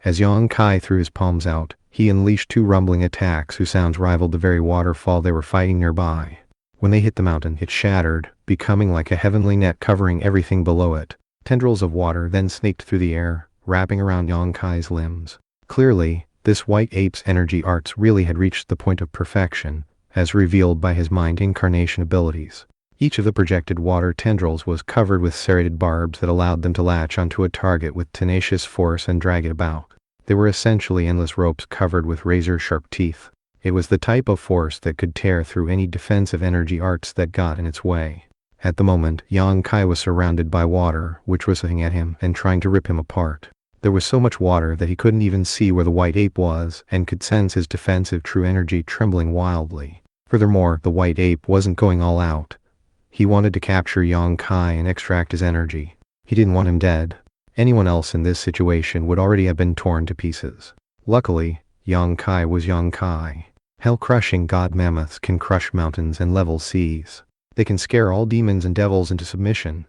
As Yang Kai threw his palms out, he unleashed two rumbling attacks whose sounds rivaled the very waterfall they were fighting nearby. When they hit the mountain, it shattered, becoming like a heavenly net covering everything below it. Tendrils of water then snaked through the air, wrapping around Yang Kai's limbs. Clearly, this white ape's energy arts really had reached the point of perfection, as revealed by his mind incarnation abilities. Each of the projected water tendrils was covered with serrated barbs that allowed them to latch onto a target with tenacious force and drag it about. They were essentially endless ropes covered with razor-sharp teeth. It was the type of force that could tear through any defensive energy arts that got in its way. At the moment, Yang Kai was surrounded by water, which was hitting at him and trying to rip him apart. There was so much water that he couldn't even see where the white ape was and could sense his defensive true energy trembling wildly. Furthermore, the white ape wasn't going all out. He wanted to capture Yang Kai and extract his energy. He didn't want him dead. Anyone else in this situation would already have been torn to pieces. Luckily, Yang Kai was Yang Kai. Hell-crushing god mammoths can crush mountains and level seas. They can scare all demons and devils into submission.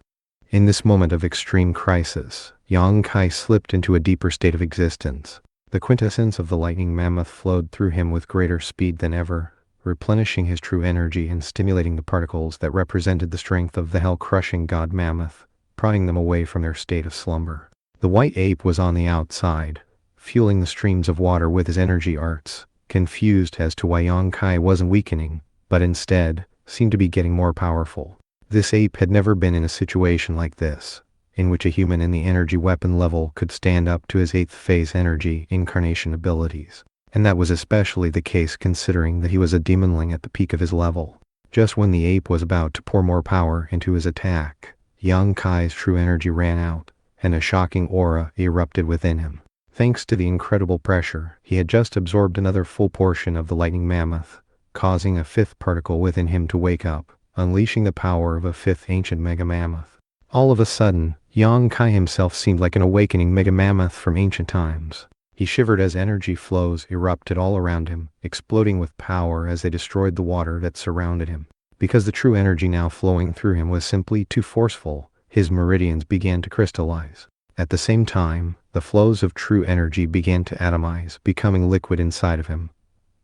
In this moment of extreme crisis, Yang Kai slipped into a deeper state of existence. The quintessence of the lightning mammoth flowed through him with greater speed than ever, replenishing his true energy and stimulating the particles that represented the strength of the hell-crushing god mammoth, prodding them away from their state of slumber. The white ape was on the outside, fueling the streams of water with his energy arts, confused as to why Yang Kai wasn't weakening, but instead seemed to be getting more powerful. This ape had never been in a situation like this, in which a human in the energy weapon level could stand up to his 8th phase energy incarnation abilities. And that was especially the case considering that he was a demonling at the peak of his level. Just when the ape was about to pour more power into his attack, Yang Kai's true energy ran out, and a shocking aura erupted within him. Thanks to the incredible pressure, he had just absorbed another full portion of the lightning mammoth, causing a 5th particle within him to wake up, unleashing the power of a 5th ancient mega mammoth. All of a sudden, Yang Kai himself seemed like an awakening mega mammoth from ancient times. He shivered as energy flows erupted all around him, exploding with power as they destroyed the water that surrounded him. Because the true energy now flowing through him was simply too forceful, his meridians began to crystallize. At the same time, the flows of true energy began to atomize, becoming liquid inside of him,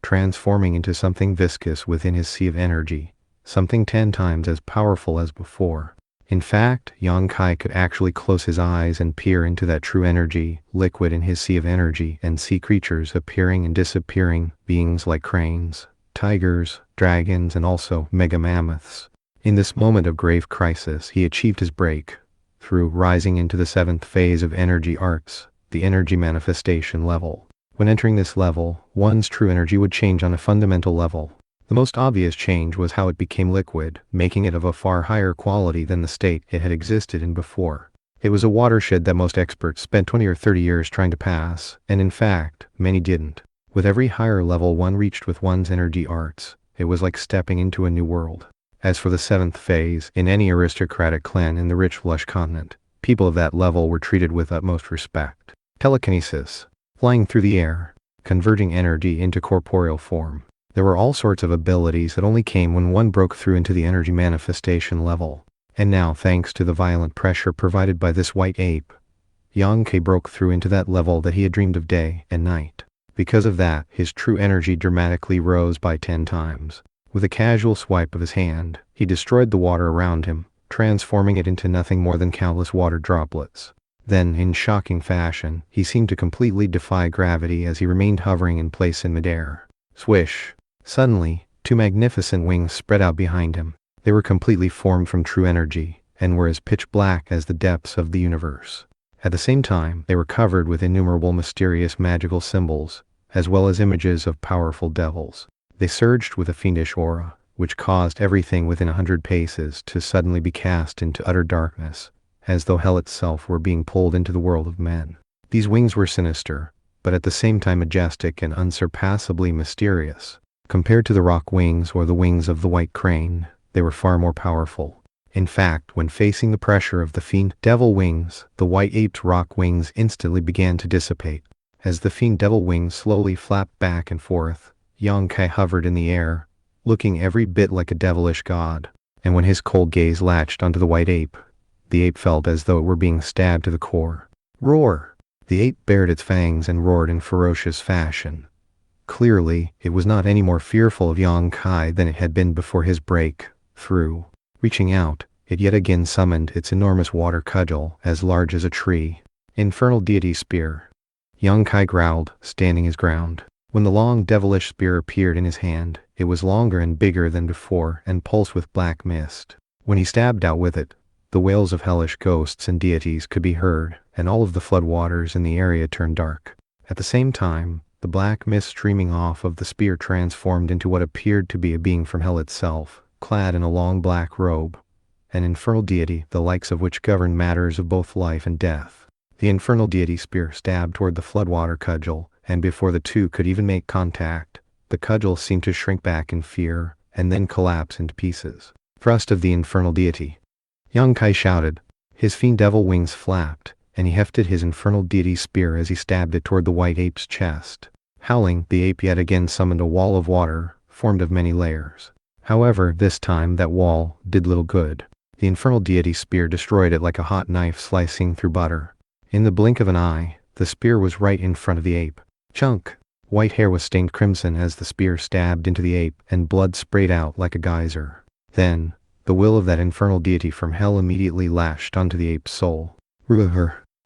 transforming into something viscous within his sea of energy, something 10 times as powerful as before. In fact, Yang Kai could actually close his eyes and peer into that true energy, liquid in his sea of energy, and see creatures appearing and disappearing, beings like cranes, tigers, dragons, and also mega mammoths. In this moment of grave crisis, he achieved his break through rising into the 7th phase of energy arts, the energy manifestation level. When entering this level, one's true energy would change on a fundamental level. The most obvious change was how it became liquid, making it of a far higher quality than the state it had existed in before. It was a watershed that most experts spent 20 or 30 years trying to pass, and in fact, many didn't. With every higher level one reached with one's energy arts, it was like stepping into a new world. As for the 7th phase, in any aristocratic clan in the rich lush continent, people of that level were treated with utmost respect. Telekinesis, flying through the air, converting energy into corporeal form. There were all sorts of abilities that only came when one broke through into the energy manifestation level. And now, thanks to the violent pressure provided by this white ape, Yang Kai broke through into that level that he had dreamed of day and night. Because of that, his true energy dramatically rose by 10 times. With a casual swipe of his hand, he destroyed the water around him, transforming it into nothing more than countless water droplets. Then, in shocking fashion, he seemed to completely defy gravity as he remained hovering in place in midair. Swish! Suddenly, 2 magnificent wings spread out behind him. They were completely formed from true energy, and were as pitch black as the depths of the universe. At the same time, they were covered with innumerable mysterious magical symbols, as well as images of powerful devils. They surged with a fiendish aura, which caused everything within 100 paces to suddenly be cast into utter darkness, as though hell itself were being pulled into the world of men. These wings were sinister, but at the same time majestic and unsurpassably mysterious. Compared to the rock wings or the wings of the white crane, they were far more powerful. In fact, when facing the pressure of the fiend devil wings, the white ape's rock wings instantly began to dissipate. As the fiend devil wings slowly flapped back and forth, Yang Kai hovered in the air, looking every bit like a devilish god. And when his cold gaze latched onto the white ape, the ape felt as though it were being stabbed to the core. Roar! The ape bared its fangs and roared in ferocious fashion. Clearly, it was not any more fearful of Yang Kai than it had been before his breakthrough. Reaching out, it yet again summoned its enormous water cudgel, as large as a tree. Infernal deity spear. Yang Kai growled, standing his ground. When the long devilish spear appeared in his hand, it was longer and bigger than before and pulsed with black mist. When he stabbed out with it, the wails of hellish ghosts and deities could be heard, and all of the flood waters in the area turned dark. At the same time, the black mist streaming off of the spear transformed into what appeared to be a being from hell itself, clad in a long black robe, an infernal deity, the likes of which governed matters of both life and death. The infernal deity spear stabbed toward the floodwater cudgel, and before the two could even make contact, the cudgel seemed to shrink back in fear, and then collapse into pieces. Thrust of the infernal deity. Yang Kai shouted. His fiend devil wings flapped, and he hefted his infernal deity spear as he stabbed it toward the white ape's chest. Howling, the ape yet again summoned a wall of water, formed of many layers. However, this time that wall did little good. The infernal deity spear destroyed it like a hot knife slicing through butter. In the blink of an eye, the spear was right in front of the ape. Chunk! White hair was stained crimson as the spear stabbed into the ape, and blood sprayed out like a geyser. Then, the will of that infernal deity from hell immediately lashed onto the ape's soul.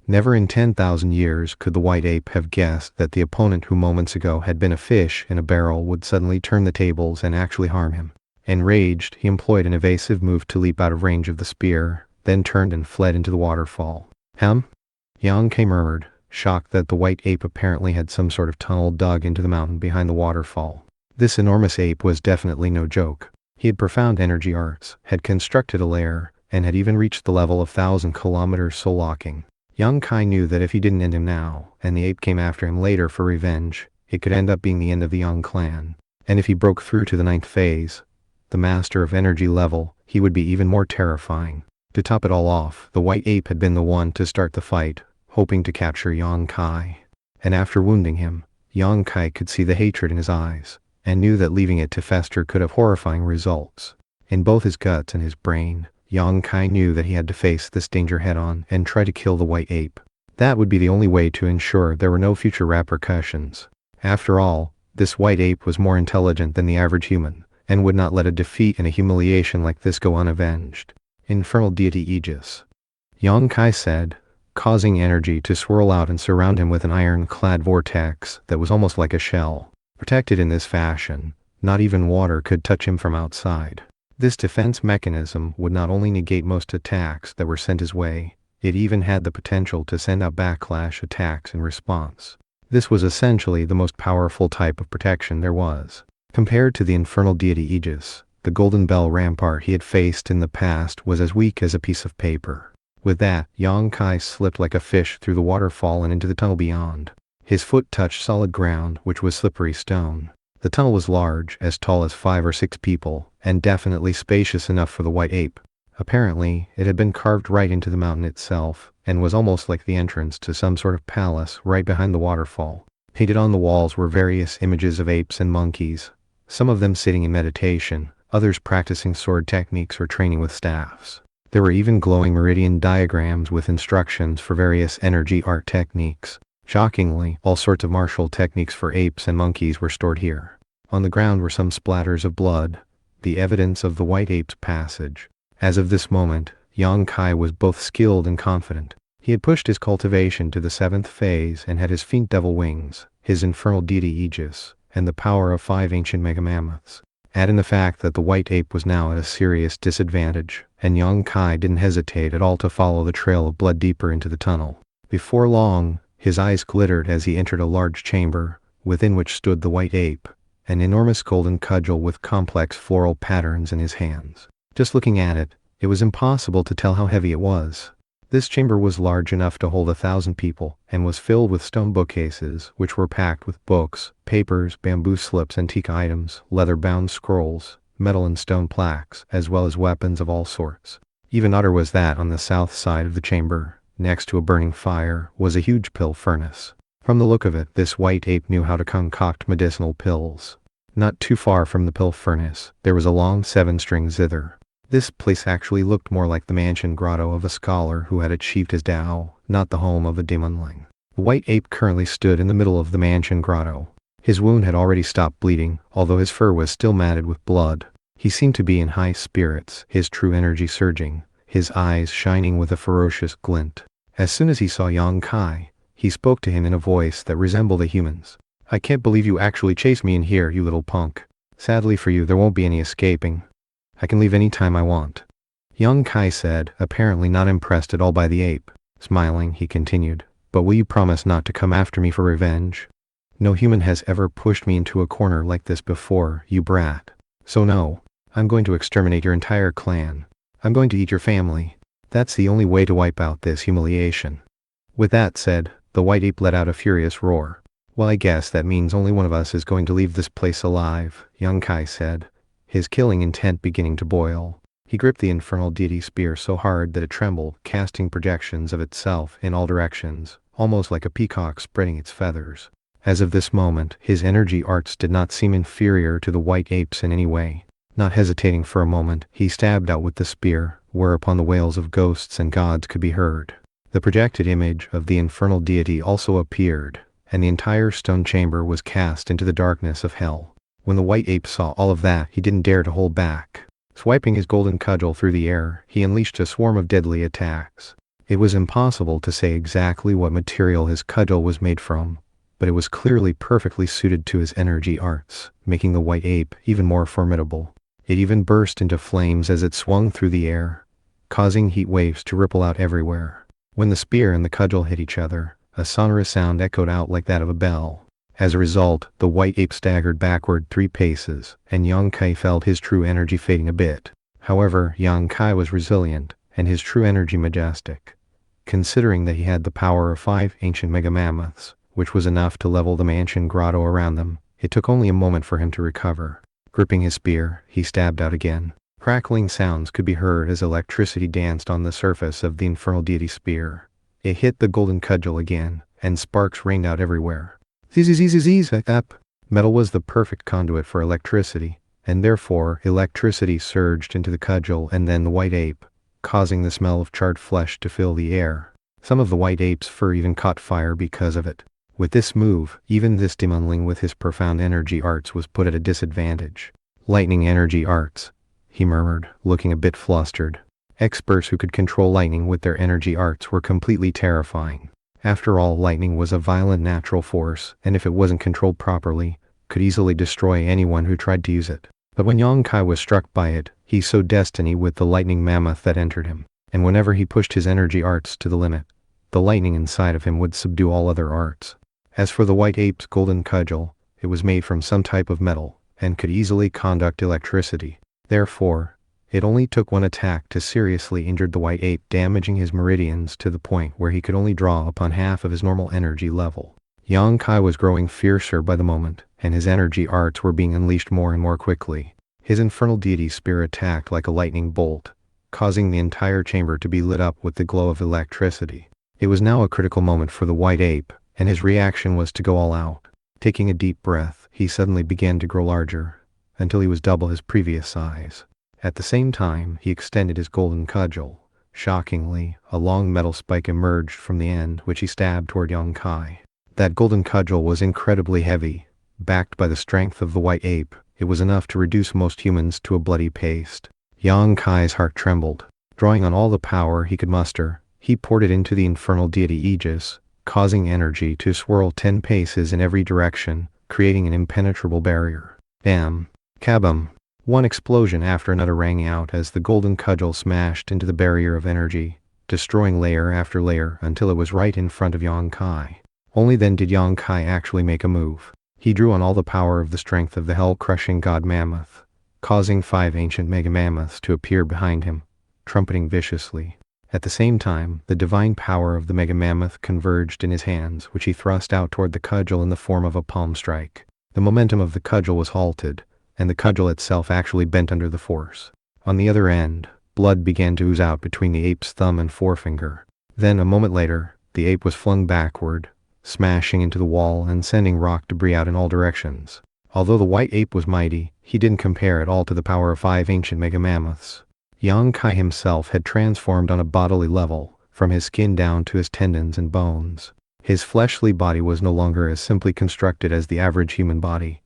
Never in 10,000 years could the white ape have guessed that the opponent who moments ago had been a fish in a barrel would suddenly turn the tables and actually harm him. Enraged, he employed an evasive move to leap out of range of the spear, then turned and fled into the waterfall. Yang Kai murmured, shocked that the white ape apparently had some sort of tunnel dug into the mountain behind the waterfall. This enormous ape was definitely no joke. He had profound energy arts, had constructed a lair, and had even reached the level of 1,000-kilometer soul locking. Yang Kai knew that if he didn't end him now, and the ape came after him later for revenge, it could end up being the end of the Yang clan. And if he broke through to the 9th phase, the master of energy level, he would be even more terrifying. To top it all off, the white ape had been the one to start the fight, hoping to capture Yang Kai. And after wounding him, Yang Kai could see the hatred in his eyes, and knew that leaving it to fester could have horrifying results. In both his guts and his brain, Yang Kai knew that he had to face this danger head-on and try to kill the white ape. That would be the only way to ensure there were no future repercussions. After all, this white ape was more intelligent than the average human, and would not let a defeat and a humiliation like this go unavenged. Infernal deity Aegis. Yang Kai said, causing energy to swirl out and surround him with an iron-clad vortex that was almost like a shell. Protected in this fashion, not even water could touch him from outside. This defense mechanism would not only negate most attacks that were sent his way, it even had the potential to send out backlash attacks in response. This was essentially the most powerful type of protection there was. Compared to the infernal deity Aegis, the Golden Bell Rampart he had faced in the past was as weak as a piece of paper. With that, Yang Kai slipped like a fish through the waterfall and into the tunnel beyond. His foot touched solid ground, which was slippery stone. The tunnel was large, as tall as 5 or 6 people, and definitely spacious enough for the white ape. Apparently, it had been carved right into the mountain itself, and was almost like the entrance to some sort of palace right behind the waterfall. Painted on the walls were various images of apes and monkeys, some of them sitting in meditation, others practicing sword techniques or training with staffs. There were even glowing meridian diagrams with instructions for various energy art techniques. Shockingly, all sorts of martial techniques for apes and monkeys were stored here. On the ground were some splatters of blood, the evidence of the white ape's passage. As of this moment, Yang Kai was both skilled and confident. He had pushed his cultivation to the 7th phase and had his fiend devil wings, his infernal deity Aegis, and the power of 5 ancient mega mammoths. Add in the fact that the white ape was now at a serious disadvantage, and Yang Kai didn't hesitate at all to follow the trail of blood deeper into the tunnel. Before long, his eyes glittered as he entered a large chamber, within which stood the white ape, an enormous golden cudgel with complex floral patterns in his hands. Just looking at it, it was impossible to tell how heavy it was. This chamber was large enough to hold 1,000 people, and was filled with stone bookcases, which were packed with books, papers, bamboo slips, antique items, leather-bound scrolls, metal and stone plaques, as well as weapons of all sorts. Even odder was that on the south side of the chamber, next to a burning fire, was a huge pill furnace. From the look of it, this white ape knew how to concoct medicinal pills. Not too far from the pill furnace, there was a long 7-string zither. This place actually looked more like the mansion grotto of a scholar who had achieved his Tao, not the home of a demonling. The white ape currently stood in the middle of the mansion grotto. His wound had already stopped bleeding, although his fur was still matted with blood. He seemed to be in high spirits, his true energy surging, his eyes shining with a ferocious glint. As soon as he saw Yang Kai, he spoke to him in a voice that resembled a human's. "I can't believe you actually chased me in here, you little punk. Sadly for you, there won't be any escaping. I can leave any time I want." Yang Kai said, apparently not impressed at all by the ape. Smiling, he continued, "But will you promise not to come after me for revenge? No human has ever pushed me into a corner like this before, you brat. So no, I'm going to exterminate your entire clan. I'm going to eat your family. That's the only way to wipe out this humiliation." With that said, the white ape let out a furious roar. "Well, I guess that means only one of us is going to leave this place alive," Yang Kai said, his killing intent beginning to boil. He gripped the infernal deity spear so hard that it trembled, casting projections of itself in all directions, almost like a peacock spreading its feathers. As of this moment, his energy arts did not seem inferior to the white ape's in any way. Not hesitating for a moment, he stabbed out with the spear, whereupon the wails of ghosts and gods could be heard. The projected image of the infernal deity also appeared, and the entire stone chamber was cast into the darkness of hell. When the white ape saw all of that, he didn't dare to hold back. Swiping his golden cudgel through the air, he unleashed a swarm of deadly attacks. It was impossible to say exactly what material his cudgel was made from, but it was clearly perfectly suited to his energy arts, making the white ape even more formidable. It even burst into flames as it swung through the air, causing heat waves to ripple out everywhere. When the spear and the cudgel hit each other, a sonorous sound echoed out like that of a bell. As a result, the white ape staggered backward 3 paces, and Yang Kai felt his true energy fading a bit. However, Yang Kai was resilient, and his true energy majestic. Considering that he had the power of 5 ancient mega mammoths, which was enough to level the mansion grotto around them, it took only a moment for him to recover. Gripping his spear, he stabbed out again. Crackling sounds could be heard as electricity danced on the surface of the infernal deity spear. It hit the golden cudgel again, and sparks rained out everywhere. Up. Metal was the perfect conduit for electricity, and therefore electricity surged into the cudgel and then the white ape, causing the smell of charred flesh to fill the air. Some of the white ape's fur even caught fire because of it. With this move, even this demonling with his profound energy arts was put at a disadvantage. "Lightning energy arts," he murmured, looking a bit flustered. Experts who could control lightning with their energy arts were completely terrifying. After all, lightning was a violent natural force, and if it wasn't controlled properly, could easily destroy anyone who tried to use it. But when Yang Kai was struck by it, he sowed destiny with the lightning mammoth that entered him, and whenever he pushed his energy arts to the limit, the lightning inside of him would subdue all other arts. As for the white ape's golden cudgel, it was made from some type of metal, and could easily conduct electricity. Therefore, it only took one attack to seriously injure the white ape, damaging his meridians to the point where he could only draw upon half of his normal energy level. Yang Kai was growing fiercer by the moment, and his energy arts were being unleashed more and more quickly. His infernal deity spear attacked like a lightning bolt, causing the entire chamber to be lit up with the glow of electricity. It was now a critical moment for the white ape, and his reaction was to go all out. Taking a deep breath, he suddenly began to grow larger, until he was double his previous size. At the same time, he extended his golden cudgel. Shockingly, a long metal spike emerged from the end, which he stabbed toward Yang Kai. That golden cudgel was incredibly heavy. Backed by the strength of the white ape, it was enough to reduce most humans to a bloody paste. Yang Kai's heart trembled. Drawing on all the power he could muster, he poured it into the infernal deity Aegis, causing energy to swirl 10 paces in every direction, creating an impenetrable barrier. Bam! Kabam! One explosion after another rang out as the golden cudgel smashed into the barrier of energy, destroying layer after layer until it was right in front of Yang Kai. Only then did Yang Kai actually make a move. He drew on all the power of the strength of the hell-crushing god mammoth, causing 5 ancient mega mammoths to appear behind him, trumpeting viciously. At the same time, the divine power of the mega mammoth converged in his hands, which he thrust out toward the cudgel in the form of a palm strike. The momentum of the cudgel was halted, and the cudgel itself actually bent under the force. On the other end, blood began to ooze out between the ape's thumb and forefinger. Then, a moment later, the ape was flung backward, smashing into the wall and sending rock debris out in all directions. Although the white ape was mighty, he didn't compare at all to the power of 5 ancient mega mammoths. Yang Kai himself had transformed on a bodily level, from his skin down to his tendons and bones. His fleshly body was no longer as simply constructed as the average human body.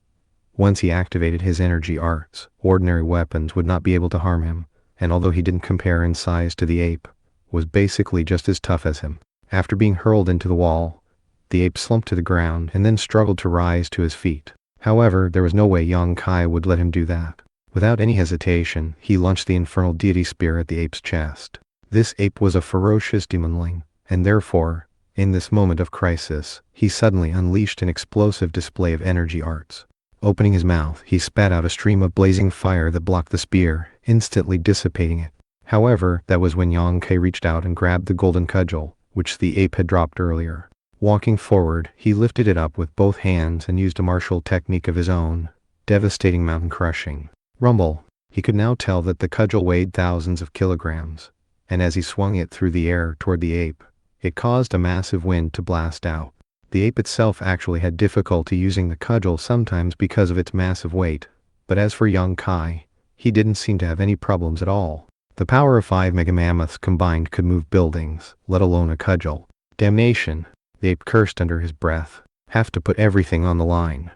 Once he activated his energy arts, ordinary weapons would not be able to harm him, and although he didn't compare in size to the ape, was basically just as tough as him. After being hurled into the wall, the ape slumped to the ground and then struggled to rise to his feet. However, there was no way Yang Kai would let him do that. Without any hesitation, he launched the infernal deity spear at the ape's chest. This ape was a ferocious demonling, and therefore, in this moment of crisis, he suddenly unleashed an explosive display of energy arts. Opening his mouth, he spat out a stream of blazing fire that blocked the spear, instantly dissipating it. However, that was when Yang Kai reached out and grabbed the golden cudgel, which the ape had dropped earlier. Walking forward, he lifted it up with both hands and used a martial technique of his own, devastating mountain crushing. Rumble. He could now tell that the cudgel weighed thousands of kilograms, and as he swung it through the air toward the ape, it caused a massive wind to blast out. The ape itself actually had difficulty using the cudgel sometimes because of its massive weight, but as for Yang Kai, he didn't seem to have any problems at all. The power of 5 mega mammoths combined could move buildings, let alone a cudgel. Damnation, the ape cursed under his breath. Have to put everything on the line.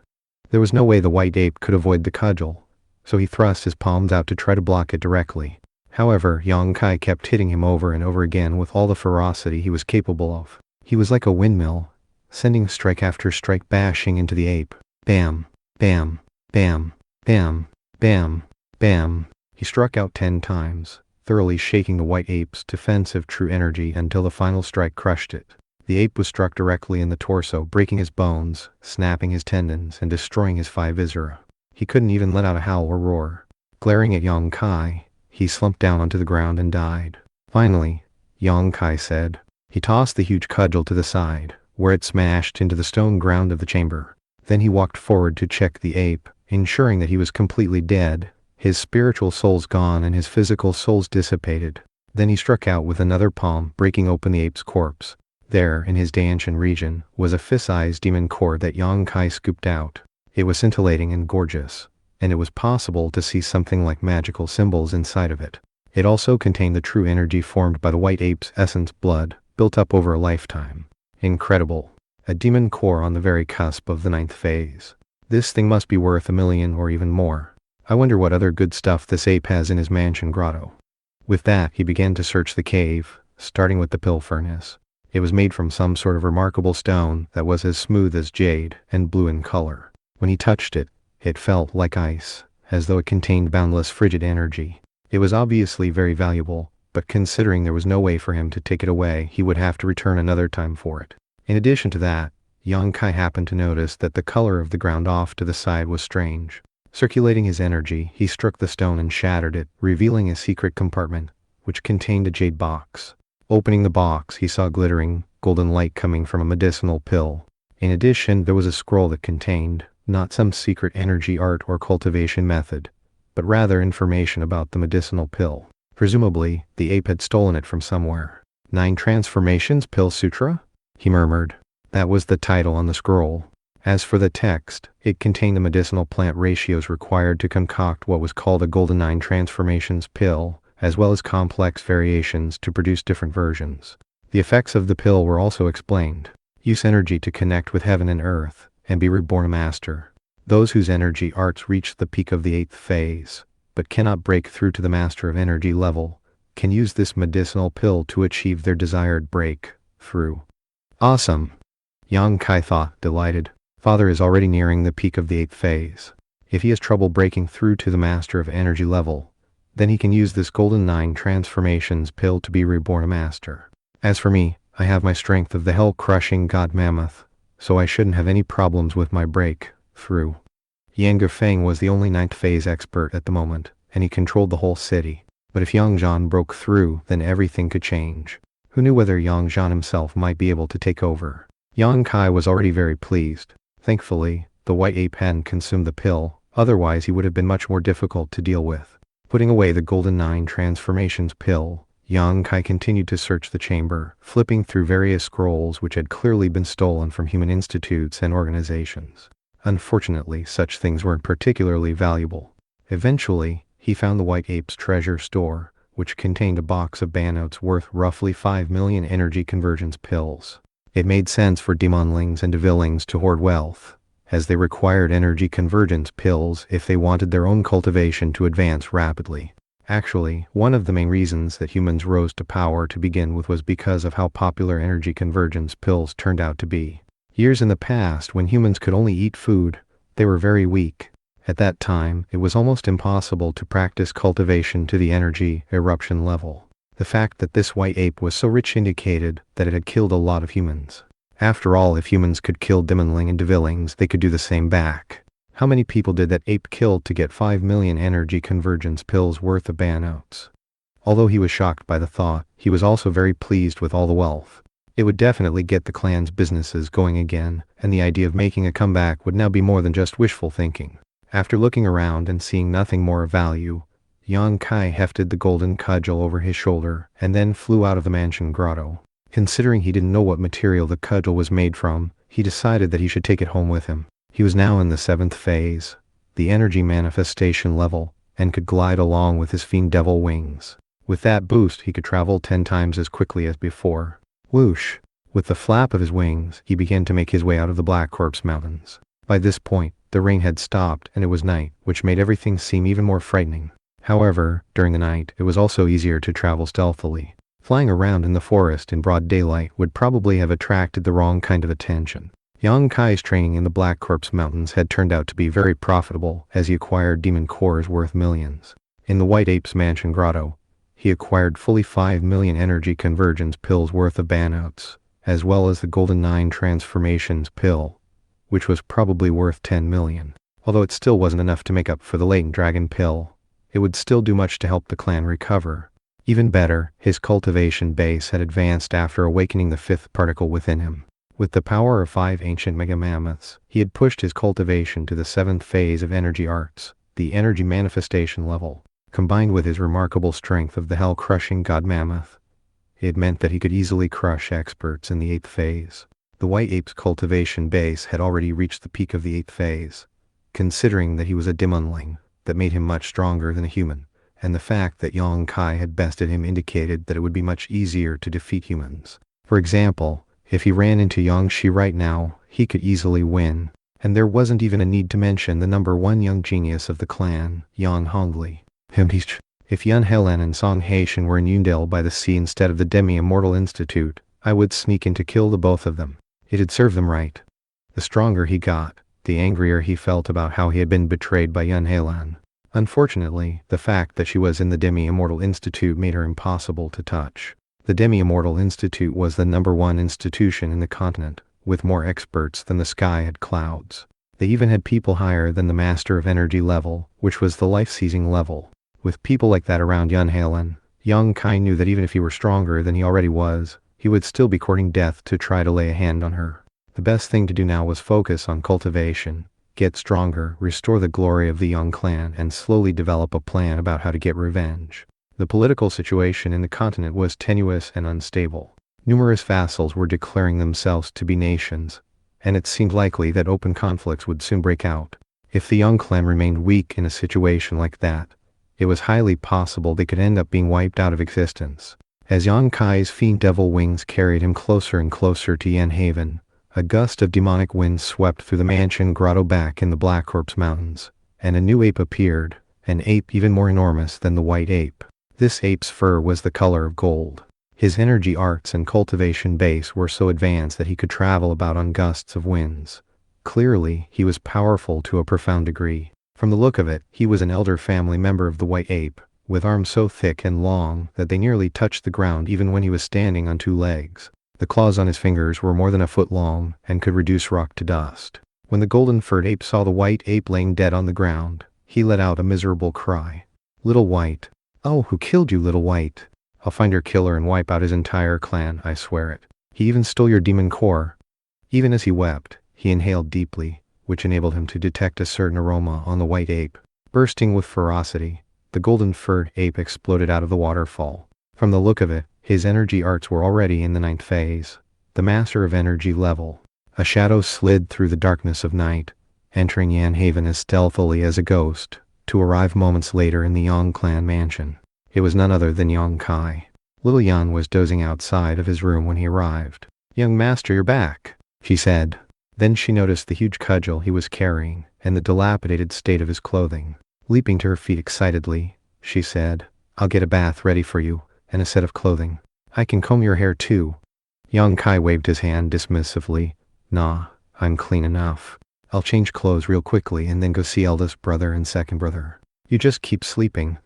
There was no way the white ape could avoid the cudgel, so he thrust his palms out to try to block it directly. However, Yang Kai kept hitting him over and over again with all the ferocity he was capable of. He was like a windmill, sending strike after strike bashing into the ape. Bam, bam, bam, bam, bam, bam. He struck out 10 times, thoroughly shaking the white ape's defensive true energy until the final strike crushed it. The ape was struck directly in the torso, breaking his bones, snapping his tendons, and destroying his 5 viscera. He couldn't even let out a howl or roar. Glaring at Yang Kai, he slumped down onto the ground and died. Finally, Yang Kai said. He tossed the huge cudgel to the side, where it smashed into the stone ground of the chamber. Then he walked forward to check the ape, ensuring that he was completely dead, his spiritual souls gone and his physical souls dissipated. Then he struck out with another palm, breaking open the ape's corpse. There, in his Danshan region, was a fist-sized demon core that Yang Kai scooped out. It was scintillating and gorgeous, and it was possible to see something like magical symbols inside of it. It also contained the true energy formed by the white ape's essence blood, built up over a lifetime. Incredible. A demon core on the very cusp of the 9th phase. This thing must be worth $1 million or even more. I wonder what other good stuff this ape has in his mansion grotto. With that, he began to search the cave, starting with the pill furnace. It was made from some sort of remarkable stone that was as smooth as jade and blue in color. When he touched it, it felt like ice, as though it contained boundless frigid energy. It was obviously very valuable, but considering there was no way for him to take it away, he would have to return another time for it. In addition to that, Yang Kai happened to notice that the color of the ground off to the side was strange. Circulating his energy, he struck the stone and shattered it, revealing a secret compartment, which contained a jade box. Opening the box, he saw glittering, golden light coming from a medicinal pill. In addition, there was a scroll that contained, not some secret energy art or cultivation method, but rather information about the medicinal pill. Presumably, the ape had stolen it from somewhere. 9 Transformations Pill Sutra? He murmured. That was the title on the scroll. As for the text, it contained the medicinal plant ratios required to concoct what was called a golden 9 transformations pill, as well as complex variations to produce different versions. The effects of the pill were also explained. Use energy to connect with heaven and earth, and be reborn a master. Those whose energy arts reach the peak of the 8th phase, but cannot break through to the master of energy level, can use this medicinal pill to achieve their desired breakthrough. Awesome! Yang Kai thought, delighted. Father is already nearing the peak of the 8th phase. If he has trouble breaking through to the master of energy level, then he can use this golden 9 transformations pill to be reborn a master. As for me, I have my strength of the hell-crushing god mammoth, so I shouldn't have any problems with my breakthrough. Yang Gufeng was the only 9th phase expert at the moment, and he controlled the whole city. But if Yang Zhan broke through, then everything could change. Who knew whether Yang Zhan himself might be able to take over? Yang Kai was already very pleased. Thankfully, the white ape hadn't consumed the pill, otherwise he would have been much more difficult to deal with. Putting away the golden 9 transformations pill, Yang Kai continued to search the chamber, flipping through various scrolls which had clearly been stolen from human institutes and organizations. Unfortunately, such things weren't particularly valuable. Eventually, he found the white ape's treasure store, which contained a box of banknotes worth roughly 5 million energy convergence pills. It made sense for demonlings and devillings to hoard wealth, as they required energy convergence pills if they wanted their own cultivation to advance rapidly. Actually, one of the main reasons that humans rose to power to begin with was because of how popular energy convergence pills turned out to be. Years in the past, when humans could only eat food, they were very weak. At that time, it was almost impossible to practice cultivation to the energy eruption level. The fact that this white ape was so rich indicated that it had killed a lot of humans. After all, if humans could kill demonling and devillings, they could do the same back. How many people did that ape kill to get 5 million energy convergence pills worth of bannotes? Although he was shocked by the thought, he was also very pleased with all the wealth. It would definitely get the clan's businesses going again, and the idea of making a comeback would now be more than just wishful thinking. After looking around and seeing nothing more of value, Yang Kai hefted the golden cudgel over his shoulder and then flew out of the mansion grotto. Considering he didn't know what material the cudgel was made from, he decided that he should take it home with him. He was now in the 7th phase, the energy manifestation level, and could glide along with his fiend devil wings. With that boost, he could travel 10 times as quickly as before. Whoosh! With the flap of his wings, he began to make his way out of the Black Corpse Mountains. By this point, the rain had stopped and it was night, which made everything seem even more frightening. However, during the night, it was also easier to travel stealthily. Flying around in the forest in broad daylight would probably have attracted the wrong kind of attention. Yang Kai's training in the Black Corpse Mountains had turned out to be very profitable as he acquired demon cores worth millions. In the White Ape's Mansion Grotto, he acquired fully 5 million energy convergence pills worth of bannotes, as well as the Golden 9 Transformations pill, which was probably worth 10 million. Although it still wasn't enough to make up for the latent dragon pill, it would still do much to help the clan recover. Even better, his cultivation base had advanced after awakening the 5th particle within him. With the power of 5 ancient mega mammoths, he had pushed his cultivation to the 7th phase of energy arts, the energy manifestation level. Combined with his remarkable strength of the hell-crushing god mammoth, it meant that he could easily crush experts in the 8th phase. The white ape's cultivation base had already reached the peak of the 8th phase, considering that he was a demonling that made him much stronger than a human, and the fact that Yang Kai had bested him indicated that it would be much easier to defeat humans. For example, if he ran into Yang Shi right now, he could easily win, and there wasn't even a need to mention the number 1 young genius of the clan, Yan Hongli. If Yun Helen and Song Haitian were in Yundel by the sea instead of the Demi-Immortal Institute, I would sneak in to kill the both of them. It'd serve them right. The stronger he got, the angrier he felt about how he had been betrayed by Yun Helen. Unfortunately, the fact that she was in the Demi-Immortal Institute made her impossible to touch. The Demi-Immortal Institute was the #1 institution in the continent, with more experts than the sky had clouds. They even had people higher than the Master of Energy level, which was the life-seizing level. With people like that around Yun Halen, Yang Kai knew that even if he were stronger than he already was, he would still be courting death to try to lay a hand on her. The best thing to do now was focus on cultivation, get stronger, restore the glory of the Yang clan, and slowly develop a plan about how to get revenge. The political situation in the continent was tenuous and unstable. Numerous vassals were declaring themselves to be nations, and it seemed likely that open conflicts would soon break out. If the Yang clan remained weak in a situation like that, it was highly possible they could end up being wiped out of existence. As Yang Kai's fiend devil wings carried him closer and closer to Yen Haven, a gust of demonic wind swept through the mansion grotto back in the Black Corpse Mountains, and a new ape appeared, an ape even more enormous than the white ape. This ape's fur was the color of gold. His energy arts and cultivation base were so advanced that he could travel about on gusts of winds. Clearly, he was powerful to a profound degree. From the look of it, he was an elder family member of the white ape, with arms so thick and long that they nearly touched the ground even when he was standing on 2 legs. The claws on his fingers were more than a foot long and could reduce rock to dust. When the golden-furred ape saw the white ape laying dead on the ground, he let out a miserable cry. "Little White. Oh, who killed you, Little White? I'll find your killer and wipe out his entire clan, I swear it. He even stole your demon core." Even as he wept, he inhaled deeply, which enabled him to detect a certain aroma on the white ape. Bursting with ferocity, the golden-furred ape exploded out of the waterfall. From the look of it, his energy arts were already in the 9th phase, the Master of Energy level. A shadow slid through the darkness of night, entering Yan Haven as stealthily as a ghost, to arrive moments later in the Yang clan mansion. It was none other than Yang Kai. Little Yan was dozing outside of his room when he arrived. Young master, you're back, she said. Then she noticed the huge cudgel he was carrying and the dilapidated state of his clothing. Leaping to her feet excitedly, she said, I'll get a bath ready for you, and a set of clothing. I can comb your hair too. Yang Kai waved his hand dismissively. Nah, I'm clean enough. I'll change clothes real quickly and then go see eldest brother and second brother. You just keep sleeping.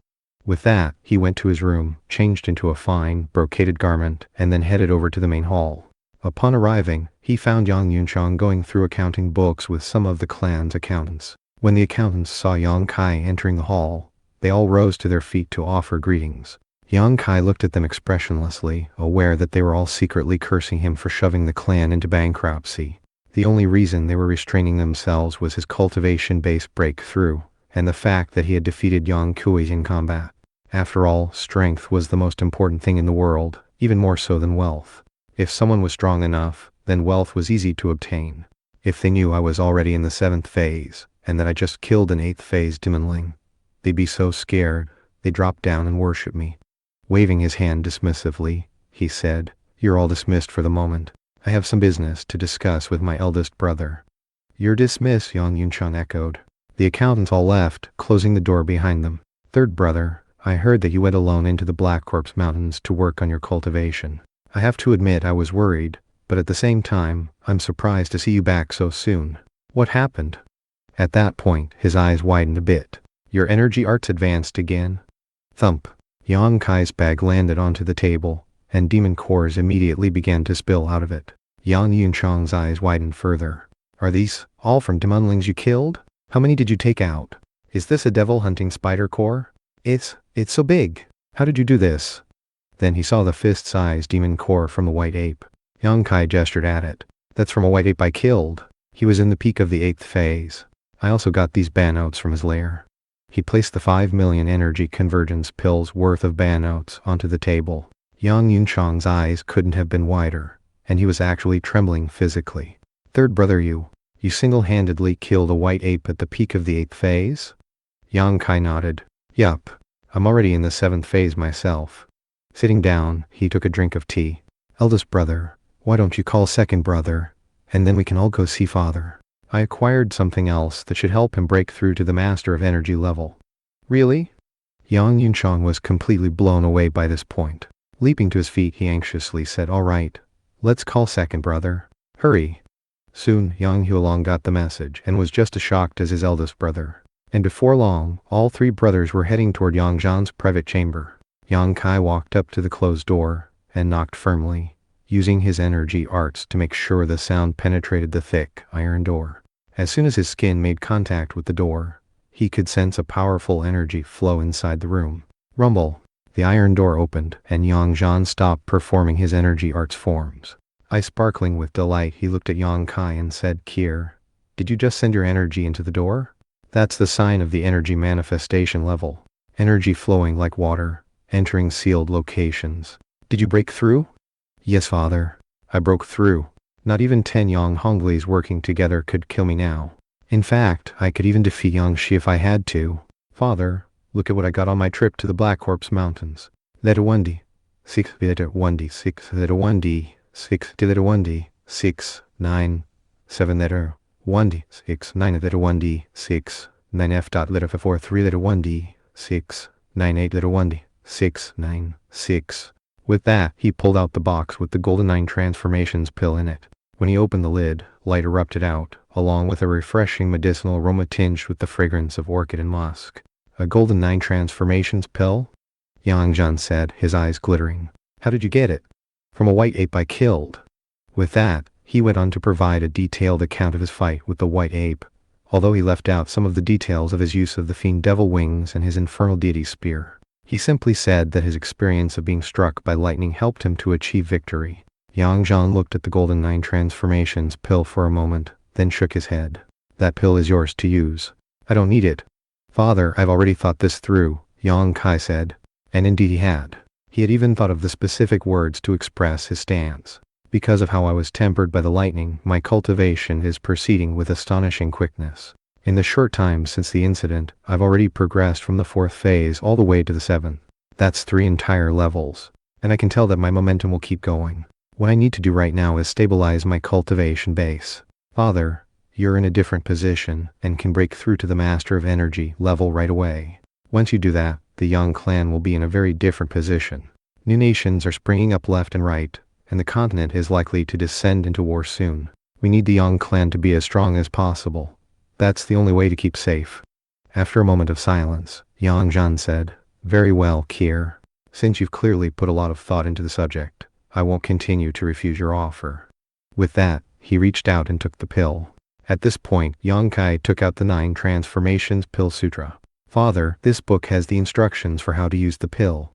With that, he went to his room, changed into a fine, brocaded garment, and then headed over to the main hall. Upon arriving, he found Yang Yunchang going through accounting books with some of the clan's accountants. When the accountants saw Yang Kai entering the hall, they all rose to their feet to offer greetings. Yang Kai looked at them expressionlessly, aware that they were all secretly cursing him for shoving the clan into bankruptcy. The only reason they were restraining themselves was his cultivation-based breakthrough, and the fact that he had defeated Yang Kui in combat. After all, strength was the most important thing in the world, even more so than wealth. If someone was strong enough, then wealth was easy to obtain. If they knew I was already in the 7th phase, and that I just killed an 8th phase demonling, they'd be so scared, they'd drop down and worship me. Waving his hand dismissively, he said, You're all dismissed for the moment. I have some business to discuss with my eldest brother. You're dismissed, Yang Yunchang echoed. The accountants all left, closing the door behind them. Third brother, I heard that you went alone into the Black Corpse Mountains to work on your cultivation. I have to admit I was worried, but at the same time, I'm surprised to see you back so soon. What happened? At that point, his eyes widened a bit. Your energy arts advanced again? Thump. Yang Kai's bag landed onto the table, and demon cores immediately began to spill out of it. Yang Yunchang's eyes widened further. Are these all from demonlings you killed? How many did you take out? Is this a devil hunting spider core? It's so big. How did you do this? Then he saw the fist-sized demon core from the white ape. Yang Kai gestured at it. That's from a white ape I killed. He was in the peak of the 8th phase. I also got these bannotes from his lair. He placed the 5 million energy convergence pills worth of bannotes onto the table. Yang Yunchang's eyes couldn't have been wider, and he was actually trembling physically. Third brother, you single-handedly killed a white ape at the peak of the 8th phase? Yang Kai nodded. Yup. I'm already in the 7th phase myself. Sitting down, he took a drink of tea. Eldest brother, why don't you call second brother, and then we can all go see father. I acquired something else that should help him break through to the master of energy level. Really? Yang Yunchang was completely blown away by this point. Leaping to his feet, he anxiously said, All right, let's call second brother. Hurry. Soon, Yang Huolong got the message and was just as shocked as his eldest brother. And before long, all 3 brothers were heading toward Yang Zhan's private chamber. Yang Kai walked up to the closed door and knocked firmly, using his energy arts to make sure the sound penetrated the thick iron door. As soon as his skin made contact with the door, he could sense a powerful energy flow inside the room. Rumble. The iron door opened, and Yang Zhan stopped performing his energy arts forms. Eye sparkling with delight, he looked at Yang Kai and said, Kier, did you just send your energy into the door? That's the sign of the energy manifestation level. Energy flowing like water, entering sealed locations. Did you break through? Yes, father. I broke through. Not even 10 Yang Honglis working together could kill me now. In fact, I could even defeat Yang Shi if I had to. Father, look at what I got on my trip to the Black Corpse Mountains. Letter 1D. 6 letter 1D. 6 letter 1D. 6 letter 1D. 6 9 7 letter 1D. 6 9 letter 1D. 6 9 F dot letter 4 3 letter 1D. 6 9 8 letter 1D. 6 9 6. With that, he pulled out the box with the Golden 9 Transformations pill in it. When he opened the lid, light erupted out, along with a refreshing medicinal aroma tinged with the fragrance of orchid and musk. A Golden 9 Transformations pill? Yang Zhan said, his eyes glittering. How did you get it? From a white ape I killed. With that, he went on to provide a detailed account of his fight with the white ape, although he left out some of the details of his use of the fiend devil wings and his infernal deity spear. He simply said that his experience of being struck by lightning helped him to achieve victory. Yang Zhan looked at the Golden 9 Transformations pill for a moment, then shook his head. That pill is yours to use. I don't need it. Father, I've already thought this through, Yang Kai said. And indeed he had. He had even thought of the specific words to express his stance. Because of how I was tempered by the lightning, my cultivation is proceeding with astonishing quickness. In the short time since the incident, I've already progressed from the 4th phase all the way to the 7th. That's 3 entire levels. And I can tell that my momentum will keep going. What I need to do right now is stabilize my cultivation base. Father, you're in a different position and can break through to the Master of Energy level right away. Once you do that, the Yang clan will be in a very different position. New nations are springing up left and right, and the continent is likely to descend into war soon. We need the Yang clan to be as strong as possible. That's the only way to keep safe. After a moment of silence, Yang Zhan said, "Very well, Kier. Since you've clearly put a lot of thought into the subject, I won't continue to refuse your offer." With that, he reached out and took the pill. At this point, Yang Kai took out the 9 Transformations Pill Sutra. "Father, this book has the instructions for how to use the pill."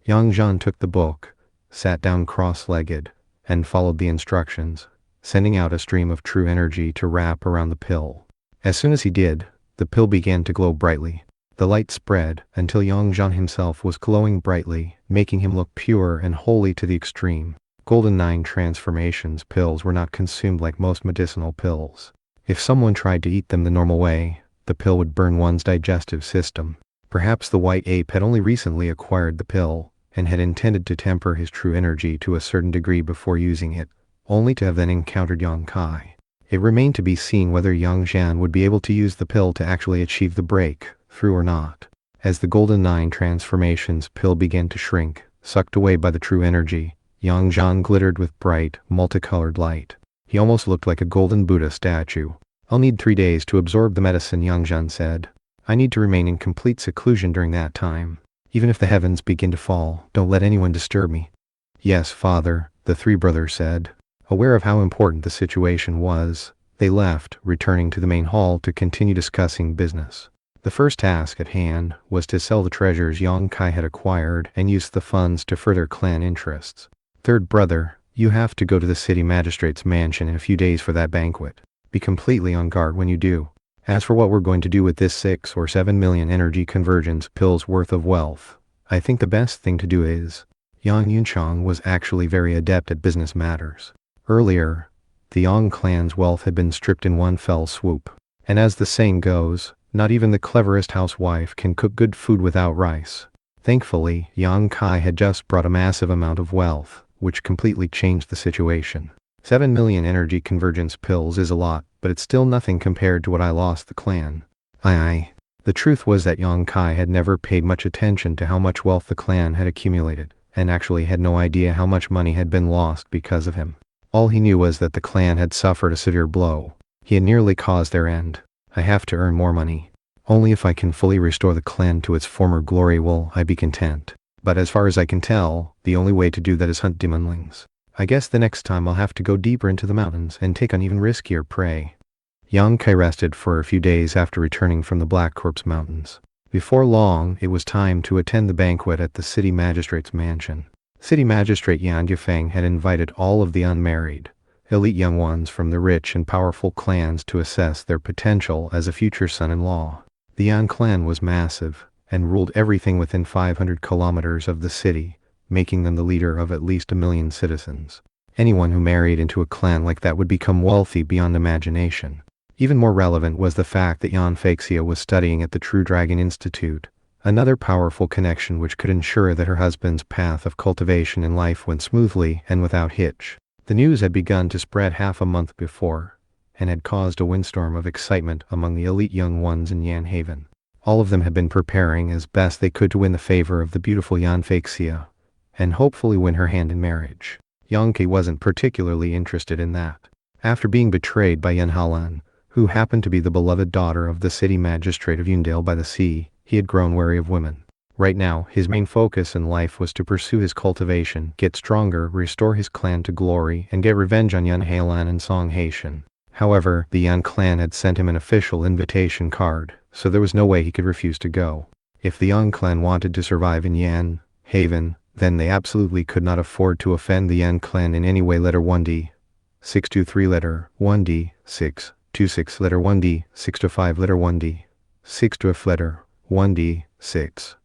Yang Zhan took the book, sat down cross-legged, and followed the instructions, sending out a stream of true energy to wrap around the pill. As soon as he did, the pill began to glow brightly. The light spread until Yang Zhan himself was glowing brightly, making him look pure and holy to the extreme. Golden 9 Transformations pills were not consumed like most medicinal pills. If someone tried to eat them the normal way, the pill would burn one's digestive system. Perhaps the white ape had only recently acquired the pill, and had intended to temper his true energy to a certain degree before using it, only to have then encountered Yang Kai. It remained to be seen whether Yang Zhan would be able to use the pill to actually achieve the breakthrough or not. As the Golden 9 Transformations pill began to shrink, sucked away by the true energy, Yang Zhan glittered with bright, multicolored light. He almost looked like a golden Buddha statue. "I'll need 3 days to absorb the medicine," Yang Zhan said. "I need to remain in complete seclusion during that time. Even if the heavens begin to fall, don't let anyone disturb me." "Yes, Father," the 3 brothers said. Aware of how important the situation was, they left, returning to the main hall to continue discussing business. The first task at hand was to sell the treasures Yang Kai had acquired and use the funds to further clan interests. "Third brother, you have to go to the city magistrate's mansion in a few days for that banquet. Be completely on guard when you do. As for what we're going to do with this 6 or 7 million energy convergence pills worth of wealth, I think the best thing to do is..." Yang Yunchang was actually very adept at business matters. Earlier, the Yang clan's wealth had been stripped in one fell swoop. And as the saying goes, not even the cleverest housewife can cook good food without rice. Thankfully, Yang Kai had just brought a massive amount of wealth, which completely changed the situation. 7 million energy convergence pills is a lot, but it's still nothing compared to what I lost the clan. The truth was that Yang Kai had never paid much attention to how much wealth the clan had accumulated, and actually had no idea how much money had been lost because of him. All he knew was that the clan had suffered a severe blow. He had nearly caused their end. "I have to earn more money. Only if I can fully restore the clan to its former glory will I be content. But as far as I can tell, the only way to do that is hunt demonlings. I guess the next time I'll have to go deeper into the mountains and take on even riskier prey." Yang Kai rested for a few days after returning from the Black Corpse Mountains. Before long, it was time to attend the banquet at the city magistrate's mansion. City Magistrate Yan Yufeng had invited all of the unmarried, elite young ones from the rich and powerful clans to assess their potential as a future son-in-law. The Yan clan was massive, and ruled everything within 500 kilometers of the city, making them the leader of at least 1 million citizens. Anyone who married into a clan like that would become wealthy beyond imagination. Even more relevant was the fact that Yan Feixia was studying at the True Dragon Institute, another powerful connection which could ensure that her husband's path of cultivation in life went smoothly and without hitch. The news had begun to spread half a month before, and had caused a windstorm of excitement among the elite young ones in Yan Haven. All of them had been preparing as best they could to win the favor of the beautiful Yan Feixia, and hopefully win her hand in marriage. Yang Ke wasn't particularly interested in that. After being betrayed by Yan Halan, who happened to be the beloved daughter of the city magistrate of Yundale by the Sea, he had grown wary of women. Right now, his main focus in life was to pursue his cultivation, get stronger, restore his clan to glory, and get revenge on Yan Halan and Song Haitian. However, the Yan clan had sent him an official invitation card, so there was no way he could refuse to go. If the Yan clan wanted to survive in Yan Haven, then they absolutely could not afford to offend the Yan clan in any way. Letter 1D, 623 letter 1D, 626 letter 1D, 625 letter 1D, 625 letter 1D, 6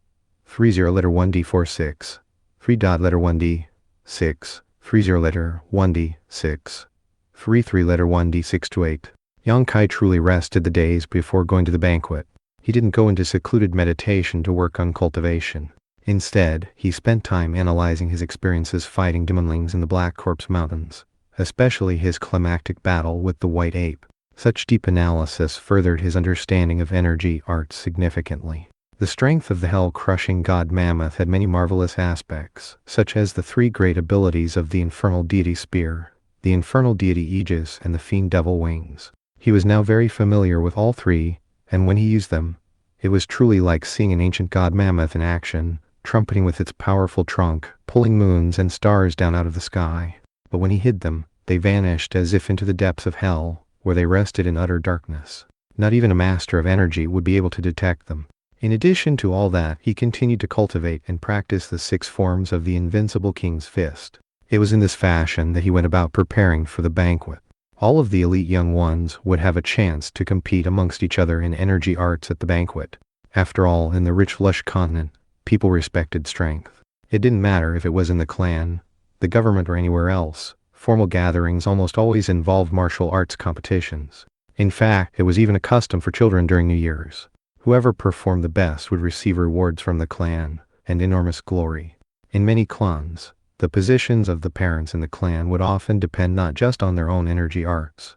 30 letter 1D, 46 3 dot letter 1D, 6 30 letter 1D, 6 33 letter 1D, 628. Yang Kai truly rested the days before going to the banquet. He didn't go into secluded meditation to work on cultivation. Instead, he spent time analyzing his experiences fighting demonlings in the Black Corpse Mountains, especially his climactic battle with the White Ape. Such deep analysis furthered his understanding of energy arts significantly. The strength of the hell-crushing god Mammoth had many marvelous aspects, such as the three great abilities of the infernal deity Spear, the infernal deity Aegis, and the fiend devil Wings. He was now very familiar with all three, and when he used them, it was truly like seeing an ancient god Mammoth in action, trumpeting with its powerful trunk, pulling moons and stars down out of the sky. But when he hid them, they vanished as if into the depths of hell, where they rested in utter darkness. Not even a master of energy would be able to detect them. In addition to all that, he continued to cultivate and practice the 6 forms of the invincible King's Fist. It was in this fashion that he went about preparing for the banquet. All of the elite young ones would have a chance to compete amongst each other in energy arts at the banquet. After all, in the rich, lush continent, people respected strength. It didn't matter if it was in the clan, the government, or anywhere else. Formal gatherings almost always involved martial arts competitions. In fact, it was even a custom for children during New Year's. Whoever performed the best would receive rewards from the clan, and enormous glory. In many clans, the positions of the parents in the clan would often depend not just on their own energy arts,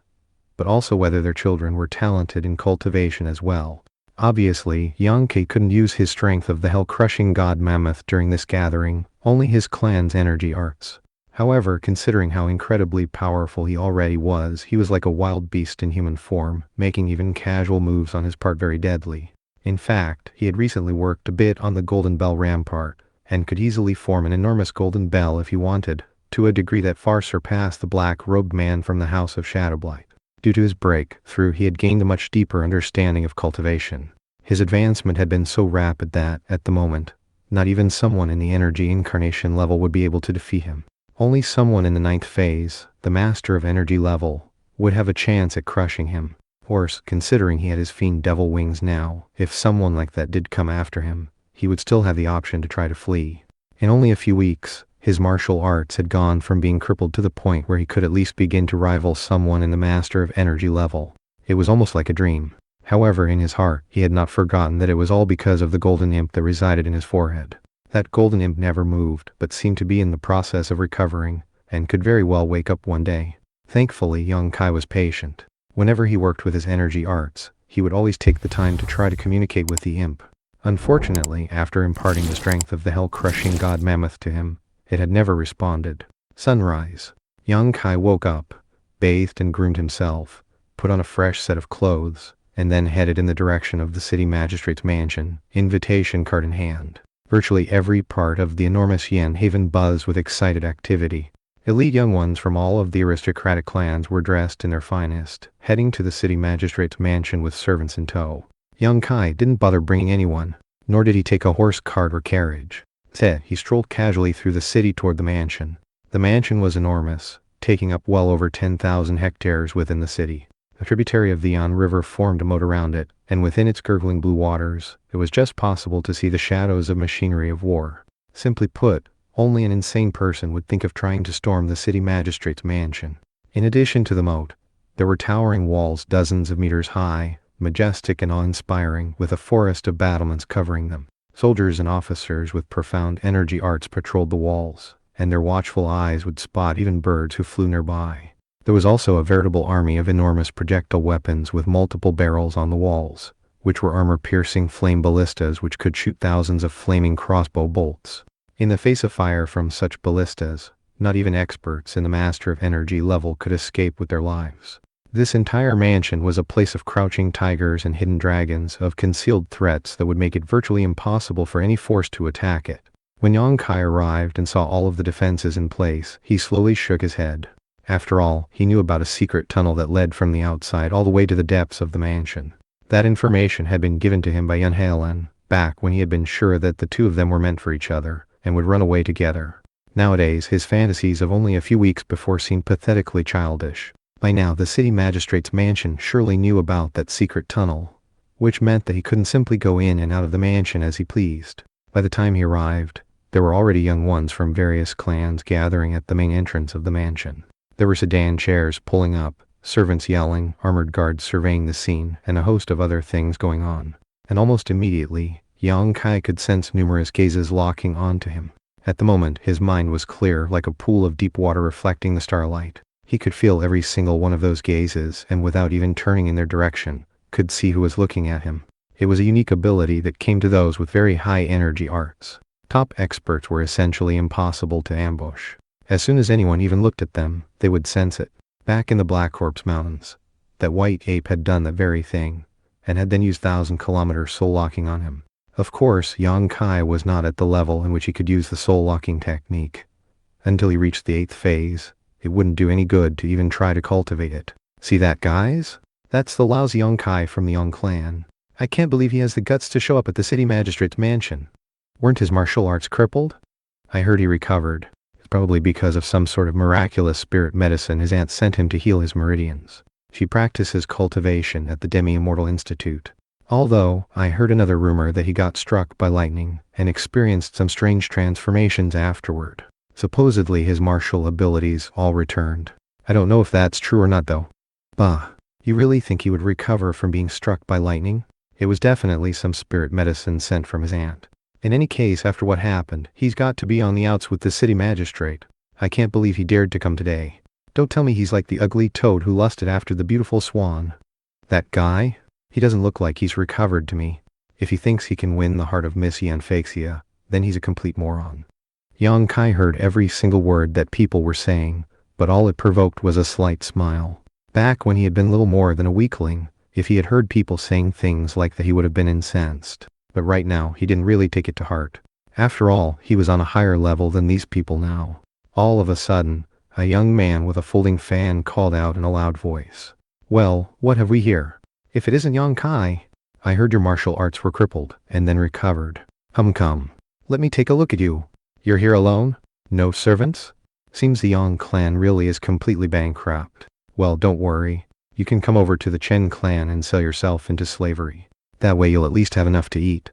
but also whether their children were talented in cultivation as well. Obviously, Yonke couldn't use his strength of the hell-crushing god Mammoth during this gathering, only his clan's energy arts. However, considering how incredibly powerful he already was, he was like a wild beast in human form, making even casual moves on his part very deadly. In fact, he had recently worked a bit on the Golden Bell Rampart, and could easily form an enormous golden bell if he wanted, to a degree that far surpassed the black-robed man from the House of Shadowblight. Due to his breakthrough, he had gained a much deeper understanding of cultivation. His advancement had been so rapid that, at the moment, not even someone in the energy incarnation level would be able to defeat him. Only someone in the 9th phase, the master of energy level, would have a chance at crushing him. Worse, considering he had his fiend devil wings now, if someone like that did come after him, he would still have the option to try to flee. In only a few weeks, his martial arts had gone from being crippled to the point where he could at least begin to rival someone in the master of energy level. It was almost like a dream. However, in his heart, he had not forgotten that it was all because of the golden imp that resided in his forehead. That golden imp never moved, but seemed to be in the process of recovering, and could very well wake up one day. Thankfully, young Kai was patient. Whenever he worked with his energy arts, he would always take the time to try to communicate with the imp. Unfortunately, after imparting the strength of the hell-crushing god Mammoth to him, it had never responded. Sunrise. Young Kai woke up, bathed and groomed himself, put on a fresh set of clothes, and then headed in the direction of the city magistrate's mansion, invitation card in hand. Virtually every part of the enormous Yen Haven buzzed with excited activity. Elite young ones from all of the aristocratic clans were dressed in their finest, heading to the city magistrate's mansion with servants in tow. Young Kai didn't bother bringing anyone, nor did he take a horse, cart, or carriage. Instead, he strolled casually through the city toward the mansion. The mansion was enormous, taking up well over 10,000 hectares within the city. A tributary of the Yan River formed a moat around it, and within its gurgling blue waters, it was just possible to see the shadows of machinery of war. Simply put, only an insane person would think of trying to storm the city magistrate's mansion. In addition to the moat, there were towering walls dozens of meters high, majestic and awe-inspiring, with a forest of battlements covering them. Soldiers and officers with profound energy arts patrolled the walls, and their watchful eyes would spot even birds who flew nearby. There was also a veritable army of enormous projectile weapons with multiple barrels on the walls, which were armor-piercing flame ballistas which could shoot thousands of flaming crossbow bolts. In the face of fire from such ballistas, not even experts in the Master of Energy level could escape with their lives. This entire mansion was a place of crouching tigers and hidden dragons, of concealed threats that would make it virtually impossible for any force to attack it. When Yang Kai arrived and saw all of the defenses in place, he slowly shook his head. After all, he knew about a secret tunnel that led from the outside all the way to the depths of the mansion. That information had been given to him by Yun Halen, back when he had been sure that the two of them were meant for each other, and would run away together. Nowadays, his fantasies of only a few weeks before seemed pathetically childish. By now, the city magistrate's mansion surely knew about that secret tunnel, which meant that he couldn't simply go in and out of the mansion as he pleased. By the time he arrived, there were already young ones from various clans gathering at the main entrance of the mansion. There were sedan chairs pulling up, servants yelling, armored guards surveying the scene, and a host of other things going on. And almost immediately, Yang Kai could sense numerous gazes locking onto him. At the moment, his mind was clear like a pool of deep water reflecting the starlight. He could feel every single one of those gazes and without even turning in their direction, could see who was looking at him. It was a unique ability that came to those with very high energy arts. Top experts were essentially impossible to ambush. As soon as anyone even looked at them, they would sense it. Back in the Black Corpse Mountains, that white ape had done that very thing, and had then used 1,000-kilometer soul locking on him. Of course, Yang Kai was not at the level in which he could use the soul locking technique. Until he reached the 8th phase, it wouldn't do any good to even try to cultivate it. See that, guys? That's the lousy Yang Kai from the Yang clan. I can't believe he has the guts to show up at the city magistrate's mansion. Weren't his martial arts crippled? I heard he recovered. It's probably because of some sort of miraculous spirit medicine his aunt sent him to heal his meridians. She practices cultivation at the Demi-Immortal Institute. Although, I heard another rumor that he got struck by lightning and experienced some strange transformations afterward. Supposedly his martial abilities all returned. I don't know if that's true or not though. Bah, you really think he would recover from being struck by lightning? It was definitely some spirit medicine sent from his aunt. In any case, after what happened, he's got to be on the outs with the city magistrate. I can't believe he dared to come today. Don't tell me he's like the ugly toad who lusted after the beautiful swan. That guy? He doesn't look like he's recovered to me. If he thinks he can win the heart of Miss Yanfeixia, then he's a complete moron. Yang Kai heard every single word that people were saying, but all it provoked was a slight smile. Back when he had been little more than a weakling, if he had heard people saying things like that he would have been incensed. But right now, he didn't really take it to heart. After all, he was on a higher level than these people now. All of a sudden, a young man with a folding fan called out in a loud voice. Well, what have we here? If it isn't Yang Kai, I heard your martial arts were crippled, and then recovered. Come. Let me take a look at you. You're here alone? No servants? Seems the Yang clan really is completely bankrupt. Well, don't worry. You can come over to the Chen clan and sell yourself into slavery. That way you'll at least have enough to eat.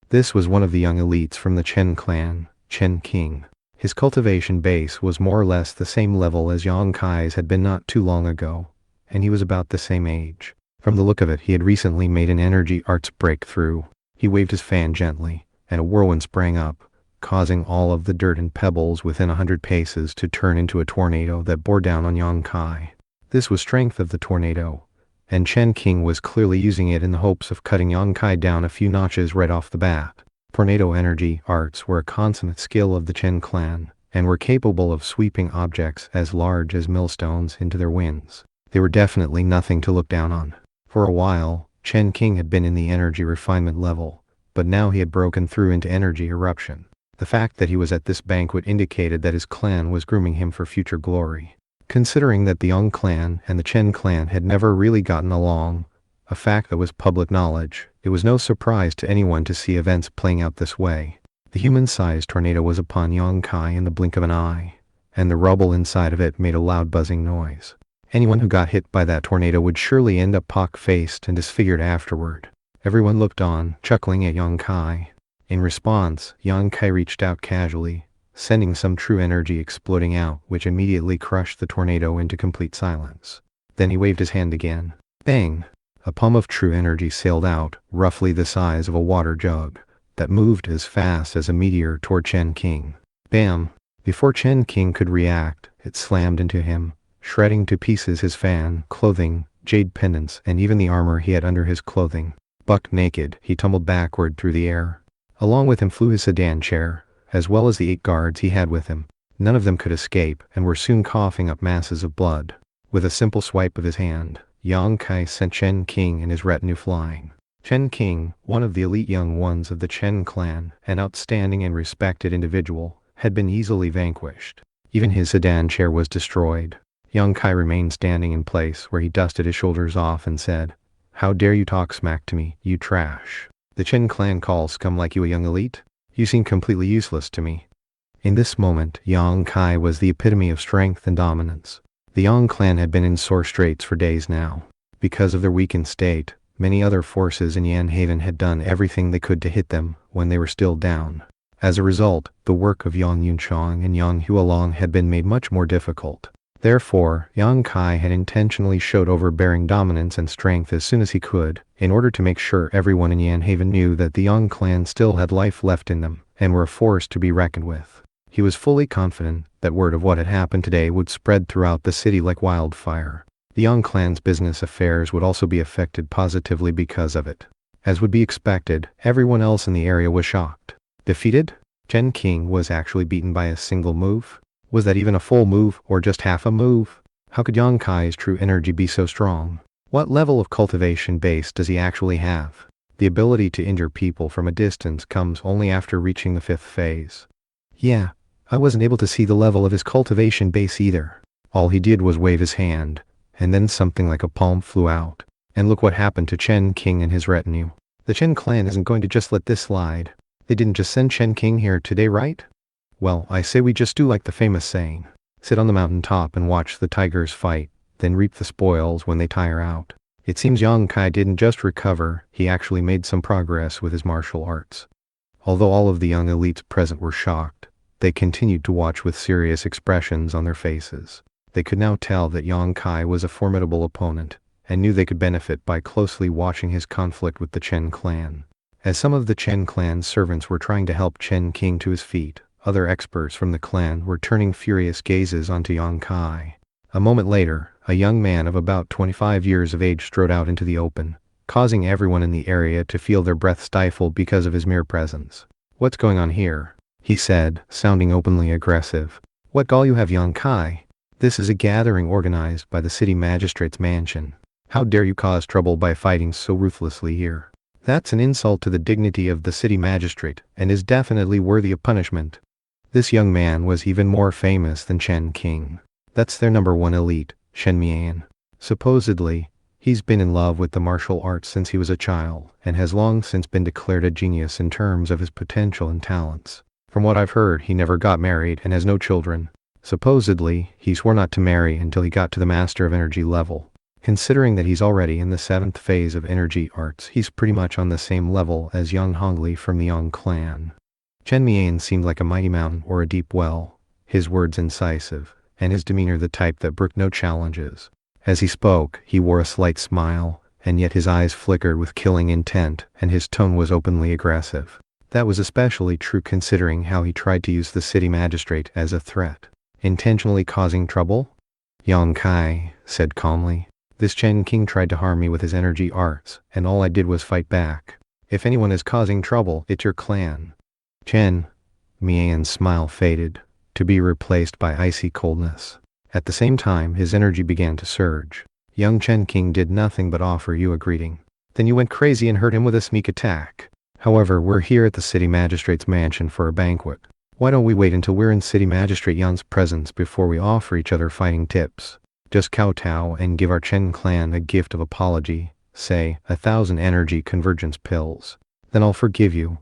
This was one of the young elites from the Chen clan, Chen King. His cultivation base was more or less the same level as Yang Kai's had been not too long ago, and he was about the same age. From the look of it, he had recently made an energy arts breakthrough. He waved his fan gently, and a whirlwind sprang up, causing all of the dirt and pebbles within 100 paces to turn into a tornado that bore down on Yang Kai. This was strength of the tornado, and Chen King was clearly using it in the hopes of cutting Yang Kai down a few notches right off the bat. Tornado energy arts were a consummate skill of the Chen clan, and were capable of sweeping objects as large as millstones into their winds. They were definitely nothing to look down on. For a while, Chen King had been in the energy refinement level, but now he had broken through into energy eruption. The fact that he was at this banquet indicated that his clan was grooming him for future glory. Considering that the Yang clan and the Chen clan had never really gotten along, a fact that was public knowledge, it was no surprise to anyone to see events playing out this way. The human-sized tornado was upon Yang Kai in the blink of an eye, and the rubble inside of it made a loud buzzing noise. Anyone who got hit by that tornado would surely end up pock-faced and disfigured afterward. Everyone looked on, chuckling at Yang Kai. In response, Yang Kai reached out casually, sending some true energy exploding out, which immediately crushed the tornado into complete silence. Then he waved his hand again. Bang! A palm of true energy sailed out, roughly the size of a water jug, that moved as fast as a meteor toward Chen King. Bam! Before Chen King could react, it slammed into him, shredding to pieces his fan, clothing, jade pendants, and even the armor he had under his clothing. Buck naked, he tumbled backward through the air. Along with him flew his sedan chair, as well as the 8 guards he had with him. None of them could escape, and were soon coughing up masses of blood. With a simple swipe of his hand, Yang Kai sent Chen King and his retinue flying. Chen King, one of the elite young ones of the Chen clan, an outstanding and respected individual, had been easily vanquished. Even his sedan chair was destroyed. Yang Kai remained standing in place where he dusted his shoulders off and said, "How dare you talk smack to me, you trash. The Chen clan calls scum like you a young elite? You seem completely useless to me." In this moment, Yang Kai was the epitome of strength and dominance. The Yang clan had been in sore straits for days now. Because of their weakened state, many other forces in Yan Haven had done everything they could to hit them when they were still down. As a result, the work of Yang Yunchong and Yang Hualong had been made much more difficult. Therefore, Yang Kai had intentionally showed overbearing dominance and strength as soon as he could, in order to make sure everyone in Yanhaven knew that the Yang clan still had life left in them, and were a force to be reckoned with. He was fully confident that word of what had happened today would spread throughout the city like wildfire. The Yang clan's business affairs would also be affected positively because of it. As would be expected, everyone else in the area was shocked. Defeated? Chen King was actually beaten by a single move? Was that even a full move or just half a move? How could Yang Kai's true energy be so strong? What level of cultivation base does he actually have? The ability to injure people from a distance comes only after reaching the 5th phase. Yeah, I wasn't able to see the level of his cultivation base either. All he did was wave his hand, and then something like a palm flew out. And look what happened to Chen King and his retinue. The Chen clan isn't going to just let this slide. They didn't just send Chen King here today, right? Well, I say we just do like the famous saying. Sit on the mountain top and watch the tigers fight, then reap the spoils when they tire out. It seems Yang Kai didn't just recover, he actually made some progress with his martial arts. Although all of the young elites present were shocked, they continued to watch with serious expressions on their faces. They could now tell that Yang Kai was a formidable opponent, and knew they could benefit by closely watching his conflict with the Chen clan. As some of the Chen clan's servants were trying to help Chen King to his feet, other experts from the clan were turning furious gazes onto Yang Kai. A moment later, a young man of about 25 years of age strode out into the open, causing everyone in the area to feel their breath stifled because of his mere presence. "What's going on here?" he said, sounding openly aggressive. "What gall you have, Yang Kai? This is a gathering organized by the city magistrate's mansion. How dare you cause trouble by fighting so ruthlessly here? That's an insult to the dignity of the city magistrate, and is definitely worthy of punishment." This young man was even more famous than Chen King. That's their number one elite, Shen Mian. Supposedly, he's been in love with the martial arts since he was a child, and has long since been declared a genius in terms of his potential and talents. From what I've heard, he never got married and has no children. Supposedly, he swore not to marry until he got to the Master of Energy level. Considering that he's already in the 7th phase of energy arts, he's pretty much on the same level as Yang Hongli from the Yang clan. Chen Mian seemed like a mighty mountain or a deep well, his words incisive, and his demeanor the type that brooked no challenges. As he spoke, he wore a slight smile, and yet his eyes flickered with killing intent, and his tone was openly aggressive. That was especially true considering how he tried to use the city magistrate as a threat. Intentionally causing trouble? Yang Kai said calmly. "This Chen King tried to harm me with his energy arts, and all I did was fight back. If anyone is causing trouble, it's your clan." Chen Mian's smile faded, to be replaced by icy coldness. At the same time, his energy began to surge. "Young Chen King did nothing but offer you a greeting. Then you went crazy and hurt him with a sneak attack. However, we're here at the city magistrate's mansion for a banquet. Why don't we wait until we're in city magistrate Yan's presence before we offer each other fighting tips? Just kowtow and give our Chen clan a gift of apology, say 1,000 energy convergence pills. Then I'll forgive you."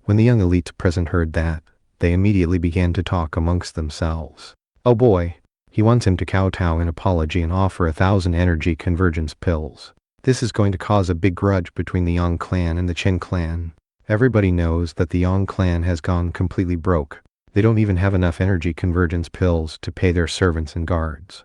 When the young elites present heard that, they immediately began to talk amongst themselves. "Oh boy, he wants him to kowtow in apology and offer 1,000 energy convergence pills. This is going to cause a big grudge between the Yang clan and the Chen clan. Everybody knows that the Yang clan has gone completely broke. They don't even have enough energy convergence pills to pay their servants and guards."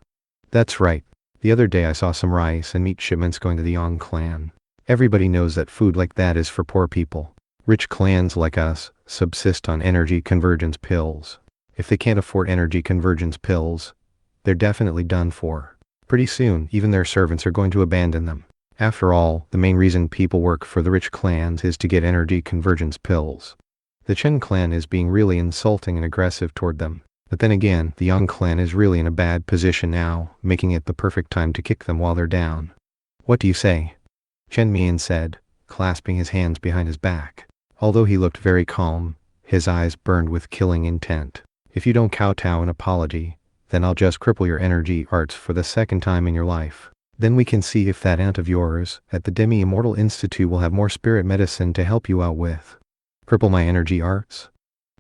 "That's right. The other day I saw some rice and meat shipments going to the Yang clan. Everybody knows that food like that is for poor people. Rich clans like us subsist on energy convergence pills. If they can't afford energy convergence pills, they're definitely done for. Pretty soon, even their servants are going to abandon them. After all, the main reason people work for the rich clans is to get energy convergence pills. The Chen clan is being really insulting and aggressive toward them. But then again, the Yang clan is really in a bad position now, making it the perfect time to kick them while they're down. What do you say?" Chen Mian said, clasping his hands behind his back. Although he looked very calm, his eyes burned with killing intent. "If you don't kowtow an apology, then I'll just cripple your energy arts for the second time in your life. Then we can see if that aunt of yours at the Demi-Immortal Institute will have more spirit medicine to help you out with." "Cripple my energy arts?"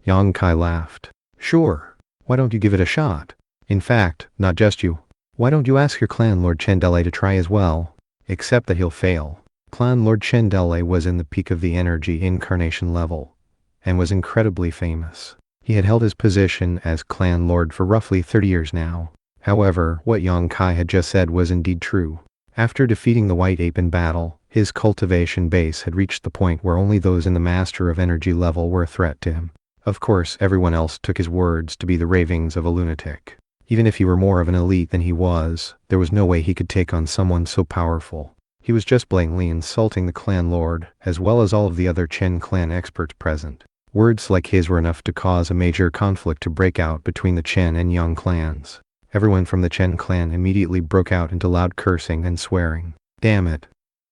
Yang Kai laughed. "Sure. Why don't you give it a shot? In fact, not just you. Why don't you ask your clan Lord Chendele to try as well? Except that he'll fail." Clan Lord Chendele was in the peak of the energy incarnation level, and was incredibly famous. He had held his position as clan lord for roughly 30 years now. However, what Yang Kai had just said was indeed true. After defeating the white ape in battle, his cultivation base had reached the point where only those in the Master of Energy level were a threat to him. Of course, everyone else took his words to be the ravings of a lunatic. Even if he were more of an elite than he was, there was no way he could take on someone so powerful. He was just blatantly insulting the clan lord, as well as all of the other Chen clan experts present. Words like his were enough to cause a major conflict to break out between the Chen and Yang clans. Everyone from the Chen clan immediately broke out into loud cursing and swearing. Damn it.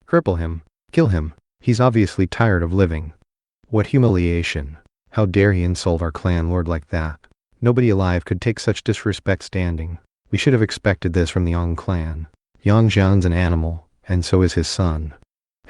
Cripple him. Kill him. He's obviously tired of living. What humiliation. How dare he insult our clan lord like that? Nobody alive could take such disrespect standing. We should have expected this from the Yang clan. Yang Jian's an animal, and so is his son.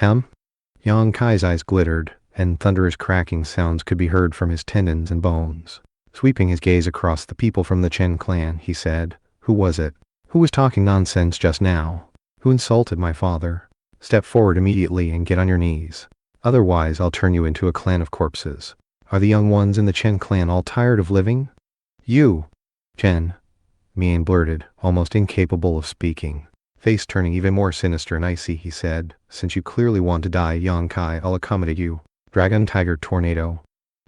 Yang Kai's eyes glittered, and thunderous cracking sounds could be heard from his tendons and bones. Sweeping his gaze across the people from the Chen clan, he said, "Who was it? Who was talking nonsense just now? Who insulted my father? Step forward immediately and get on your knees. Otherwise I'll turn you into a clan of corpses. Are the young ones in the Chen clan all tired of living?" "You!" Chen, Mian blurted, almost incapable of speaking. Face turning even more sinister and icy, he said, "Since you clearly want to die, Yang Kai, I'll accommodate you. Dragon Tiger Tornado."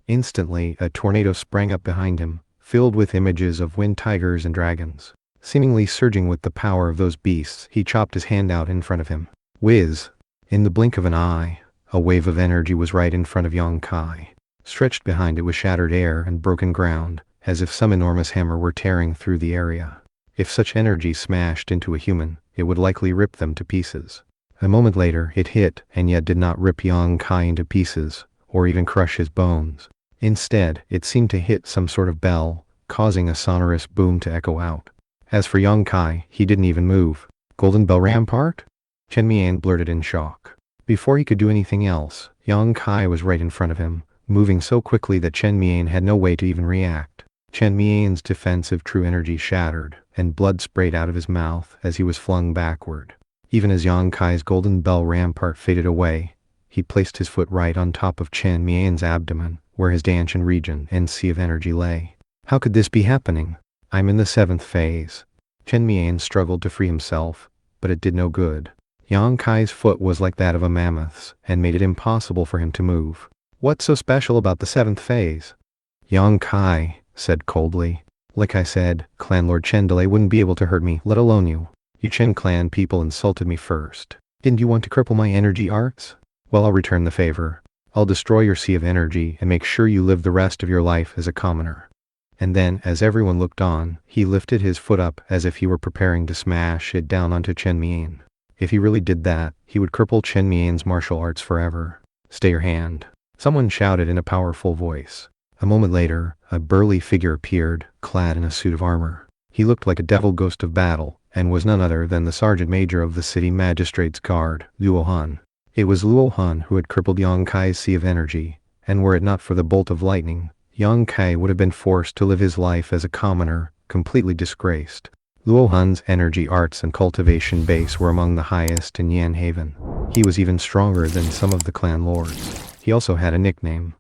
Instantly, a tornado sprang up behind him, filled with images of wind tigers and dragons. Seemingly surging with the power of those beasts, he chopped his hand out in front of him. Whiz! In the blink of an eye, a wave of energy was right in front of Yang Kai. Stretched behind it was shattered air and broken ground, as if some enormous hammer were tearing through the area. If such energy smashed into a human, it would likely rip them to pieces. A moment later, it hit and yet did not rip Yang Kai into pieces, or even crush his bones. Instead, it seemed to hit some sort of bell, causing a sonorous boom to echo out. As for Yang Kai, he didn't even move. Golden Bell Rampart? Chen Mian blurted in shock. Before he could do anything else, Yang Kai was right in front of him, moving so quickly that Chen Mian had no way to even react. Chen Mian's defensive true energy shattered, and blood sprayed out of his mouth as he was flung backward. Even as Yang Kai's golden bell rampart faded away, he placed his foot right on top of Chen Mian's abdomen, where his Danshan region and sea of energy lay. How could this be happening? I'm in the 7th phase. Chen Mian struggled to free himself, but it did no good. Yang Kai's foot was like that of a mammoth's, and made it impossible for him to move. What's so special about the 7th phase? Yang Kai said coldly. Like I said, Clan Lord Chendelay wouldn't be able to hurt me, let alone you. You Chen clan people insulted me first. Didn't you want to cripple my energy arts? Well, I'll return the favor. I'll destroy your sea of energy and make sure you live the rest of your life as a commoner. And then, as everyone looked on, he lifted his foot up as if he were preparing to smash it down onto Chen Mian. If he really did that, he would cripple Chen Mian's martial arts forever. Stay your hand. Someone shouted in a powerful voice. A moment later, a burly figure appeared, clad in a suit of armor. He looked like a devil ghost of battle, and was none other than the sergeant major of the city magistrate's guard, Luo Han. It was Luo Han who had crippled Yang Kai's sea of energy, and were it not for the bolt of lightning, Yang Kai would have been forced to live his life as a commoner, completely disgraced. Luo Han's energy arts and cultivation base were among the highest in Yan Haven. He was even stronger than some of the clan lords. He also had a nickname,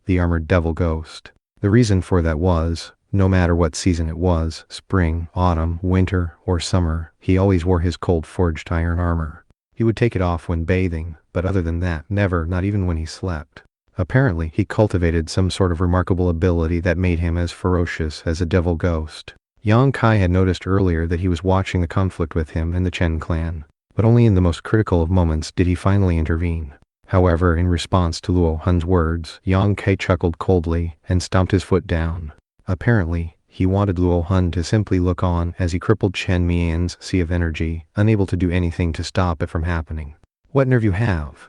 the Armored Devil Ghost. The reason for that was, no matter what season it was, spring, autumn, winter, or summer, he always wore his cold-forged iron armor. He would take it off when bathing, but other than that, never, not even when he slept. Apparently, he cultivated some sort of remarkable ability that made him as ferocious as a devil ghost. Yang Kai had noticed earlier that he was watching the conflict with him and the Chen clan, but only in the most critical of moments did he finally intervene. However, in response to Luo Han's words, Yang Kai chuckled coldly and stomped his foot down. Apparently, he wanted Luo Han to simply look on as he crippled Chen Mian's sea of energy, unable to do anything to stop it from happening. What nerve you have?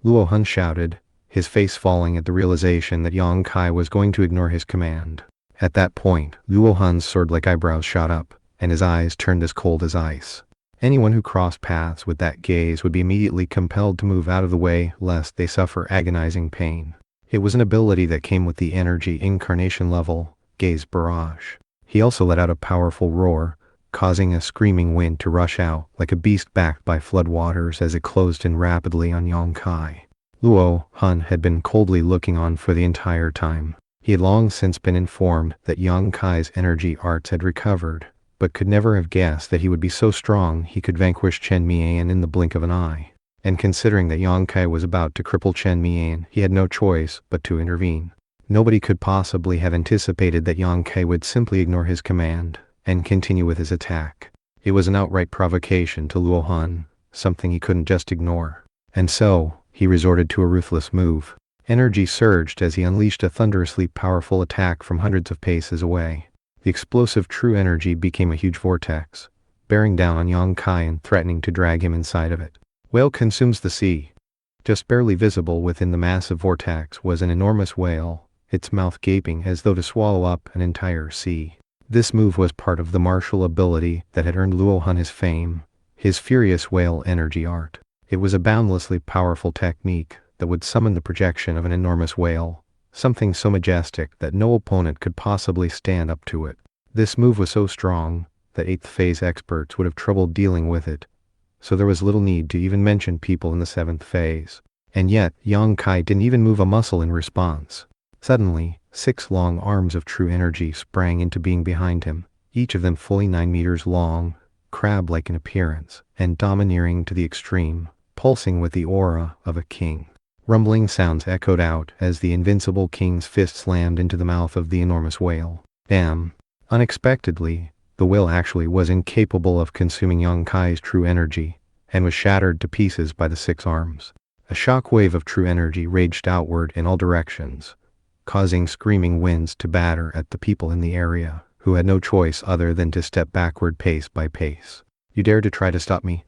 Luo Han shouted, his face falling at the realization that Yang Kai was going to ignore his command. At that point, Luo Han's sword-like eyebrows shot up, and his eyes turned as cold as ice. Anyone who crossed paths with that gaze would be immediately compelled to move out of the way lest they suffer agonizing pain. It was an ability that came with the energy incarnation level, Gaze Barrage. He also let out a powerful roar, causing a screaming wind to rush out like a beast backed by floodwaters as it closed in rapidly on Yang Kai. Luo Han had been coldly looking on for the entire time. He had long since been informed that Yang Kai's energy arts had recovered, but could never have guessed that he would be so strong he could vanquish Chen Mian in the blink of an eye. And considering that Yang Kai was about to cripple Chen Mian, he had no choice but to intervene. Nobody could possibly have anticipated that Yang Kai would simply ignore his command and continue with his attack. It was an outright provocation to Luo Han, something he couldn't just ignore. And so, he resorted to a ruthless move. Energy surged as he unleashed a thunderously powerful attack from hundreds of paces away. The explosive true energy became a huge vortex, bearing down on Yang Kai and threatening to drag him inside of it. Whale consumes the sea. Just barely visible within the massive vortex was an enormous whale, its mouth gaping as though to swallow up an entire sea. This move was part of the martial ability that had earned Luo Han his fame, his furious whale energy art. It was a boundlessly powerful technique that would summon the projection of an enormous whale, something so majestic that no opponent could possibly stand up to it. This move was so strong that 8th phase experts would have trouble dealing with it, so there was little need to even mention people in the 7th phase. And yet, Yang Kai didn't even move a muscle in response. Suddenly, 6 long arms of true energy sprang into being behind him, each of them fully 9 meters long, crab-like in appearance, and domineering to the extreme, pulsing with the aura of a king. Rumbling sounds echoed out as the invincible king's fist slammed into the mouth of the enormous whale. Damn. Unexpectedly, the whale actually was incapable of consuming Yang Kai's true energy, and was shattered to pieces by the 6 arms. A shock wave of true energy raged outward in all directions, causing screaming winds to batter at the people in the area, who had no choice other than to step backward pace by pace. You dare to try to stop me?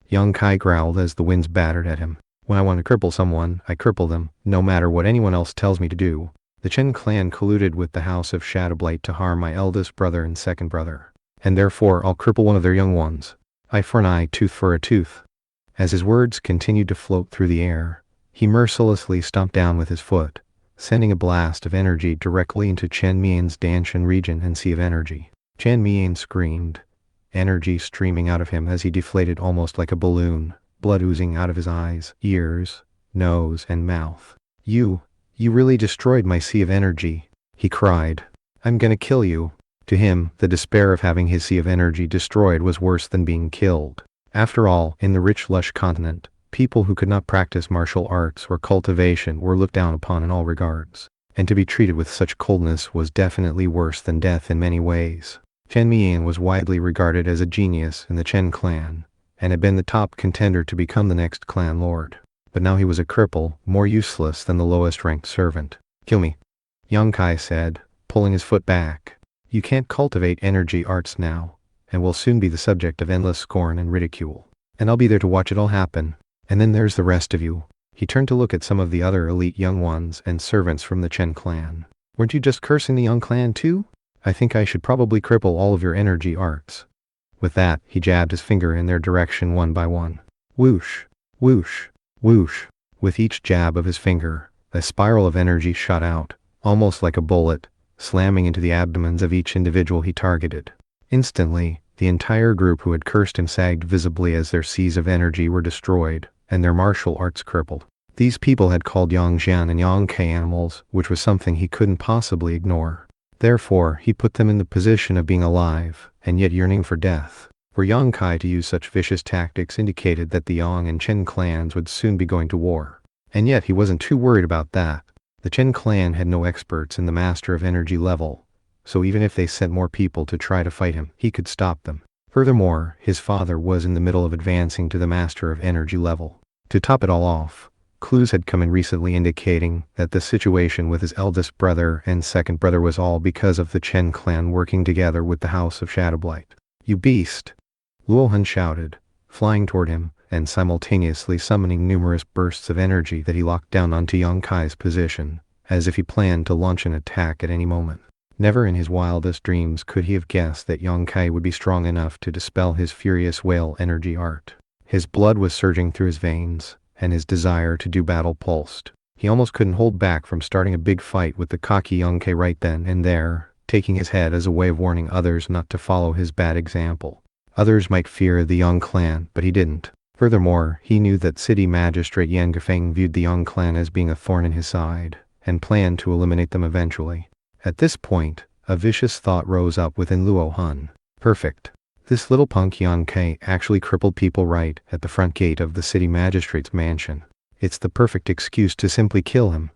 Yang Kai growled as the winds battered at him. When I want to cripple someone, I cripple them, no matter what anyone else tells me to do. The Chen clan colluded with the House of Shadowblight to harm my eldest brother and second brother, and therefore I'll cripple one of their young ones. Eye for an eye, tooth for a tooth. As his words continued to float through the air, he mercilessly stomped down with his foot, sending a blast of energy directly into Chen Mian's Danshan region and sea of energy. Chen Mian screamed, energy streaming out of him as he deflated almost like a balloon, blood oozing out of his eyes, ears, nose, and mouth. You really destroyed my sea of energy, he cried. I'm gonna kill you. To him, the despair of having his sea of energy destroyed was worse than being killed. After all, in the rich, lush continent, people who could not practice martial arts or cultivation were looked down upon in all regards, and to be treated with such coldness was definitely worse than death in many ways. Chen Mian was widely regarded as a genius in the Chen clan, and had been the top contender to become the next clan lord. But now he was a cripple, more useless than the lowest ranked servant. Kill me, Yang Kai said, pulling his foot back. You can't cultivate energy arts now, and will soon be the subject of endless scorn and ridicule. And I'll be there to watch it all happen. And then there's the rest of you. He turned to look at some of the other elite young ones and servants from the Chen clan. Weren't you just cursing the young clan too? I think I should probably cripple all of your energy arts. With that, he jabbed his finger in their direction one by one. Whoosh, whoosh, whoosh. With each jab of his finger, a spiral of energy shot out, almost like a bullet, slamming into the abdomens of each individual he targeted. Instantly, the entire group who had cursed him sagged visibly as their seas of energy were destroyed, and their martial arts crippled. These people had called Yang Jian and Yang Kai animals, which was something he couldn't possibly ignore. Therefore, he put them in the position of being alive, and yet yearning for death. For Yang Kai to use such vicious tactics indicated that the Yang and Chen clans would soon be going to war. And yet he wasn't too worried about that. The Chen clan had no experts in the Master of Energy level, so even if they sent more people to try to fight him, he could stop them. Furthermore, his father was in the middle of advancing to the Master of Energy level. To top it all off, clues had come in recently indicating that the situation with his eldest brother and second brother was all because of the Chen clan working together with the House of Shadowblight. You beast! Luo Han shouted, flying toward him, and simultaneously summoning numerous bursts of energy that he locked down onto Yang Kai's position, as if he planned to launch an attack at any moment. Never in his wildest dreams could he have guessed that Yang Kai would be strong enough to dispel his furious whale energy art. His blood was surging through his veins, and his desire to do battle pulsed. He almost couldn't hold back from starting a big fight with the cocky Yang Kai right then and there, taking his head as a way of warning others not to follow his bad example. Others might fear the Yang clan, but he didn't. Furthermore, he knew that City Magistrate Yan Gafeng viewed the Yang clan as being a thorn in his side, and planned to eliminate them eventually. At this point, a vicious thought rose up within Luo Han. Perfect. This little punk Yang actually crippled people right at the front gate of the city magistrate's mansion. It's the perfect excuse to simply kill him.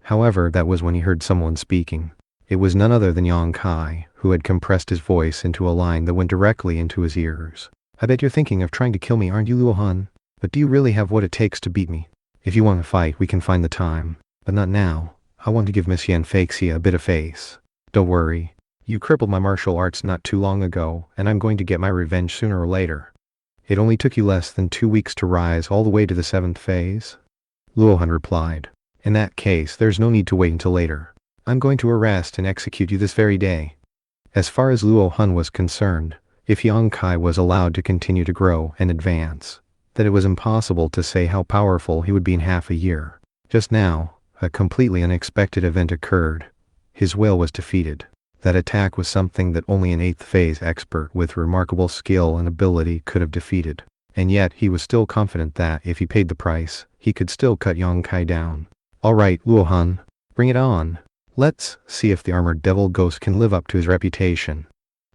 However, that was when he heard someone speaking. It was none other than Yang Kai, who had compressed his voice into a line that went directly into his ears. I bet you're thinking of trying to kill me, aren't you, Luo Han? But do you really have what it takes to beat me? If you want to fight, we can find the time. But not now. I want to give Miss Yan Feixia a bit of face. Don't worry. You crippled my martial arts not too long ago, and I'm going to get my revenge sooner or later. It only took you less than 2 weeks to rise all the way to the 7th phase. Luo Han replied. In that case, there's no need to wait until later. I'm going to arrest and execute you this very day. As far as Luo Han was concerned, if Yang Kai was allowed to continue to grow and advance, that it was impossible to say how powerful he would be in half a year. Just now, a completely unexpected event occurred. His will was defeated. That attack was something that only an 8th phase expert with remarkable skill and ability could have defeated. And yet he was still confident that if he paid the price, he could still cut Yang Kai down. Alright, Luo Han, bring it on. Let's see if the armored devil ghost can live up to his reputation.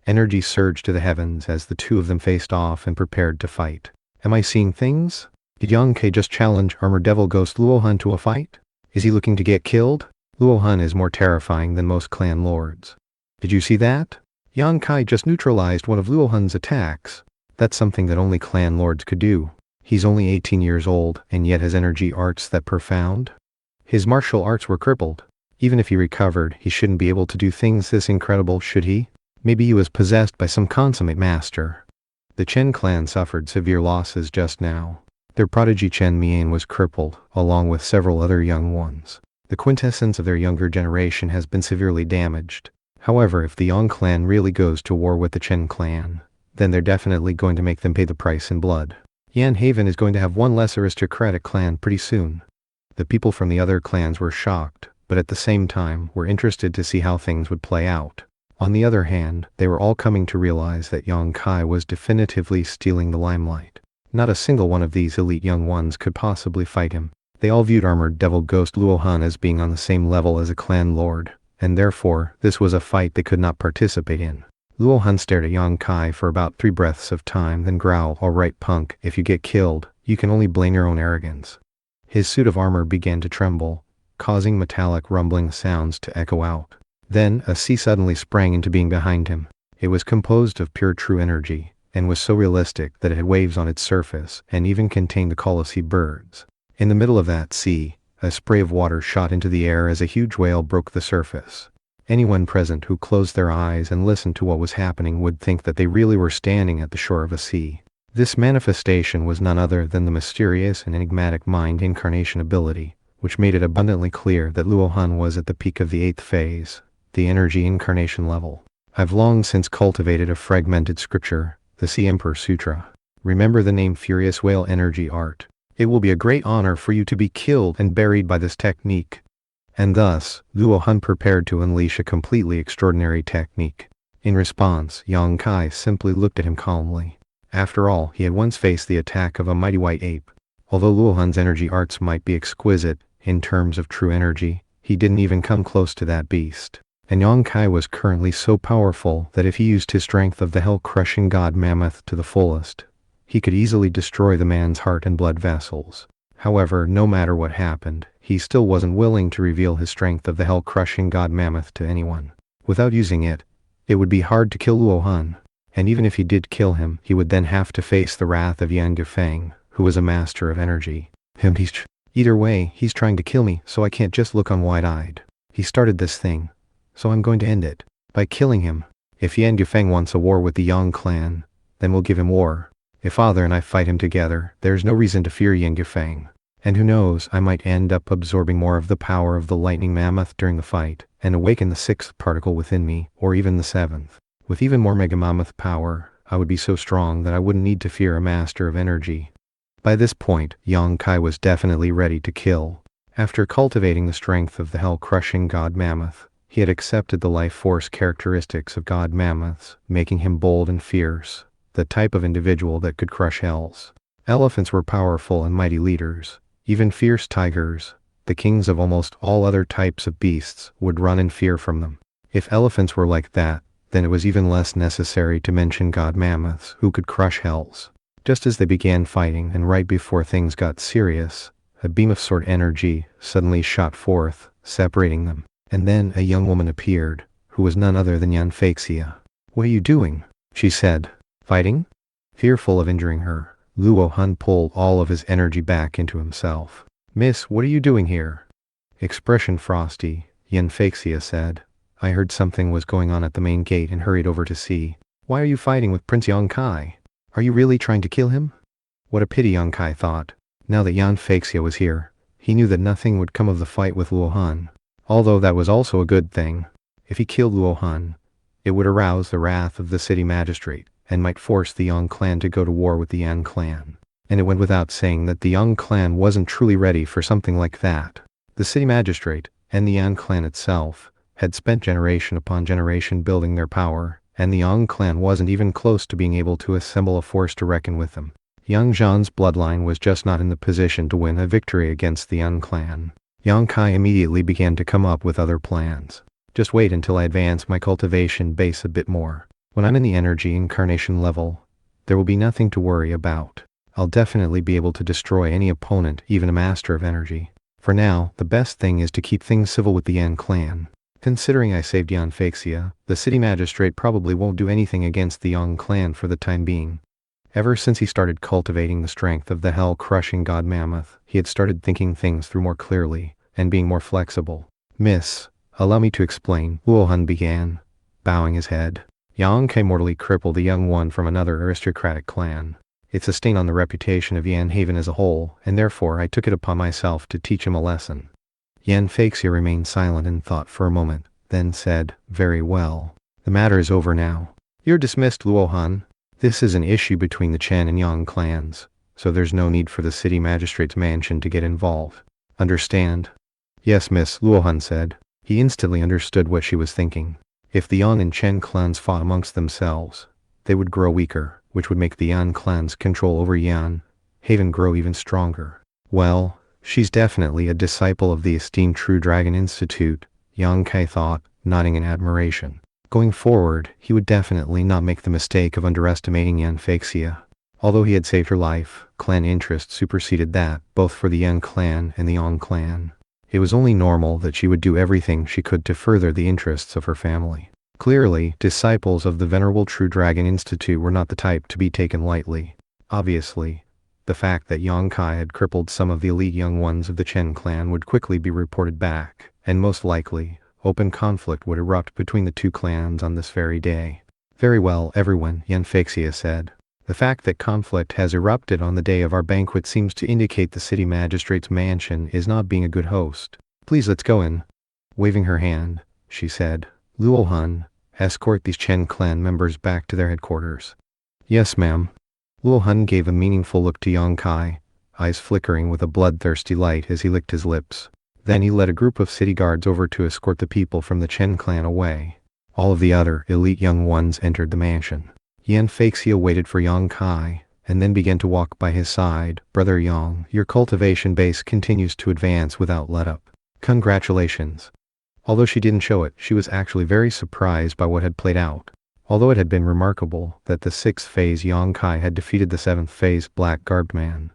Energy surged to the heavens as the two of them faced off and prepared to fight. Am I seeing things? Did Yang Kai just challenge armored devil ghost Luo Han to a fight? Is he looking to get killed? Luo Han is more terrifying than most clan lords. Did you see that? Yang Kai just neutralized one of Luo Han's attacks. That's something that only clan lords could do. He's only 18 years old and yet has energy arts that profound. His martial arts were crippled. Even if he recovered, he shouldn't be able to do things this incredible, should he? Maybe he was possessed by some consummate master. The Chen clan suffered severe losses just now. Their prodigy Chen Mian was crippled, along with several other young ones. The quintessence of their younger generation has been severely damaged. However, if the Yang clan really goes to war with the Chen clan, then they're definitely going to make them pay the price in blood. Yan Haven is going to have one less aristocratic clan pretty soon. The people from the other clans were shocked, but at the same time were interested to see how things would play out. On the other hand, they were all coming to realize that Yang Kai was definitively stealing the limelight. Not a single one of these elite young ones could possibly fight him. They all viewed armored devil ghost Luo Han as being on the same level as a clan lord, and therefore, this was a fight they could not participate in. Luo Han stared at Yang Kai for about 3 breaths of time, then growled, "Alright punk, if you get killed, you can only blame your own arrogance." His suit of armor began to tremble, causing metallic rumbling sounds to echo out. Then, a sea suddenly sprang into being behind him. It was composed of pure true energy, and was so realistic that it had waves on its surface, and even contained the colossi birds. In the middle of that sea, a spray of water shot into the air as a huge whale broke the surface. Anyone present who closed their eyes and listened to what was happening would think that they really were standing at the shore of a sea. This manifestation was none other than the mysterious and enigmatic mind incarnation ability, which made it abundantly clear that Luo Han was at the peak of the 8th phase, the energy incarnation level. I've long since cultivated a fragmented scripture, the Sea Emperor Sutra. Remember the name Furious Whale Energy Art. It will be a great honor for you to be killed and buried by this technique. And thus, Luo Han prepared to unleash a completely extraordinary technique. In response, Yang Kai simply looked at him calmly. After all, he had once faced the attack of a mighty white ape. Although Luo Han's energy arts might be exquisite, in terms of true energy, he didn't even come close to that beast. And Yang Kai was currently so powerful that if he used his strength of the hell-crushing god mammoth to the fullest, he could easily destroy the man's heart and blood vessels. However, no matter what happened, he still wasn't willing to reveal his strength of the hell-crushing god mammoth to anyone. Without using it, it would be hard to kill Luo Han. And even if he did kill him, he would then have to face the wrath of Yan Gufeng, who was a master of energy. Either way, he's trying to kill me, so I can't just look on wide-eyed. He started this thing, so I'm going to end it by killing him. If Yan Gufeng wants a war with the Yang clan, then we'll give him war. If father and I fight him together, there's no reason to fear Yan Gufeng. And who knows, I might end up absorbing more of the power of the lightning mammoth during the fight, and awaken the 6th particle within me, or even the 7th. With even more mega mammoth power, I would be so strong that I wouldn't need to fear a master of energy. By this point, Yang Kai was definitely ready to kill. After cultivating the strength of the hell-crushing god mammoth, he had accepted the life force characteristics of god mammoths, making him bold and fierce, the type of individual that could crush hells. Elephants were powerful and mighty leaders. Even fierce tigers, the kings of almost all other types of beasts, would run in fear from them. If elephants were like that, then it was even less necessary to mention god mammoths who could crush hells. Just as they began fighting and right before things got serious, a beam of sword energy suddenly shot forth, separating them. And then a young woman appeared, who was none other than Yanfeixia. "What are you doing?" she said. "Fighting?" Fearful of injuring her, Luo Han pulled all of his energy back into himself. "Miss, what are you doing here?" Expression frosty, Yanfeixia said. "I heard something was going on at the main gate and hurried over to see. Why are you fighting with Prince Yongkai? Are you really trying to kill him?" What a pity, Yongkai thought. Now that Yanfeixia was here, he knew that nothing would come of the fight with Luo Han. Although that was also a good thing. If he killed Luo Han, it would arouse the wrath of the city magistrate, and might force the Yang clan to go to war with the Yan clan. And it went without saying that the Yang clan wasn't truly ready for something like that. The city magistrate, and the Yan clan itself, had spent generation upon generation building their power, and the Yang clan wasn't even close to being able to assemble a force to reckon with them. Yang Zhan's bloodline was just not in the position to win a victory against the Yan clan. Yang Kai immediately began to come up with other plans. Just wait until I advance my cultivation base a bit more. When I'm in the energy incarnation level, there will be nothing to worry about. I'll definitely be able to destroy any opponent, even a master of energy. For now, the best thing is to keep things civil with the Yan clan. Considering I saved Yanfeixia, the city magistrate probably won't do anything against the Yang clan for the time being. Ever since he started cultivating the strength of the hell-crushing god mammoth, he had started thinking things through more clearly, and being more flexible. "Miss, allow me to explain," Luo Han began, bowing his head. Yang Kai mortally crippled a young one from another aristocratic clan. It's a stain on the reputation of Yan Haven as a whole, and therefore I took it upon myself to teach him a lesson. Yanfeixia remained silent in thought for a moment, then said, "Very well. The matter is over now. You're dismissed, Luo Han. This is an issue between the Chen and Yang clans, so there's no need for the city magistrate's mansion to get involved. Understand?" "Yes, miss," Luo Han said. He instantly understood what she was thinking. If the Yang and Chen clans fought amongst themselves, they would grow weaker, which would make the Yan clan's control over Yan Haven grow even stronger. Well, she's definitely a disciple of the esteemed True Dragon Institute, Yang Kai thought, nodding in admiration. Going forward, he would definitely not make the mistake of underestimating Yanfeixia. Although he had saved her life, clan interest superseded that, both for the Yan clan and the Yang clan. It was only normal that she would do everything she could to further the interests of her family. Clearly, disciples of the venerable True Dragon Institute were not the type to be taken lightly. Obviously, the fact that Yang Kai had crippled some of the elite young ones of the Chen clan would quickly be reported back, and most likely, open conflict would erupt between the two clans on this very day. "Very well, everyone," Yanfeixia said. "The fact that conflict has erupted on the day of our banquet seems to indicate the city magistrate's mansion is not being a good host. Please let's go in." Waving her hand, she said, "Luo Han, escort these Chen clan members back to their headquarters." "Yes, ma'am." Luo Han gave a meaningful look to Yang Kai, eyes flickering with a bloodthirsty light as he licked his lips. Then he led a group of city guards over to escort the people from the Chen clan away. All of the other elite young ones entered the mansion. Yanfeixia waited for Yang Kai, and then began to walk by his side. "Brother Yang, your cultivation base continues to advance without let-up. Congratulations." Although she didn't show it, she was actually very surprised by what had played out. Although it had been remarkable that the 6th phase Yang Kai had defeated the 7th phase black-garbed man,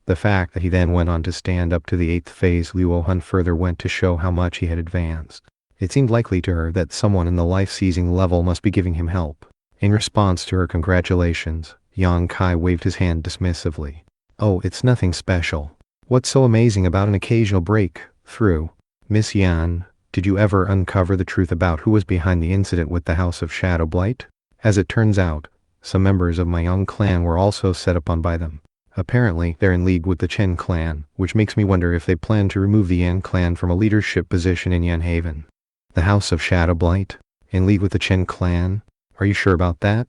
the fact that he then went on to stand up to the 8th phase Luo Han further went to show how much he had advanced. It seemed likely to her that someone in the life-seizing level must be giving him help. In response to her congratulations, Yang Kai waved his hand dismissively. "Oh, it's nothing special. What's so amazing about an occasional breakthrough? Miss Yan, did you ever uncover the truth about who was behind the incident with the House of Shadow Blight? As it turns out, some members of my Yang clan were also set upon by them. Apparently, they're in league with the Chen clan, which makes me wonder if they plan to remove the Yan clan from a leadership position in Yan Haven." "The House of Shadow Blight? In league with the Chen clan? Are you sure about that?"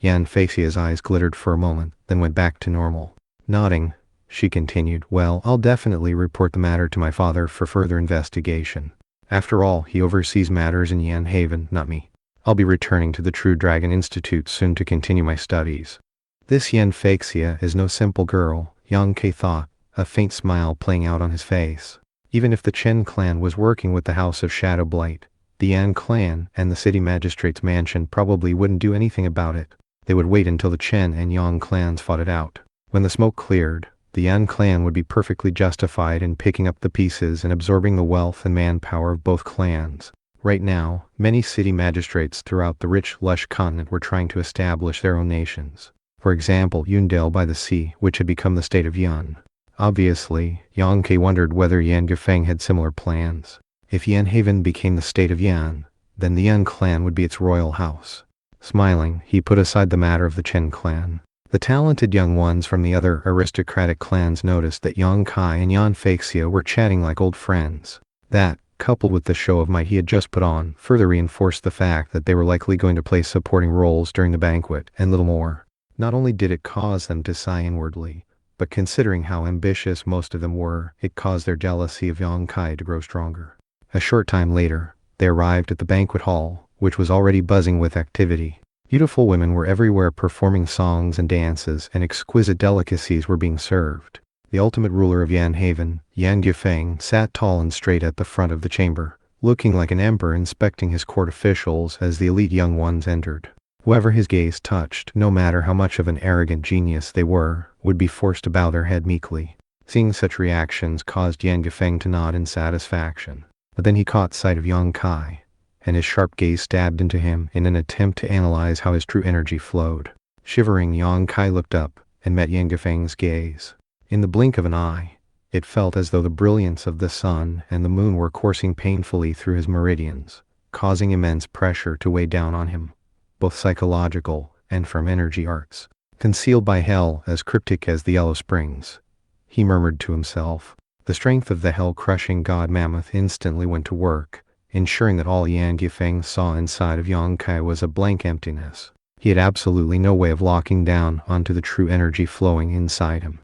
Yanfeixia's eyes glittered for a moment, then went back to normal. Nodding, she continued, "Well, I'll definitely report the matter to my father for further investigation. After all, he oversees matters in Yan Haven, not me. I'll be returning to the True Dragon Institute soon to continue my studies." This Yanfeixia is no simple girl, Yang Kai thought, a faint smile playing out on his face. Even if the Chen clan was working with the House of Shadow Blight, The Yan clan and the city magistrate's mansion probably wouldn't do anything about it. They would wait until the Chen and Yang clans fought it out. When the smoke cleared, the Yan clan would be perfectly justified in picking up the pieces and absorbing the wealth and manpower of both clans. Right now, many city magistrates throughout the rich, lush continent were trying to establish their own nations. For example, Yundale by the sea, which had become the state of Yun. Obviously, Yang Ke wondered whether Yan Gufeng had similar plans. If Yanhaven became the state of Yan, then the Yan clan would be its royal house. Smiling, he put aside the matter of the Chen clan. The talented young ones from the other aristocratic clans noticed that Yang Kai and Yan Feixia were chatting like old friends. That, coupled with the show of might he had just put on, further reinforced the fact that they were likely going to play supporting roles during the banquet, and little more. Not only did it cause them to sigh inwardly, but considering how ambitious most of them were, it caused their jealousy of Yang Kai to grow stronger. A short time later, they arrived at the banquet hall, which was already buzzing with activity. Beautiful women were everywhere performing songs and dances, and exquisite delicacies were being served. The ultimate ruler of Yanhaven, Yan Gufeng, sat tall and straight at the front of the chamber, looking like an emperor inspecting his court officials as the elite young ones entered. Whoever his gaze touched, no matter how much of an arrogant genius they were, would be forced to bow their head meekly. Seeing such reactions caused Yan Gufeng to nod in satisfaction. But then he caught sight of Yang Kai, and his sharp gaze stabbed into him in an attempt to analyze how his true energy flowed. Shivering, Yang Kai looked up and met Yan Gufeng's gaze. In the blink of an eye, it felt as though the brilliance of the sun and the moon were coursing painfully through his meridians, causing immense pressure to weigh down on him, both psychological and from energy arts. Concealed by hell as cryptic as the Yellow Springs, he murmured to himself. The strength of the hell-crushing god mammoth instantly went to work, ensuring that all Yan Gufeng saw inside of Yang Kai was a blank emptiness. He had absolutely no way of locking down onto the true energy flowing inside him.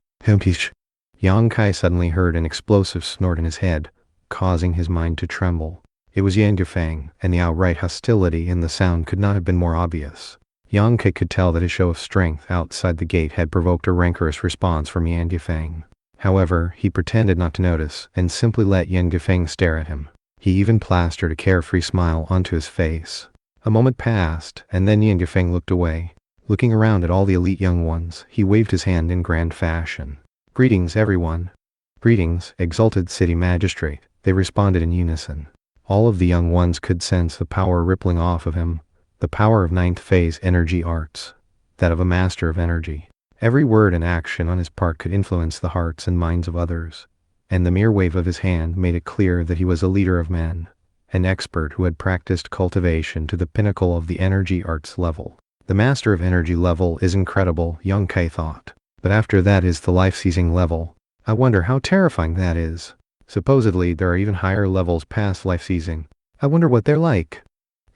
Yang Kai suddenly heard an explosive snort in his head, causing his mind to tremble. It was Yan Gufeng, and the outright hostility in the sound could not have been more obvious. Yang Kai could tell that his show of strength outside the gate had provoked a rancorous response from Yan Gufeng. However, he pretended not to notice, and simply let Yan Gufeng stare at him. He even plastered a carefree smile onto his face. A moment passed, and then Yan Gufeng looked away. Looking around at all the elite young ones, he waved his hand in grand fashion. "Greetings, everyone." "Greetings, exalted city magistrate," they responded in unison. All of the young ones could sense the power rippling off of him, the power of ninth phase energy arts, that of a master of energy. Every word and action on his part could influence the hearts and minds of others, and the mere wave of his hand made it clear that he was a leader of men, an expert who had practiced cultivation to the pinnacle of the energy arts level. The master of energy level is incredible, Yang Kai thought, but after that is the life-seizing level. I wonder how terrifying that is. Supposedly there are even higher levels past life-seizing. I wonder what they're like.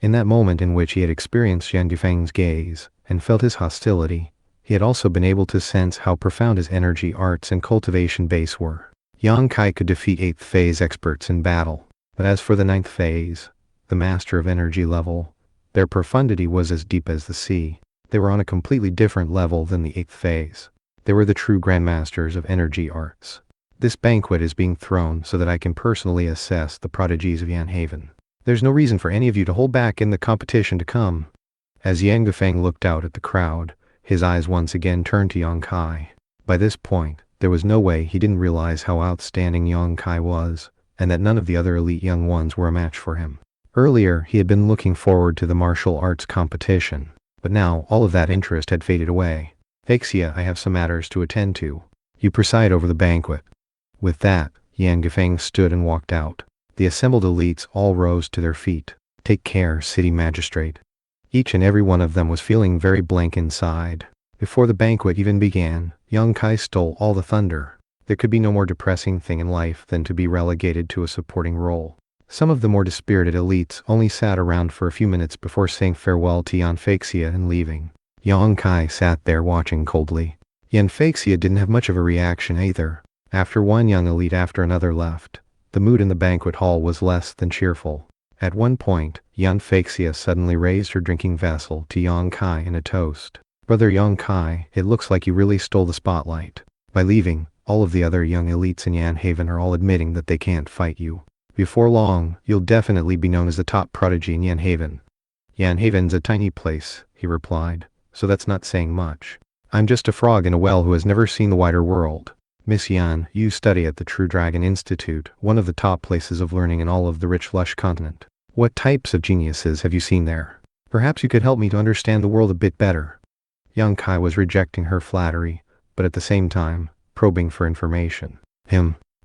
In that moment in which he had experienced Yan Gufeng's gaze and felt his hostility, he had also been able to sense how profound his energy arts and cultivation base were. Yang Kai could defeat 8th phase experts in battle, but as for the 9th phase, the master of energy level, their profundity was as deep as the sea. They were on a completely different level than the 8th phase. They were the true grandmasters of energy arts. This banquet is being thrown so that I can personally assess the prodigies of Yanhaven. There's no reason for any of you to hold back in the competition to come. As Yan Gufeng looked out at the crowd, his eyes once again turned to Yang Kai. By this point, there was no way he didn't realize how outstanding Yang Kai was, and that none of the other elite young ones were a match for him. Earlier, he had been looking forward to the martial arts competition, but now all of that interest had faded away. "Feixia, I have some matters to attend to. You preside over the banquet." With that, Yan Gufeng stood and walked out. The assembled elites all rose to their feet. "Take care, city magistrate." Each and every one of them was feeling very blank inside. Before the banquet even began, Yang Kai stole all the thunder. There could be no more depressing thing in life than to be relegated to a supporting role. Some of the more dispirited elites only sat around for a few minutes before saying farewell to Yan Feixia and leaving. Yang Kai sat there watching coldly. Yan Feixia didn't have much of a reaction either. After one young elite after another left, the mood in the banquet hall was less than cheerful. At one point, Yan Feixia suddenly raised her drinking vessel to Yang Kai in a toast. "Brother Yang Kai, it looks like you really stole the spotlight. By leaving, all of the other young elites in Yanhaven are all admitting that they can't fight you. Before long, you'll definitely be known as the top prodigy in Yanhaven. Yanhaven's a tiny place, he replied, so that's not saying much. I'm just a frog in a well who has never seen the wider world. Miss Yan, you study at the True Dragon Institute, one of the top places of learning in all of the rich lush continent. What types of geniuses have you seen there? Perhaps you could help me to understand the world a bit better. Yang Kai was rejecting her flattery, but at the same time, probing for information.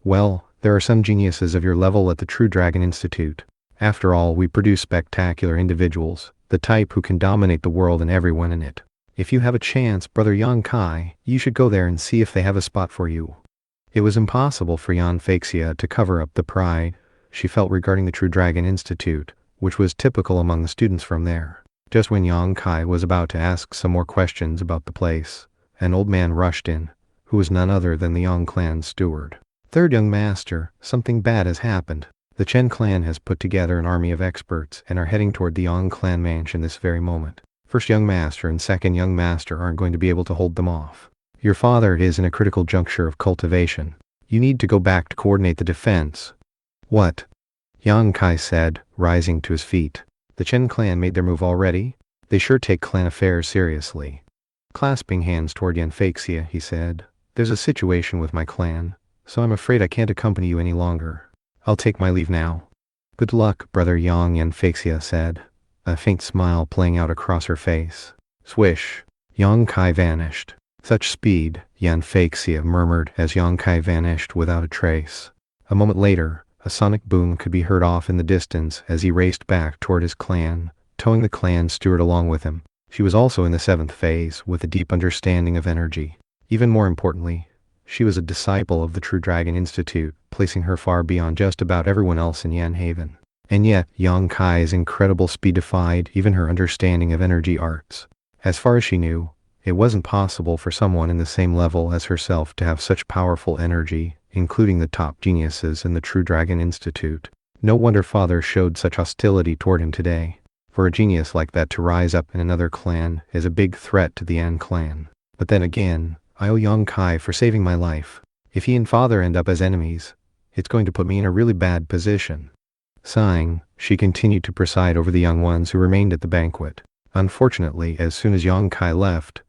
Well, there are some geniuses of your level at the True Dragon Institute. After all, we produce spectacular individuals, the type who can dominate the world and everyone in it. If you have a chance, Brother Yang Kai, you should go there and see if they have a spot for you. It was impossible for Yan Feixia to cover up the pride she felt regarding the True Dragon Institute, which was typical among the students from there. Just when Yang Kai was about to ask some more questions about the place, an old man rushed in, who was none other than the Yang clan's steward. Third young master, something bad has happened. The Chen clan has put together an army of experts and are heading toward the Yang clan mansion this very moment. First young master and second young master aren't going to be able to hold them off. Your father is in a critical juncture of cultivation. You need to go back to coordinate the defense. What? Yang Kai said, rising to his feet. The Chen clan made their move already? They sure take clan affairs seriously. Clasping hands toward Yan Feixia, he said, there's a situation with my clan, so I'm afraid I can't accompany you any longer. I'll take my leave now. Good luck, Brother Yang, Yan Feixia said, a faint smile playing out across her face. Swish. Yang Kai vanished. Such speed, Yan Feixia murmured as Yang Kai vanished without a trace. A moment later, a sonic boom could be heard off in the distance as he raced back toward his clan, towing the clan steward along with him. She was also in the 7th phase, with a deep understanding of energy. Even more importantly, she was a disciple of the True Dragon Institute, placing her far beyond just about everyone else in Yanhaven. And yet, Yang Kai's incredible speed defied even her understanding of energy arts. As far as she knew, it wasn't possible for someone in the same level as herself to have such powerful energy, including the top geniuses in the True Dragon Institute. No wonder Father showed such hostility toward him today. For a genius like that to rise up in another clan is a big threat to the Yan clan. But then again, I owe Yang Kai for saving my life. If he and Father end up as enemies, it's going to put me in a really bad position. Sighing, she continued to preside over the young ones who remained at the banquet. Unfortunately, as soon as Yang Kai left,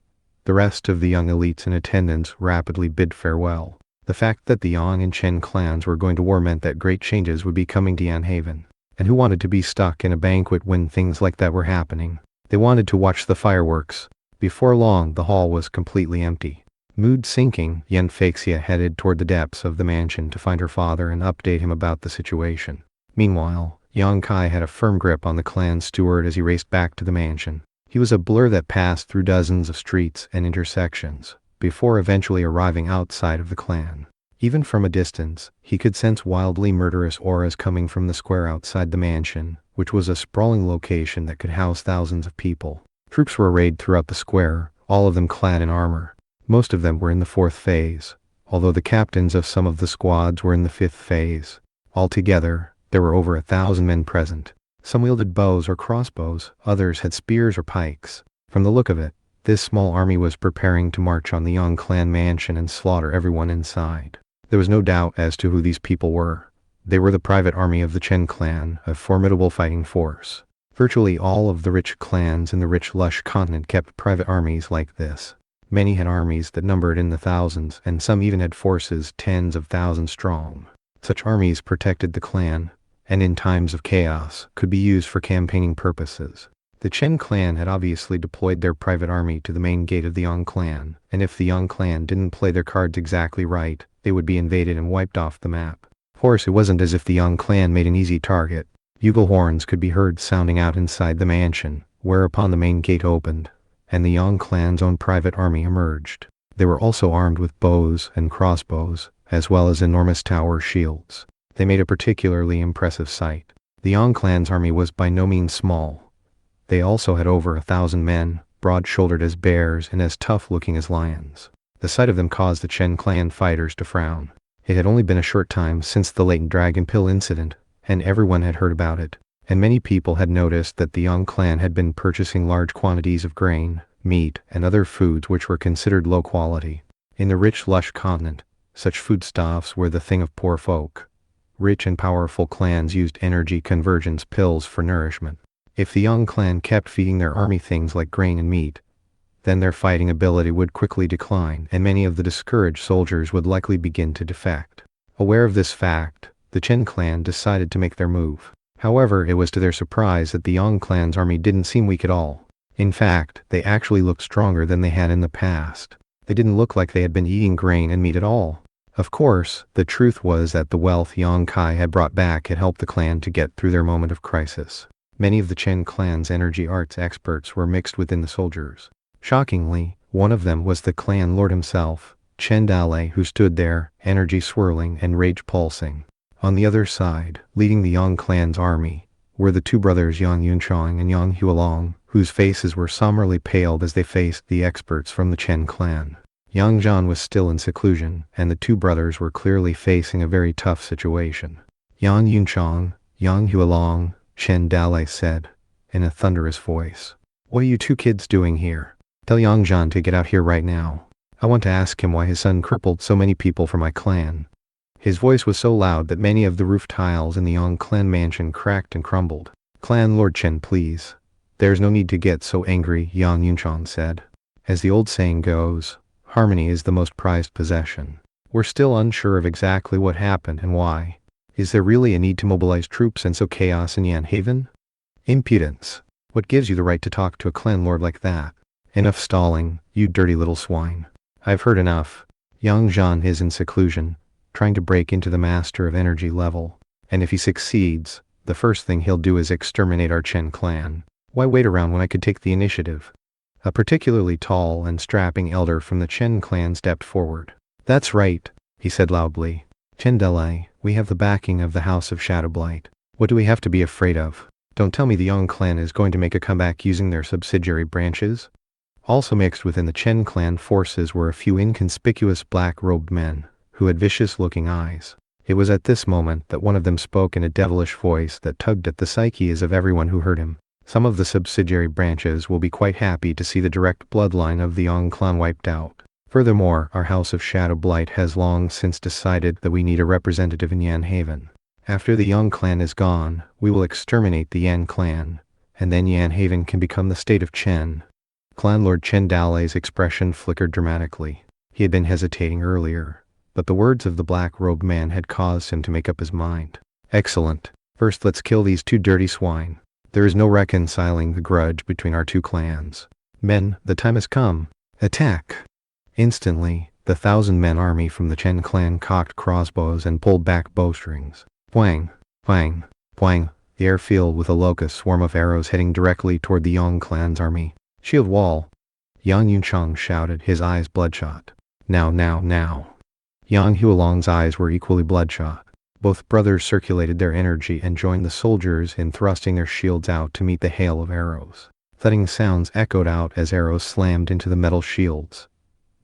the rest of the young elites in attendance rapidly bid farewell. The fact that the Yang and Chen clans were going to war meant that great changes would be coming to Yanhaven. And who wanted to be stuck in a banquet when things like that were happening? They wanted to watch the fireworks. Before long, the hall was completely empty. Mood sinking, Yan Feixia headed toward the depths of the mansion to find her father and update him about the situation. Meanwhile, Yang Kai had a firm grip on the clan steward as he raced back to the mansion. He was a blur that passed through dozens of streets and intersections, before eventually arriving outside of the clan. Even from a distance, he could sense wildly murderous auras coming from the square outside the mansion, which was a sprawling location that could house thousands of people. Troops were arrayed throughout the square, all of them clad in armor. Most of them were in the 4th phase, although the captains of some of the squads were in the 5th phase. Altogether, there were over 1,000 men present. Some wielded bows or crossbows, others had spears or pikes. From the look of it, this small army was preparing to march on the Yang clan mansion and slaughter everyone inside. There was no doubt as to who these people were. They were the private army of the Chen clan, a formidable fighting force. Virtually all of the rich clans in the rich lush continent kept private armies like this. Many had armies that numbered in the thousands, and some even had forces tens of thousands strong. Such armies protected the clan, and in times of chaos, could be used for campaigning purposes. The Chen clan had obviously deployed their private army to the main gate of the Yang clan, and if the Yang clan didn't play their cards exactly right, they would be invaded and wiped off the map. Of course, it wasn't as if the Yang clan made an easy target. Bugle horns could be heard sounding out inside the mansion, whereupon the main gate opened, and the Yang clan's own private army emerged. They were also armed with bows and crossbows, as well as enormous tower shields. They made a particularly impressive sight. The Yang clan's army was by no means small. They also had over 1,000 men, broad-shouldered as bears and as tough-looking as lions. The sight of them caused the Chen clan fighters to frown. It had only been a short time since the latent dragon pill incident, and everyone had heard about it, and many people had noticed that the Yang clan had been purchasing large quantities of grain, meat, and other foods which were considered low quality. In the rich, lush continent, such foodstuffs were the thing of poor folk. rich and powerful clans used energy convergence pills for nourishment. If the young clan kept feeding their army things like grain and meat, then their fighting ability would quickly decline and many of the discouraged soldiers would likely begin to defect. Aware of this fact, the Chen clan decided to make their move. However, it was to their surprise that the Yang clan's army didn't seem weak at all. In fact, they actually looked stronger than they had in the past. They didn't look like they had been eating grain and meat at all. Of course, the truth was that the wealth Yang Kai had brought back had helped the clan to get through their moment of crisis. Many of the Chen clan's energy arts experts were mixed within the soldiers. Shockingly, one of them was the clan lord himself, Chen Dalei, who stood there, energy swirling and rage pulsing. On the other side, leading the Yang clan's army, were the two brothers Yang Yunchang and Yang Hualong, whose faces were somberly paled as they faced the experts from the Chen clan. Yang Zhan was still in seclusion, and the two brothers were clearly facing a very tough situation. Yang Yunchang, Yang Hualong, Chen Dalei said, in a thunderous voice. "What are you two kids doing here? Tell Yang Zhan to get out here right now. I want to ask him why his son crippled so many people from my clan." His voice was so loud that many of the roof tiles in the Yang clan mansion cracked and crumbled. "Clan Lord Chen, please. There's no need to get so angry," Yang Yunchang said. "As the old saying goes, harmony is the most prized possession. We're still unsure of exactly what happened and why. Is there really a need to mobilize troops and sow chaos in Yan Haven? Impudence. What gives you the right to talk to a clan lord like that? Enough stalling, you dirty little swine. I've heard enough." Yang Zhan is in seclusion, trying to break into the Master of Energy level. And if he succeeds, the first thing he'll do is exterminate our Chen clan. Why wait around when I could take the initiative? A particularly tall and strapping elder from the Chen clan stepped forward. "That's right," he said loudly. "Chen Dalei, we have the backing of the House of Shadowblight. What do we have to be afraid of? Don't tell me the Yang clan is going to make a comeback using their subsidiary branches?" Also mixed within the Chen clan forces were a few inconspicuous black-robed men, who had vicious-looking eyes. It was at this moment that one of them spoke in a devilish voice that tugged at the psyches of everyone who heard him. "Some of the subsidiary branches will be quite happy to see the direct bloodline of the Yang clan wiped out. Furthermore, our House of Shadowblight has long since decided that we need a representative in Yan Haven. After the Yang clan is gone, we will exterminate the Yan clan, and then Yan Haven can become the state of Chen." Clan Lord Chen Dalei's expression flickered dramatically. He had been hesitating earlier, but the words of the black-robed man had caused him to make up his mind. "Excellent. First let's kill these two dirty swine. There is no reconciling the grudge between our two clans. Men, the time has come. Attack!" Instantly, the 1,000-man army from the Chen clan cocked crossbows and pulled back bowstrings. Whang! Whang! Whang! The air filled with a locust swarm of arrows heading directly toward the Yang clan's army. "Shield wall!" Yang Yunchang shouted, his eyes bloodshot. "Now, now, now!" Yang Hualong's eyes were equally bloodshot. Both brothers circulated their energy and joined the soldiers in thrusting their shields out to meet the hail of arrows. Thudding sounds echoed out as arrows slammed into the metal shields,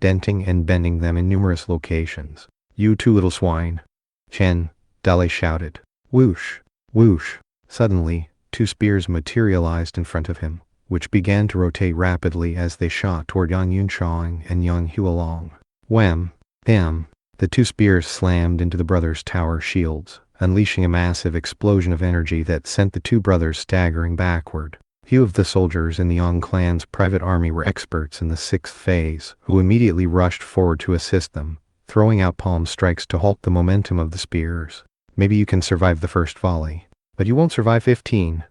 denting and bending them in numerous locations. "You two little swine!" Chen Dalei shouted. Whoosh! Whoosh! Suddenly, two spears materialized in front of him, which began to rotate rapidly as they shot toward Yang Yunchang and Yang Hualong. Wham! Bam! The two spears slammed into the brothers' tower shields, unleashing a massive explosion of energy that sent the two brothers staggering backward. Few of the soldiers in the Yang clan's private army were experts in the 6th phase, who immediately rushed forward to assist them, throwing out palm strikes to halt the momentum of the spears. "Maybe you can survive the first volley, but you won't survive 15.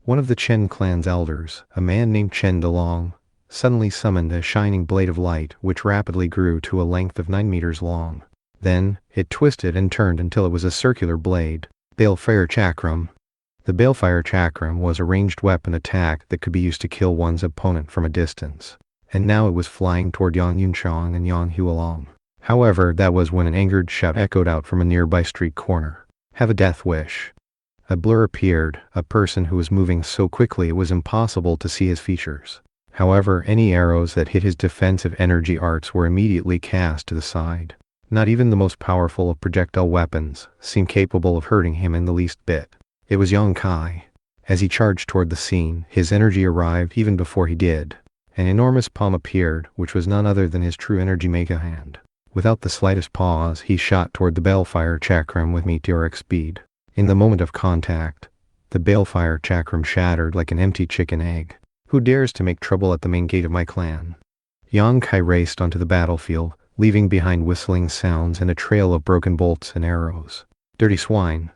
One of the Chen clan's elders, a man named Chen Dalong, suddenly summoned a shining blade of light which rapidly grew to a length of 9 meters long. Then, it twisted and turned until it was a circular blade. Balefire Chakram. The Balefire Chakram was a ranged weapon attack that could be used to kill one's opponent from a distance. And now it was flying toward Yang Yunchang and Yang Hualong. However, that was when an angered shout echoed out from a nearby street corner. "Have a death wish." A blur appeared, a person who was moving so quickly it was impossible to see his features. However, any arrows that hit his defensive energy arts were immediately cast to the side. Not even the most powerful of projectile weapons seemed capable of hurting him in the least bit. It was Yang Kai. As he charged toward the scene, his energy arrived even before he did. An enormous palm appeared, which was none other than his true energy mega hand. Without the slightest pause, he shot toward the balefire chakram with meteoric speed. In the moment of contact, the balefire chakram shattered like an empty chicken egg. Who dares to make trouble at the main gate of my clan? Yang Kai raced onto the battlefield, leaving behind whistling sounds and a trail of broken bolts and arrows. Dirty swine,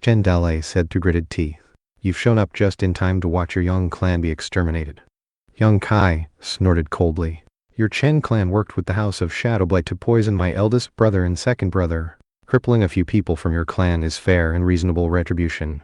Chen Dalei said through gritted teeth. You've shown up just in time to watch your Yang clan be exterminated. Yang Kai snorted coldly. Your Chen clan worked with the House of Shadowblight to poison my eldest brother and second brother. Crippling a few people from your clan is fair and reasonable retribution.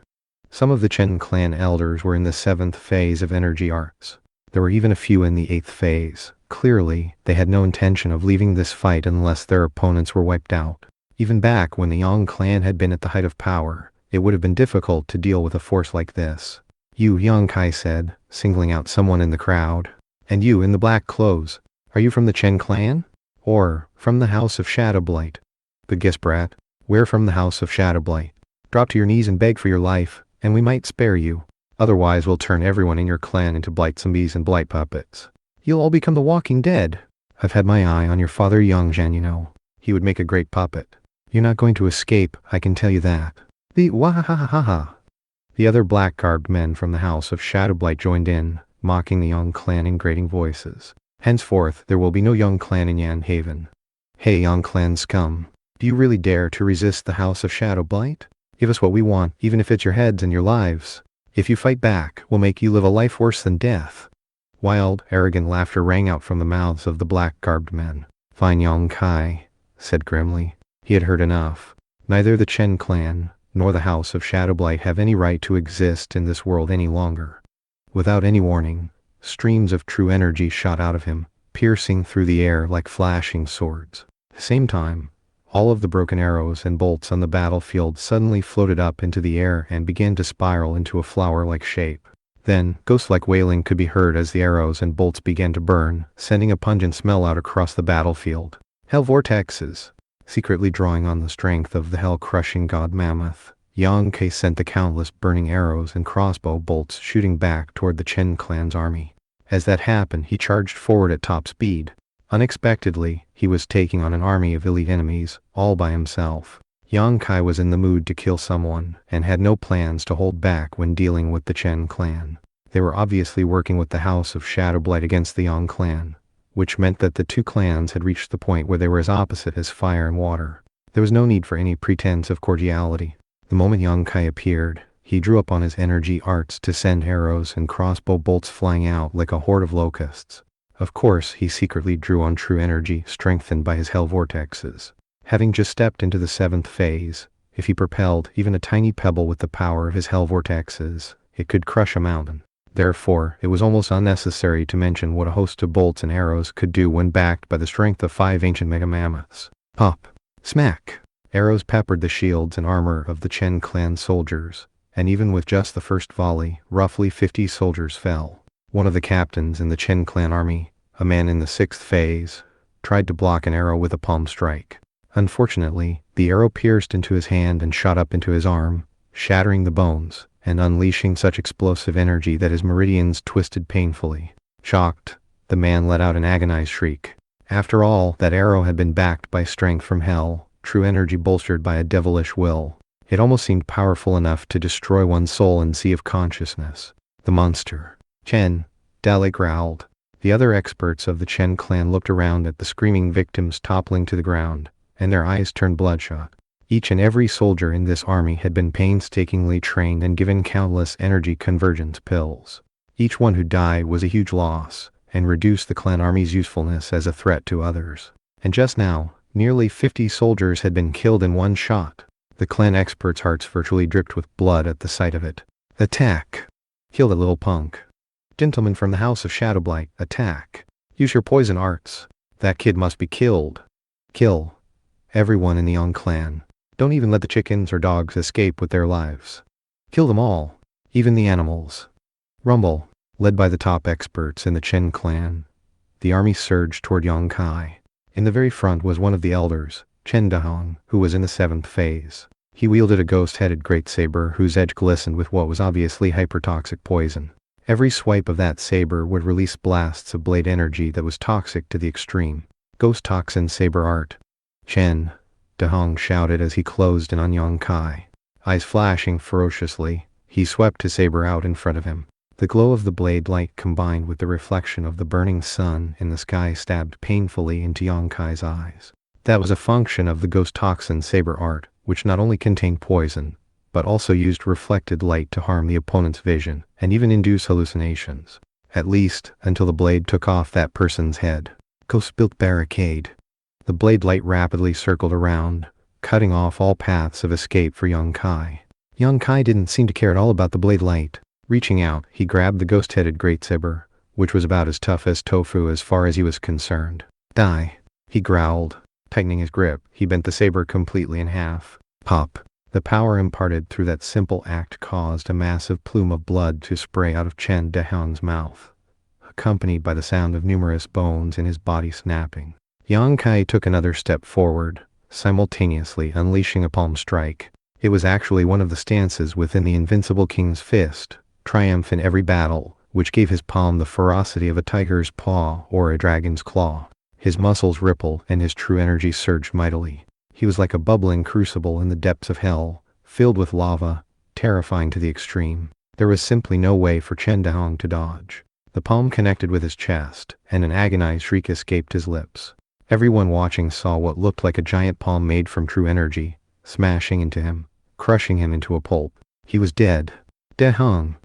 Some of the Chen clan elders were in the 7th phase of energy arts. There were even a few in the 8th phase. Clearly, they had no intention of leaving this fight unless their opponents were wiped out. Even back when the Yang clan had been at the height of power, it would have been difficult to deal with a force like this. You, Yang Kai said, singling out someone in the crowd. And you in the black clothes, are you from the Chen clan? Or from the House of Shadowblight? Good guess, brat. We're from the House of Shadowblight. Drop to your knees and beg for your life, and we might spare you. Otherwise we'll turn everyone in your clan into blight zombies and blight puppets. You'll all become the walking dead. I've had my eye on your father Yang Zhan, you know. He would make a great puppet. You're not going to escape, I can tell you that. The wahahaha. The other black-garbed men from the House of Shadowblight joined in, mocking the Yang clan in grating voices. Henceforth, there will be no Yang clan in Yan Haven. Hey Yang clan scum, do you really dare to resist the House of Shadowblight? Give us what we want, even if it's your heads and your lives. If you fight back, we'll make you live a life worse than death. Wild, arrogant laughter rang out from the mouths of the black-garbed men. Fine, Yang Kai said grimly. He had heard enough. Neither the Chen clan nor the House of Shadowblight have any right to exist in this world any longer. Without any warning, streams of true energy shot out of him, piercing through the air like flashing swords. At the same time, all of the broken arrows and bolts on the battlefield suddenly floated up into the air and began to spiral into a flower-like shape. Then, ghost-like wailing could be heard as the arrows and bolts began to burn, sending a pungent smell out across the battlefield. Hell vortexes. Secretly drawing on the strength of the hell-crushing god Mammoth, Yang Kai sent the countless burning arrows and crossbow bolts shooting back toward the Chen clan's army. As that happened, he charged forward at top speed. Unexpectedly, he was taking on an army of elite enemies, all by himself. Yang Kai was in the mood to kill someone, and had no plans to hold back when dealing with the Chen clan. They were obviously working with the House of Shadowblight against the Yang clan, which meant that the two clans had reached the point where they were as opposite as fire and water. There was no need for any pretense of cordiality. The moment Yang Kai appeared, he drew up on his energy arts to send arrows and crossbow bolts flying out like a horde of locusts. Of course, he secretly drew on true energy, strengthened by his hell vortexes. Having just stepped into the 7th phase, if he propelled even a tiny pebble with the power of his hell vortexes, it could crush a mountain. Therefore, it was almost unnecessary to mention what a host of bolts and arrows could do when backed by the strength of 5 ancient mega mammoths. Pop! Smack! Arrows peppered the shields and armor of the Chen clan soldiers, and even with just the first volley, roughly 50 soldiers fell. One of the captains in the Chen clan army, a man in the 6th phase, tried to block an arrow with a palm strike. Unfortunately, the arrow pierced into his hand and shot up into his arm, shattering the bones, and unleashing such explosive energy that his meridians twisted painfully. Shocked, the man let out an agonized shriek. After all, that arrow had been backed by strength from hell, true energy bolstered by a devilish will. It almost seemed powerful enough to destroy one's soul and sea of consciousness. The monster. Chen, Dalei growled. The other experts of the Chen clan looked around at the screaming victims toppling to the ground, and their eyes turned bloodshot. Each and every soldier in this army had been painstakingly trained and given countless energy convergence pills. Each one who died was a huge loss, and reduced the clan army's usefulness as a threat to others. And just now, nearly 50 soldiers had been killed in one shot. The clan experts' hearts virtually dripped with blood at the sight of it. Attack! Kill the little punk. Gentlemen from the House of Shadowblight, attack. Use your poison arts. That kid must be killed. Kill everyone in the Yang clan. Don't even let the chickens or dogs escape with their lives. Kill them all, even the animals. Rumble, led by the top experts in the Chen clan. The army surged toward Yang Kai. In the very front was one of the elders, Chen Dahong, who was in the 7th phase. He wielded a ghost-headed great saber whose edge glistened with what was obviously hypertoxic poison. Every swipe of that saber would release blasts of blade energy that was toxic to the extreme. Ghost toxin saber art. Chen! Dahong shouted as he closed in on Yang Kai. Eyes flashing ferociously, he swept his saber out in front of him. The glow of the blade light combined with the reflection of the burning sun in the sky stabbed painfully into Yang Kai's eyes. That was a function of the ghost toxin saber art, which not only contained poison, but also used reflected light to harm the opponent's vision and even induce hallucinations. At least, until the blade took off that person's head. Ghost-built barricade. The blade light rapidly circled around, cutting off all paths of escape for Yang Kai. Yang Kai didn't seem to care at all about the blade light. Reaching out, he grabbed the ghost-headed great saber, which was about as tough as tofu as far as he was concerned. Die! He growled. Tightening his grip, he bent the saber completely in half. Pop! The power imparted through that simple act caused a massive plume of blood to spray out of Chen Dahong's mouth, accompanied by the sound of numerous bones in his body snapping. Yang Kai took another step forward, simultaneously unleashing a palm strike. It was actually one of the stances within the Invincible King's fist, triumph in every battle, which gave his palm the ferocity of a tiger's paw or a dragon's claw. His muscles rippled and his true energy surged mightily. He was like a bubbling crucible in the depths of hell, filled with lava, terrifying to the extreme. There was simply no way for Chen Dahong to dodge. The palm connected with his chest, and an agonized shriek escaped his lips. Everyone watching saw what looked like a giant palm made from true energy, smashing into him, crushing him into a pulp. He was dead. Dahong!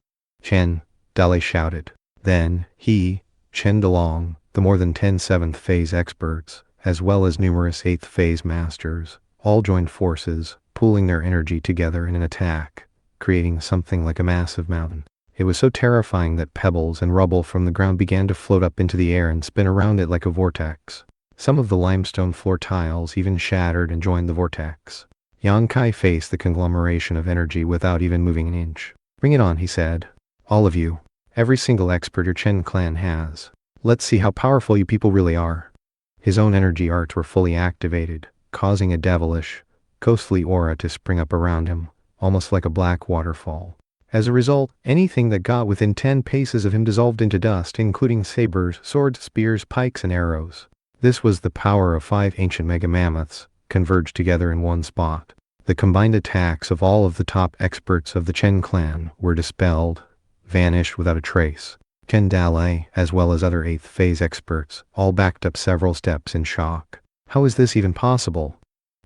Chen! Dale shouted. Then, he, Chen Dalong, the more than 10 7th phase experts, as well as numerous 8th phase masters, all joined forces, pooling their energy together in an attack, creating something like a massive mountain. It was so terrifying that pebbles and rubble from the ground began to float up into the air and spin around it like a vortex. Some of the limestone floor tiles even shattered and joined the vortex. Yang Kai faced the conglomeration of energy without even moving an inch. Bring it on, he said. All of you. Every single expert your Chen clan has. Let's see how powerful you people really are. His own energy arts were fully activated, causing a devilish, ghostly aura to spring up around him, almost like a black waterfall. As a result, anything that got within 10 paces of him dissolved into dust, including sabers, swords, spears, pikes, and arrows. This was the power of 5 ancient mega mammoths, converged together in one spot. The combined attacks of all of the top experts of the Chen clan were dispelled, vanished without a trace. Chen Dale, as well as other 8th phase experts, all backed up several steps in shock. How is this even possible?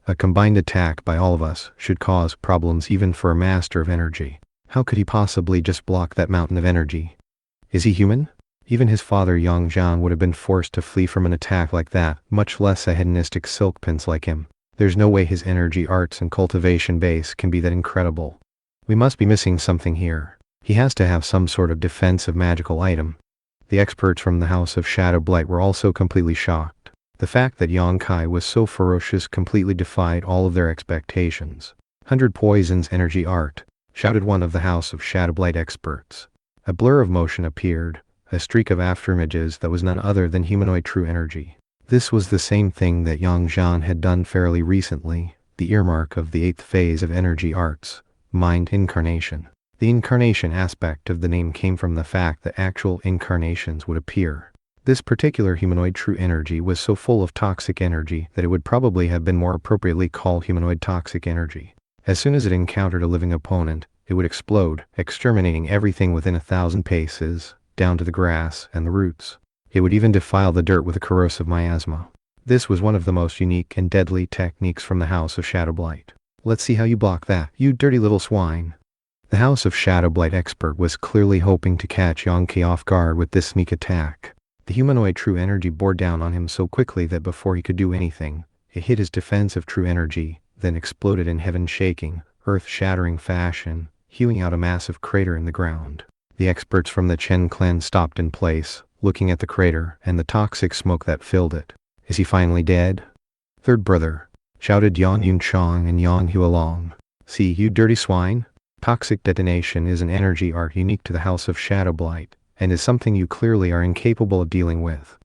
A combined attack by all of us should cause problems even for a master of energy. How could he possibly just block that mountain of energy? Is he human? Even his father Yang Zhan would have been forced to flee from an attack like that, much less a hedonistic silk prince like him. There's no way his energy arts and cultivation base can be that incredible. We must be missing something here. He has to have some sort of defensive magical item. The experts from the House of Shadow Blight were also completely shocked. The fact that Yang Kai was so ferocious completely defied all of their expectations. 100 Poison's energy art, shouted one of the House of Shadow Blight experts. A blur of motion appeared, a streak of afterimages that was none other than humanoid true energy. This was the same thing that Yang Zhan had done fairly recently, the earmark of the 8th phase of energy arts, mind incarnation. The incarnation aspect of the name came from the fact that actual incarnations would appear. This particular humanoid true energy was so full of toxic energy that it would probably have been more appropriately called humanoid toxic energy. As soon as it encountered a living opponent, it would explode, exterminating everything within 1,000 paces, down to the grass and the roots. It would even defile the dirt with a corrosive miasma. This was one of the most unique and deadly techniques from the House of Shadow Blight. Let's see how you block that, you dirty little swine. The House of Shadow Blight expert was clearly hoping to catch Yang Kai off guard with this sneak attack. The humanoid true energy bore down on him so quickly that before he could do anything, it hit his defensive true energy, then exploded in heaven-shaking, earth-shattering fashion, hewing out a massive crater in the ground. The experts from the Chen clan stopped in place, looking at the crater and the toxic smoke that filled it. Is he finally dead? Third brother, shouted Yang Yunchang and Yang Hualong. See, you dirty swine? Toxic detonation is an energy art unique to the House of Shadow Blight, and is something you clearly are incapable of dealing with.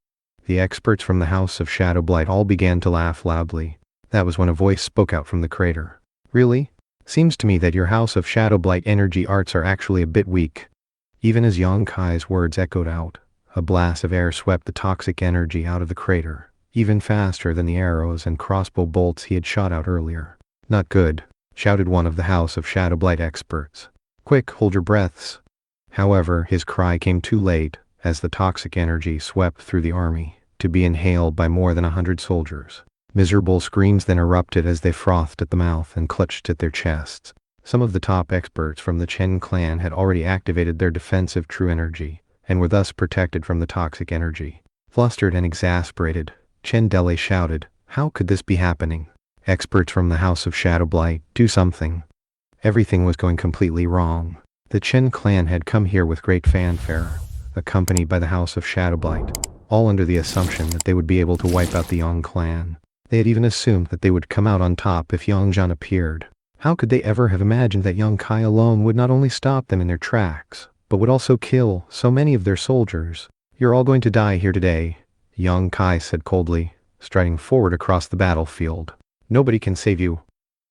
The experts from the House of Shadow Blight all began to laugh loudly. That was when a voice spoke out from the crater. Really? Seems to me that your House of Shadow Blight energy arts are actually a bit weak. Even as Yang Kai's words echoed out, a blast of air swept the toxic energy out of the crater, even faster than the arrows and crossbow bolts he had shot out earlier. "Not good," shouted one of the House of Shadowblight experts. "Quick, hold your breaths." However, his cry came too late, as the toxic energy swept through the army, to be inhaled by more than 100 soldiers. Miserable screams then erupted as they frothed at the mouth and clutched at their chests. Some of the top experts from the Chen clan had already activated their defensive true energy, and were thus protected from the toxic energy. Flustered and exasperated, Chen Dele shouted, "How could this be happening? Experts from the House of Shadowblight, do something." Everything was going completely wrong. The Chen clan had come here with great fanfare, accompanied by the House of Shadowblight, all under the assumption that they would be able to wipe out the Yang clan. They had even assumed that they would come out on top if Yang Zhan appeared. How could they ever have imagined that Yang Kai alone would not only stop them in their tracks, but would also kill so many of their soldiers? "You're all going to die here today," Yang Kai said coldly, striding forward across the battlefield. "Nobody can save you."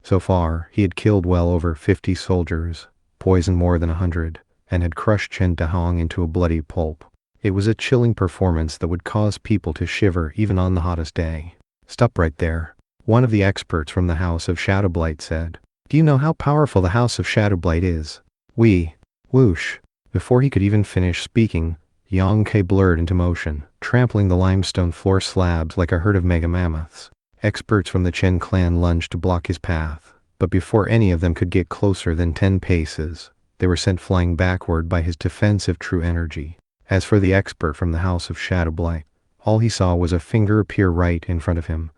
So far, he had killed well over 50 soldiers, poisoned more than 100, and had crushed Chen Dahong into a bloody pulp. It was a chilling performance that would cause people to shiver even on the hottest day. "Stop right there," one of the experts from the House of Shadowblight said. "Do you know how powerful the House of Shadowblight is?" Whoosh. Before he could even finish speaking, Yang Kai blurred into motion, trampling the limestone floor slabs like a herd of mega mammoths. Experts from the Chen clan lunged to block his path, but before any of them could get closer than 10 paces, they were sent flying backward by his defensive true energy. As for the expert from the House of Shadowblight, all he saw was a finger appear right in front of him,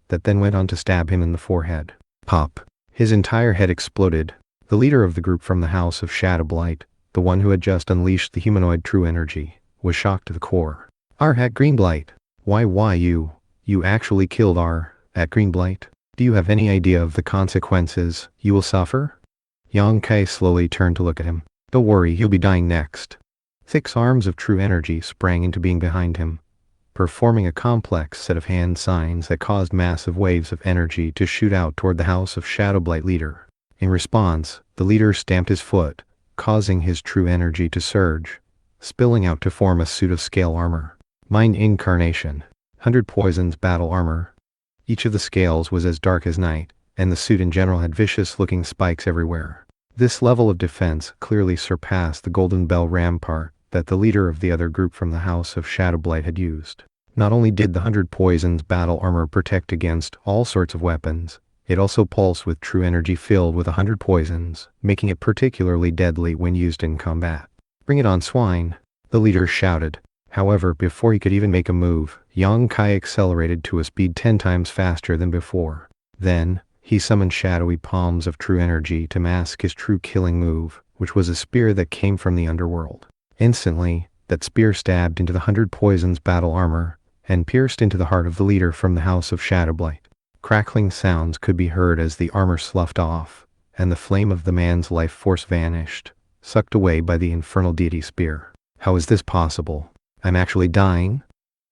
that then went on to stab him in the forehead. Pop. His entire head exploded. The leader of the group from the House of Shadowblight, the one who had just unleashed the humanoid true energy, was shocked to the core. "At Greenblight. Why you actually killed at Greenblight? Do you have any idea of the consequences you will suffer?" Yang Kai slowly turned to look at him. "Don't worry, you'll be dying next." 6 arms of true energy sprang into being behind him, performing a complex set of hand signs that caused massive waves of energy to shoot out toward the House of Shadowblight leader. In response, the leader stamped his foot, causing his true energy to surge, spilling out to form a suit of scale armor. Mind Incarnation. 100 Poisons Battle Armor. Each of the scales was as dark as night, and the suit in general had vicious-looking spikes everywhere. This level of defense clearly surpassed the Golden Bell Rampart that the leader of the other group from the House of Shadowblight had used. Not only did the 100 Poisons Battle Armor protect against all sorts of weapons, it also pulsed with true energy filled with 100 poisons, making it particularly deadly when used in combat. "Bring it on, swine," the leader shouted. However, before he could even make a move, Yang Kai accelerated to a speed 10 times faster than before. Then, he summoned shadowy palms of true energy to mask his true killing move, which was a spear that came from the underworld. Instantly, that spear stabbed into the 100 Poisons Battle Armor, and pierced into the heart of the leader from the House of Shadowblight. Crackling sounds could be heard as the armor sloughed off, and the flame of the man's life force vanished, sucked away by the infernal deity spear. "How is this possible? I'm actually dying?"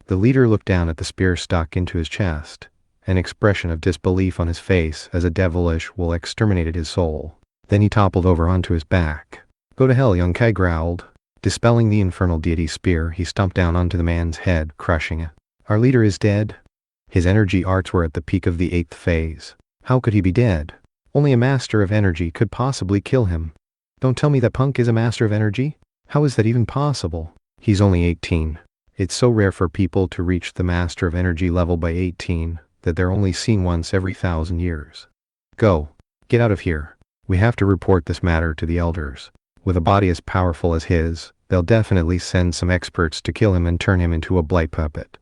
The leader looked down at the spear stuck into his chest, an expression of disbelief on his face as a devilish will exterminated his soul. Then he toppled over onto his back. "Go to hell," Yang Kai growled. Dispelling the infernal deity spear, he stomped down onto the man's head, crushing it. "Our leader is dead?" His energy arts were at the peak of the 8th phase. How could he be dead? Only a master of energy could possibly kill him. Don't tell me that punk is a master of energy? How is that even possible? He's only 18. It's so rare for people to reach the master of energy level by 18 that they're only seen once every 1,000 years. Go. Get out of here. We have to report this matter to the elders. With a body as powerful as his, they'll definitely send some experts to kill him and turn him into a blight puppet.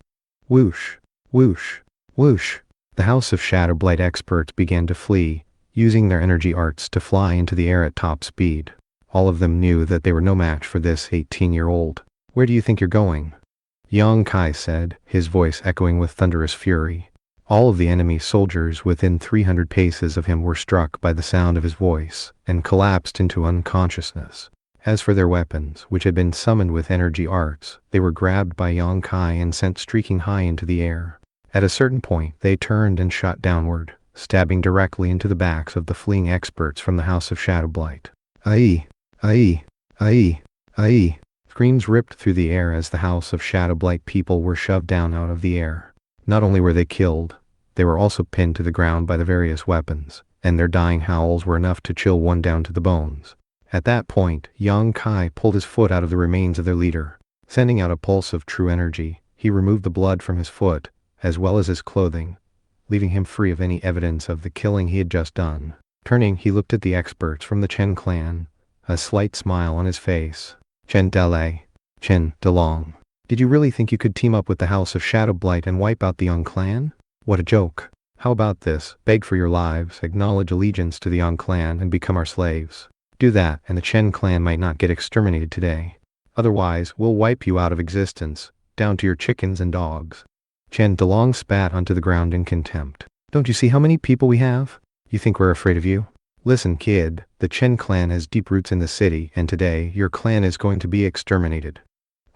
Whoosh. Whoosh. Whoosh. The House of Shadowblight experts began to flee, using their energy arts to fly into the air at top speed. All of them knew that they were no match for this 18-year-old. "Where do you think you're going?" Yang Kai said, his voice echoing with thunderous fury. All of the enemy soldiers within 300 paces of him were struck by the sound of his voice and collapsed into unconsciousness. As for their weapons, which had been summoned with energy arts, they were grabbed by Yang Kai and sent streaking high into the air. At a certain point, they turned and shot downward, stabbing directly into the backs of the fleeing experts from the House of Shadowblight. Aye! Aye! Aye! Aye! Screams ripped through the air as the House of Shadowblight people were shoved down out of the air. Not only were they killed, they were also pinned to the ground by the various weapons, and their dying howls were enough to chill one down to the bones. At that point, Yang Kai pulled his foot out of the remains of their leader. Sending out a pulse of true energy, he removed the blood from his foot, as well as his clothing, leaving him free of any evidence of the killing he had just done. Turning, he looked at the experts from the Chen clan, a slight smile on his face. Chen Dalai, Chen DeLong. Did you really think you could team up with the House of Shadowblight and wipe out the Yang clan? What a joke. How about this? Beg for your lives, acknowledge allegiance to the Yang clan, and become our slaves. Do that, and the Chen clan might not get exterminated today. Otherwise, we'll wipe you out of existence, down to your chickens and dogs. Chen DeLong spat onto the ground in contempt. Don't you see how many people we have? You think we're afraid of you? Listen, kid, the Chen clan has deep roots in the city, and today, your clan is going to be exterminated.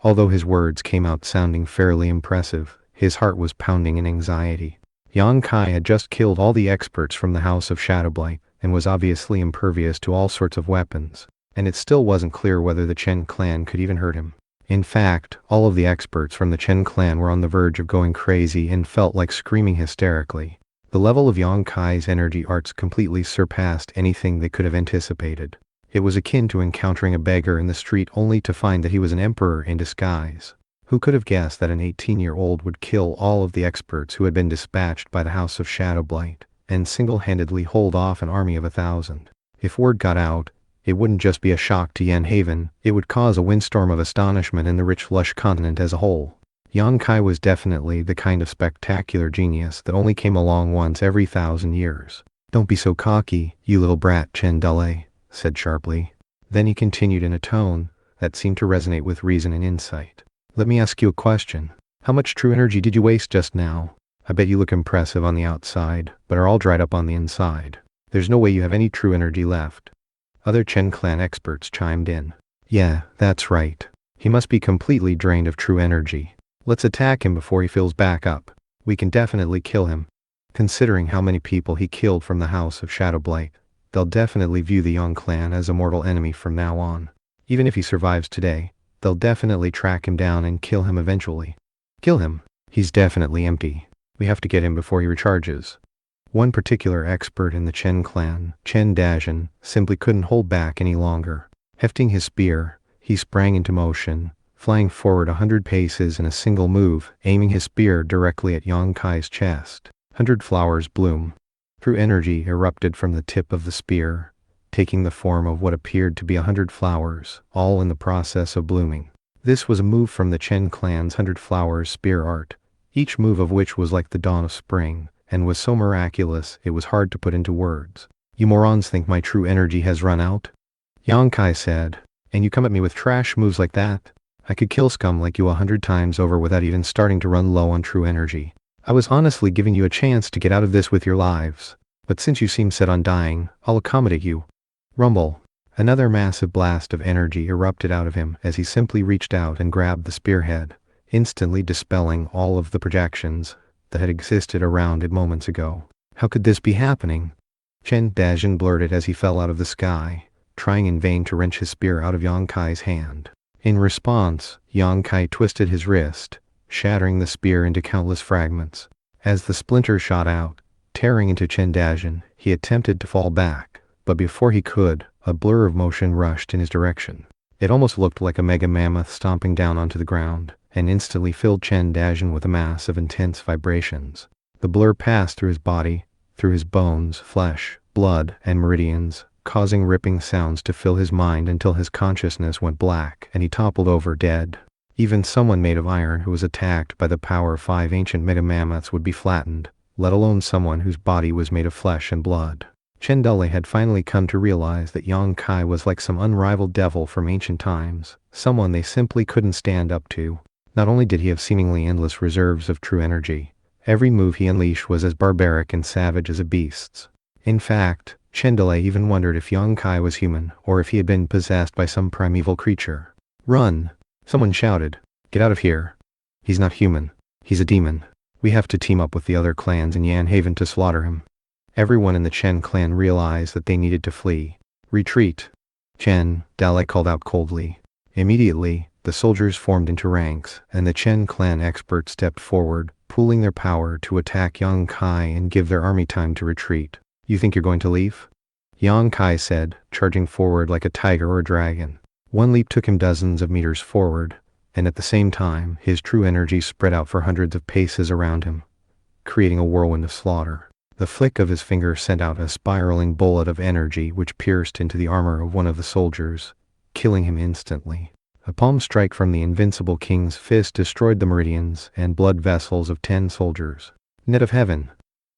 Although his words came out sounding fairly impressive, his heart was pounding in anxiety. Yang Kai had just killed all the experts from the House of Shadowblight, and was obviously impervious to all sorts of weapons, and it still wasn't clear whether the Chen clan could even hurt him. In fact, all of the experts from the Chen clan were on the verge of going crazy and felt like screaming hysterically. The level of Yang Kai's energy arts completely surpassed anything they could have anticipated. It was akin to encountering a beggar in the street only to find that he was an emperor in disguise. Who could have guessed that an 18-year-old would kill all of the experts who had been dispatched by the House of Shadowblight, and single-handedly hold off an army of 1,000? If word got out, it wouldn't just be a shock to Yen Haven, it would cause a windstorm of astonishment in the rich, lush continent as a whole. Yang Kai was definitely the kind of spectacular genius that only came along once every 1,000 years. Don't be so cocky, you little brat, Chen Dalai said sharply. Then he continued in a tone that seemed to resonate with reason and insight. Let me ask you a question. How much true energy did you waste just now? I bet you look impressive on the outside, but are all dried up on the inside. There's no way you have any true energy left. Other Chen clan experts chimed in. Yeah, that's right. He must be completely drained of true energy. Let's attack him before he fills back up. We can definitely kill him. Considering how many people he killed from the House of Shadowblight, they'll definitely view the Yang clan as a mortal enemy from now on. Even if he survives today, they'll definitely track him down and kill him eventually. Kill him? He's definitely empty. We have to get him before he recharges. One particular expert in the Chen clan, Chen Dazhen, simply couldn't hold back any longer. Hefting his spear, he sprang into motion, flying forward 100 paces in a single move, aiming his spear directly at Yang Kai's chest. 100 flowers bloom. True energy erupted from the tip of the spear, taking the form of what appeared to be 100 flowers, all in the process of blooming. This was a move from the Chen clan's 100 flowers spear art, each move of which was like the dawn of spring, and was so miraculous it was hard to put into words. You morons think my true energy has run out? Yang Kai said, and you come at me with trash moves like that? I could kill scum like you 100 times over without even starting to run low on true energy. I was honestly giving you a chance to get out of this with your lives, but since you seem set on dying, I'll accommodate you. Rumble. Another massive blast of energy erupted out of him as he simply reached out and grabbed the spearhead, instantly dispelling all of the projections that had existed around it moments ago. How could this be happening? Chen Dazhen blurted as he fell out of the sky, trying in vain to wrench his spear out of Yang Kai's hand. In response, Yang Kai twisted his wrist, shattering the spear into countless fragments. As the splinter shot out, tearing into Chen Dazhen, he attempted to fall back, but before he could, a blur of motion rushed in his direction. It almost looked like a mega mammoth stomping down onto the ground, and instantly filled Chen Dazhen with a mass of intense vibrations. The blur passed through his body, through his bones, flesh, blood, and meridians, causing ripping sounds to fill his mind until his consciousness went black and he toppled over dead. Even someone made of iron who was attacked by the power of 5 ancient mega mammoths would be flattened, let alone someone whose body was made of flesh and blood. Chen Dalai had finally come to realize that Yang Kai was like some unrivaled devil from ancient times, someone they simply couldn't stand up to. Not only did he have seemingly endless reserves of true energy, every move he unleashed was as barbaric and savage as a beast's. In fact, Chen Dalai even wondered if Yang Kai was human or if he had been possessed by some primeval creature. Run! Someone shouted. Get out of here. He's not human. He's a demon. We have to team up with the other clans in Yan Haven to slaughter him. Everyone in the Chen clan realized that they needed to flee. Retreat. Chen Dalai called out coldly. Immediately, The soldiers formed into ranks, and the Chen clan experts stepped forward, pooling their power to attack Yang Kai and give their army time to retreat. "You think you're going to leave?" Yang Kai said, charging forward like a tiger or a dragon. One leap took him dozens of meters forward, and at the same time, his true energy spread out for hundreds of paces around him, creating a whirlwind of slaughter. The flick of his finger sent out a spiraling bullet of energy which pierced into the armor of one of the soldiers, killing him instantly. A palm strike from the invincible king's fist destroyed the meridians and blood vessels of 10 soldiers. "Net of heaven!"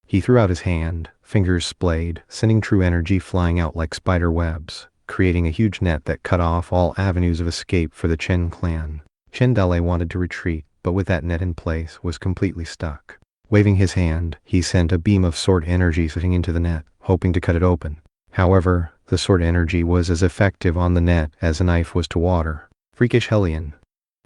He threw out his hand, fingers splayed, sending true energy flying out like spider webs, creating a huge net that cut off all avenues of escape for the Chen clan. Chen Dale wanted to retreat, but with that net in place, was completely stuck. Waving his hand, he sent a beam of sword energy sitting into the net, hoping to cut it open. However, the sword energy was as effective on the net as a knife was to water. Freakish hellion.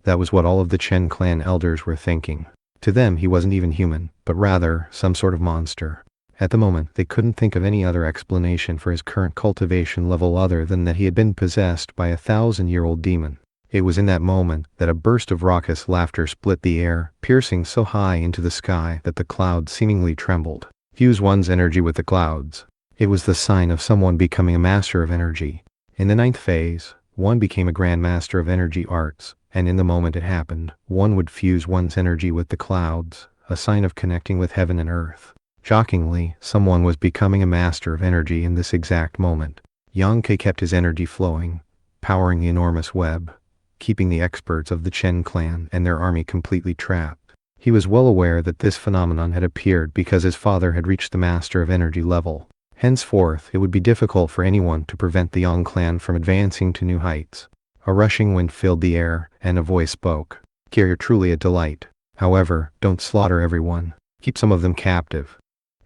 That was what all of the Chen clan elders were thinking. To them, he wasn't even human, but rather some sort of monster. At the moment, they couldn't think of any other explanation for his current cultivation level other than that he had been possessed by a 1,000-year-old demon. It was in that moment that a burst of raucous laughter split the air, piercing so high into the sky that the clouds seemingly trembled. Fuse one's energy with the clouds. It was the sign of someone becoming a master of energy. In the 9th phase, one became a Grand Master of Energy Arts, and in the moment it happened, one would fuse one's energy with the clouds, a sign of connecting with heaven and earth. Shockingly, someone was becoming a master of energy in this exact moment. Yang Ke kept his energy flowing, powering the enormous web, keeping the experts of the Chen clan and their army completely trapped. He was well aware that this phenomenon had appeared because his father had reached the Master of Energy level. Henceforth, it would be difficult for anyone to prevent the Yang clan from advancing to new heights. A rushing wind filled the air, and a voice spoke. "Here, you're truly a delight. However, don't slaughter everyone. Keep some of them captive."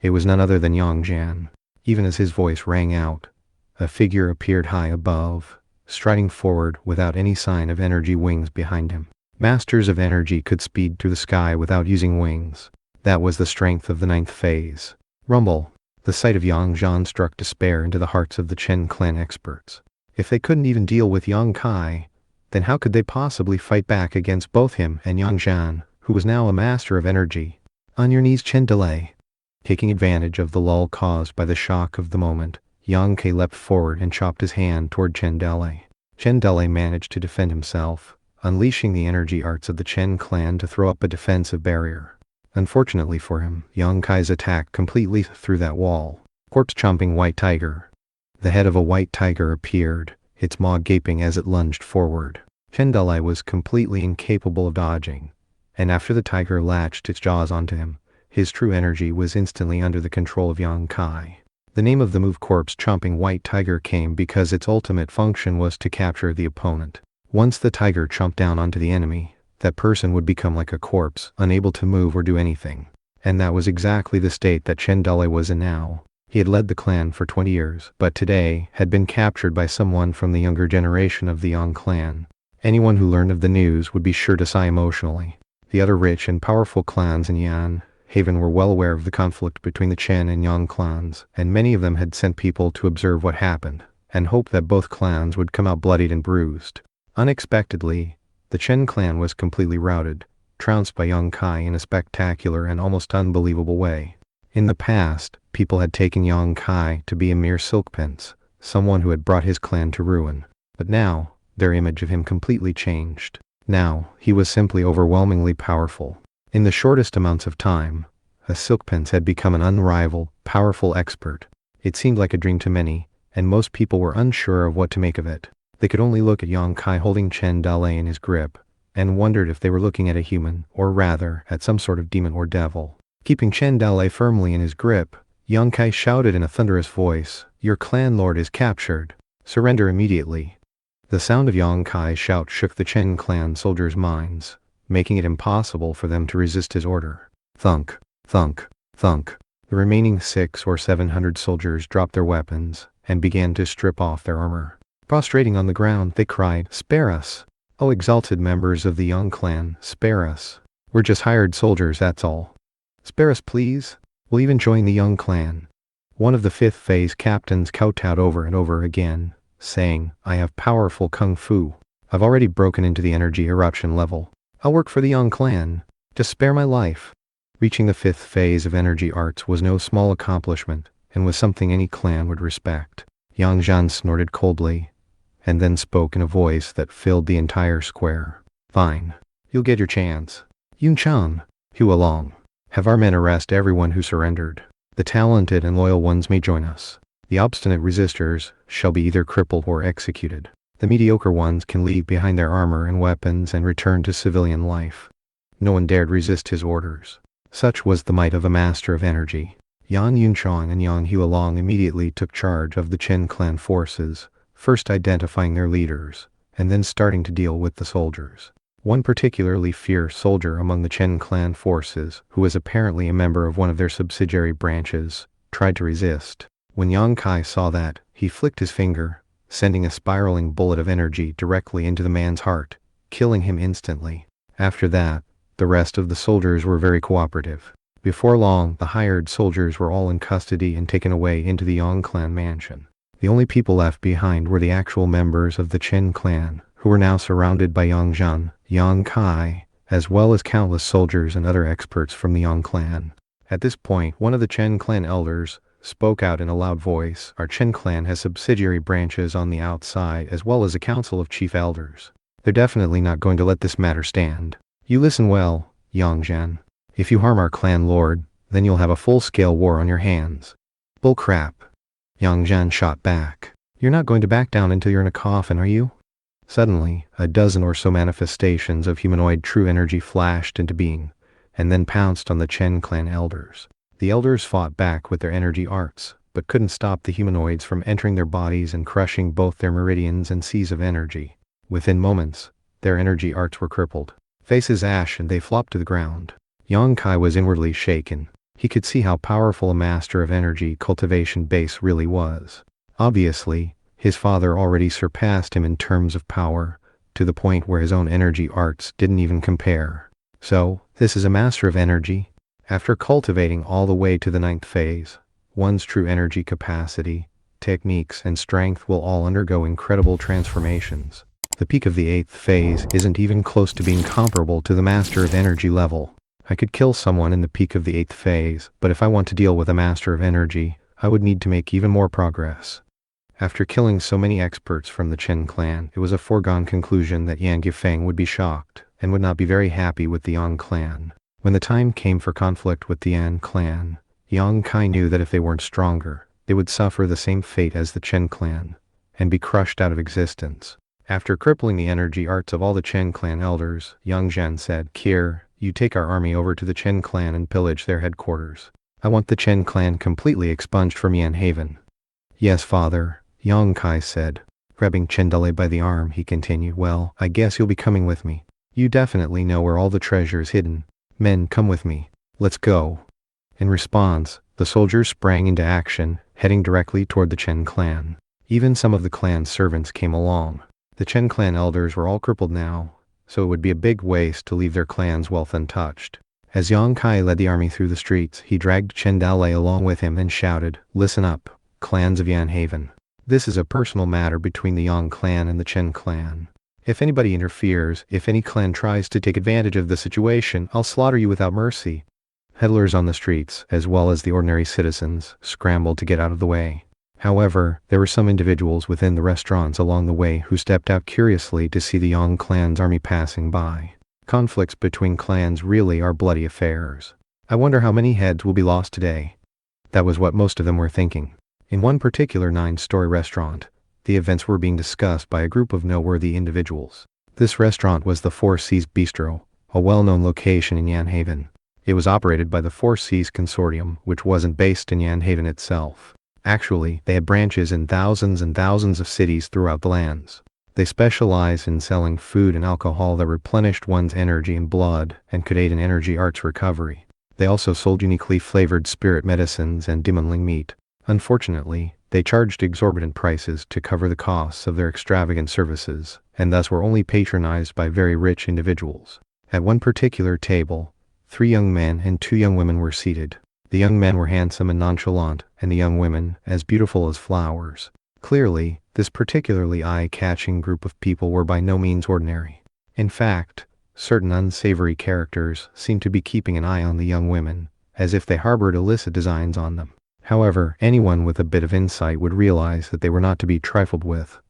It was none other than Yang Jian. Even as his voice rang out, a figure appeared high above, striding forward without any sign of energy wings behind him. Masters of energy could speed through the sky without using wings. That was the strength of the 9th phase. Rumble. The sight of Yang Jian struck despair into the hearts of the Chen clan experts. If they couldn't even deal with Yang Kai, then how could they possibly fight back against both him and Yang Jian, who was now a master of energy? "On your knees, Chen Delay." Taking advantage of the lull caused by the shock of the moment, Yang Ke leapt forward and chopped his hand toward Chen Dale. Chen Dale managed to defend himself, unleashing the energy arts of the Chen clan to throw up a defensive barrier. Unfortunately for him, Yang Kai's attack completely through that wall. Corpse-chomping white tiger. The head of a white tiger appeared, its maw gaping as it lunged forward. Chen Dale was completely incapable of dodging, and after the tiger latched its jaws onto him, his true energy was instantly under the control of Yang Kai. The name of the move corpse-chomping white tiger came because its ultimate function was to capture the opponent. Once the tiger chomped down onto the enemy, that person would become like a corpse, unable to move or do anything. And that was exactly the state that Chen Dale was in now. He had led the clan for 20 years, but today had been captured by someone from the younger generation of the Yang clan. Anyone who learned of the news would be sure to sigh emotionally. The other rich and powerful clans in Yan Haven were well aware of the conflict between the Chen and Yang clans, and many of them had sent people to observe what happened, and hoped that both clans would come out bloodied and bruised. Unexpectedly, the Chen clan was completely routed, trounced by Yang Kai in a spectacular and almost unbelievable way. In the past, people had taken Yang Kai to be a mere silkpence, someone who had brought his clan to ruin. But now, their image of him completely changed. Now, he was simply overwhelmingly powerful. In the shortest amounts of time, a silkpence had become an unrivaled, powerful expert. It seemed like a dream to many, and most people were unsure of what to make of it. They could only look at Yang Kai holding Chen Dale in his grip, and wondered if they were looking at a human, or rather, at some sort of demon or devil. Keeping Chen Dale firmly in his grip, Yang Kai shouted in a thunderous voice, "Your clan lord is captured. Surrender immediately." The sound of Yang Kai's shout shook the Chen clan soldiers' minds, making it impossible for them to resist his order. Thunk, thunk, thunk. The remaining 600 or 700 soldiers dropped their weapons and began to strip off their armor. Prostrating on the ground, they cried, "Spare us! Oh, exalted members of the Yang clan, spare us. We're just hired soldiers, that's all. Spare us, please. We'll even join the Yang clan." One of the 5th phase captains kowtowed over and over again, saying, "I have powerful kung fu." I've already broken into the energy eruption level. I'll work for the Yang clan. Just spare my life. Reaching the 5th phase of energy arts was no small accomplishment, and was something any clan would respect. Yang Zhan snorted coldly, and then spoke in a voice that filled the entire square. Fine. You'll get your chance. Yun Chang, Hu Along. Have our men arrest everyone who surrendered. The talented and loyal ones may join us. The obstinate resistors shall be either crippled or executed. The mediocre ones can leave behind their armor and weapons and return to civilian life. No one dared resist his orders. Such was the might of a master of energy. Yan Yunchang and Yang Hualong immediately took charge of the Chen clan forces, first identifying their leaders, and then starting to deal with the soldiers. One particularly fierce soldier among the Chen clan forces, who was apparently a member of one of their subsidiary branches, tried to resist. When Yang Kai saw that, he flicked his finger, sending a spiraling bullet of energy directly into the man's heart, killing him instantly. After that, the rest of the soldiers were very cooperative. Before long, the hired soldiers were all in custody and taken away into the Yang clan mansion. The only people left behind were the actual members of the Chen clan, who were now surrounded by Yang Zhan, Yang Kai, as well as countless soldiers and other experts from the Yang clan. At this point, one of the Chen clan elders spoke out in a loud voice. Our Chen clan has subsidiary branches on the outside as well as a council of chief elders. They're definitely not going to let this matter stand. You listen well, Yang Zhan. If you harm our clan lord, then you'll have a full-scale war on your hands. Bull crap. Yang Zhan shot back. You're not going to back down until you're in a coffin, are you? Suddenly, a dozen or so manifestations of humanoid true energy flashed into being, and then pounced on the Chen clan elders. The elders fought back with their energy arts, but couldn't stop the humanoids from entering their bodies and crushing both their meridians and seas of energy. Within moments, their energy arts were crippled. Faces ash and they flopped to the ground. Yang Kai was inwardly shaken. He could see how powerful a master of energy cultivation base really was. Obviously, his father already surpassed him in terms of power, to the point where his own energy arts didn't even compare. So, this is a master of energy? After cultivating all the way to the 9th phase, one's true energy capacity, techniques, and strength will all undergo incredible transformations. The peak of the 8th phase isn't even close to being comparable to the master of energy level. I could kill someone in the peak of the 8th phase, but if I want to deal with a master of energy, I would need to make even more progress. After killing so many experts from the Chen clan, it was a foregone conclusion that Yan Gifeng would be shocked and would not be very happy with the Yang clan. When the time came for conflict with the Yan clan, Yang Kai knew that if they weren't stronger, they would suffer the same fate as the Chen clan and be crushed out of existence. After crippling the energy arts of all the Chen clan elders, Yang Zhan said, "Kier, you take our army over to the Chen clan and pillage their headquarters. I want the Chen clan completely expunged from Yan Haven." "Yes, father," Yang Kai said. Grabbing Chen Dale by the arm, he continued, "Well, I guess you'll be coming with me. You definitely know where all the treasure is hidden. Men, come with me. Let's go." In response, the soldiers sprang into action, heading directly toward the Chen clan. Even some of the clan's servants came along. The Chen clan elders were all crippled now, so it would be a big waste to leave their clan's wealth untouched. As Yang Kai led the army through the streets, he dragged Chen Dale along with him and shouted, "Listen up, clans of Yan Haven. This is a personal matter between the Yang clan and the Chen clan. If anybody interferes, if any clan tries to take advantage of the situation, I'll slaughter you without mercy." Peddlers on the streets, as well as the ordinary citizens, scrambled to get out of the way. However, there were some individuals within the restaurants along the way who stepped out curiously to see the Yang clan's army passing by. Conflicts between clans really are bloody affairs. I wonder how many heads will be lost today. That was what most of them were thinking. In one particular 9-story restaurant, the events were being discussed by a group of noteworthy individuals. This restaurant was the Four Seas Bistro, a well-known location in Yan Haven. It was operated by the Four Seas Consortium, which wasn't based in Yan Haven itself. Actually, they had branches in thousands and thousands of cities throughout the lands. They specialized in selling food and alcohol that replenished one's energy and blood and could aid in energy arts recovery. They also sold uniquely flavored spirit medicines and demonling meat. Unfortunately, they charged exorbitant prices to cover the costs of their extravagant services, and thus were only patronized by very rich individuals. At one particular table, 3 young men and 2 young women were seated. The young men were handsome and nonchalant, and the young women as beautiful as flowers. Clearly, This particularly eye-catching group of people were by no means ordinary. In fact, certain unsavory characters seemed to be keeping an eye on the young women, as if they harbored illicit designs on them. However, anyone with a bit of insight would realize that they were not to be trifled with.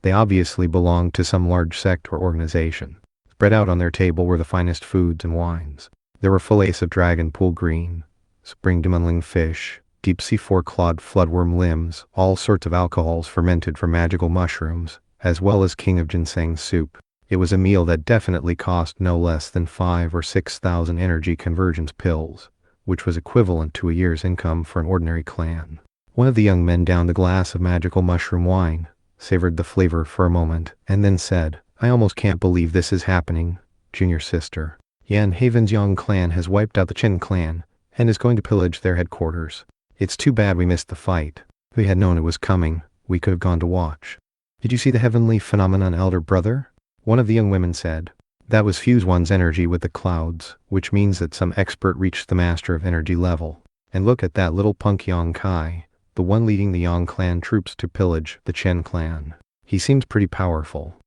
They obviously belonged to some large sect or organization. Spread out on their table were the finest foods and wines. There were fillets of dragon pool green, spring demundling fish, deep-sea four-clawed floodworm limbs, all sorts of alcohols fermented from magical mushrooms, as well as king of ginseng soup. It was a meal that definitely cost no less than 5,000 or 6,000 energy convergence pills, which was equivalent to a year's income for an ordinary clan. One of the young men downed a glass of magical mushroom wine, savored the flavor for a moment, and then said, "I almost can't believe this is happening, junior sister. Yan Haven's Yang clan has wiped out the Chen clan, and is going to pillage their headquarters. It's too bad we missed the fight. If we had known it was coming, we could have gone to watch." "Did you see the heavenly phenomenon, elder brother?" one of the young women said. "That was fuse one's energy with the clouds, which means that some expert reached the master of energy level. And look at that little punk Yang Kai, the one leading the Yang clan troops to pillage the Chen clan. He seems pretty powerful."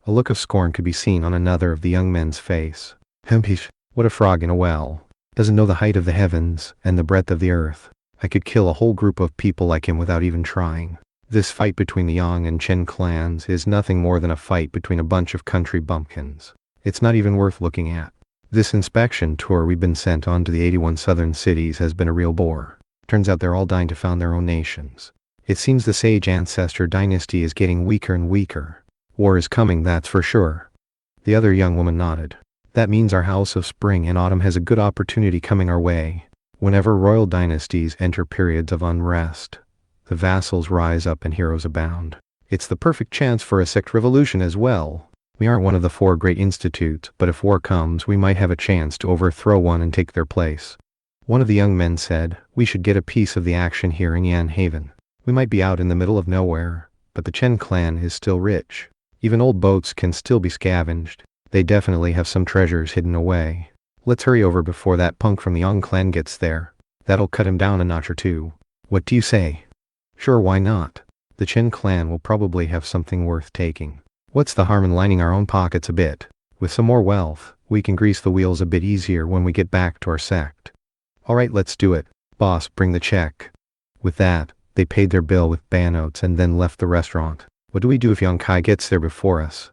A look of scorn could be seen on another of the young men's face. "Hempish, what a frog in a well. Doesn't know the height of the heavens and the breadth of the earth. I could kill a whole group of people like him without even trying. This fight between the Yang and Chen clans is nothing more than a fight between a bunch of country bumpkins. It's not even worth looking at. This inspection tour we've been sent on to the 81 southern cities has been a real bore. Turns out they're all dying to found their own nations. It seems the sage ancestor dynasty is getting weaker and weaker. War is coming, that's for sure." The other young woman nodded. "That means our House of Spring and Autumn has a good opportunity coming our way. Whenever royal dynasties enter periods of unrest, the vassals rise up and heroes abound. It's the perfect chance for a sect revolution as well. We aren't one of the 4 great institutes, but if war comes, we might have a chance to overthrow one and take their place." One of the young men said, "We should get a piece of the action here in Yan Haven. We might be out in the middle of nowhere, but the Chen clan is still rich. Even old boats can still be scavenged. They definitely have some treasures hidden away. Let's hurry over before that punk from the Yang clan gets there. That'll cut him down a notch or two. What do you say?" "Sure, why not? The Chen clan will probably have something worth taking. What's the harm in lining our own pockets a bit? With some more wealth, we can grease the wheels a bit easier when we get back to our sect." "All right, let's do it. Boss, bring the check." With that, they paid their bill with banknotes and then left the restaurant. "What do we do if Yang Kai gets there before us?"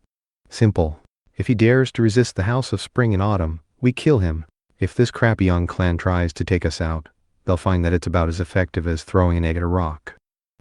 "Simple. If he dares to resist the House of Spring and Autumn, we kill him. If this crappy Yang clan tries to take us out, they'll find that it's about as effective as throwing an egg at a rock."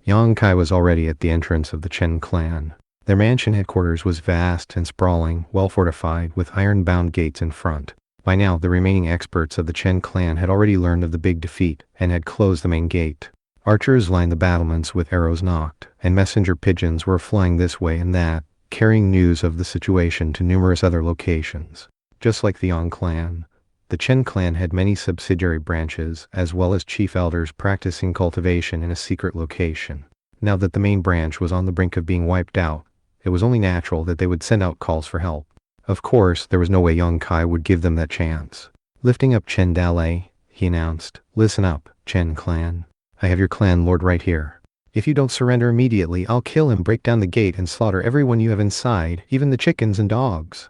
Yang Kai was already at the entrance of the Chen clan. Their mansion headquarters was vast and sprawling, well fortified, with iron-bound gates in front. By now, the remaining experts of the Chen clan had already learned of the big defeat and had closed the main gate. Archers lined the battlements with arrows nocked, and messenger pigeons were flying this way and that, carrying news of the situation to numerous other locations. Just like the Yang clan, the Chen clan had many subsidiary branches, as well as chief elders practicing cultivation in a secret location. Now that the main branch was on the brink of being wiped out, it was only natural that they would send out calls for help. Of course, there was no way Yang Kai would give them that chance. Lifting up Chen Dalei, he announced, "Listen up, Chen clan. I have your clan lord right here. If you don't surrender immediately, I'll kill him, break down the gate, and slaughter everyone you have inside, even the chickens and dogs."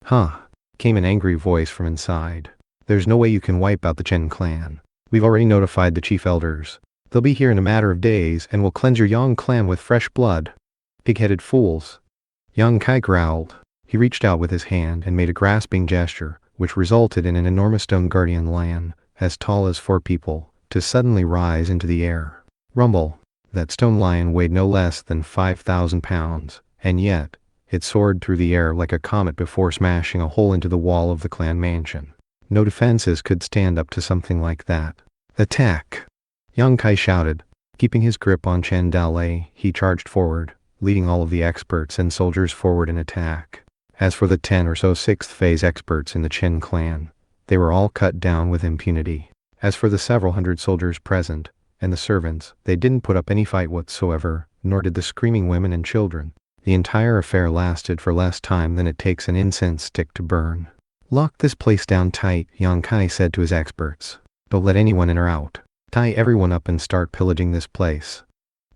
"Huh," came an angry voice from inside. "There's no way you can wipe out the Chen clan. We've already notified the chief elders. They'll be here in a matter of days and will cleanse your Yang clan with fresh blood. Pig-headed fools." Yang Kai growled. He reached out with his hand and made a grasping gesture, which resulted in an enormous stone guardian lion, as tall as 4 people, to suddenly rise into the air. Rumble. That stone lion weighed no less than 5,000 pounds, and yet, it soared through the air like a comet before smashing a hole into the wall of the clan mansion. No defenses could stand up to something like that. "Attack!" Yang Kai shouted. Keeping his grip on Chen Dalei, he charged forward, leading all of the experts and soldiers forward in attack. As for the 10 or so 6th phase experts in the Chen clan, they were all cut down with impunity. As for the several hundred soldiers present, and the servants, they didn't put up any fight whatsoever, nor did the screaming women and children. The entire affair lasted for less time than it takes an incense stick to burn. "Lock this place down tight," Yang Kai said to his experts. "Don't let anyone in or out. Tie everyone up and start pillaging this place."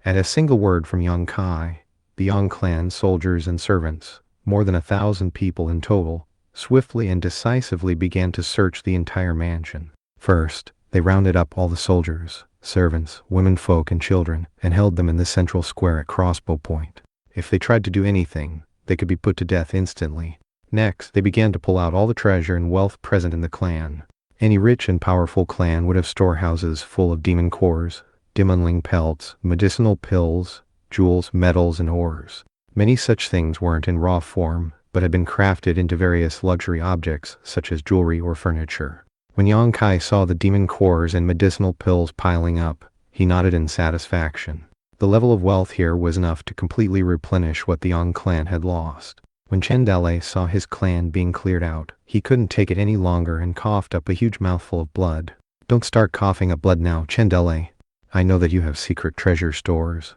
At a single word from Yang Kai, the Yang clan soldiers and servants, more than 1,000 people in total, swiftly and decisively began to search the entire mansion. First, they rounded up all the soldiers, servants, womenfolk and children, and held them in the central square at crossbow point. If they tried to do anything, they could be put to death instantly. Next, they began to pull out all the treasure and wealth present in the clan. Any rich and powerful clan would have storehouses full of demon cores, demonling pelts, medicinal pills, jewels, metals, and ores. Many such things weren't in raw form, but had been crafted into various luxury objects such as jewelry or furniture. When Yang Kai saw the demon cores and medicinal pills piling up, he nodded in satisfaction. The level of wealth here was enough to completely replenish what the Yang clan had lost. When Chen Dalei saw his clan being cleared out, he couldn't take it any longer and coughed up a huge mouthful of blood. "Don't start coughing up blood now, Chen Dalei. I know that you have secret treasure stores."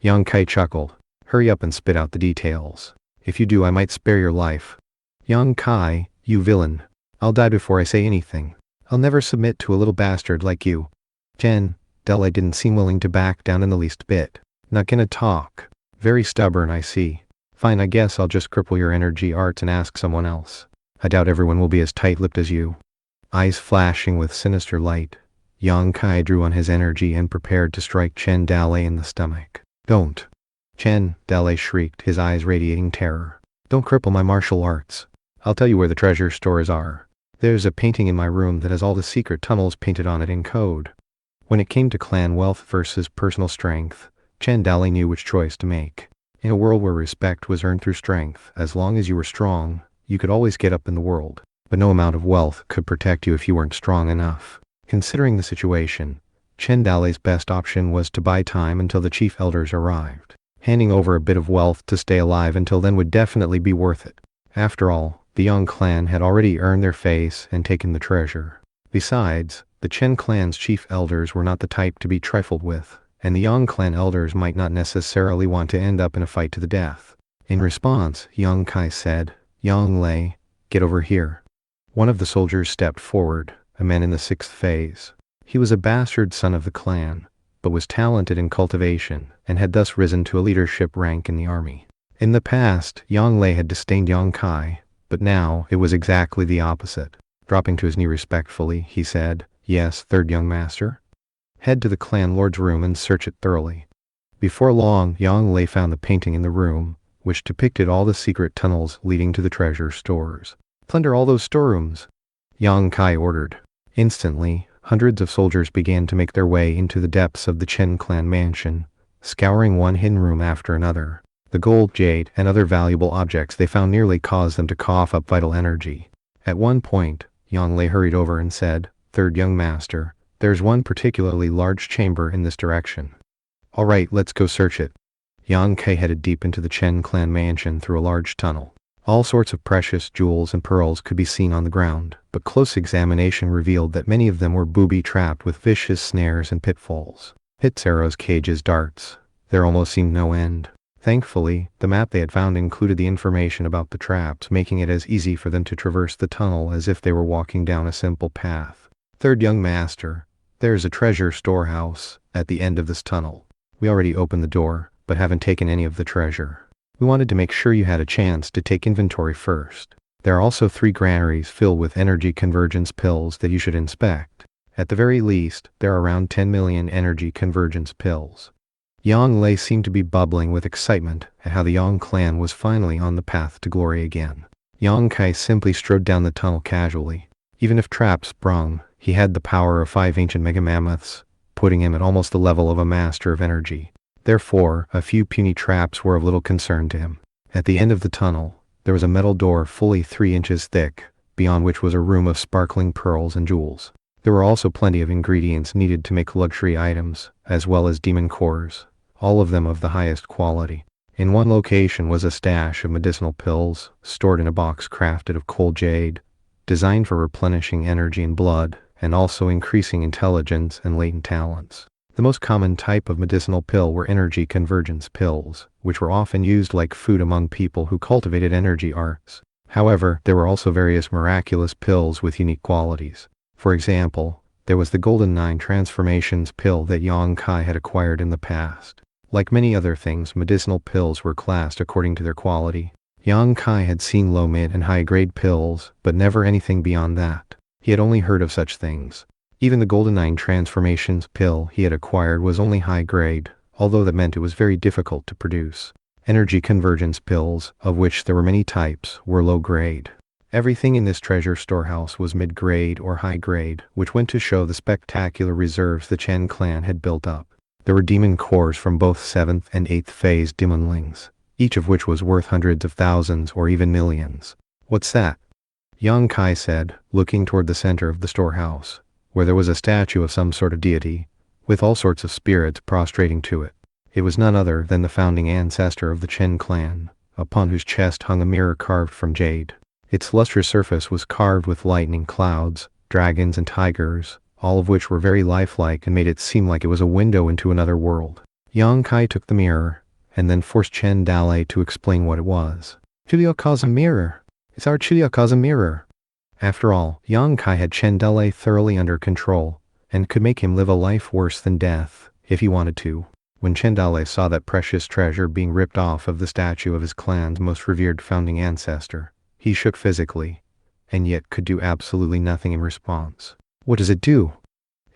Yang Kai chuckled. "Hurry up and spit out the details. If you do, I might spare your life." "Yang Kai, you villain. I'll die before I say anything. I'll never submit to a little bastard like you." Chen Dalei didn't seem willing to back down in the least bit. "Not gonna talk. Very stubborn, I see. Fine, I guess I'll just cripple your energy arts and ask someone else. I doubt everyone will be as tight-lipped as you." Eyes flashing with sinister light, Yang Kai drew on his energy and prepared to strike Chen Dalei in the stomach. "Don't!" Chen Dalei shrieked, his eyes radiating terror. "Don't cripple my martial arts. I'll tell you where the treasure stores are. There's a painting in my room that has all the secret tunnels painted on it in code." When it came to clan wealth versus personal strength, Chen Dalei knew which choice to make. In a world where respect was earned through strength, as long as you were strong, you could always get up in the world. But no amount of wealth could protect you if you weren't strong enough. Considering the situation, Chen Dalei's best option was to buy time until the chief elders arrived. Handing over a bit of wealth to stay alive until then would definitely be worth it. After all, the Yang clan had already earned their face and taken the treasure. Besides, the Chen clan's chief elders were not the type to be trifled with, and the Yang clan elders might not necessarily want to end up in a fight to the death. In response, Yang Kai said, "Yang Lei, get over here." One of the soldiers stepped forward, a man in the 6th phase. He was a bastard son of the clan, but was talented in cultivation, and had thus risen to a leadership rank in the army. In the past, Yang Lei had disdained Yang Kai, but now it was exactly the opposite. Dropping to his knee respectfully, he said, "Yes, third young master. Head to the clan lord's room and search it thoroughly." Before long, Yang Lei found the painting in the room, which depicted all the secret tunnels leading to the treasure stores. "Plunder all those storerooms," Yang Kai ordered. Instantly, hundreds of soldiers began to make their way into the depths of the Chen clan mansion, scouring one hidden room after another. The gold, jade, and other valuable objects they found nearly caused them to cough up vital energy. At one point, Yang Lei hurried over and said, "Third young master, there's one particularly large chamber in this direction." "All right, let's go search it." Yang Kai headed deep into the Chen clan mansion through a large tunnel. All sorts of precious jewels and pearls could be seen on the ground, but close examination revealed that many of them were booby-trapped with vicious snares and pitfalls. Pits, arrows, cages, darts. There almost seemed no end. Thankfully, the map they had found included the information about the traps, making it as easy for them to traverse the tunnel as if they were walking down a simple path. "Third young master, there's a treasure storehouse at the end of this tunnel. We already opened the door, but haven't taken any of the treasure. We wanted to make sure you had a chance to take inventory first. There are also 3 granaries filled with energy convergence pills that you should inspect. At the very least, there are around 10 million energy convergence pills." Yang Lei seemed to be bubbling with excitement at how the Yang clan was finally on the path to glory again. Yang Kai simply strode down the tunnel casually. Even if traps sprung, he had the power of 5 ancient mega mammoths, putting him at almost the level of a master of energy. Therefore, a few puny traps were of little concern to him. At the end of the tunnel, there was a metal door fully 3 inches thick, beyond which was a room of sparkling pearls and jewels. There were also plenty of ingredients needed to make luxury items, as well as demon cores, all of them of the highest quality. In one location was a stash of medicinal pills, stored in a box crafted of cold jade, designed for replenishing energy and blood, and also increasing intelligence and latent talents. The most common type of medicinal pill were energy convergence pills, which were often used like food among people who cultivated energy arts. However, there were also various miraculous pills with unique qualities. For example, there was the Golden 9 Transformations pill that Yang Kai had acquired in the past. Like many other things, medicinal pills were classed according to their quality. Yang Kai had seen low, mid, and high-grade pills, but never anything beyond that. He had only heard of such things. Even the Golden 9 transformations pill he had acquired was only high-grade, although that meant it was very difficult to produce. Energy convergence pills, of which there were many types, were low-grade. Everything in this treasure storehouse was mid-grade or high-grade, which went to show the spectacular reserves the Chen clan had built up. There were demon cores from both 7th and 8th phase demonlings, each of which was worth hundreds of thousands or even millions. "What's that?" Yang Kai said, looking toward the center of the storehouse, where there was a statue of some sort of deity, with all sorts of spirits prostrating to it. It was none other than the founding ancestor of the Chen clan, upon whose chest hung a mirror carved from jade. Its lustrous surface was carved with lightning clouds, dragons and tigers, all of which were very lifelike and made it seem like it was a window into another world. Yang Kai took the mirror, and then forced Chen Dalei to explain what it was. "Chiliaka's mirror. It's our Chiliaka's mirror." After all, Yang Kai had Chen Dalei thoroughly under control, and could make him live a life worse than death, if he wanted to. When Chen Dalei saw that precious treasure being ripped off of the statue of his clan's most revered founding ancestor, he shook physically, and yet could do absolutely nothing in response. "What does it do?"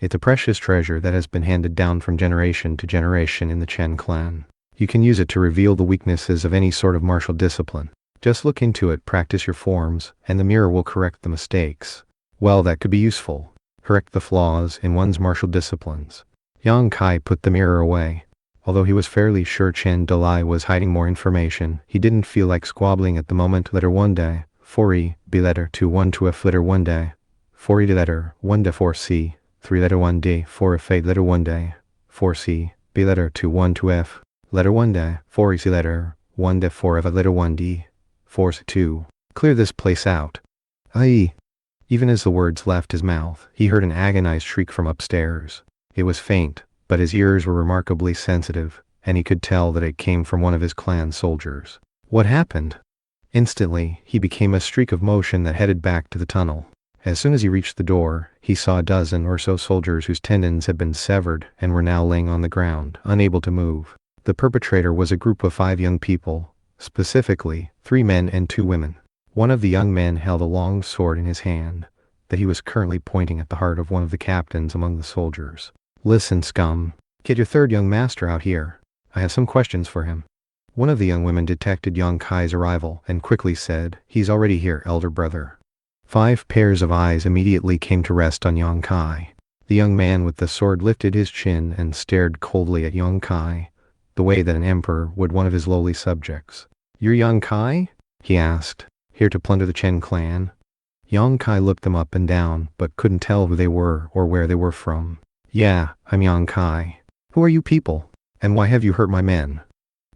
"It's a precious treasure that has been handed down from generation to generation in the Chen clan. You can use it to reveal the weaknesses of any sort of martial discipline. Just look into it, practice your forms, and the mirror will correct the mistakes." Well, that could be useful. Correct the flaws in one's martial disciplines. Yang Kai put the mirror away. Although he was fairly sure Chen Dalai was hiding more information, he didn't feel like squabbling at the moment. Letter 1 day, 4e, B letter 2 1 to F letter 1 day, 4e letter 1 to 4c, 3 letter 1 d, 4f 8 letter 1 day, 4c, B letter 2 1 to F, letter 1 day, 4ec letter 1 to 4f letter 1 d, 4c 2. Clear this place out. Aye. Even as the words left his mouth, he heard an agonized shriek from upstairs. It was faint, but his ears were remarkably sensitive, and he could tell that it came from one of his clan soldiers. What happened? Instantly, he became a streak of motion that headed back to the tunnel. As soon as he reached the door, he saw a dozen or so soldiers whose tendons had been severed and were now laying on the ground, unable to move. The perpetrator was a group of 5 young people, specifically 3 men and 2 women. One of the young men held a long sword in his hand that he was currently pointing at the heart of one of the captains among the soldiers. "Listen, scum. Get your third young master out here. I have some questions for him." One of the young women detected Yang Kai's arrival and quickly said, "He's already here, elder brother." 5 pairs of eyes immediately came to rest on Yang Kai. The young man with the sword lifted his chin and stared coldly at Yang Kai, the way that an emperor would one of his lowly subjects. "You're Yang Kai?" he asked. "Here to plunder the Chen clan?" Yang Kai looked them up and down, but couldn't tell who they were or where they were from. "Yeah, I'm Yang Kai. Who are you people? And why have you hurt my men?"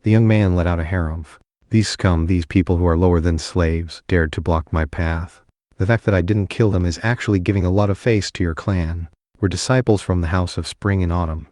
The young man let out a harumph. "These scum, these people who are lower than slaves, dared to block my path. The fact that I didn't kill them is actually giving a lot of face to your clan. We're disciples from the House of Spring and Autumn."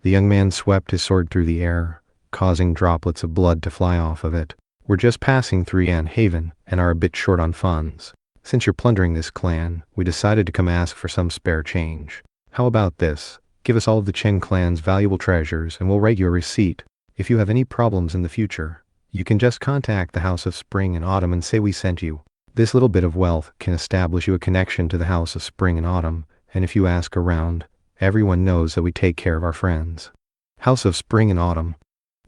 The young man swept his sword through the air, causing droplets of blood to fly off of it. "We're just passing through Yan Haven and are a bit short on funds. Since you're plundering this clan, we decided to come ask for some spare change. How about this? Give us all of the Chen clan's valuable treasures and we'll write you a receipt. If you have any problems in the future, you can just contact the House of Spring and Autumn and say we sent you. This little bit of wealth can establish you a connection to the House of Spring and Autumn, and if you ask around, everyone knows that we take care of our friends." House of Spring and Autumn,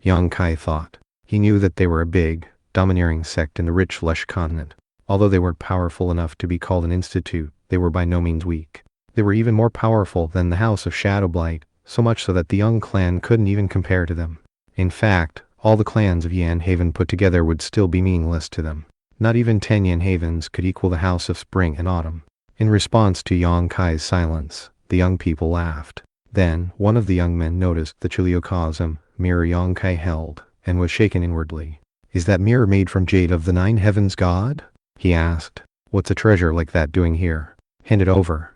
Yang Kai thought. He knew that they were a big, domineering sect in the rich, lush continent. Although they weren't powerful enough to be called an institute, they were by no means weak. They were even more powerful than the House of Shadowblight, so much so that the young clan couldn't even compare to them. In fact, all the clans of Yan Haven put together would still be meaningless to them. Not even 10 Yan Havens could equal the House of Spring and Autumn. In response to Yang Kai's silence, the young people laughed. Then, one of the young men noticed the chiliocosm mirror Yang Kai held, and was shaken inwardly. "Is that mirror made from jade of the 9 heavens god?" he asked. "What's a treasure like that doing here? Hand it over."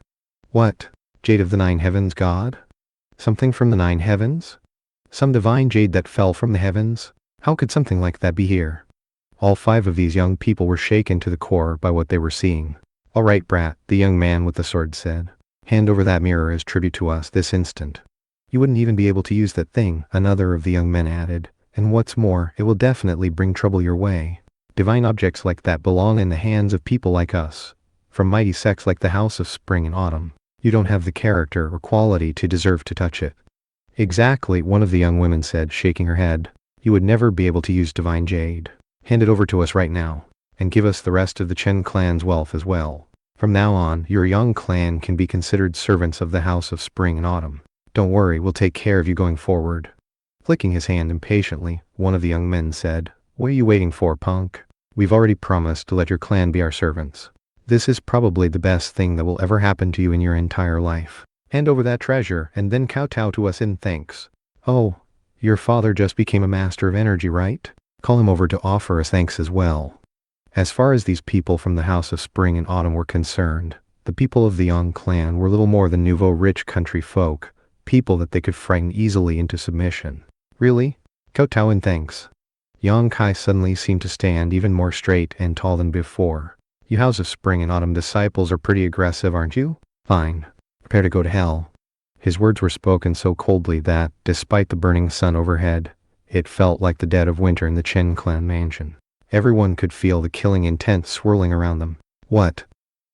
"What? Jade of the 9 heavens god? Something from the 9 heavens? Some divine jade that fell from the heavens? How could something like that be here?" All 5 of these young people were shaken to the core by what they were seeing. "All right, brat," the young man with the sword said. "Hand over that mirror as tribute to us this instant." You wouldn't even be able to use that thing, another of the young men added. And what's more, it will definitely bring trouble your way. Divine objects like that belong in the hands of people like us. From mighty sects like the House of Spring and Autumn. You don't have the character or quality to deserve to touch it. Exactly, one of the young women said, shaking her head. You would never be able to use divine jade. Hand it over to us right now. And give us the rest of the Chen clan's wealth as well. From now on, your young clan can be considered servants of the House of Spring and Autumn. Don't worry, we'll take care of you going forward. Flicking his hand impatiently, one of the young men said, What are you waiting for, punk? We've already promised to let your clan be our servants. This is probably the best thing that will ever happen to you in your entire life. Hand over that treasure and then kowtow to us in thanks. Oh, your father just became a master of energy, right? Call him over to offer us thanks as well. As far as these people from the House of Spring and Autumn were concerned, the people of the Yang clan were little more than nouveau rich country folk, people that they could frighten easily into submission. Really? Kowtow and thanks. Yang Kai suddenly seemed to stand even more straight and tall than before. You House of Spring and Autumn disciples are pretty aggressive, aren't you? Fine. Prepare to go to hell. His words were spoken so coldly that, despite the burning sun overhead, it felt like the dead of winter in the Chen clan mansion. Everyone could feel the killing intent swirling around them. What?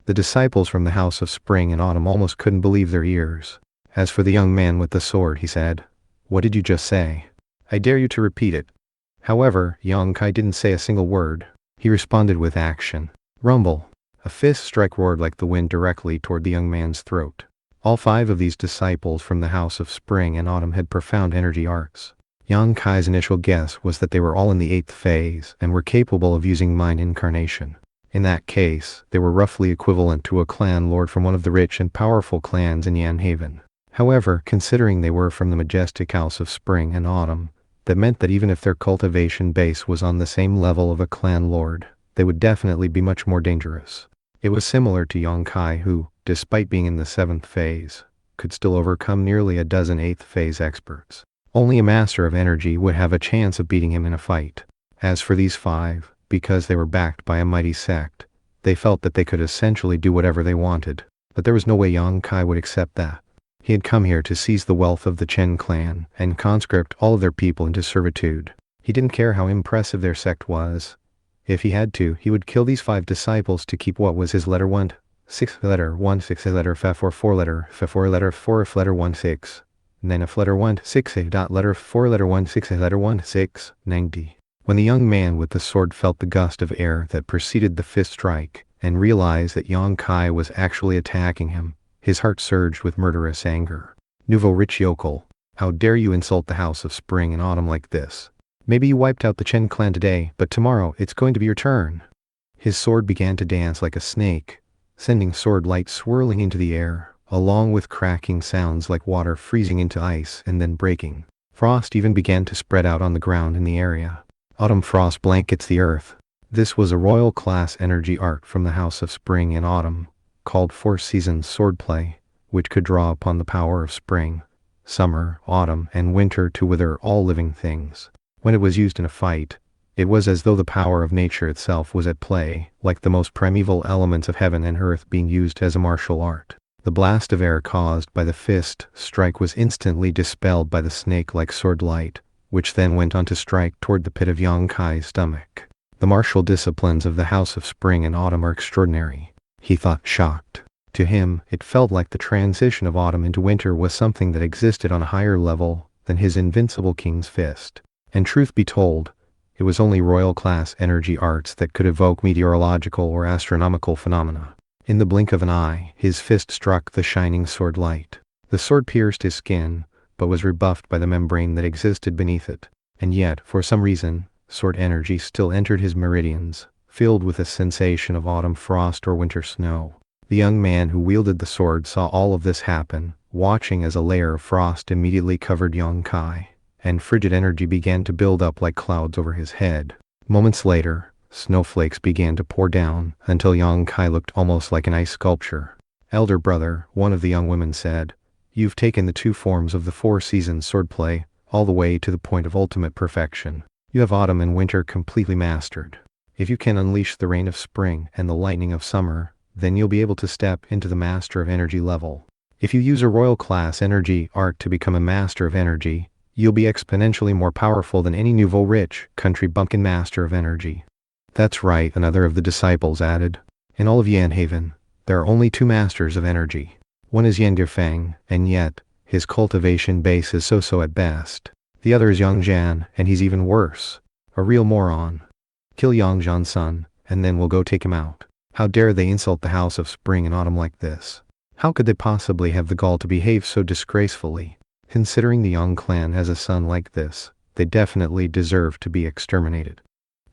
The disciples from the House of Spring and Autumn almost couldn't believe their ears. As for the young man with the sword, he said, What did you just say? I dare you to repeat it. However, Yang Kai didn't say a single word. He responded with action. Rumble. A fist strike roared like the wind directly toward the young man's throat. All 5 of these disciples from the House of Spring and Autumn had profound energy arcs. Yang Kai's initial guess was that they were all in the 8th phase and were capable of using mind incarnation. In that case, they were roughly equivalent to a clan lord from one of the rich and powerful clans in Yanhaven. However, considering they were from the majestic House of Spring and Autumn, that meant that even if their cultivation base was on the same level of a clan lord, they would definitely be much more dangerous. It was similar to Yang Kai who, despite being in the 7th phase, could still overcome nearly a dozen 8th phase experts. Only a master of energy would have a chance of beating him in a fight. As for these 5, because they were backed by a mighty sect, they felt that they could essentially do whatever they wanted. But there was no way Yang Kai would accept that. He had come here to seize the wealth of the Chen clan and conscript all of their people into servitude. He didn't care how impressive their sect was. If he had to, he would kill these 5 disciples to keep what was his letter 1, 6 letter 1 6 letter f 4 letter f 4 letter 4 f letter 1 6, and then f letter 1 6 a dot letter 4 letter 1 6 a letter 1 6 90. When the young man with the sword felt the gust of air that preceded the fist strike and realized that Yang Kai was actually attacking him, his heart surged with murderous anger. Nouveau rich yokel, how dare you insult the House of Spring and Autumn like this? Maybe you wiped out the Chen clan today, but tomorrow it's going to be your turn. His sword began to dance like a snake, sending sword light swirling into the air, along with cracking sounds like water freezing into ice and then breaking. Frost even began to spread out on the ground in the area. Autumn frost blankets the earth. This was a royal class energy art from the House of Spring and Autumn, called 4 Seasons Swordplay, which could draw upon the power of spring, summer, autumn, and winter to wither all living things. When it was used in a fight, it was as though the power of nature itself was at play, like the most primeval elements of heaven and earth being used as a martial art. The blast of air caused by the fist strike was instantly dispelled by the snake-like sword light, which then went on to strike toward the pit of Yang Kai's stomach. The martial disciplines of the House of Spring and Autumn are extraordinary, he thought, shocked. To him, it felt like the transition of autumn into winter was something that existed on a higher level than his invincible king's fist. And truth be told, it was only royal-class energy arts that could evoke meteorological or astronomical phenomena. In the blink of an eye, his fist struck the shining sword light. The sword pierced his skin, but was rebuffed by the membrane that existed beneath it. And yet, for some reason, sword energy still entered his meridians, filled with a sensation of autumn frost or winter snow. The young man who wielded the sword saw all of this happen, watching as a layer of frost immediately covered Yang Kai, and frigid energy began to build up like clouds over his head. Moments later, snowflakes began to pour down until Yang Kai looked almost like an ice sculpture. Elder brother, one of the young women said, "You've taken the 2 forms of the 4 Seasons swordplay all the way to the point of ultimate perfection. You have autumn and winter completely mastered. If you can unleash the rain of spring and the lightning of summer, then you'll be able to step into the master of energy level. If you use a royal class energy art to become a master of energy, you'll be exponentially more powerful than any nouveau rich country bumpkin master of energy. That's right, another of the disciples added. In all of Yanhaven, there are only two masters of energy. One is Yan Feng, and yet, his cultivation base is so-so at best. The other is Yang Jian, and he's even worse. A real moron. Kill Yang Jian's son, and then we'll go take him out. How dare they insult the House of Spring and Autumn like this? How could they possibly have the gall to behave so disgracefully? Considering the Yang clan has a son like this, they definitely deserve to be exterminated.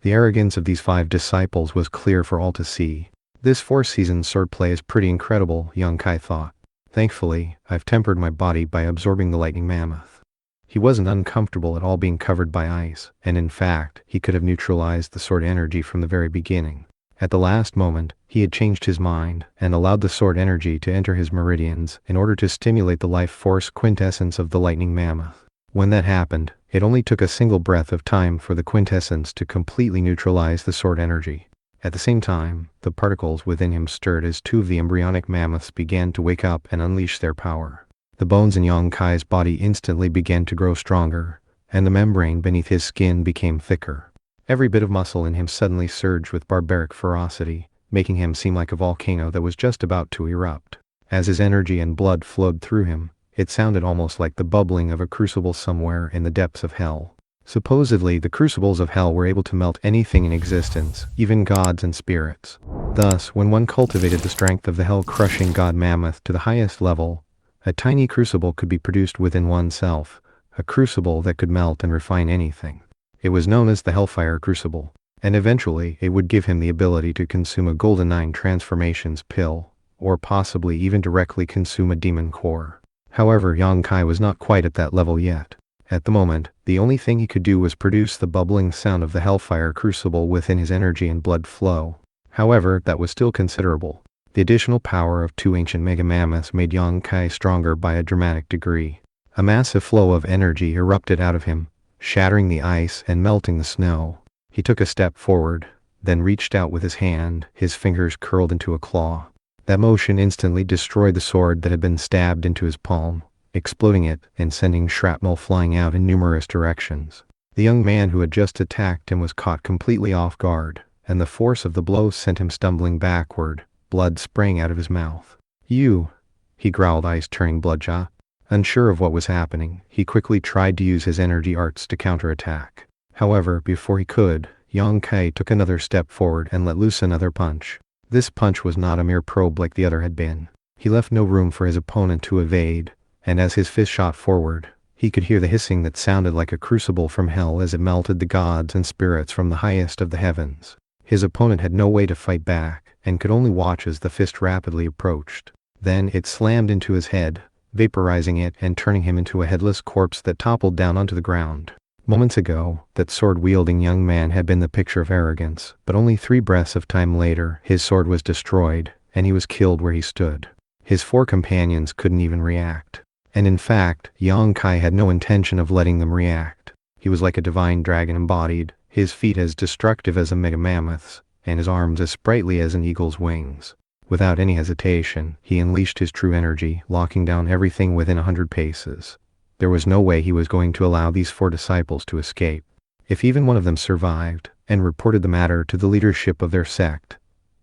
The arrogance of these 5 disciples was clear for all to see. This 4-season swordplay is pretty incredible, Yang Kai thought. Thankfully, I've tempered my body by absorbing the lightning mammoth. He wasn't uncomfortable at all being covered by ice, and in fact, he could have neutralized the sword energy from the very beginning. At the last moment, he had changed his mind and allowed the sword energy to enter his meridians in order to stimulate the life force quintessence of the lightning mammoth. When that happened, it only took a single breath of time for the quintessence to completely neutralize the sword energy. At the same time, the particles within him stirred as 2 of the embryonic mammoths began to wake up and unleash their power. The bones in Yang Kai's body instantly began to grow stronger, and the membrane beneath his skin became thicker. Every bit of muscle in him suddenly surged with barbaric ferocity, making him seem like a volcano that was just about to erupt. As his energy and blood flowed through him, it sounded almost like the bubbling of a crucible somewhere in the depths of hell. Supposedly, the crucibles of hell were able to melt anything in existence, even gods and spirits. Thus, when one cultivated the strength of the hell-crushing god mammoth to the highest level, a tiny crucible could be produced within oneself, a crucible that could melt and refine anything. It was known as the Hellfire Crucible, and eventually it would give him the ability to consume a Golden 9 transformations pill, or possibly even directly consume a demon core. However, Yang Kai was not quite at that level yet. At the moment, the only thing he could do was produce the bubbling sound of the Hellfire Crucible within his energy and blood flow. However, that was still considerable. The additional power of 2 ancient mega mammoths made Yang Kai stronger by a dramatic degree. A massive flow of energy erupted out of him, shattering the ice and melting the snow. He took a step forward, then reached out with his hand, his fingers curled into a claw. That motion instantly destroyed the sword that had been stabbed into his palm, exploding it and sending shrapnel flying out in numerous directions. The young man who had just attacked him was caught completely off guard, and the force of the blow sent him stumbling backward, blood spraying out of his mouth. "You," he growled, eyes turning bloodshot. Unsure of what was happening, he quickly tried to use his energy arts to counterattack. However, before he could, Yang Kai took another step forward and let loose another punch. This punch was not a mere probe like the other had been. He left no room for his opponent to evade, and as his fist shot forward, he could hear the hissing that sounded like a crucible from hell as it melted the gods and spirits from the highest of the heavens. His opponent had no way to fight back, and could only watch as the fist rapidly approached. Then it slammed into his head, vaporizing it and turning him into a headless corpse that toppled down onto the ground. Moments ago, that sword-wielding young man had been the picture of arrogance, but only 3 breaths of time later, his sword was destroyed, and he was killed where he stood. His 4 companions couldn't even react. And in fact, Yang Kai had no intention of letting them react. He was like a divine dragon embodied, his feet as destructive as a mega mammoth's, and his arms as sprightly as an eagle's wings. Without any hesitation, he unleashed his true energy, locking down everything within 100 paces. There was no way he was going to allow these 4 disciples to escape. If even one of them survived, and reported the matter to the leadership of their sect,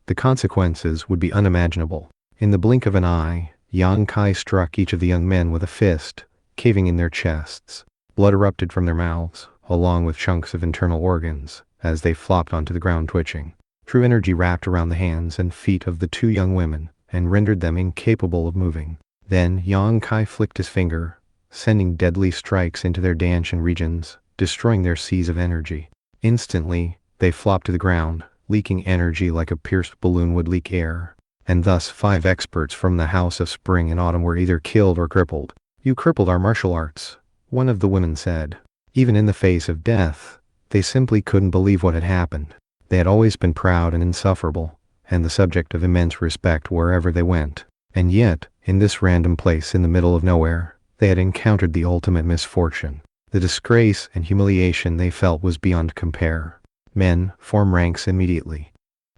the consequences would be unimaginable. In the blink of an eye, Yang Kai struck each of the young men with a fist, caving in their chests. Blood erupted from their mouths, along with chunks of internal organs, as they flopped onto the ground twitching. True energy wrapped around the hands and feet of the 2 young women, and rendered them incapable of moving. Then Yang Kai flicked his finger, sending deadly strikes into their Danshan regions, destroying their seas of energy. Instantly, they flopped to the ground, leaking energy like a pierced balloon would leak air. And thus 5 experts from the House of Spring and Autumn were either killed or crippled. "You crippled our martial arts," one of the women said. Even in the face of death, they simply couldn't believe what had happened. They had always been proud and insufferable, and the subject of immense respect wherever they went. And yet, in this random place in the middle of nowhere, they had encountered the ultimate misfortune. The disgrace and humiliation they felt was beyond compare. "Men, form ranks immediately,"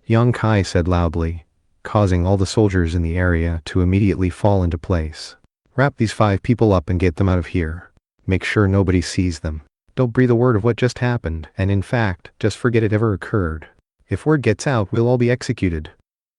Yang Kai said loudly, causing all the soldiers in the area to immediately fall into place. Wrap these 5 people up and get them out of here. Make sure nobody sees them. Don't breathe a word of what just happened, and in fact, just forget it ever occurred. If word gets out, we'll all be executed.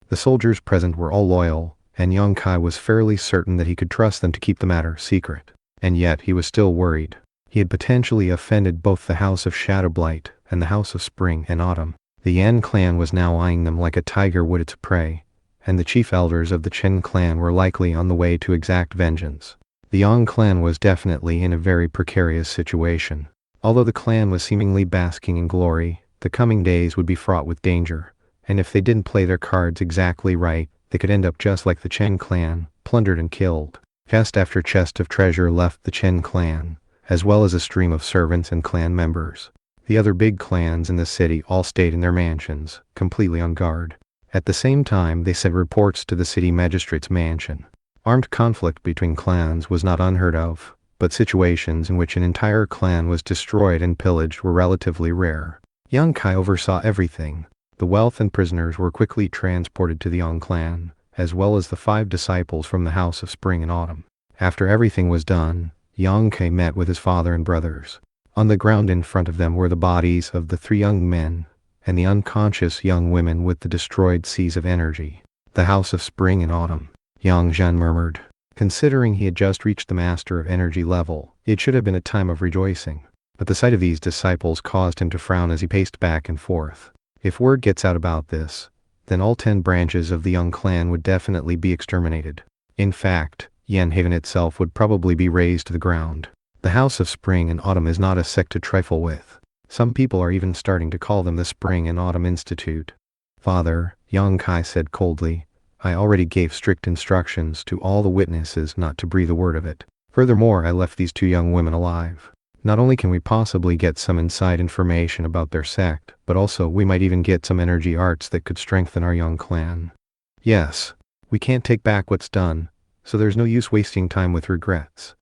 The soldiers present were all loyal, and Yang Kai was fairly certain that he could trust them to keep the matter secret. And yet he was still worried. He had potentially offended both the House of Shadowblight and the House of Spring and Autumn. The Yan clan was now eyeing them like a tiger would its prey, and the chief elders of the Chen clan were likely on the way to exact vengeance. The Yang clan was definitely in a very precarious situation. Although the clan was seemingly basking in glory, the coming days would be fraught with danger, and if they didn't play their cards exactly right, they could end up just like the Chen clan, plundered and killed. Chest after chest of treasure left the Chen clan, as well as a stream of servants and clan members. The other big clans in the city all stayed in their mansions, completely on guard. At the same time, they sent reports to the city magistrate's mansion. Armed conflict between clans was not unheard of, but situations in which an entire clan was destroyed and pillaged were relatively rare. Yang Kai oversaw everything. The wealth and prisoners were quickly transported to the Yang clan, as well as the 5 disciples from the House of Spring and Autumn. After everything was done, Yang Kai met with his father and brothers. On the ground in front of them were the bodies of the 3 young men, and the unconscious young women with the destroyed seas of energy. The House of Spring and Autumn. Yang Zhan murmured. Considering he had just reached the Master of Energy level, it should have been a time of rejoicing. But the sight of these disciples caused him to frown as he paced back and forth. If word gets out about this, then all 10 branches of the Yang clan would definitely be exterminated. In fact, Yanhaven itself would probably be razed to the ground. The House of Spring and Autumn is not a sect to trifle with. Some people are even starting to call them the Spring and Autumn Institute. Father, Yang Kai said coldly, I already gave strict instructions to all the witnesses not to breathe a word of it. Furthermore, I left these 2 young women alive. Not only can we possibly get some inside information about their sect, but also we might even get some energy arts that could strengthen our young clan. Yes, we can't take back what's done, so there's no use wasting time with regrets.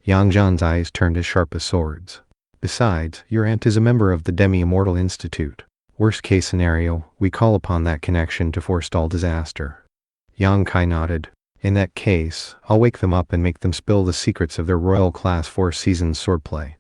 Yang Zhan's eyes turned as sharp as swords. Besides, your aunt is a member of the Demi-Immortal Institute. Worst case scenario, we call upon that connection to forestall disaster. Yang Kai nodded. In that case, I'll wake them up and make them spill the secrets of their royal class 4 seasons swordplay.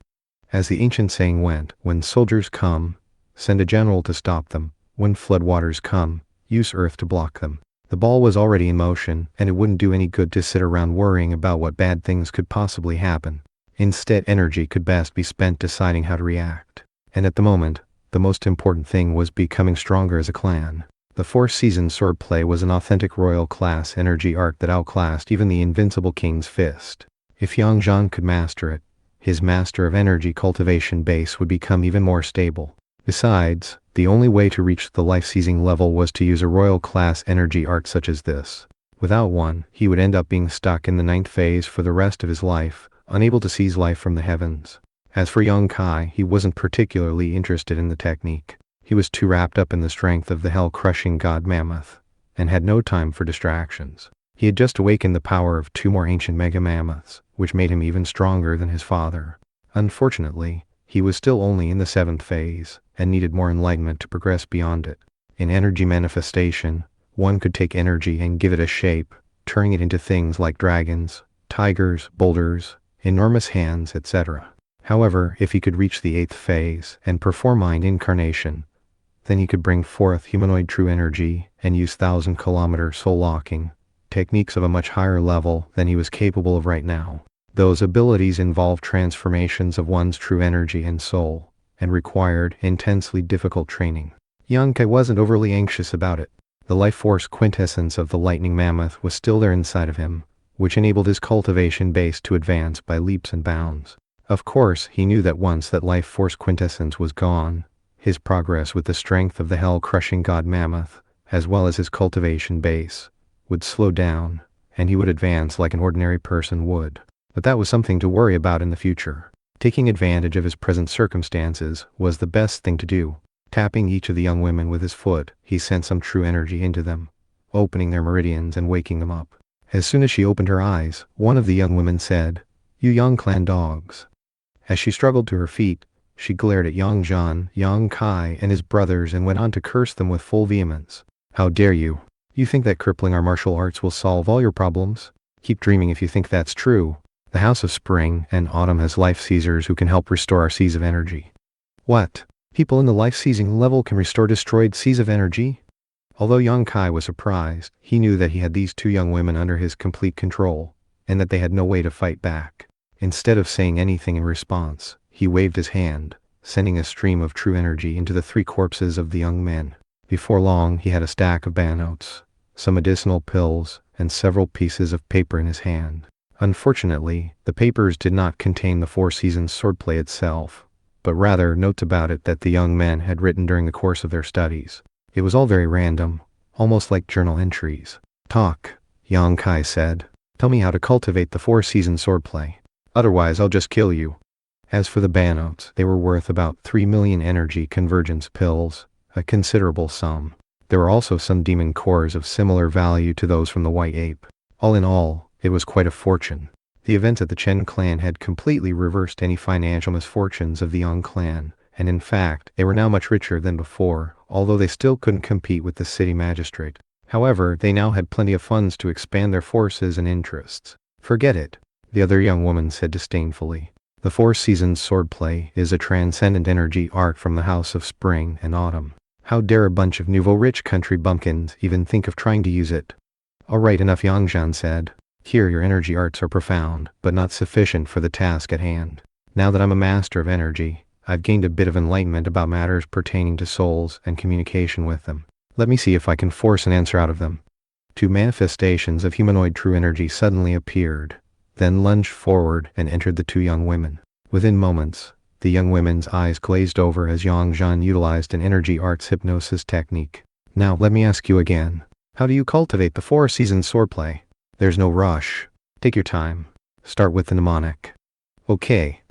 As the ancient saying went, when soldiers come, send a general to stop them. When floodwaters come, use earth to block them. The ball was already in motion, and it wouldn't do any good to sit around worrying about what bad things could possibly happen. Instead, energy could best be spent deciding how to react. And at the moment, the most important thing was becoming stronger as a clan. The 4 season swordplay was an authentic royal class energy art that outclassed even the invincible king's fist. If Yang Zhan could master it, his master of energy cultivation base would become even more stable. Besides, the only way to reach the life-seizing level was to use a royal class energy art such as this. Without one, he would end up being stuck in the 9th phase for the rest of his life, unable to seize life from the heavens. As for Yang Kai, he wasn't particularly interested in the technique. He was too wrapped up in the strength of the hell-crushing god Mammoth, and had no time for distractions. He had just awakened the power of 2 more ancient mega mammoths, which made him even stronger than his father. Unfortunately, he was still only in the 7th phase, and needed more enlightenment to progress beyond it. In energy manifestation, one could take energy and give it a shape, turning it into things like dragons, tigers, boulders, enormous hands, etc. However, if he could reach the 8th phase and perform mind incarnation, then he could bring forth humanoid true energy and use 1,000-kilometer soul locking, techniques of a much higher level than he was capable of right now. Those abilities involved transformations of one's true energy and soul, and required intensely difficult training. Yang Kai wasn't overly anxious about it. The life force quintessence of the lightning mammoth was still there inside of him, which enabled his cultivation base to advance by leaps and bounds. Of course, he knew that once that life force quintessence was gone, his progress with the strength of the hell-crushing god mammoth, as well as his cultivation base, would slow down, and he would advance like an ordinary person would. But that was something to worry about in the future. Taking advantage of his present circumstances was the best thing to do. Tapping each of the young women with his foot, he sent some true energy into them, opening their meridians and waking them up. As soon as she opened her eyes, one of the young women said, "You young clan dogs." As she struggled to her feet, she glared at Yang Zhan, Yang Kai, and his brothers and went on to curse them with full vehemence. "How dare you? You think that crippling our martial arts will solve all your problems? Keep dreaming if you think that's true. The House of Spring and Autumn has life seizers who can help restore our seas of energy. What? People in the life-seizing level can restore destroyed seas of energy? Although Yang Kai was surprised, he knew that he had these two young women under his complete control, and that they had no way to fight back. Instead of saying anything in response, he waved his hand, sending a stream of true energy into the three corpses of the young men. Before long, he had a stack of banknotes, some medicinal pills, and several pieces of paper in his hand. Unfortunately, the papers did not contain the Four Seasons swordplay itself, but rather notes about it that the young men had written during the course of their studies. It was all very random, almost like journal entries. Talk, Yang Kai said. Tell me how to cultivate the Four Seasons swordplay. Otherwise, I'll just kill you. As for the banknotes, they were worth about 3 million energy convergence pills, a considerable sum. There were also some demon cores of similar value to those from the White Ape. All in all, it was quite a fortune. The events at the Chen clan had completely reversed any financial misfortunes of the Yang clan, and in fact, they were now much richer than before, although they still couldn't compete with the city magistrate. However, they now had plenty of funds to expand their forces and interests. Forget it, the other young woman said disdainfully. The Four Seasons swordplay is a transcendent energy art from the House of Spring and Autumn. How dare a bunch of nouveau-rich country bumpkins even think of trying to use it? All right, enough, Yang Zhan said. Here your energy arts are profound, but not sufficient for the task at hand. Now that I'm a master of energy, I've gained a bit of enlightenment about matters pertaining to souls and communication with them. Let me see if I can force an answer out of them. Two manifestations of humanoid true energy suddenly appeared, then lunged forward and entered the two young women. Within moments, the young women's eyes glazed over as Yang Zhan utilized an energy arts hypnosis technique. Now let me ask you again. How do you cultivate the Four Seasons swordplay? There's no rush. Take your time. Start with the mnemonic. Okay.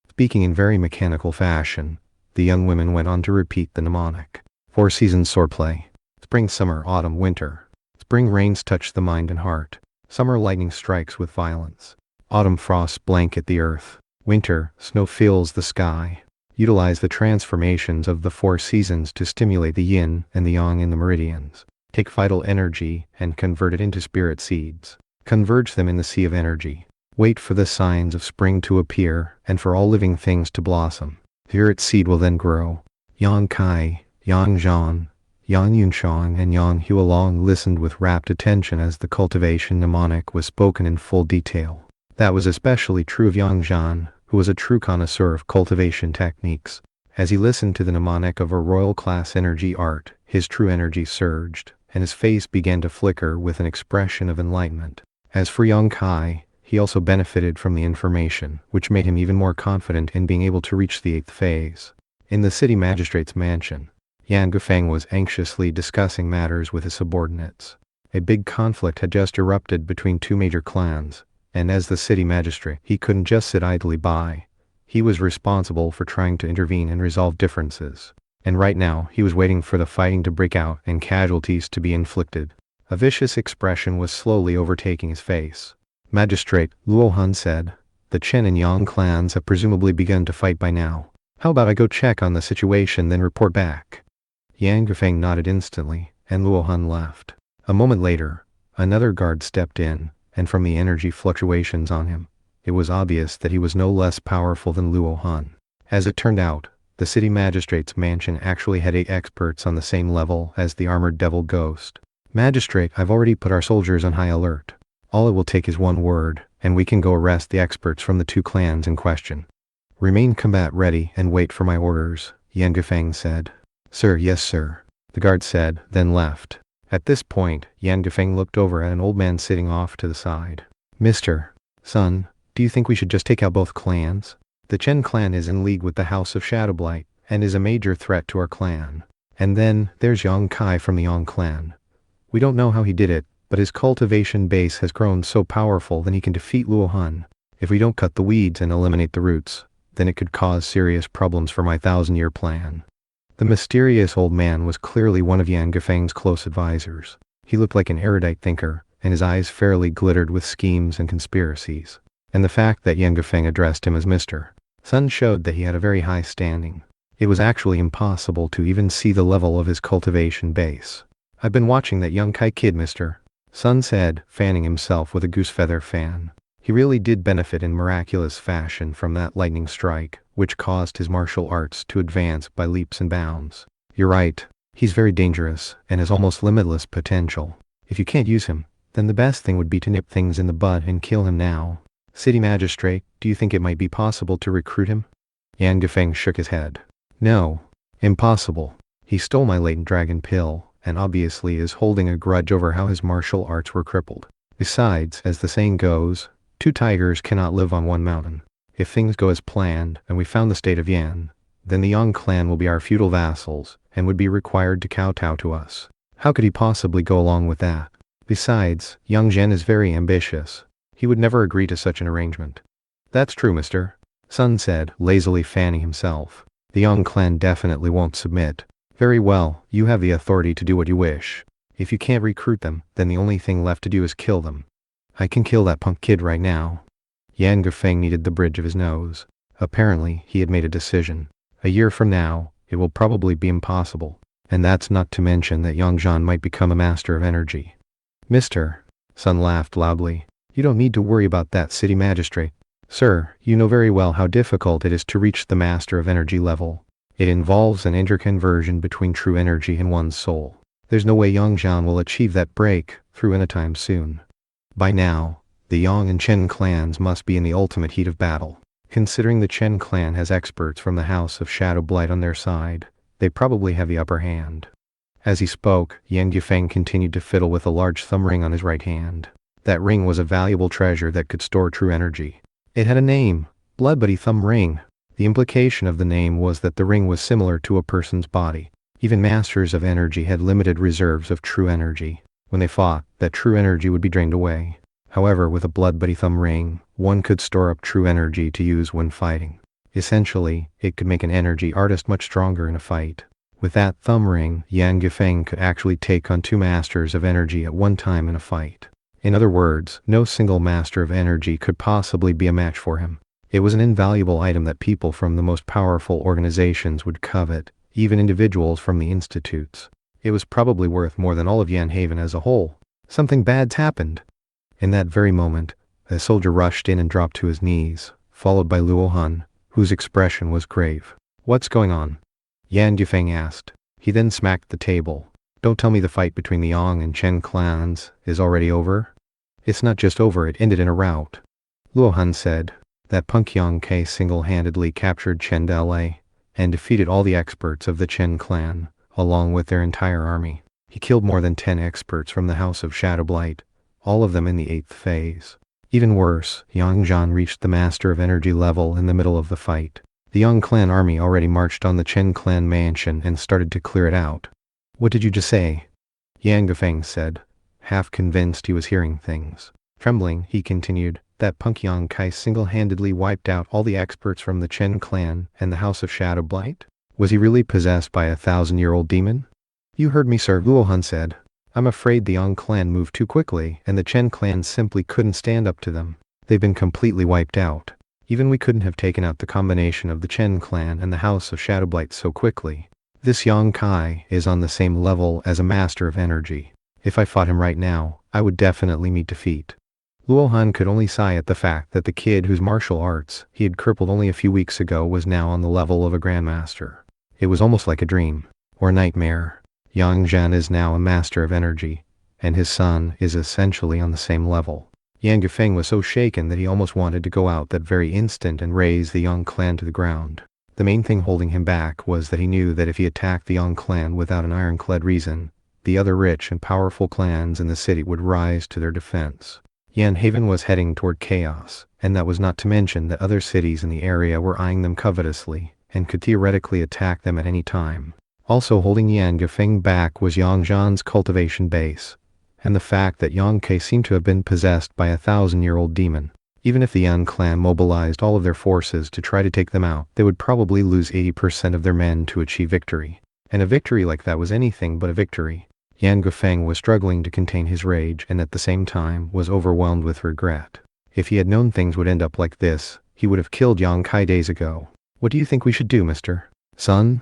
Speaking in very mechanical fashion, the young women went on to repeat the mnemonic. Four Seasons swordplay. Spring, summer, autumn, winter. Spring rains touch the mind and heart. Summer lightning strikes with violence. Autumn frosts blanket the earth. Winter, snow fills the sky. Utilize the transformations of the four seasons to stimulate the yin and the yang in the meridians. Take vital energy and convert it into spirit seeds. Converge them in the sea of energy. Wait for the signs of spring to appear and for all living things to blossom. Spirit seed will then grow. Yang Kai, Yang Zhan, Yang Yunshang and Yang Hualong listened with rapt attention as the cultivation mnemonic was spoken in full detail. That was especially true of Yang Zhan, who was a true connoisseur of cultivation techniques. As he listened to the mnemonic of a royal-class energy art, his true energy surged, and his face began to flicker with an expression of enlightenment. As for Yang Kai, he also benefited from the information, which made him even more confident in being able to reach the 8th phase. In the city magistrate's mansion, Yan Gufeng was anxiously discussing matters with his subordinates. A big conflict had just erupted between two major clans, and as the city magistrate, he couldn't just sit idly by. He was responsible for trying to intervene and resolve differences. And right now, he was waiting for the fighting to break out and casualties to be inflicted. A vicious expression was slowly overtaking his face. Magistrate, Luo Han said, the Chen and Yang clans have presumably begun to fight by now. How about I go check on the situation then report back? Yan Gufeng nodded instantly, and Luo Han left. A moment later, another guard stepped in, and from the energy fluctuations on him, it was obvious that he was no less powerful than Luo Han. As it turned out, the city magistrate's mansion actually had 8 experts on the same level as the armored devil ghost. Magistrate, I've already put our soldiers on high alert. All it will take is one word, and we can go arrest the experts from the two clans in question. Remain combat ready and wait for my orders, Yan Gufeng said. Sir, yes sir, the guard said, then left. At this point, Yan Gufeng looked over at an old man sitting off to the side. Mister, son, do you think we should just take out both clans? The Chen clan is in league with the House of Shadowblight, and is a major threat to our clan. And then, there's Yang Kai from the Yang clan. We don't know how he did it, but his cultivation base has grown so powerful that he can defeat Luo Han. If we don't cut the weeds and eliminate the roots, then it could cause serious problems for my 1,000-year plan. The mysterious old man was clearly one of Yan Gufeng's close advisors. He looked like an erudite thinker, and his eyes fairly glittered with schemes and conspiracies. And the fact that Yan Gufeng addressed him as Mr. Sun showed that he had a very high standing. It was actually impossible to even see the level of his cultivation base. I've been watching that young Kai kid, mister, Sun said, fanning himself with a goose feather fan. He really did benefit in miraculous fashion from that lightning strike, which caused his martial arts to advance by leaps and bounds. You're right. He's very dangerous and has almost limitless potential. If you can't use him, then the best thing would be to nip things in the bud and kill him now. City Magistrate, do you think it might be possible to recruit him? Yan Gufeng shook his head. No. Impossible. He stole my latent dragon pill, and obviously is holding a grudge over how his martial arts were crippled. Besides, as the saying goes, 2 tigers cannot live on 1 mountain. If things go as planned, and we found the state of Yan, then the Yang clan will be our feudal vassals, and would be required to kowtow to us. How could he possibly go along with that? Besides, Yang Zhen is very ambitious. He would never agree to such an arrangement. That's true, mister, Sun said, lazily fanning himself. The Yang clan definitely won't submit. Very well, you have the authority to do what you wish. If you can't recruit them, then the only thing left to do is kill them. I can kill that punk kid right now. Yan Gufeng kneaded the bridge of his nose. Apparently, he had made a decision. A year from now, it will probably be impossible. And that's not to mention that Yang Zhan might become a master of energy. Mister, Sun laughed loudly, you don't need to worry about that, City Magistrate. Sir, you know very well how difficult it is to reach the master of energy level. It involves an interconversion between true energy and one's soul. There's no way Yang Zhan will achieve that breakthrough anytime soon. By now, the Yang and Chen clans must be in the ultimate heat of battle. Considering the Chen clan has experts from the House of Shadow Blight on their side, they probably have the upper hand. As he spoke, Yan Yufeng continued to fiddle with a large thumb ring on his right hand. That ring was a valuable treasure that could store true energy. It had a name, Blood Buddy Thumb Ring. The implication of the name was that the ring was similar to a person's body. Even masters of energy had limited reserves of true energy. When they fought, that true energy would be drained away. However, with a Blood Buddy Thumb Ring, one could store up true energy to use when fighting. Essentially, it could make an energy artist much stronger in a fight. With that thumb ring, Yan Gufeng could actually take on 2 masters of energy at one time in a fight. In other words, no single master of energy could possibly be a match for him. It was an invaluable item that people from the most powerful organizations would covet, even individuals from the institutes. It was probably worth more than all of Yan Haven as a whole. Something bad's happened. In that very moment, a soldier rushed in and dropped to his knees, followed by Luo Han, whose expression was grave. What's going on? Yan Yufeng asked. He then smacked the table. Don't tell me the fight between the Yang and Chen clans is already over? It's not just over, it ended in a rout. Luo Han said. That punk Yang Ke single-handedly captured Chen Dalei and defeated all the experts of the Chen clan, along with their entire army. He killed more than 10 experts from the House of Shadow Blight, all of them in the 8th phase. Even worse, Yang Zhan reached the Master of Energy level in the middle of the fight. The Yang clan army already marched on the Chen clan mansion and started to clear it out. What did you just say? Yan Gufeng said, half convinced he was hearing things. Trembling, he continued, that punk Yang Kai single-handedly wiped out all the experts from the Chen clan and the House of Shadow Blight? Was he really possessed by a 1,000-year-old demon? You heard me, sir, Luo Han said. I'm afraid the Yang clan moved too quickly and the Chen clan simply couldn't stand up to them. They've been completely wiped out. Even we couldn't have taken out the combination of the Chen clan and the House of Shadow Blight so quickly. This Yang Kai is on the same level as a master of energy. If I fought him right now, I would definitely meet defeat. Luo Han could only sigh at the fact that the kid whose martial arts he had crippled only a few weeks ago was now on the level of a grandmaster. It was almost like a dream, or a nightmare. Yang Zhan is now a master of energy, and his son is essentially on the same level. Yan Gufeng was so shaken that he almost wanted to go out that very instant and raze the Yang clan to the ground. The main thing holding him back was that he knew that if he attacked the Yang clan without an ironclad reason, the other rich and powerful clans in the city would rise to their defense. Yan Haven was heading toward chaos, and that was not to mention that other cities in the area were eyeing them covetously, and could theoretically attack them at any time. Also holding Yan Gufeng back was Yang Zhan's cultivation base, and the fact that Yang Ke seemed to have been possessed by a 1,000-year-old demon. Even if the Yan clan mobilized all of their forces to try to take them out, they would probably lose 80% of their men to achieve victory. And a victory like that was anything but a victory. Yan Gufeng was struggling to contain his rage and at the same time was overwhelmed with regret. If he had known things would end up like this, he would have killed Yang Kai days ago. What do you think we should do, Mr. Sun?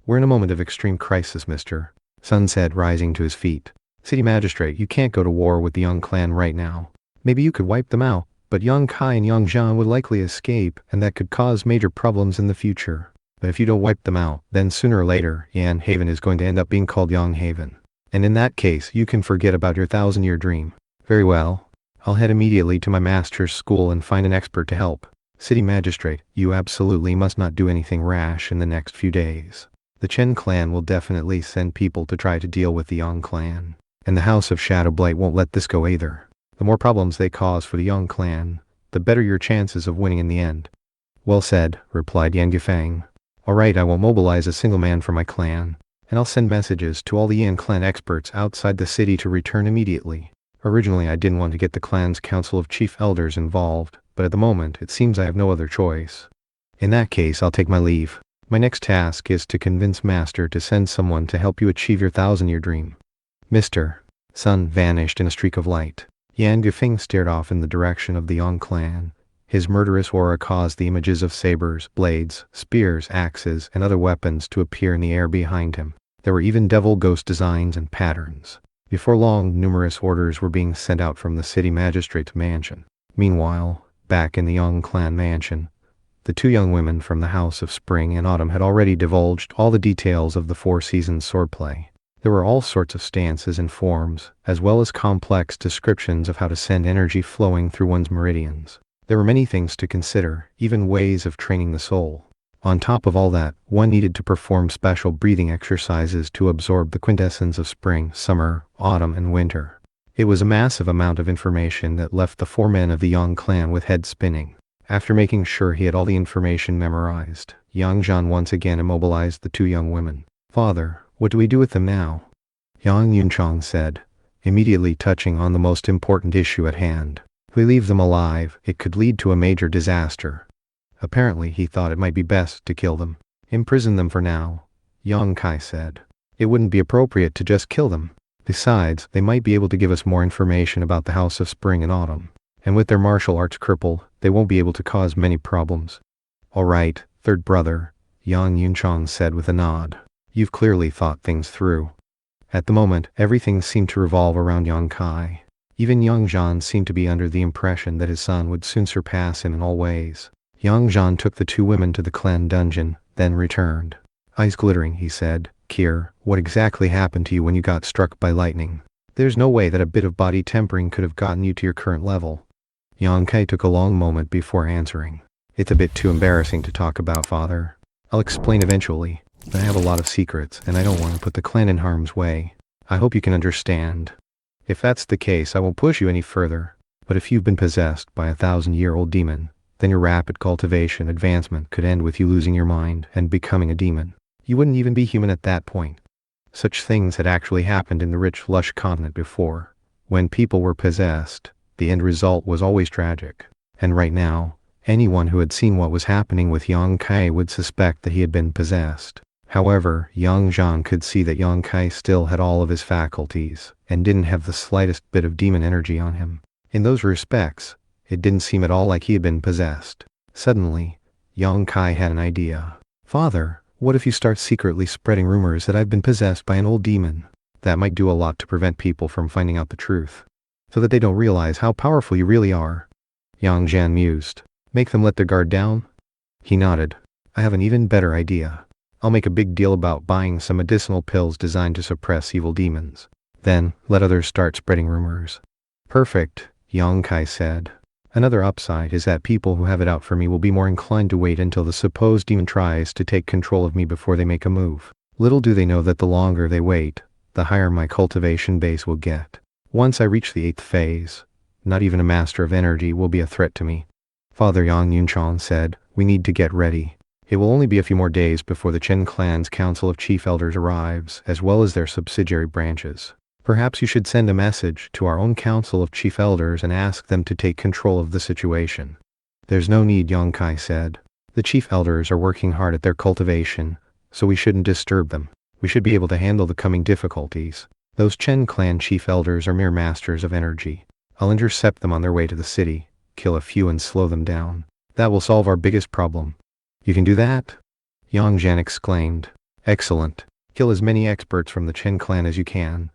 We're in a moment of extreme crisis, Mr. Sun said, rising to his feet. City magistrate, you can't go to war with the Young clan right now. Maybe you could wipe them out, but Young Kai and Young Zhan would likely escape, and that could cause major problems in the future. But if you don't wipe them out, then sooner or later, Yan Haven is going to end up being called Young Haven. And in that case, you can forget about your 1,000-year dream. Very well. I'll head immediately to my master's school and find an expert to help. City magistrate, you absolutely must not do anything rash in the next few days. The Chen clan will definitely send people to try to deal with the Yang clan. And the House of Shadowblight won't let this go either. The more problems they cause for the Yang clan, the better your chances of winning in the end. Well said, replied Yan Gufang. Alright, I will mobilize a single man for my clan, and I'll send messages to all the Yan clan experts outside the city to return immediately. Originally I didn't want to get the clan's council of chief elders involved, but at the moment it seems I have no other choice. In that case, I'll take my leave. My next task is to convince Master to send someone to help you achieve your 1,000-year dream. Mr. Sun vanished in a streak of light. Yan Gufeng stared off in the direction of the Yang clan. His murderous aura caused the images of sabers, blades, spears, axes, and other weapons to appear in the air behind him. There were even devil ghost designs and patterns. Before long, numerous orders were being sent out from the city magistrate's mansion. Meanwhile, back in the Yang clan mansion, the two young women from the House of Spring and Autumn had already divulged all the details of the 4 seasons swordplay. There were all sorts of stances and forms, as well as complex descriptions of how to send energy flowing through one's meridians. There were many things to consider, even ways of training the soul. On top of all that, one needed to perform special breathing exercises to absorb the quintessence of spring, summer, autumn, and winter. It was a massive amount of information that left the 4 men of the Yang clan with heads spinning. After making sure he had all the information memorized, Yang Zhan once again immobilized the 2 young women. Father, what do we do with them now? Yang Yunchang said, immediately touching on the most important issue at hand. If we leave them alive, it could lead to a major disaster. Apparently he thought it might be best to kill them. Imprison them for now, Yang Kai said. It wouldn't be appropriate to just kill them. Besides, they might be able to give us more information about the House of Spring and Autumn. And with their martial arts crippled, they won't be able to cause many problems. Alright, third brother, Yang Yunchang said with a nod. You've clearly thought things through. At the moment, everything seemed to revolve around Yang Kai. Even Yang Zhan seemed to be under the impression that his son would soon surpass him in all ways. Yang Zhan took the 2 women to the clan dungeon, then returned. Eyes glittering, he said, Kier, what exactly happened to you when you got struck by lightning? There's no way that a bit of body tempering could have gotten you to your current level. Yang Kai took a long moment before answering. It's a bit too embarrassing to talk about, father. I'll explain eventually, but I have a lot of secrets, and I don't want to put the clan in harm's way. I hope you can understand. If that's the case, I won't push you any further. But if you've been possessed by a 1,000-year-old demon, then your rapid cultivation advancement could end with you losing your mind and becoming a demon. You wouldn't even be human at that point. Such things had actually happened in the rich, lush continent before. When people were possessed, the end result was always tragic. And right now, anyone who had seen what was happening with Yang Kai would suspect that he had been possessed. However, Yang Zhan could see that Yang Kai still had all of his faculties, and didn't have the slightest bit of demon energy on him. In those respects, it didn't seem at all like he had been possessed. Suddenly, Yang Kai had an idea. Father, what if you start secretly spreading rumors that I've been possessed by an old demon? That might do a lot to prevent people from finding out the truth, so that they don't realize how powerful you really are. Yang Zhan mused. Make them let their guard down? He nodded. I have an even better idea. I'll make a big deal about buying some medicinal pills designed to suppress evil demons. Then, let others start spreading rumors. Perfect, Yang Kai said. Another upside is that people who have it out for me will be more inclined to wait until the supposed demon tries to take control of me before they make a move. Little do they know that the longer they wait, the higher my cultivation base will get. Once I reach the 8th phase, not even a master of energy will be a threat to me. Father Yang Yunchang said, we need to get ready. It will only be a few more days before the Chen clan's council of chief elders arrives, as well as their subsidiary branches. Perhaps you should send a message to our own council of chief elders and ask them to take control of the situation. There's no need, Yang Kai said. The chief elders are working hard at their cultivation, so we shouldn't disturb them. We should be able to handle the coming difficulties. Those Chen clan chief elders are mere masters of energy. I'll intercept them on their way to the city, kill a few and slow them down. That will solve our biggest problem. You can do that? Yang Zhan exclaimed. Excellent. Kill as many experts from the Chen clan as you can,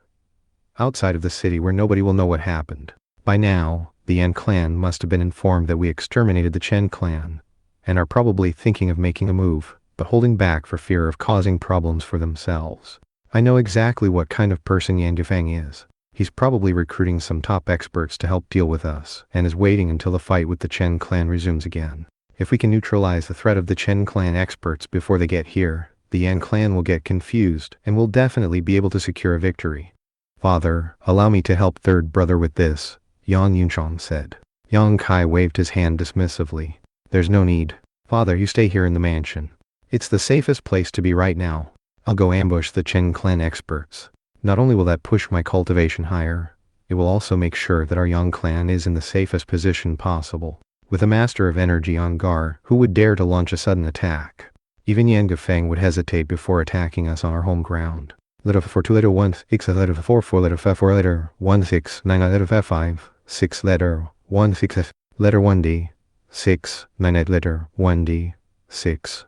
outside of the city where nobody will know what happened. By now, the Yan clan must have been informed that we exterminated the Chen clan, and are probably thinking of making a move, but holding back for fear of causing problems for themselves. I know exactly what kind of person Yan Gufeng is. He's probably recruiting some top experts to help deal with us, and is waiting until the fight with the Chen clan resumes again. If we can neutralize the threat of the Chen clan experts before they get here, the Yan clan will get confused, and will definitely be able to secure a victory. Father, allow me to help third brother with this, Yang Yunchong said. Yang Kai waved his hand dismissively. There's no need. Father, you stay here in the mansion. It's the safest place to be right now. I'll go ambush the Chen clan experts. Not only will that push my cultivation higher, it will also make sure that our Yang clan is in the safest position possible. With a master of energy on guard, who would dare to launch a sudden attack? Even Yan Gufeng would hesitate before attacking us on our home ground. Letter 4 2 letter 1 6 letter 4 4 letter 5 4 letter 1 6 9 letter 5 6 letter 1 6 F letter 1D 6 9 letter 1D 6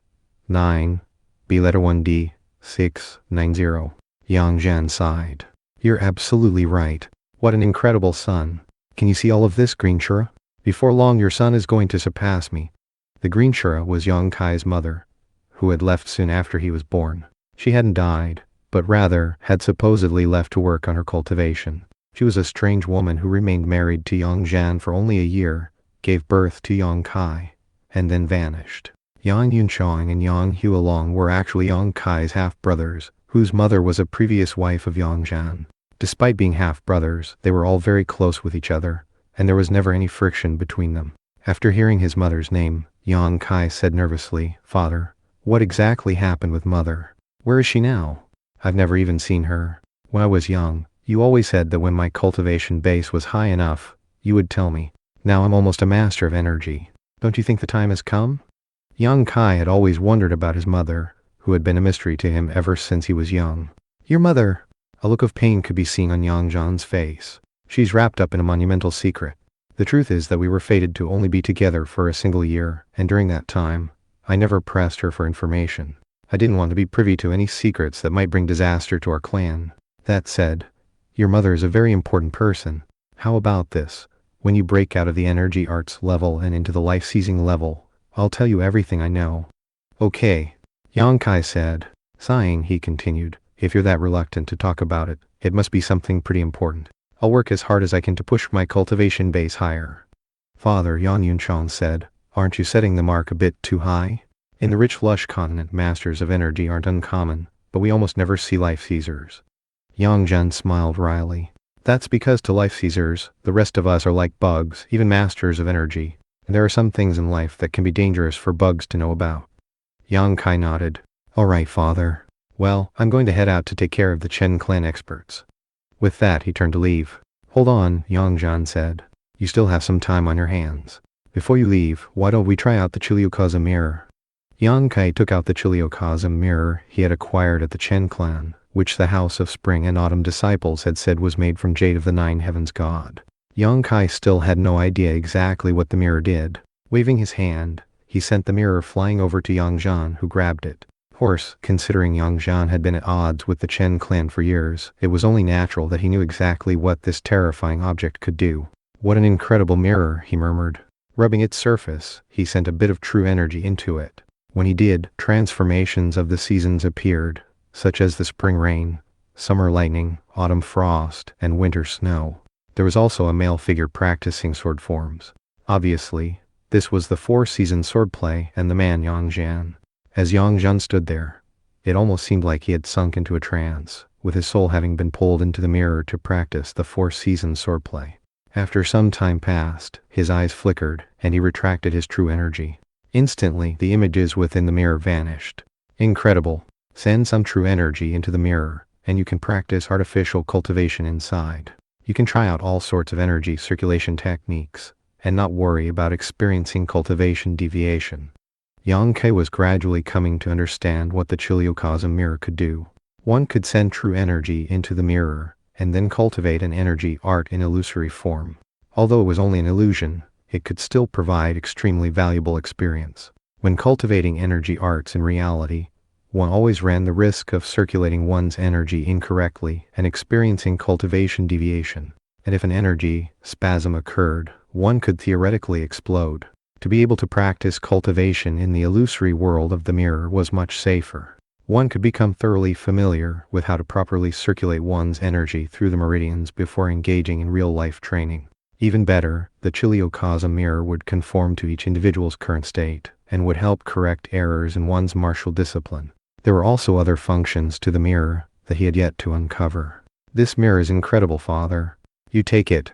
9 B letter 1D 6 9 0. Yang Zhan sighed. You're absolutely right. What an incredible son. Can you see all of this, Green Shura? Before long your son is going to surpass me. The Green Shura was Yang Kai's mother, who had left soon after he was born. She hadn't died, but rather had supposedly left to work on her cultivation. She was a strange woman who remained married to Yang Zhan for only a year, gave birth to Yang Kai, and then vanished. Yang Yunchong and Yang Hualong were actually Yang Kai's half-brothers, whose mother was a previous wife of Yang Zhan. Despite being half-brothers, they were all very close with each other, and there was never any friction between them. After hearing his mother's name, Yang Kai said nervously, Father, what exactly happened with Mother? Where is she now? I've never even seen her. When I was young, you always said that when my cultivation base was high enough, you would tell me. Now I'm almost a master of energy. Don't you think the time has come? Yang Kai had always wondered about his mother, who had been a mystery to him ever since he was young. Your mother? A look of pain could be seen on Yang Zhan's face. She's wrapped up in a monumental secret. The truth is that we were fated to only be together for a single year, and during that time, I never pressed her for information. I didn't want to be privy to any secrets that might bring disaster to our clan. That said, your mother is a very important person. How about this? When you break out of the energy arts level and into the life-seizing level, I'll tell you everything I know. Okay, Yang Kai said. Sighing, he continued, if you're that reluctant to talk about it, it must be something pretty important. I'll work as hard as I can to push my cultivation base higher. Father, Yang Yunchong said, aren't you setting the mark a bit too high? In the rich lush continent, masters of energy aren't uncommon, but we almost never see life-seizers. Yang Zhan smiled wryly. That's because to life-seizers, the rest of us are like bugs, even masters of energy, and there are some things in life that can be dangerous for bugs to know about. Yang Kai nodded. All right, Father. Well, I'm going to head out to take care of the Chen clan experts. With that, he turned to leave. Hold on, Yang Zhan said. You still have some time on your hands. Before you leave, why don't we try out the Chiliokaza mirror? Yang Kai took out the Chiliokaza mirror he had acquired at the Chen clan, which the House of Spring and Autumn disciples had said was made from jade of the Nine Heavens god. Yang Kai still had no idea exactly what the mirror did. Waving his hand, he sent the mirror flying over to Yang Zhan, who grabbed it. Of course, considering Yang Zhan had been at odds with the Chen clan for years, it was only natural that he knew exactly what this terrifying object could do. What an incredible mirror, he murmured. Rubbing its surface, he sent a bit of true energy into it. When he did, transformations of the seasons appeared, such as the spring rain, summer lightning, autumn frost, and winter snow. There was also a male figure practicing sword forms. Obviously, this was the four-season swordplay and the man Yang Zhan. As Yang Zhan stood there, it almost seemed like he had sunk into a trance, with his soul having been pulled into the mirror to practice the four-season swordplay. After some time passed, his eyes flickered, and he retracted his true energy. Instantly, the images within the mirror vanished. Incredible. Send some true energy into the mirror, and you can practice artificial cultivation inside. You can try out all sorts of energy circulation techniques, and not worry about experiencing cultivation deviation. Yang Kai was gradually coming to understand what the Chiliokaza mirror could do. One could send true energy into the mirror, and then cultivate an energy art in illusory form. Although it was only an illusion, it could still provide extremely valuable experience. When cultivating energy arts in reality, one always ran the risk of circulating one's energy incorrectly and experiencing cultivation deviation. And if an energy spasm occurred, one could theoretically explode. To be able to practice cultivation in the illusory world of the mirror was much safer. One could become thoroughly familiar with how to properly circulate one's energy through the meridians before engaging in real-life training. Even better, the chiliocosm mirror would conform to each individual's current state and would help correct errors in one's martial discipline. There were also other functions to the mirror that he had yet to uncover. This mirror is incredible, father. You take it.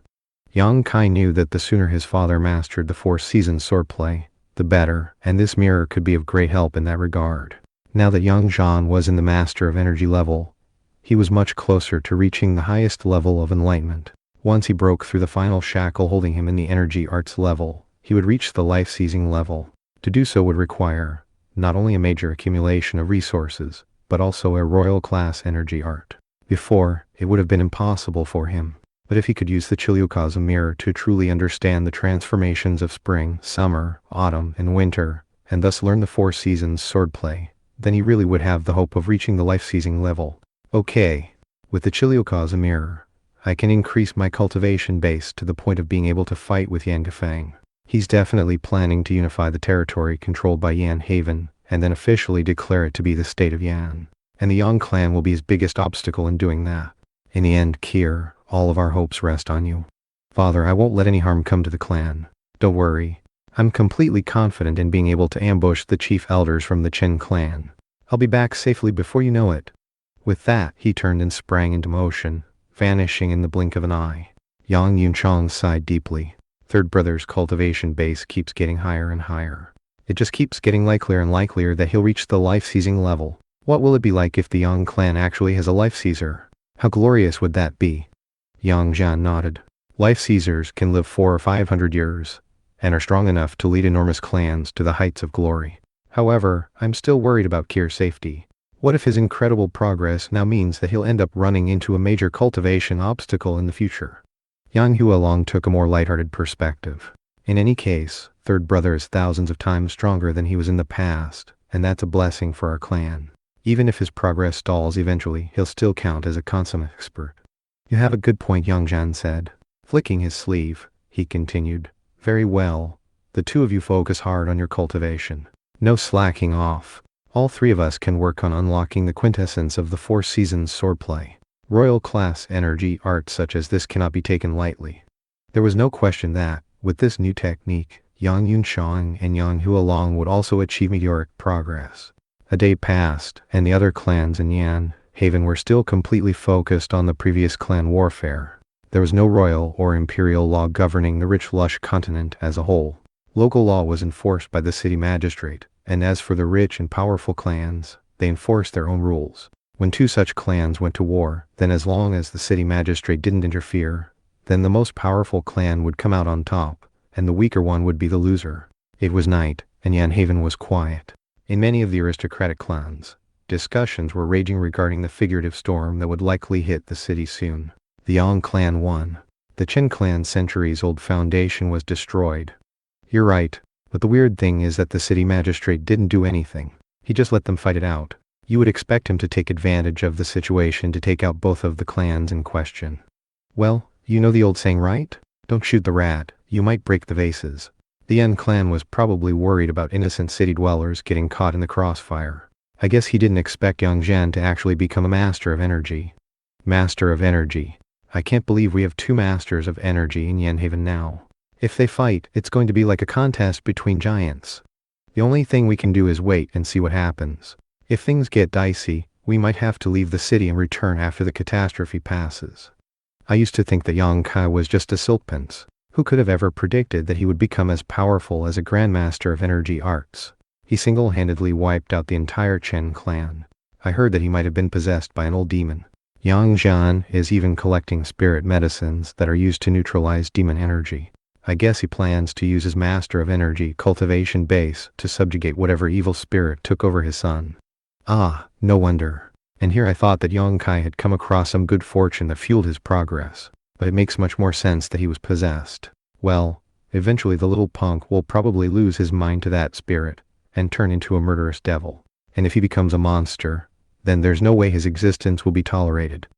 Yang Kai knew that the sooner his father mastered the 4 seasons swordplay, the better, and this mirror could be of great help in that regard. Now that Yang Zhan was in the Master of Energy level, he was much closer to reaching the highest level of enlightenment. Once he broke through the final shackle holding him in the energy arts level, he would reach the life-seizing level. To do so would require not only a major accumulation of resources, but also a royal class energy art. Before, it would have been impossible for him. But if he could use the chiliocosm mirror to truly understand the transformations of spring, summer, autumn, and winter, and thus learn the 4 seasons swordplay, then he really would have the hope of reaching the life-seizing level. Okay. With the chiliocosm mirror, I can increase my cultivation base to the point of being able to fight with Yan Gafeng. He's definitely planning to unify the territory controlled by Yan Haven, and then officially declare it to be the state of Yan. And the Yang clan will be his biggest obstacle in doing that. In the end, Kier, all of our hopes rest on you. Father, I won't let any harm come to the clan. Don't worry. I'm completely confident in being able to ambush the chief elders from the Chen clan. I'll be back safely before you know it. With that, he turned and sprang into motion, vanishing in the blink of an eye. Yang Yunchang sighed deeply. Third brother's cultivation base keeps getting higher and higher. It just keeps getting likelier and likelier that he'll reach the life-seizing level. What will it be like if the Yang clan actually has a life-seizer? How glorious would that be? Yang Zhan nodded. Life-seizers can live 400 or 500 years, and are strong enough to lead enormous clans to the heights of glory. However, I'm still worried about Kier's safety. What if his incredible progress now means that he'll end up running into a major cultivation obstacle in the future? Yang Hualong took a more lighthearted perspective. In any case, third brother is thousands of times stronger than he was in the past, and that's a blessing for our clan. Even if his progress stalls eventually, he'll still count as a consummate expert. You have a good point, Yang Zhan said. Flicking his sleeve, he continued. Very well. The two of you focus hard on your cultivation. No slacking off. All 3 of us can work on unlocking the quintessence of the 4 seasons swordplay. Royal class energy art such as this cannot be taken lightly. There was no question that, with this new technique, Yang Yunchang and Yang Hualong would also achieve meteoric progress. A day passed, and the other clans in Yan Haven were still completely focused on the previous clan warfare. There was no royal or imperial law governing the rich lush continent as a whole. Local law was enforced by the city magistrate, and as for the rich and powerful clans, they enforced their own rules. When 2 such clans went to war, then as long as the city magistrate didn't interfere, then the most powerful clan would come out on top, and the weaker one would be the loser. It was night, and Yan Haven was quiet. In many of the aristocratic clans, discussions were raging regarding the figurative storm that would likely hit the city soon. The Yang clan won. The Chen clan's centuries-old foundation was destroyed. You're right, but the weird thing is that the city magistrate didn't do anything. He just let them fight it out. You would expect him to take advantage of the situation to take out both of the clans in question. Well, you know the old saying, right? Don't shoot the rat, you might break the vases. The Yan clan was probably worried about innocent city dwellers getting caught in the crossfire. I guess he didn't expect Yang Zhan to actually become a master of energy. Master of energy. I can't believe we have 2 masters of energy in Yan Haven now. If they fight, it's going to be like a contest between giants. The only thing we can do is wait and see what happens. If things get dicey, we might have to leave the city and return after the catastrophe passes. I used to think that Yang Kai was just a silkprince. Who could have ever predicted that he would become as powerful as a grandmaster of energy arts? He single-handedly wiped out the entire Chen clan. I heard that he might have been possessed by an old demon. Yang Zhan is even collecting spirit medicines that are used to neutralize demon energy. I guess he plans to use his master of energy cultivation base to subjugate whatever evil spirit took over his son. Ah, no wonder. And here I thought that Yang Kai had come across some good fortune that fueled his progress, but it makes much more sense that he was possessed. Well, eventually the little punk will probably lose his mind to that spirit and turn into a murderous devil. and if he becomes a monster, then there's no way his existence will be tolerated.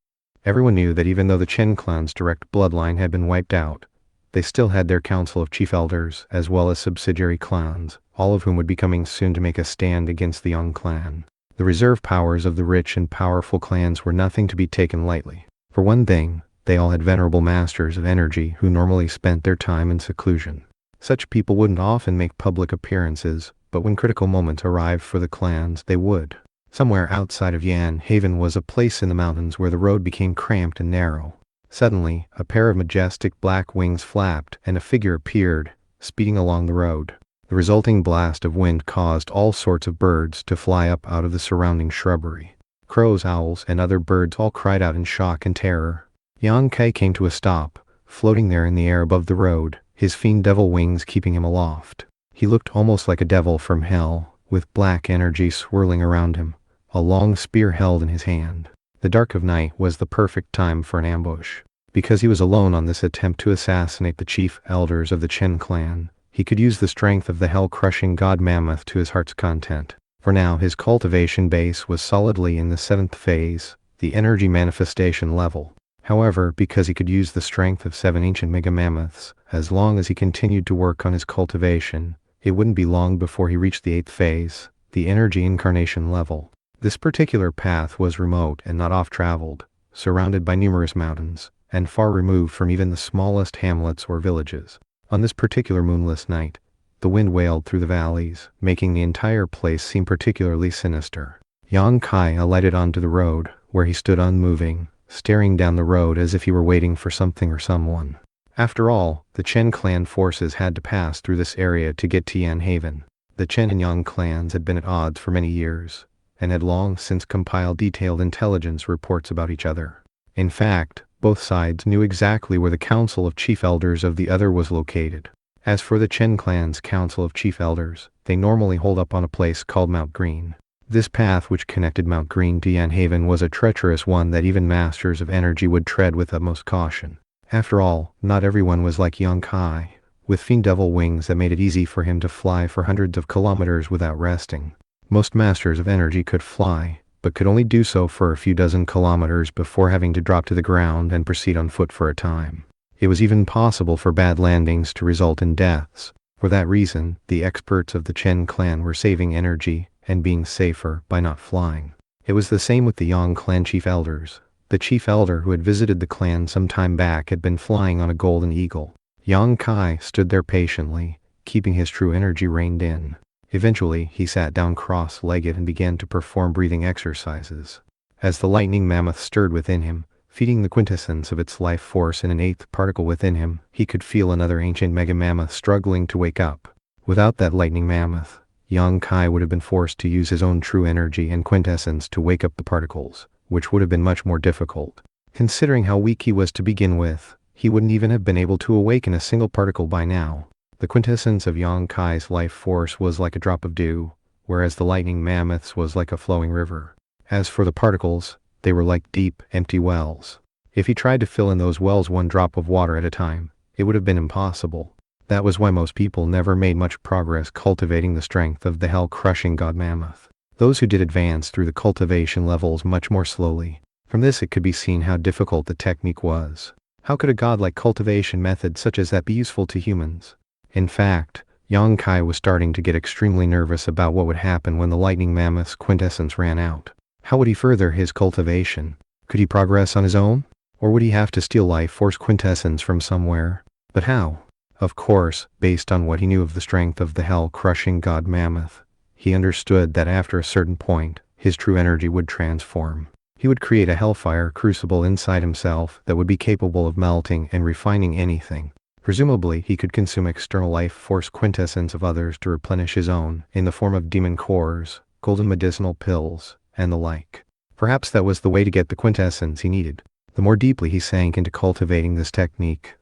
Everyone knew that even though the Chen clan's direct bloodline had been wiped out, they still had their council of chief elders as well as subsidiary clans, all of whom would be coming soon to make a stand against the Yang clan. The reserve powers of the rich and powerful clans were nothing to be taken lightly. For one thing, they all had venerable masters of energy who normally spent their time in seclusion. Such people wouldn't often make public appearances, but when critical moments arrived for the clans, they would. Somewhere outside of Yan Haven was a place in the mountains where the road became cramped and narrow. Suddenly, a pair of majestic black wings flapped and a figure appeared, speeding along the road. The resulting blast of wind caused all sorts of birds to fly up out of the surrounding shrubbery. Crows, owls, and other birds all cried out in shock and terror. Yang Kai came to a stop, floating there in the air above the road, his fiend devil wings keeping him aloft. He looked almost like a devil from hell, with black energy swirling around him, a long spear held in his hand. The dark of night was the perfect time for an ambush. Because he was alone on this attempt to assassinate the chief elders of the Chen clan, he could use the strength of the hell-crushing god mammoth to his heart's content. For now his cultivation base was solidly in the 7th phase, the energy manifestation level. However, because he could use the strength of 7 ancient mega mammoths, as long as he continued to work on his cultivation, it wouldn't be long before he reached the 8th phase, the energy incarnation level. This particular path was remote and not oft-traveled, surrounded by numerous mountains, and far removed from even the smallest hamlets or villages. On this particular moonless night, the wind wailed through the valleys, making the entire place seem particularly sinister. Yang Kai alighted onto the road, where he stood unmoving, staring down the road as if he were waiting for something or someone. After all, the Chen clan forces had to pass through this area to get to Yan Haven. The Chen and Yang clans had been at odds for many years, and had long since compiled detailed intelligence reports about each other. In fact, both sides knew exactly where the Council of Chief Elders of the other was located. As for the Chen clan's Council of Chief Elders, they normally hold up on a place called Mount Green. This path which connected Mount Green to Yan Haven was a treacherous one that even masters of energy would tread with utmost caution. After all, not everyone was like Yang Kai, with fiend devil wings that made it easy for him to fly for hundreds of kilometers without resting. Most masters of energy could fly, but could only do so for a few dozen kilometers before having to drop to the ground and proceed on foot for a time. It was even possible for bad landings to result in deaths. For that reason, the experts of the Chen clan were saving energy and being safer by not flying. It was the same with the Yang clan chief elders. The chief elder who had visited the clan some time back had been flying on a golden eagle. Yang Kai stood there patiently, keeping his true energy reined in. Eventually, he sat down cross-legged and began to perform breathing exercises. As the lightning mammoth stirred within him, feeding the quintessence of its life force in an 8th particle within him, he could feel another ancient mega mammoth struggling to wake up. Without that lightning mammoth, Yang Kai would have been forced to use his own true energy and quintessence to wake up the particles, which would have been much more difficult. Considering how weak he was to begin with, he wouldn't even have been able to awaken a single particle by now. The quintessence of Yang Kai's life force was like a drop of dew, whereas the lightning mammoth's was like a flowing river. As for the particles, they were like deep, empty wells. If he tried to fill in those wells one drop of water at a time, it would have been impossible. That was why most people never made much progress cultivating the strength of the hell-crushing god mammoth. Those who did advance through the cultivation levels much more slowly. From this it could be seen how difficult the technique was. How could a godlike cultivation method such as that be useful to humans? In fact, Yang Kai was starting to get extremely nervous about what would happen when the lightning mammoth's quintessence ran out. How would he further his cultivation? Could he progress on his own? Or would he have to steal life force quintessence from somewhere? But how? Of course, based on what he knew of the strength of the hell-crushing god mammoth, he understood that after a certain point, his true energy would transform. He would create a hellfire crucible inside himself that would be capable of melting and refining anything. Presumably, he could consume external life force quintessence of others to replenish his own in the form of demon cores, golden medicinal pills, and the like. Perhaps that was the way to get the quintessence he needed. The more deeply he sank into cultivating this technique,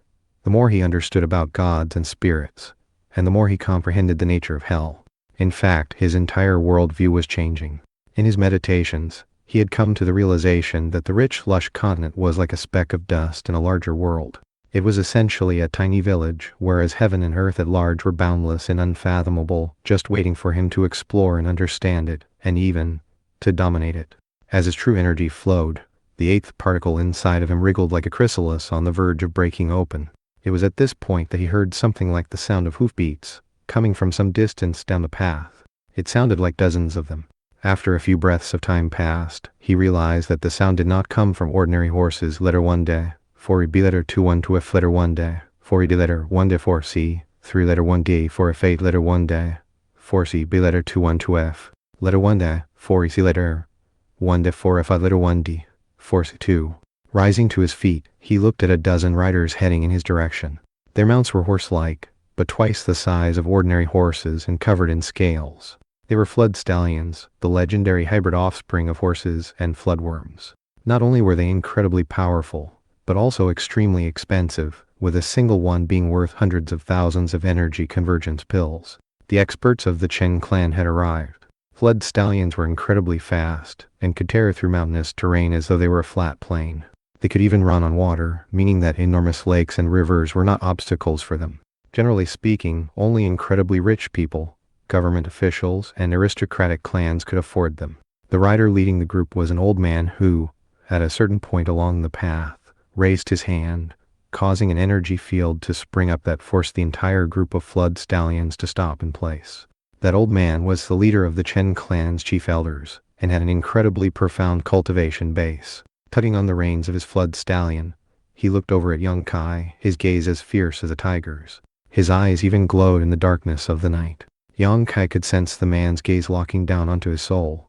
the more he understood about gods and spirits, and the more he comprehended the nature of hell. In fact, his entire worldview was changing. In his meditations, he had come to the realization that the rich, lush continent was like a speck of dust in a larger world. It was essentially a tiny village, whereas heaven and earth at large were boundless and unfathomable, just waiting for him to explore and understand it, and even to dominate it. As his true energy flowed, the eighth particle inside of him wriggled like a chrysalis on the verge of breaking open. It was at this point that he heard something like the sound of hoofbeats, coming from some distance down the path. It sounded like dozens of them. After a few breaths of time passed, he realized that the sound did not come from ordinary horses. Letter 1 day, 4 B letter 2 1 to F letter 1 day, 4 D letter 1 day 4 C, 3 letter 1 D 4 F 8 letter 1 day, 4 C B letter 2 1 to F, letter 1 day, 4 E C letter 1 day 4 F letter 1 D, 4 C 2. Rising to his feet, he looked at a dozen riders heading in his direction. Their mounts were horse-like, but twice the size of ordinary horses and covered in scales. They were flood stallions, the legendary hybrid offspring of horses and floodworms. Not only were they incredibly powerful, but also extremely expensive, with a single one being worth hundreds of thousands of energy convergence pills. The experts of the Chen clan had arrived. Flood stallions were incredibly fast, and could tear through mountainous terrain as though they were a flat plain. They could even run on water, meaning that enormous lakes and rivers were not obstacles for them. Generally speaking, only incredibly rich people, government officials, and aristocratic clans could afford them. The rider leading the group was an old man who, at a certain point along the path, raised his hand, causing an energy field to spring up that forced the entire group of flood stallions to stop in place. That old man was the leader of the Chen clan's chief elders, and had an incredibly profound cultivation base. Tugging on the reins of his flood stallion, he looked over at young Kai, his gaze as fierce as a tiger's. His eyes even glowed in the darkness of the night. Yang Kai could sense the man's gaze locking down onto his soul.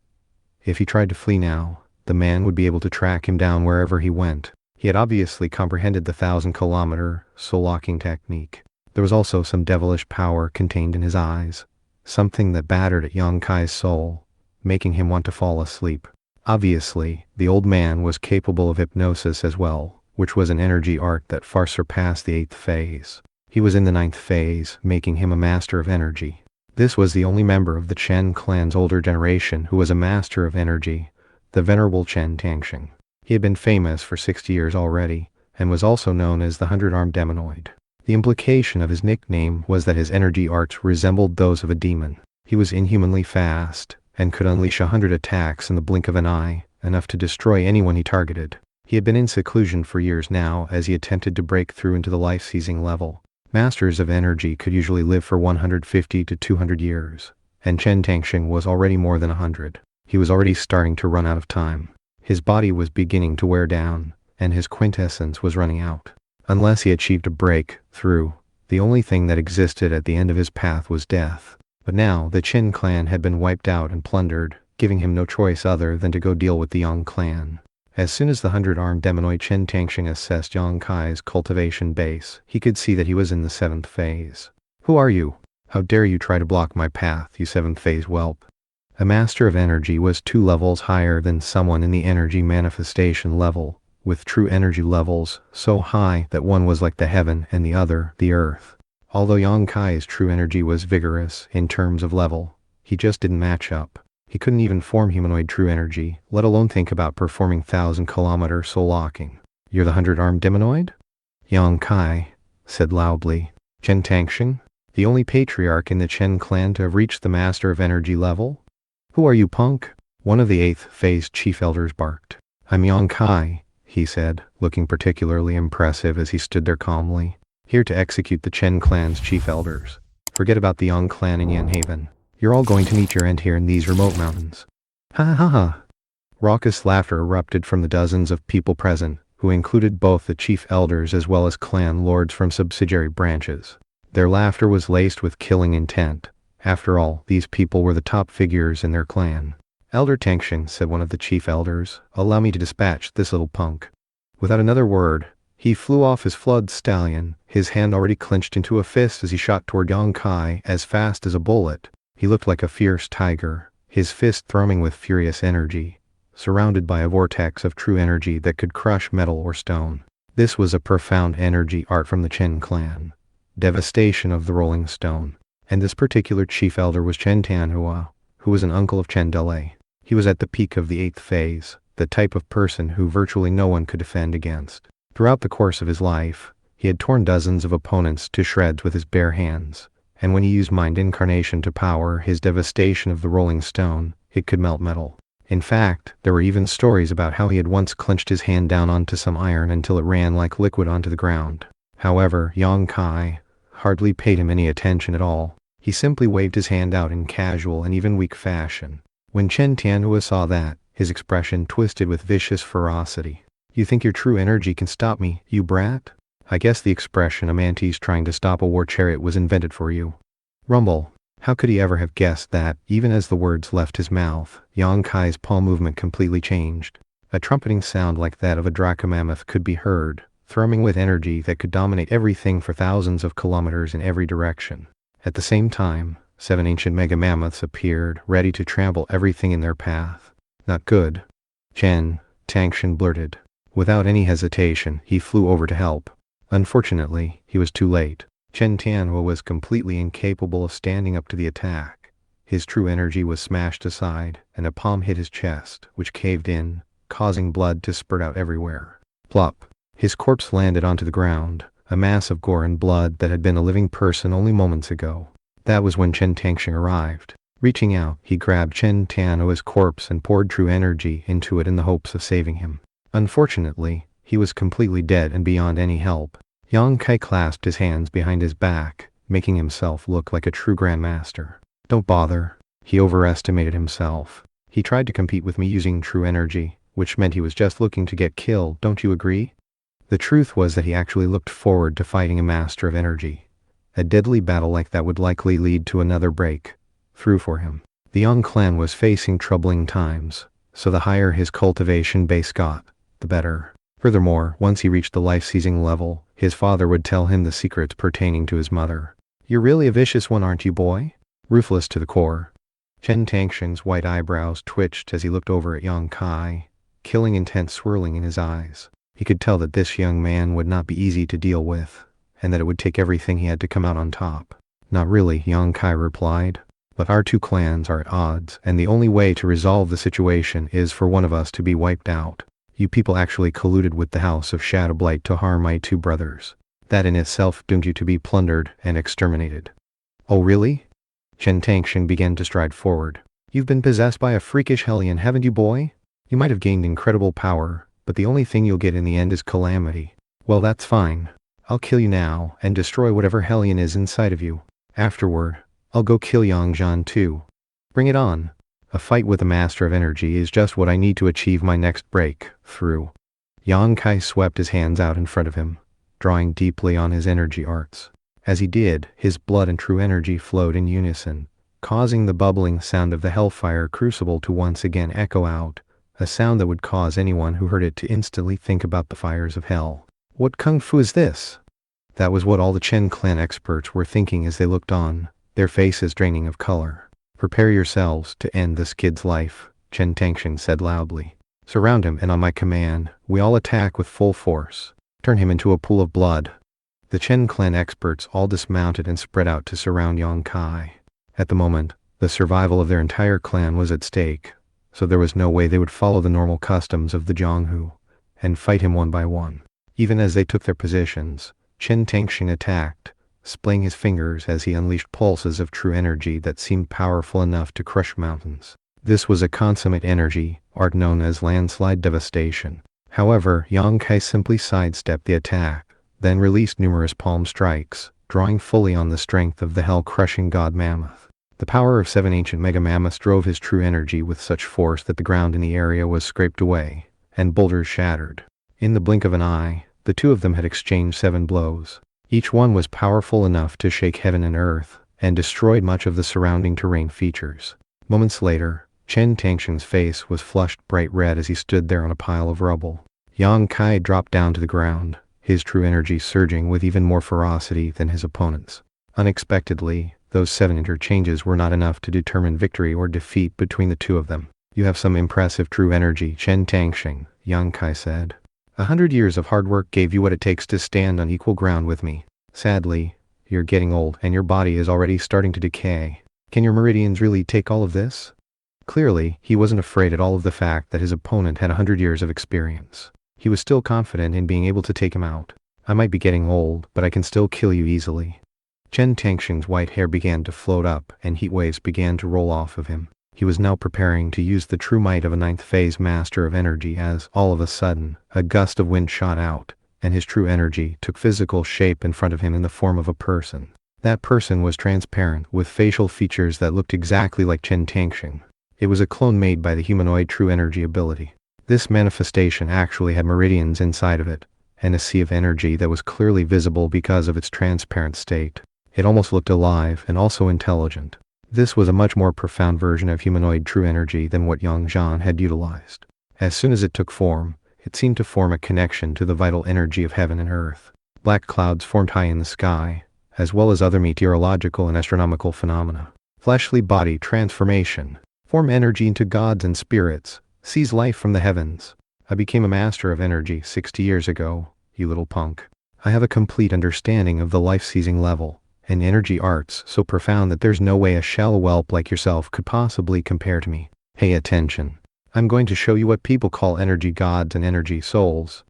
If he tried to flee now, the man would be able to track him down wherever he went. He had obviously comprehended the 1,000-kilometer soul-locking technique. There was also some devilish power contained in his eyes, something that battered at Yang Kai's soul, making him want to fall asleep. Obviously, the old man was capable of hypnosis as well, which was an energy art that far surpassed the 8th phase. He was in the 9th phase, making him a master of energy. This was the only member of the Chen clan's older generation who was a master of energy, the venerable Chen Tangxing. He had been famous for 60 years already, and was also known as the 100-armed demonoid. The implication of his nickname was that his energy arts resembled those of a demon. He was inhumanly fast, and could unleash 100 attacks in the blink of an eye, enough to destroy anyone he targeted. He had been in seclusion for years now as he attempted to break through into the life-seizing level. Masters of energy could usually live for 150 to 200 years, and Chen Tangxing was already more than 100. He was already starting to run out of time. His body was beginning to wear down, and his quintessence was running out. Unless he achieved a breakthrough, the only thing that existed at the end of his path was death. But now, the Qin clan had been wiped out and plundered, giving him no choice other than to go deal with the Yang clan. As soon as the 100-armed demonoid Chen Tangxing assessed Yang Kai's cultivation base, he could see that he was in the 7th phase. "Who are you? How dare you try to block my path, you 7th phase whelp?" A master of energy was 2 levels higher than someone in the energy manifestation level, with true energy levels so high that one was like the heaven and the other the earth. Although Yang Kai's true energy was vigorous in terms of level, he just didn't match up. He couldn't even form humanoid true energy, let alone think about performing 1,000-kilometer soul locking. "You're the 100-armed demonoid?" Yang Kai said loudly. "Chen Tangxing? The only patriarch in the Chen clan to have reached the master of energy level? Who are you, punk?" One of the 8th phase chief elders barked. "I'm Yang Kai," he said, looking particularly impressive as he stood there calmly. "Here to execute the Chen clan's chief elders. Forget about the Yang clan in Yanhaven. You're all going to meet your end here in these remote mountains." "Ha ha ha!" Raucous laughter erupted from the dozens of people present, who included both the chief elders as well as clan lords from subsidiary branches. Their laughter was laced with killing intent. After all, these people were the top figures in their clan. "Elder Tangxing," said one of the chief elders, "allow me to dispatch this little punk." Without another word, he flew off his flood stallion, his hand already clenched into a fist as he shot toward Yang Kai as fast as a bullet. He looked like a fierce tiger, his fist thrumming with furious energy, surrounded by a vortex of true energy that could crush metal or stone. This was a profound energy art from the Chen clan. Devastation of the rolling stone. And this particular chief elder was Chen Tanhua, who was an uncle of Chen Delay. He was at the peak of the 8th phase, the type of person who virtually no one could defend against. Throughout the course of his life, he had torn dozens of opponents to shreds with his bare hands. And when he used mind incarnation to power his devastation of the rolling stone, It could melt metal. In fact, there were even stories about how he had once clenched his hand down onto some iron until it ran like liquid onto the ground. However, Yang Kai hardly paid him any attention at all. He simply waved his hand out in casual and even weak fashion. When Chen Tianhua saw that, his expression twisted with vicious ferocity. "You think your true energy can stop me, you brat? I guess the expression a mantis trying to stop a war chariot was invented for you." Rumble. How could he ever have guessed that, even as the words left his mouth, Yang Kai's palm movement completely changed. A trumpeting sound like that of a dracomammoth could be heard, thrumming with energy that could dominate everything for thousands of kilometers in every direction. At the same time, 7 ancient mega mammoths appeared, ready to trample everything in their path. "Not good." Chen Tangshan blurted. Without any hesitation, he flew over to help. Unfortunately, he was too late. Chen Tianhua was completely incapable of standing up to the attack. His true energy was smashed aside, and a palm hit his chest, which caved in, causing blood to spurt out everywhere. Plop. His corpse landed onto the ground, a mass of gore and blood that had been a living person only moments ago. That was when Chen Tangshan arrived. Reaching out, he grabbed Chen Tianhua's corpse and poured true energy into it in the hopes of saving him. Unfortunately, he was completely dead and beyond any help. Yang Kai clasped his hands behind his back, making himself look like a true grandmaster. "Don't bother." He overestimated himself. He tried to compete with me using true energy, which meant he was just looking to get killed, don't you agree? The truth was that he actually looked forward to fighting a master of energy. A deadly battle like that would likely lead to another break through for him. The Yang clan was facing troubling times, so the higher his cultivation base got, the better. Furthermore, once he reached the life-seizing level, his father would tell him the secrets pertaining to his mother. "You're really a vicious one, aren't you, boy?" Ruthless to the core. Chen Tangshan's white eyebrows twitched as he looked over at Yang Kai, killing intent swirling in his eyes. He could tell that this young man would not be easy to deal with, and that it would take everything he had to come out on top. "Not really," Yang Kai replied. "But our two clans are at odds, and the only way to resolve the situation is for one of us to be wiped out. You people actually colluded with the House of Shadowblight to harm my two brothers. That in itself doomed you to be plundered and exterminated." "Oh really?" Chen Tangshan began to stride forward. "You've been possessed by a freakish hellion, haven't you, boy? You might have gained incredible power, but the only thing you'll get in the end is calamity. Well, that's fine. I'll kill you now and destroy whatever hellion is inside of you. Afterward, I'll go kill Yang Zhan too. Bring it on. A fight with a master of energy is just what I need to achieve my next breakthrough." Yang Kai swept his hands out in front of him, drawing deeply on his energy arts. As he did, his blood and true energy flowed in unison, causing the bubbling sound of the Hellfire Crucible to once again echo out, a sound that would cause anyone who heard it to instantly think about the fires of hell. "What kung fu is this?" That was what all the Chen clan experts were thinking as they looked on, their faces draining of color. "Prepare yourselves to end this kid's life," Chen Tangshan said loudly. "Surround him, and on my command, we all attack with full force. Turn him into a pool of blood." The Chen clan experts all dismounted and spread out to surround Yang Kai. At the moment, the survival of their entire clan was at stake, so there was no way they would follow the normal customs of the Jianghu and fight him one by one. Even as they took their positions, Chen Tangshan attacked, splaying his fingers as he unleashed pulses of true energy that seemed powerful enough to crush mountains. This was a consummate energy, art known as landslide devastation. However, Yang Kai simply sidestepped the attack, then released numerous palm strikes, drawing fully on the strength of the hell-crushing god mammoth. The power of 7 ancient mega mammoths drove his true energy with such force that the ground in the area was scraped away, and boulders shattered. In the blink of an eye, the two of them had exchanged 7 blows. Each one was powerful enough to shake heaven and earth, and destroyed much of the surrounding terrain features. Moments later, Chen Tangshan's face was flushed bright red as he stood there on a pile of rubble. Yang Kai dropped down to the ground, his true energy surging with even more ferocity than his opponent's. Unexpectedly, those 7 interchanges were not enough to determine victory or defeat between the two of them. "You have some impressive true energy, Chen Tangshan," Yang Kai said. 100 years of hard work gave you what it takes to stand on equal ground with me. Sadly, you're getting old and your body is already starting to decay. Can your meridians really take all of this?" Clearly, he wasn't afraid at all of the fact that his opponent had 100 years of experience. He was still confident in being able to take him out. "I might be getting old, but I can still kill you easily." Chen Tangshan's white hair began to float up and heat waves began to roll off of him. He was now preparing to use the true might of a ninth phase master of energy as, all of a sudden, a gust of wind shot out, and his true energy took physical shape in front of him in the form of a person. That person was transparent, with facial features that looked exactly like Chen Tangxing. It was a clone made by the humanoid true energy ability. This manifestation actually had meridians inside of it, and a sea of energy that was clearly visible because of its transparent state. It almost looked alive and also intelligent. This was a much more profound version of humanoid true energy than what Yang Zhan had utilized. As soon as it took form, it seemed to form a connection to the vital energy of heaven and earth. Black clouds formed high in the sky, as well as other meteorological and astronomical phenomena. Fleshly body transformation. Form energy into gods and spirits. Seize life from the heavens. I became a master of energy 60 years ago, you little punk. I have a complete understanding of the life-seizing level, and energy arts so profound that there's no way a shallow whelp like yourself could possibly compare to me. Pay attention. I'm going to show you what people call energy gods and energy souls.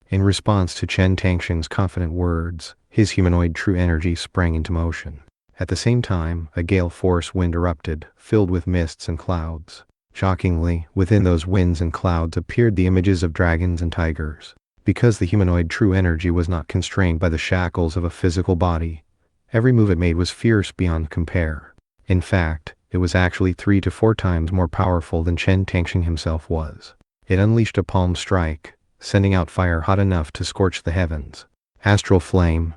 In response to Chen Tangxing's confident words, his humanoid true energy sprang into motion. At the same time, a gale force wind erupted, filled with mists and clouds. Shockingly, within those winds and clouds appeared the images of dragons and tigers. Because the humanoid true energy was not constrained by the shackles of a physical body, every move it made was fierce beyond compare. In fact, it was actually 3 to 4 times more powerful than Chen Tangxing himself was. It unleashed a palm strike, sending out fire hot enough to scorch the heavens. Astral flame.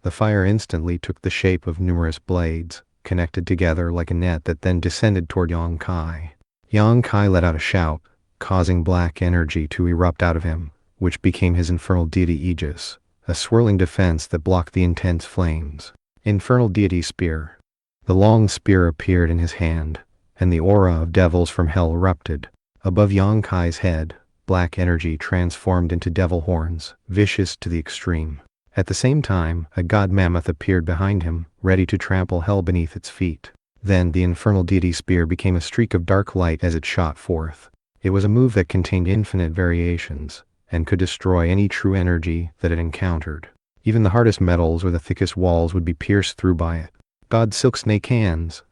The fire instantly took the shape of numerous blades, connected together like a net that then descended toward Yang Kai. Yang Kai let out a shout, causing black energy to erupt out of him, which became his infernal deity Aegis, a swirling defense that blocked the intense flames. Infernal deity spear. The long spear appeared in his hand, and the aura of devils from hell erupted. Above Yang Kai's head, black energy transformed into devil horns, vicious to the extreme. At the same time, a god mammoth appeared behind him, ready to trample hell beneath its feet. Then the infernal deity spear became a streak of dark light as it shot forth. It was a move that contained infinite variations, and could destroy any true energy that it encountered. Even the hardest metals or the thickest walls would be pierced through by it. God silk snake hands.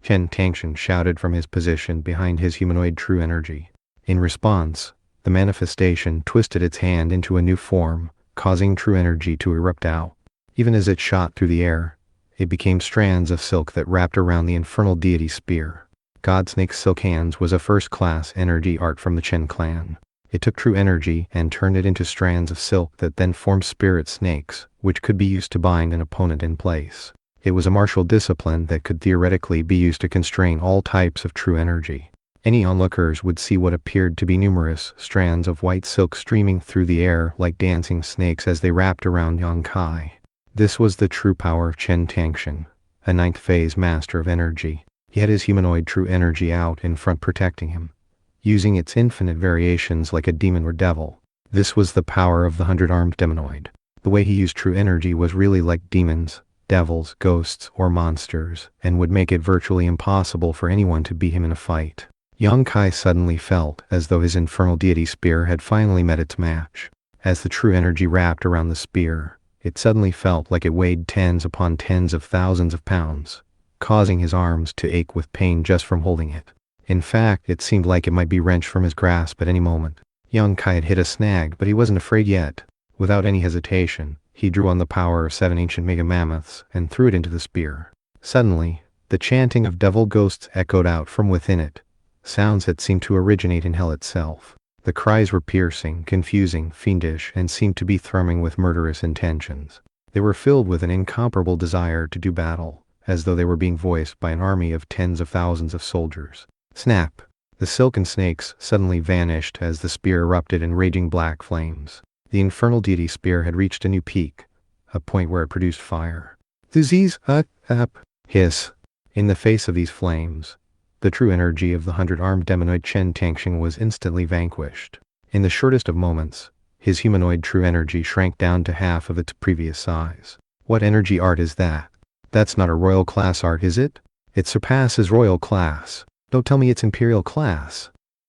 Chen Tangxing shouted from his position behind his humanoid true energy. In response, the manifestation twisted its hand into a new form, causing true energy to erupt out. Even as it shot through the air, it became strands of silk that wrapped around the infernal deity spear. God Snake's silk hands was a first-class energy art from the Chen clan. It took true energy and turned it into strands of silk that then formed spirit snakes, which could be used to bind an opponent in place. It was a martial discipline that could theoretically be used to constrain all types of true energy. Any onlookers would see what appeared to be numerous strands of white silk streaming through the air like dancing snakes as they wrapped around Yang Kai. This was the true power of Chen Tangxing, a ninth phase master of energy. He had his humanoid true energy out in front protecting him, using its infinite variations like a demon or devil. This was the power of the 100-armed demonoid. The way he used true energy was really like demons, devils, ghosts, or monsters, and would make it virtually impossible for anyone to beat him in a fight. Yang Kai suddenly felt as though his infernal deity spear had finally met its match. As the true energy wrapped around the spear, it suddenly felt like it weighed tens upon tens of thousands of pounds, causing his arms to ache with pain just from holding it. In fact, it seemed like it might be wrenched from his grasp at any moment. Yang Kai had hit a snag, but he wasn't afraid yet. Without any hesitation, he drew on the power of 7 ancient mega mammoths and threw it into the spear. Suddenly, the chanting of devil ghosts echoed out from within it, sounds that seemed to originate in hell itself. The cries were piercing, confusing, fiendish, and seemed to be thrumming with murderous intentions. They were filled with an incomparable desire to do battle, as though they were being voiced by an army of tens of thousands of soldiers. Snap! The silken snakes suddenly vanished as the spear erupted in raging black flames. The infernal deity spear had reached a new peak, a point where it produced fire. Disease, up, hiss. In the face of these flames, the true energy of the 100-armed demonoid Chen Tangxing was instantly vanquished. In the shortest of moments, his humanoid true energy shrank down to half of its previous size. What energy art is that? That's not a royal class art, is it? It surpasses royal class. Don't tell me it's imperial class.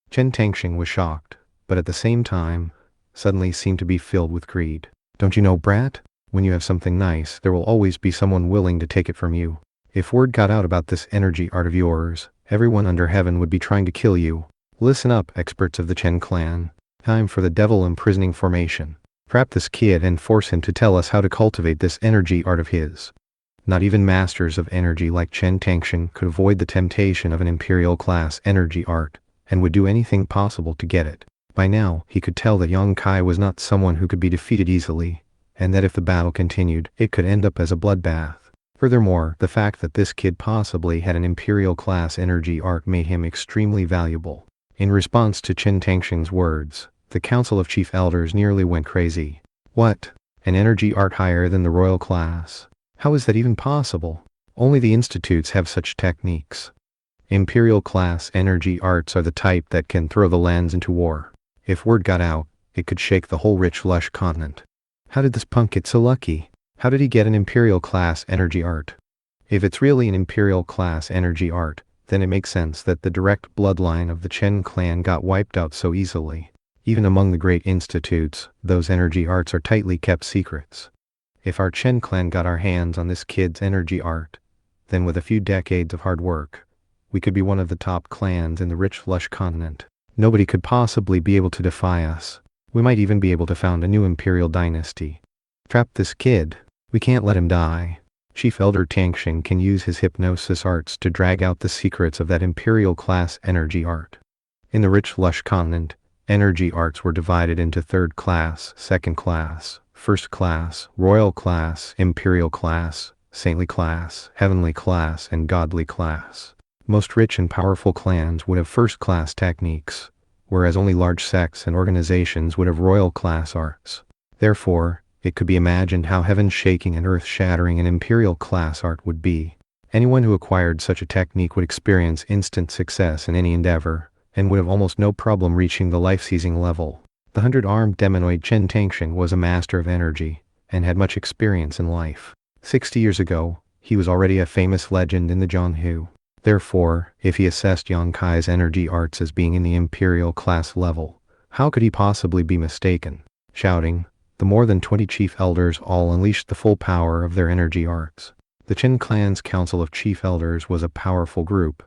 Chen Tangxing was shocked, but at the same time, suddenly seemed to be filled with greed. Don't you know, brat? When you have something nice, there will always be someone willing to take it from you. If word got out about this energy art of yours, Everyone under heaven would be trying to kill you. Listen up, experts of the Chen clan. Time for the devil imprisoning formation. Trap this kid and force him to tell us how to cultivate this energy art of his. Not even masters of energy like Chen Tangsheng could avoid the temptation of an imperial class energy art, and would do anything possible to get it. By now, he could tell that Yang Kai was not someone who could be defeated easily, and that if the battle continued, it could end up as a bloodbath. Furthermore, the fact that this kid possibly had an imperial class energy art made him extremely valuable. In response to Chen Tangsheng's words, the Council of Chief Elders nearly went crazy. What? An energy art higher than the royal class? How is that even possible? Only the institutes have such techniques. Imperial class energy arts are the type that can throw the lands into war. If word got out, it could shake the whole rich, lush continent. How did this punk get so lucky? How did he get an imperial class energy art? If it's really an imperial class energy art, then it makes sense that the direct bloodline of the Chen clan got wiped out so easily. Even among the great institutes, those energy arts are tightly kept secrets. If our Chen clan got our hands on this kid's energy art, then with a few decades of hard work, we could be one of the top clans in the rich, lush continent. Nobody could possibly be able to defy us. We might even be able to found a new imperial dynasty. Trap this kid. We can't let him die. Chief Elder Tangsheng can use his hypnosis arts to drag out the secrets of that imperial class energy art. In the rich, lush continent, energy arts were divided into third class, second class, first class, royal class, imperial class, saintly class, heavenly class, and godly class. Most rich and powerful clans would have first-class techniques, whereas only large sects and organizations would have royal-class arts. Therefore, it could be imagined how heaven-shaking and earth-shattering an imperial-class art would be. Anyone who acquired such a technique would experience instant success in any endeavor, and would have almost no problem reaching the life-seizing level. The 100-armed demonoid Chen Tangsheng was a master of energy, and had much experience in life. 60 years ago, he was already a famous legend in the Zhonghu. Therefore, if he assessed Yang Kai's energy arts as being in the imperial class level, how could he possibly be mistaken? Shouting, the more than 20 chief elders all unleashed the full power of their energy arts. The Chen clan's council of chief elders was a powerful group.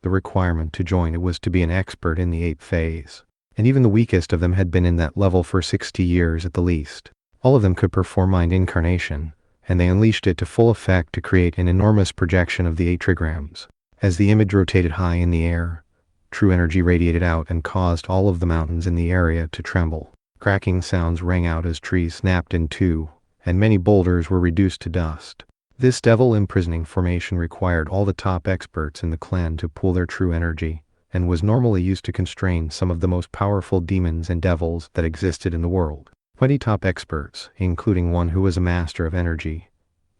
The requirement to join it was to be an expert in the 8th phase. And even the weakest of them had been in that level for 60 years at the least. All of them could perform mind incarnation, and they unleashed it to full effect to create an enormous projection of the 8 trigrams. As the image rotated high in the air, true energy radiated out and caused all of the mountains in the area to tremble. Cracking sounds rang out as trees snapped in two, and many boulders were reduced to dust. This devil imprisoning formation required all the top experts in the clan to pool their true energy, and was normally used to constrain some of the most powerful demons and devils that existed in the world. 20 top experts, including one who was a master of energy.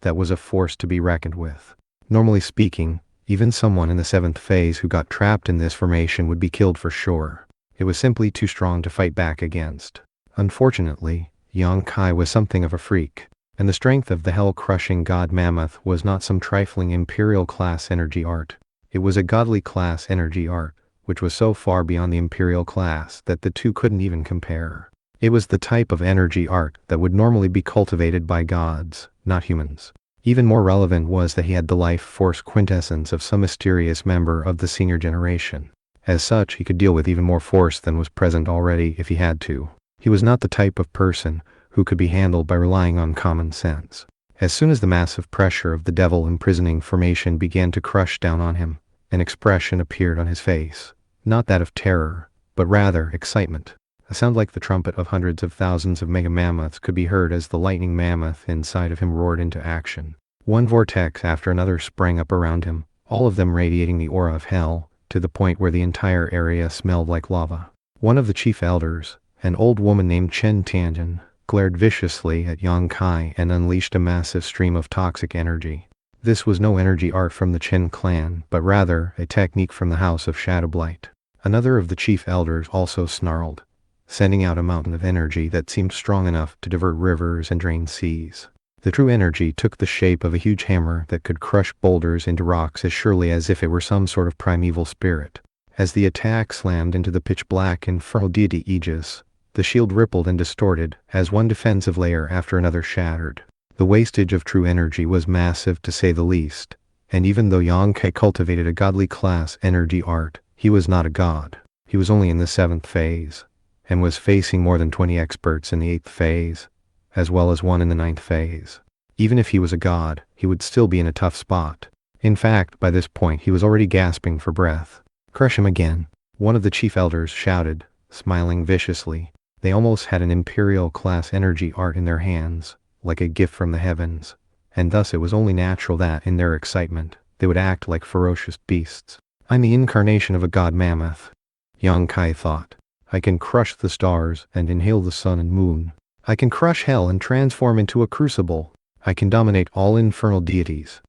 That was a force to be reckoned with. Normally speaking, even someone in the 7th phase who got trapped in this formation would be killed for sure. It was simply too strong to fight back against. Unfortunately, Yang Kai was something of a freak, and the strength of the hell-crushing god mammoth was not some trifling imperial class energy art. It was a godly class energy art, which was so far beyond the imperial class that the two couldn't even compare. It was the type of energy art that would normally be cultivated by gods, not humans. Even more relevant was that he had the life force quintessence of some mysterious member of the senior generation. As such, he could deal with even more force than was present already if he had to. He was not the type of person who could be handled by relying on common sense. As soon as the massive pressure of the devil imprisoning formation began to crush down on him, an expression appeared on his face. Not that of terror, but rather excitement. A sound like the trumpet of hundreds of thousands of mega mammoths could be heard as the lightning mammoth inside of him roared into action. One vortex after another sprang up around him, all of them radiating the aura of hell, to the point where the entire area smelled like lava. One of the chief elders, an old woman named Chen Tianjin, glared viciously at Yang Kai and unleashed a massive stream of toxic energy. This was no energy art from the Chen clan, but rather a technique from the House of Shadowblight. Another of the chief elders also snarled, sending out a mountain of energy that seemed strong enough to divert rivers and drain seas. The true energy took the shape of a huge hammer that could crush boulders into rocks as surely as if it were some sort of primeval spirit. As the attack slammed into the pitch-black infernal deity Aegis, the shield rippled and distorted as one defensive layer after another shattered. The wastage of true energy was massive to say the least, And even though Yang Kai cultivated a godly class energy art, he was not a god. He was only in the 7th phase, and was facing more than 20 experts in the 8th phase, as well as one in the 9th phase. Even if he was a god, he would still be in a tough spot. In fact, by this point he was already gasping for breath. "Crush him again," one of the chief elders shouted, smiling viciously. They almost had an imperial class energy art in their hands, like a gift from the heavens, and thus it was only natural that, in their excitement, they would act like ferocious beasts. "I'm the incarnation of a god mammoth," Yang Kai thought. "I can crush the stars and inhale the sun and moon. I can crush hell and transform into a crucible. I can dominate all infernal deities."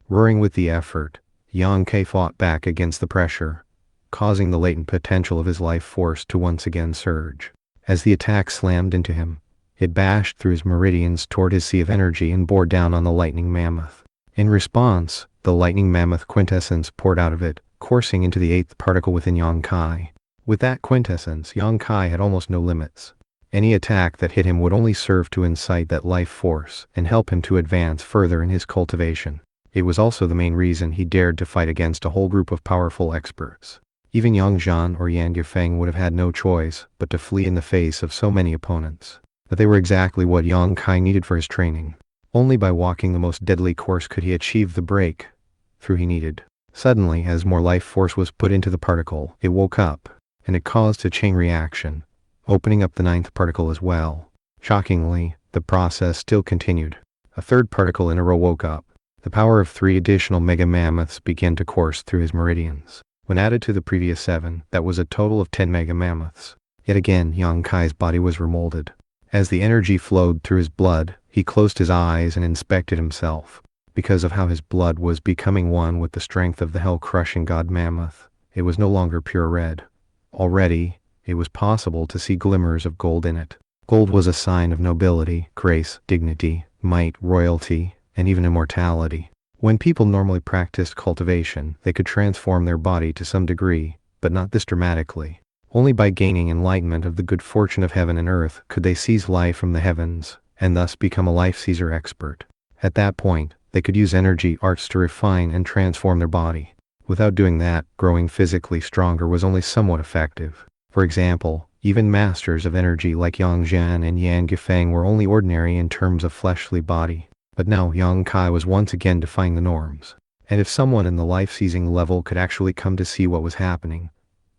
Roaring with the effort, Yang Kai fought back against the pressure, causing the latent potential of his life force to once again surge. As the attack slammed into him, it bashed through his meridians toward his sea of energy and bore down on the lightning mammoth. In response, the lightning mammoth quintessence poured out of it, coursing into the 8th particle within Yang Kai. With that quintessence, Yang Kai had almost no limits. Any attack that hit him would only serve to incite that life force and help him to advance further in his cultivation. It was also the main reason he dared to fight against a whole group of powerful experts. Even Yang Zhan or Yan Yufeng would have had no choice but to flee in the face of so many opponents. But they were exactly what Yang Kai needed for his training. Only by walking the most deadly course could he achieve the breakthrough he needed. Suddenly, as more life force was put into the particle, it woke up, and it caused a chain reaction, opening up the 9th particle as well. Shockingly, the process still continued. A 3rd particle in a row woke up. The power of 3 additional mega mammoths began to course through his meridians. When added to the previous 7, that was a total of 10 mega mammoths. Yet again, Yang Kai's body was remolded. As the energy flowed through his blood, he closed his eyes and inspected himself. Because of how his blood was becoming one with the strength of the hell-crushing god mammoth, it was no longer pure red. Already, it was possible to see glimmers of gold in it. Gold was a sign of nobility, grace, dignity, might, royalty, and even immortality. When people normally practiced cultivation, they could transform their body to some degree, but not this dramatically. Only by gaining enlightenment of the good fortune of heaven and earth could they seize life from the heavens, and thus become a life-seizer expert. At that point, they could use energy arts to refine and transform their body. Without doing that, growing physically stronger was only somewhat effective. For example, even masters of energy like Yang Zhan and Yan Yufeng were only ordinary in terms of fleshly body. But now Yang Kai was once again defying the norms. And if someone in the life-seizing level could actually come to see what was happening,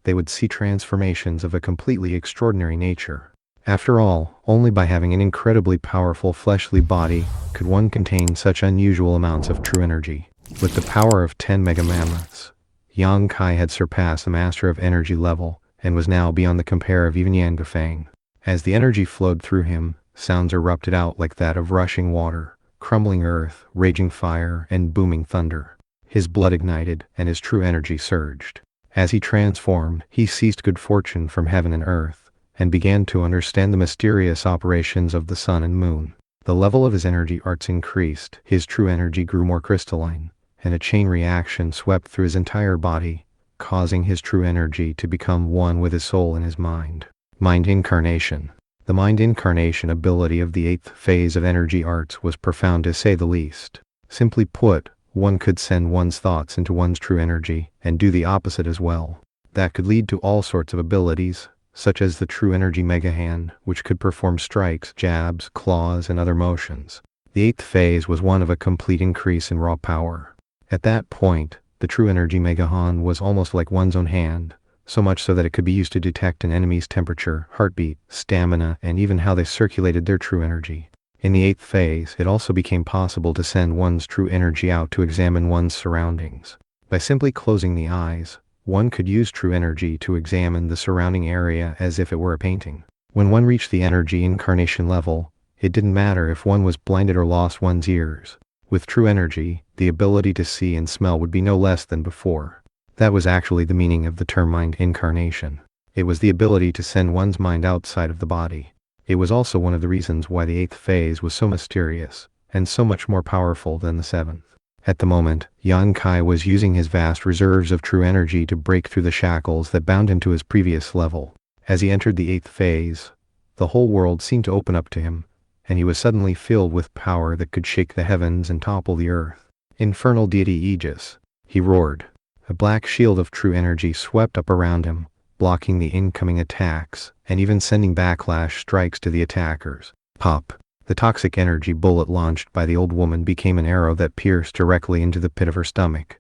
they would see transformations of a completely extraordinary nature. After all, only by having an incredibly powerful fleshly body could one contain such unusual amounts of true energy. With the power of 10 mega mammoths, Yang Kai had surpassed the master of energy level and was now beyond the compare of even Yan Yufeng. As the energy flowed through him, sounds erupted out like that of rushing water, crumbling earth, raging fire, and booming thunder. His blood ignited, and his true energy surged. As he transformed, he seized good fortune from heaven and earth, and began to understand the mysterious operations of the sun and moon. The level of his energy arts increased, his true energy grew more crystalline, and a chain reaction swept through his entire body, causing his true energy to become one with his soul and his mind. Mind incarnation. The mind incarnation ability of the 8th phase of energy arts was profound to say the least. Simply put, one could send one's thoughts into one's true energy and do the opposite as well. That could lead to all sorts of abilities, such as the true energy mega hand, which could perform strikes, jabs, claws, and other motions. The 8th phase was one of a complete increase in raw power. At that point, the true energy mega hand was almost like one's own hand, so much so that it could be used to detect an enemy's temperature, heartbeat, stamina, and even how they circulated their true energy. In the 8th phase, it also became possible to send one's true energy out to examine one's surroundings. By simply closing the eyes, one could use true energy to examine the surrounding area as if it were a painting. When one reached the energy incarnation level, it didn't matter if one was blinded or lost one's ears. With true energy, the ability to see and smell would be no less than before. That was actually the meaning of the term mind incarnation. It was the ability to send one's mind outside of the body. It was also one of the reasons why the 8th phase was so mysterious, and so much more powerful than the 7th. At the moment, Yang Kai was using his vast reserves of true energy to break through the shackles that bound him to his previous level. As he entered the 8th phase, the whole world seemed to open up to him, and he was suddenly filled with power that could shake the heavens and topple the earth. Infernal deity Aegis, he roared. A black shield of true energy swept up around him, blocking the incoming attacks, and even sending backlash strikes to the attackers. Pop! The toxic energy bullet launched by the old woman became an arrow that pierced directly into the pit of her stomach,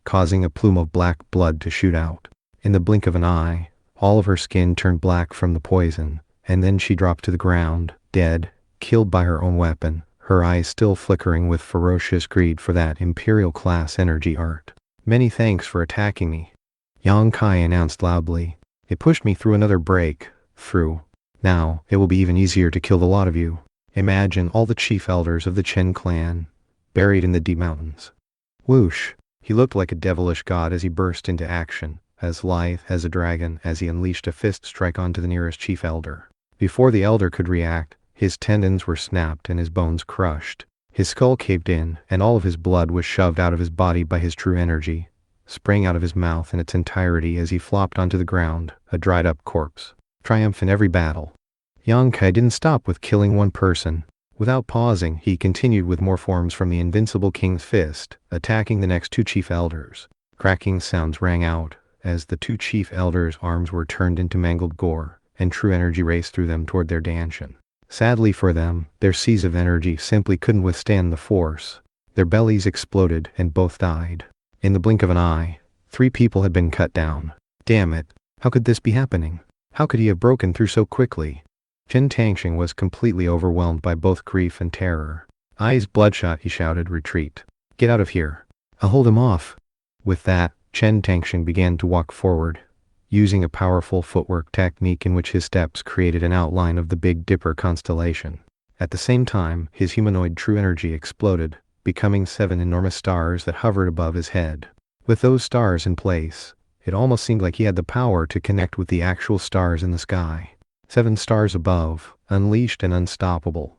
causing a plume of black blood to shoot out. In the blink of an eye, all of her skin turned black from the poison, and then she dropped to the ground, dead, killed by her own weapon, her eyes still flickering with ferocious greed for that Imperial-class energy art. "Many thanks for attacking me," Yang Kai announced loudly. "It pushed me through another break, through. Now, it will be even easier to kill the lot of you. Imagine all the chief elders of the Chen clan, buried in the deep mountains." Whoosh! He looked like a devilish god as he burst into action, as lithe as a dragon as he unleashed a fist strike onto the nearest chief elder. Before the elder could react, his tendons were snapped and his bones crushed. His skull caved in, and all of his blood was shoved out of his body by his true energy, spraying out of his mouth in its entirety as he flopped onto the ground, a dried-up corpse. Triumph in every battle. Yang Kai didn't stop with killing one person. Without pausing, he continued with more forms from the invincible king's fist, attacking the next two chief elders. Cracking sounds rang out as the two chief elders' arms were turned into mangled gore, and true energy raced through them toward their dantian. Sadly for them, their seas of energy simply couldn't withstand the force. Their bellies exploded and both died. In the blink of an eye, 3 people had been cut down. Damn it, how could this be happening? How could he have broken through so quickly? Chen Tangxing was completely overwhelmed by both grief and terror. Eyes bloodshot, he shouted, "Retreat. Get out of here. I'll hold him off." With that, Chen Tangxing began to walk forward, using a powerful footwork technique in which his steps created an outline of the Big Dipper constellation. At the same time, his humanoid true energy exploded, becoming 7 enormous stars that hovered above his head. With those stars in place, it almost seemed like he had the power to connect with the actual stars in the sky. 7 stars above, unleashed and unstoppable.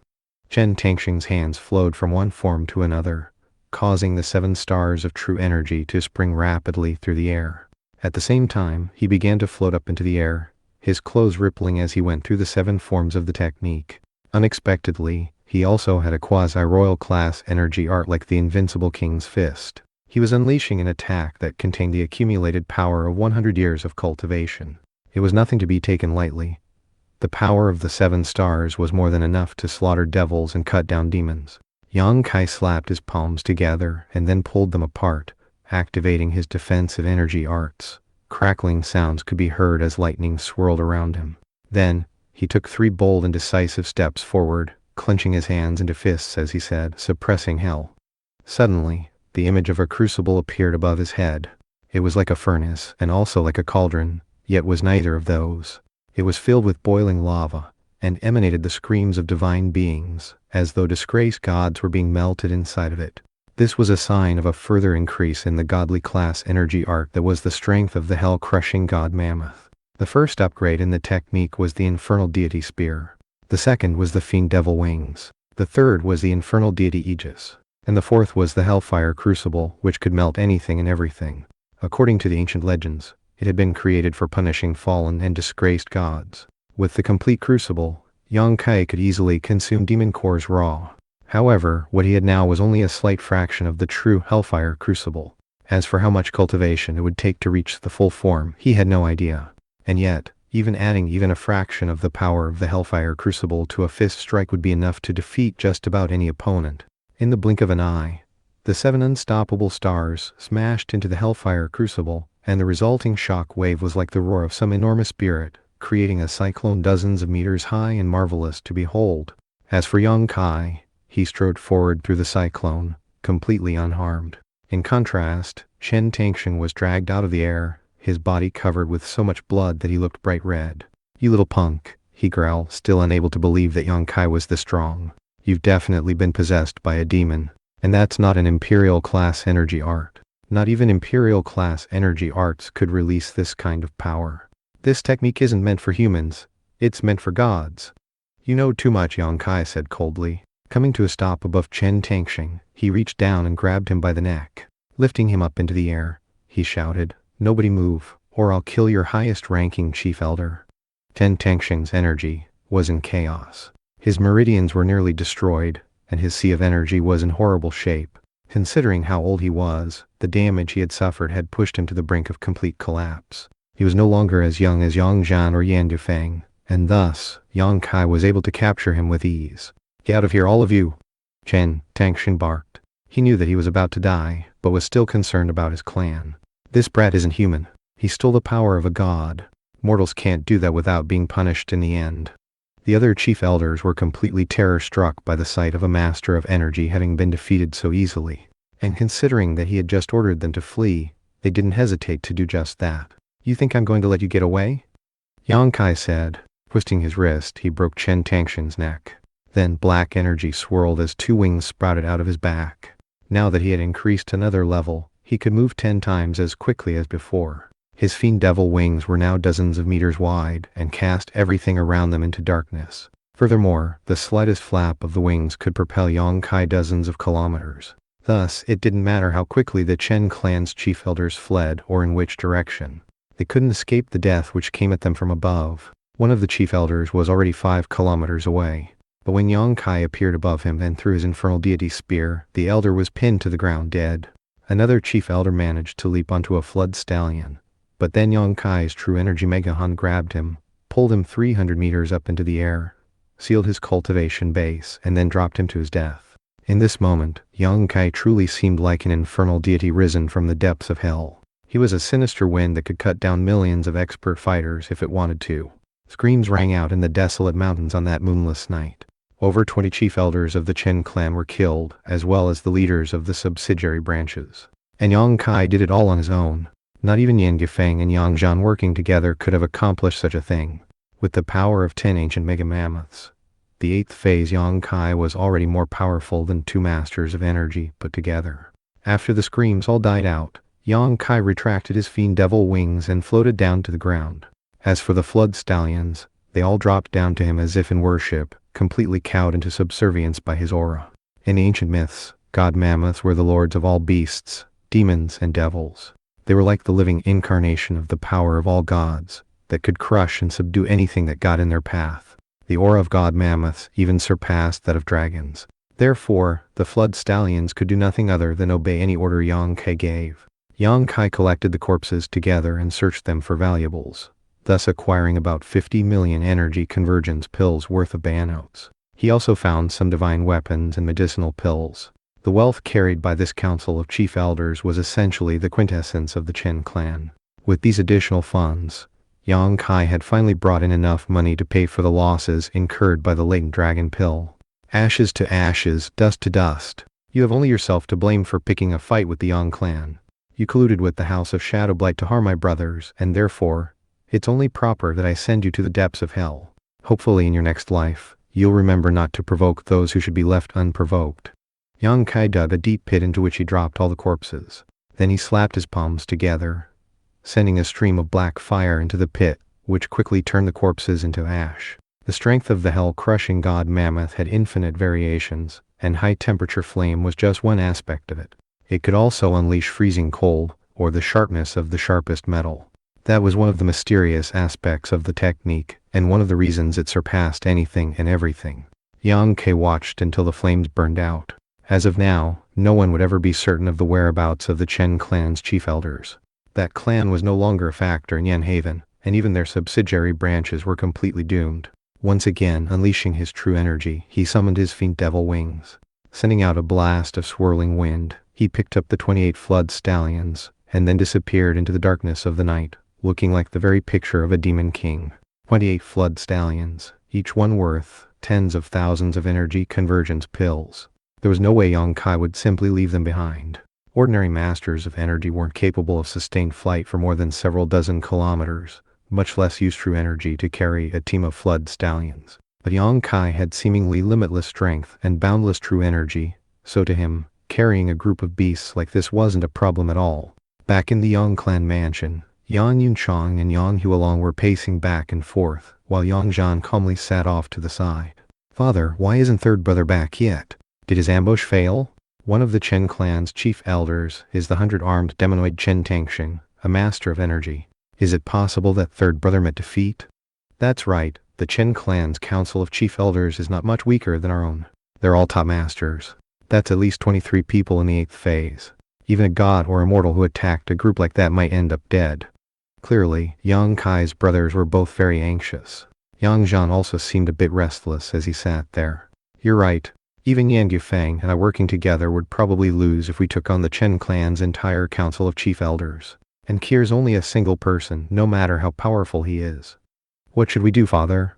Chen Tangxing's hands flowed from one form to another, causing the 7 stars of true energy to spring rapidly through the air. At the same time, he began to float up into the air, his clothes rippling as he went through the 7 forms of the technique. Unexpectedly, he also had a quasi-royal class energy art like the Invincible King's Fist. He was unleashing an attack that contained the accumulated power of 100 years of cultivation. It was nothing to be taken lightly. The power of the 7 stars was more than enough to slaughter devils and cut down demons. Yang Kai slapped his palms together and then pulled them apart, activating his defensive energy arts. Crackling sounds could be heard as lightning swirled around him. Then, he took 3 bold and decisive steps forward, clenching his hands into fists as he said, "Suppressing hell." Suddenly, the image of a crucible appeared above his head. It was like a furnace, and also like a cauldron, yet was neither of those. It was filled with boiling lava, and emanated the screams of divine beings, as though disgraced gods were being melted inside of it. This was a sign of a further increase in the godly class energy art that was the strength of the hell-crushing god Mammoth. The first upgrade in the technique was the infernal deity spear. The second was the fiend devil wings. The third was the infernal deity Aegis. And the fourth was the hellfire crucible, which could melt anything and everything. According to the ancient legends, it had been created for punishing fallen and disgraced gods. With the complete crucible, Yang Kai could easily consume demon cores raw. However, what he had now was only a slight fraction of the true hellfire crucible. As for how much cultivation it would take to reach the full form, he had no idea. And yet, even adding even a fraction of the power of the hellfire crucible to a fist strike would be enough to defeat just about any opponent. In the blink of an eye, the 7 unstoppable stars smashed into the hellfire crucible, and the resulting shock wave was like the roar of some enormous spirit, creating a cyclone dozens of meters high and marvelous to behold. As for Yang Kai, he strode forward through the cyclone, completely unharmed. In contrast, Chen Tangxing was dragged out of the air, his body covered with so much blood that he looked bright red. "You little punk," he growled, still unable to believe that Yang Kai was this strong. "You've definitely been possessed by a demon. And that's not an Imperial class energy art. Not even Imperial class energy arts could release this kind of power. This technique isn't meant for humans, it's meant for gods." "You know too much," Yang Kai said coldly. Coming to a stop above Chen Tangxing, he reached down and grabbed him by the neck. Lifting him up into the air, he shouted, "Nobody move, or I'll kill your highest-ranking chief elder." Chen Tangxing's energy was in chaos. His meridians were nearly destroyed, and his sea of energy was in horrible shape. Considering how old he was, the damage he had suffered had pushed him to the brink of complete collapse. He was no longer as young as Yang Zhan or Yan Dufeng, and thus, Yang Kai was able to capture him with ease. "Get out of here, all of you!" Chen Tangshan barked. He knew that he was about to die, but was still concerned about his clan. "This brat isn't human. He stole the power of a god. Mortals can't do that without being punished in the end." The other chief elders were completely terror-struck by the sight of a master of energy having been defeated so easily. And considering that he had just ordered them to flee, they didn't hesitate to do just that. "You think I'm going to let you get away?" Yang Kai said. Twisting his wrist, he broke Chen Tangshan's neck. Then black energy swirled as 2 wings sprouted out of his back. Now that he had increased another level, he could move 10 times as quickly as before. His fiend devil wings were now dozens of meters wide and cast everything around them into darkness. Furthermore, the slightest flap of the wings could propel Yang Kai dozens of kilometers. Thus, it didn't matter how quickly the Chen clan's chief elders fled or in which direction. They couldn't escape the death which came at them from above. One of the chief elders was already 5 kilometers away. But when Yang Kai appeared above him and threw his infernal deity spear, the elder was pinned to the ground dead. Another chief elder managed to leap onto a flood stallion. But then Yang Kai's true energy Megahan grabbed him, pulled him 300 meters up into the air, sealed his cultivation base, and then dropped him to his death. In this moment, Yang Kai truly seemed like an infernal deity risen from the depths of hell. He was a sinister wind that could cut down millions of expert fighters if it wanted to. Screams rang out in the desolate mountains on that moonless night. Over 20 chief elders of the Chen clan were killed, as well as the leaders of the subsidiary branches. And Yang Kai did it all on his own. Not even Yan Gifeng and Yang Zhan working together could have accomplished such a thing. With the power of 10 ancient mega mammoths, the 8th phase Yang Kai was already more powerful than 2 masters of energy put together. After the screams all died out, Yang Kai retracted his fiend devil wings and floated down to the ground. As for the flood stallions, they all dropped down to him as if in worship, completely cowed into subservience by his aura. In ancient myths, god mammoths were the lords of all beasts, demons, and devils. They were like the living incarnation of the power of all gods, that could crush and subdue anything that got in their path. The aura of god mammoths even surpassed that of dragons. Therefore, the flood stallions could do nothing other than obey any order Yang Kai gave. Yang Kai collected the corpses together and searched them for valuables, thus acquiring about 50 million energy convergence pills worth of bannotes. He also found some divine weapons and medicinal pills. The wealth carried by this council of chief elders was essentially the quintessence of the Chen clan. With these additional funds, Yang Kai had finally brought in enough money to pay for the losses incurred by the latent dragon pill. Ashes to ashes, dust to dust. You have only yourself to blame for picking a fight with the Yang clan. You colluded with the House of Shadowblight to harm my brothers, and therefore, it's only proper that I send you to the depths of hell. Hopefully in your next life, you'll remember not to provoke those who should be left unprovoked. Yang Kai dug a deep pit into which he dropped all the corpses. Then he slapped his palms together, sending a stream of black fire into the pit, which quickly turned the corpses into ash. The strength of the hell-crushing god mammoth had infinite variations, and high-temperature flame was just one aspect of it. It could also unleash freezing cold, or the sharpness of the sharpest metal. That was one of the mysterious aspects of the technique, and one of the reasons it surpassed anything and everything. Yang Kai watched until the flames burned out. As of now, no one would ever be certain of the whereabouts of the Chen clan's chief elders. That clan was no longer a factor in Yenhaven, and even their subsidiary branches were completely doomed. Once again, unleashing his true energy, he summoned his fiend devil wings. Sending out a blast of swirling wind, he picked up the 28 flood stallions, and then disappeared into the darkness of the night, looking like the very picture of a demon king. 28 flood stallions, each one worth tens of thousands of energy convergence pills. There was no way Yang Kai would simply leave them behind. Ordinary masters of energy weren't capable of sustained flight for more than several dozen kilometers, much less use true energy to carry a team of flood stallions. But Yang Kai had seemingly limitless strength and boundless true energy, so to him, carrying a group of beasts like this wasn't a problem at all. Back in the Yang clan mansion, Yang Yunchang and Yang Hualong were pacing back and forth, while Yang Zhan calmly sat off to the side. "Father, why isn't third brother back yet? Did his ambush fail?" One of the Chen clan's chief elders is the 100-armed demonoid Chen Tangshan, a master of energy. Is it possible that third brother met defeat? That's right, the Chen clan's council of chief elders is not much weaker than our own. They're all top masters. That's at least 23 people in the 8th phase. Even a god or immortal who attacked a group like that might end up dead. Clearly, Yang Kai's brothers were both very anxious. Yang Zhan also seemed a bit restless as he sat there. You're right. Even Yan Gufeng and I working together would probably lose if we took on the Chen clan's entire council of chief elders. And Kier's only a single person, no matter how powerful he is. What should we do, father?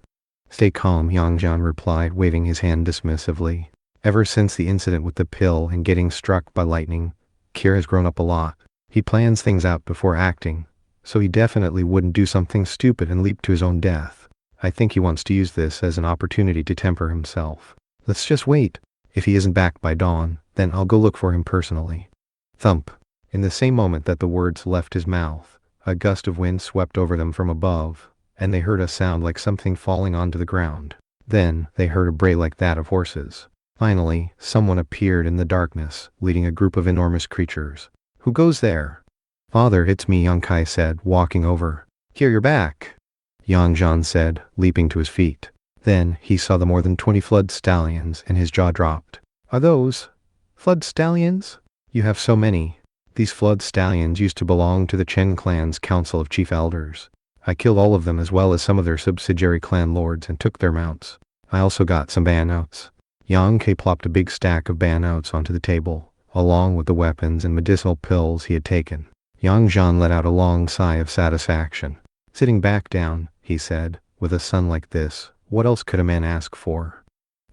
Stay calm, Yang Zhan replied, waving his hand dismissively. Ever since the incident with the pill and getting struck by lightning, Kier has grown up a lot. He plans things out before acting, so he definitely wouldn't do something stupid and leap to his own death. I think he wants to use this as an opportunity to temper himself. Let's just wait. If he isn't back by dawn, then I'll go look for him personally. Thump. In the same moment that the words left his mouth, a gust of wind swept over them from above, and they heard a sound like something falling onto the ground. Then, they heard a bray like that of horses. Finally, someone appeared in the darkness, leading a group of enormous creatures. Who goes there? Father, it's me, Yang Kai said, walking over. Here, you're back, Yang Zhan said, leaping to his feet. Then, he saw the more than 20 flood stallions, and his jaw dropped. Are those flood stallions? You have so many. These flood stallions used to belong to the Chen clan's council of chief elders. I killed all of them as well as some of their subsidiary clan lords and took their mounts. I also got some banouts. Yang Kai plopped a big stack of banouts onto the table, along with the weapons and medicinal pills he had taken. Yang Zhan let out a long sigh of satisfaction. Sitting back down, he said, with a son like this, what else could a man ask for?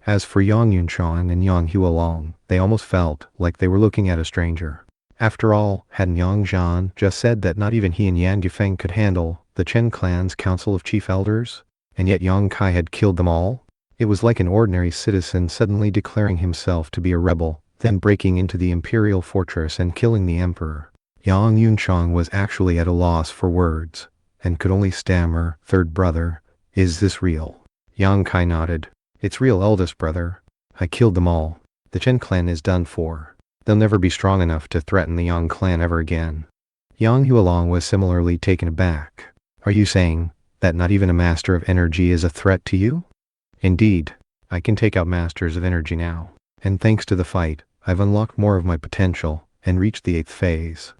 As for Yang Yunshan and Yang Hualong, they almost felt like they were looking at a stranger. After all, hadn't Yang Zhan just said that not even he and Yan Gufeng could handle the Chen clan's council of chief elders? And yet Yang Kai had killed them all? It was like an ordinary citizen suddenly declaring himself to be a rebel, then breaking into the imperial fortress and killing the emperor. Yang Yunshan was actually at a loss for words, and could only stammer, "Third brother, is this real?" Yang Kai nodded. It's real, eldest brother. I killed them all. The Chen clan is done for. They'll never be strong enough to threaten the Yang clan ever again. Yang Hualong was similarly taken aback. Are you saying that not even a master of energy is a threat to you? Indeed, I can take out masters of energy now. And thanks to the fight, I've unlocked more of my potential and reached the 8th phase.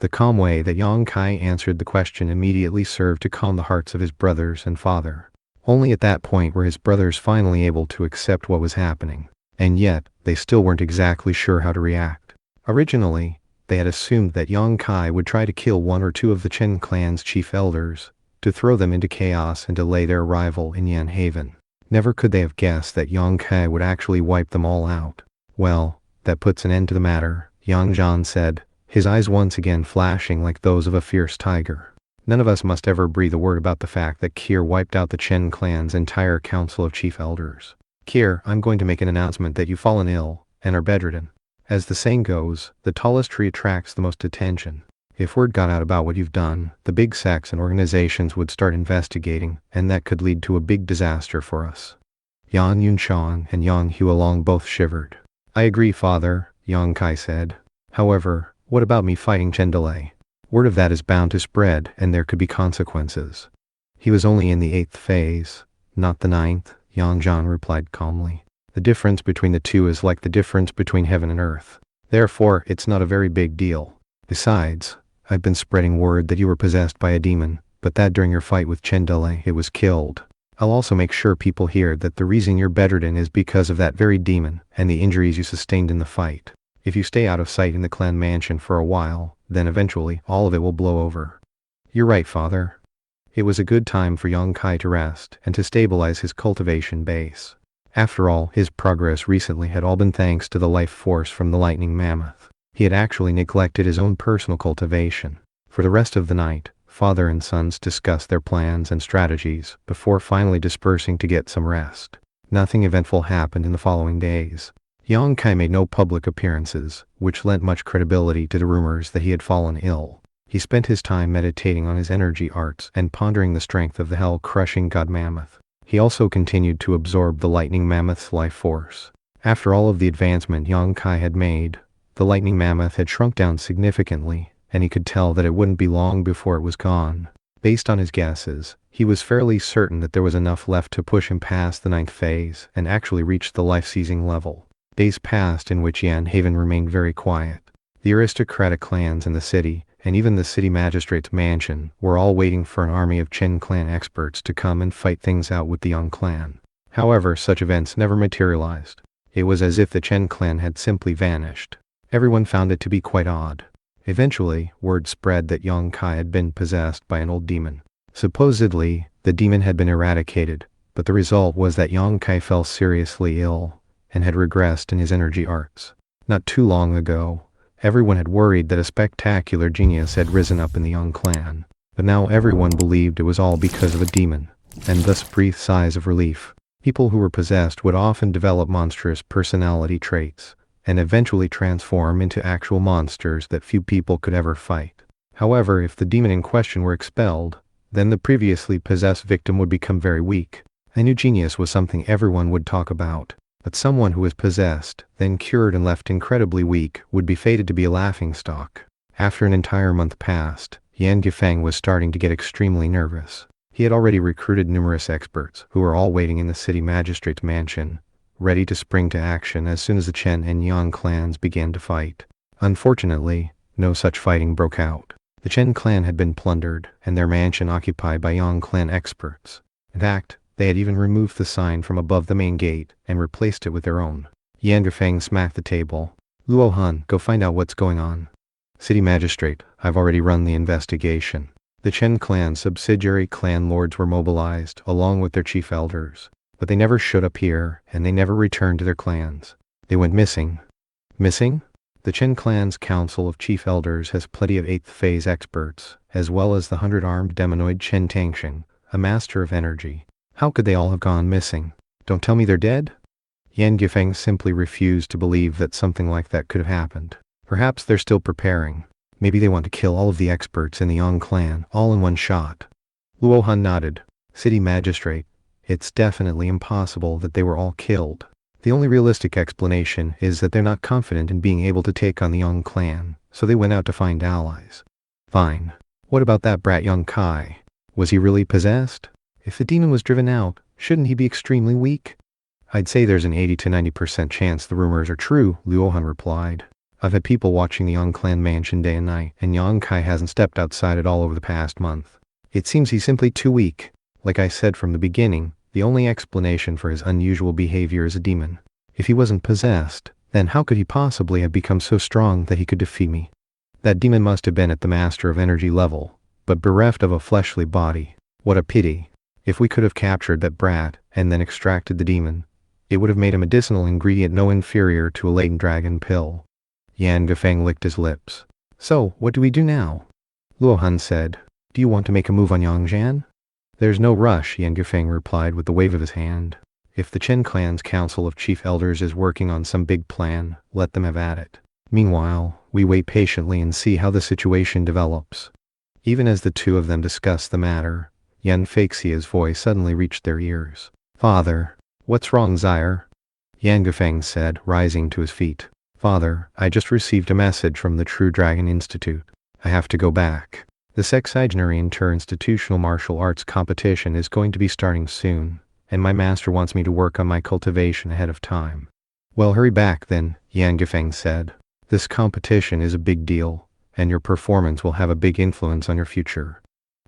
The calm way that Yang Kai answered the question immediately served to calm the hearts of his brothers and father. Only at that point were his brothers finally able to accept what was happening, and yet they still weren't exactly sure how to react. Originally, they had assumed that Yang Kai would try to kill one or two of the Chen clan's chief elders, to throw them into chaos and delay their arrival in Yan Haven. Never could they have guessed that Yang Kai would actually wipe them all out. Well, that puts an end to the matter, Yang Zhan said, his eyes once again flashing like those of a fierce tiger. None of us must ever breathe a word about the fact that Kier wiped out the Chen clan's entire council of chief elders. Kier, I'm going to make an announcement that you've fallen ill and are bedridden. As the saying goes, the tallest tree attracts the most attention. If word got out about what you've done, the big sects and organizations would start investigating, and that could lead to a big disaster for us. Yang Yunshan and Yang Hualong both shivered. I agree, father, Yang Kai said. However, what about me fighting Chen Delay? Word of that is bound to spread, and there could be consequences. He was only in the 8th phase, not the 9th, Yang Zhan replied calmly. The difference between the two is like the difference between heaven and earth. Therefore, it's not a very big deal. Besides, I've been spreading word that you were possessed by a demon, but that during your fight with Chen Delay it was killed. I'll also make sure people hear that the reason you're bedridden is because of that very demon and the injuries you sustained in the fight. If you stay out of sight in the clan mansion for a while, then eventually all of it will blow over. You're right, father. It was a good time for Yang Kai to rest and to stabilize his cultivation base. After all, his progress recently had all been thanks to the life force from the lightning mammoth. He had actually neglected his own personal cultivation. For the rest of the night, father and sons discussed their plans and strategies before finally dispersing to get some rest. Nothing eventful happened in the following days. Yang Kai made no public appearances, which lent much credibility to the rumors that he had fallen ill. He spent his time meditating on his energy arts and pondering the strength of the hell-crushing god mammoth. He also continued to absorb the lightning mammoth's life force. After all of the advancement Yang Kai had made, the lightning mammoth had shrunk down significantly, and he could tell that it wouldn't be long before it was gone. Based on his guesses, he was fairly certain that there was enough left to push him past the 9th phase and actually reach the life-seizing level. Days passed in which Yan Haven remained very quiet. The aristocratic clans in the city, and even the city magistrate's mansion, were all waiting for an army of Chen clan experts to come and fight things out with the Yang clan. However, such events never materialized. It was as if the Chen clan had simply vanished. Everyone found it to be quite odd. Eventually, word spread that Yang Kai had been possessed by an old demon. Supposedly, the demon had been eradicated, but the result was that Yang Kai fell seriously ill and had regressed in his energy arts. Not too long ago, everyone had worried that a spectacular genius had risen up in the Yang clan, but now everyone believed it was all because of a demon, and thus breathed sighs of relief. People who were possessed would often develop monstrous personality traits, and eventually transform into actual monsters that few people could ever fight. However, if the demon in question were expelled, then the previously possessed victim would become very weak. A new genius was something everyone would talk about, but someone who was possessed, then cured and left incredibly weak, would be fated to be a laughingstock. After an entire month passed, Yan Gifeng was starting to get extremely nervous. He had already recruited numerous experts, who were all waiting in the city magistrate's mansion, ready to spring to action as soon as the Chen and Yang clans began to fight. Unfortunately, no such fighting broke out. The Chen clan had been plundered, and their mansion occupied by Yang clan experts. In fact, they had even removed the sign from above the main gate and replaced it with their own. Yan Gifeng smacked the table. Luo Han, go find out what's going on. City magistrate, I've already run the investigation. The Chen clan subsidiary clan lords were mobilized, along with their chief elders. But they never showed up here, and they never returned to their clans. They went missing. Missing? The Chen clan's council of chief elders has plenty of 8th phase experts, as well as the 100-armed demonoid Chen Tangxing, a master of energy. How could they all have gone missing? Don't tell me they're dead? Yan Gifeng simply refused to believe that something like that could have happened. Perhaps they're still preparing. Maybe they want to kill all of the experts in the Yang clan, all in one shot. Luo Han nodded. City magistrate, it's definitely impossible that they were all killed. The only realistic explanation is that they're not confident in being able to take on the Yang clan, so they went out to find allies. Fine. What about that brat Yang Kai? Was he really possessed? If the demon was driven out, shouldn't he be extremely weak? I'd say there's an 80 to 90% chance the rumors are true, Luo Han replied. I've had people watching the Yang clan mansion day and night, and Yang Kai hasn't stepped outside at all over the past month. It seems he's simply too weak. Like I said from the beginning, the only explanation for his unusual behavior is a demon. If he wasn't possessed, then how could he possibly have become so strong that he could defeat me? That demon must have been at the Master of Energy level, but bereft of a fleshly body. What a pity. If we could have captured that brat, and then extracted the demon, it would have made a medicinal ingredient no inferior to a latent dragon pill. Yan Gifeng licked his lips. So, what do we do now? Luo Han said, do you want to make a move on Yangzhan? There's no rush, Yan Gifeng replied with a wave of his hand. If the Chen clan's council of chief elders is working on some big plan, let them have at it. Meanwhile, we wait patiently and see how the situation develops. Even as the two of them discussed the matter, Yan Feixia's voice suddenly reached their ears. Father, what's wrong, Zaire? Yan Gifeng said, rising to his feet. Father, I just received a message from the True Dragon Institute. I have to go back. The sexagenary inter-institutional martial arts competition is going to be starting soon, and my master wants me to work on my cultivation ahead of time. Well, hurry back then, Yan Gifeng said. This competition is a big deal, and your performance will have a big influence on your future.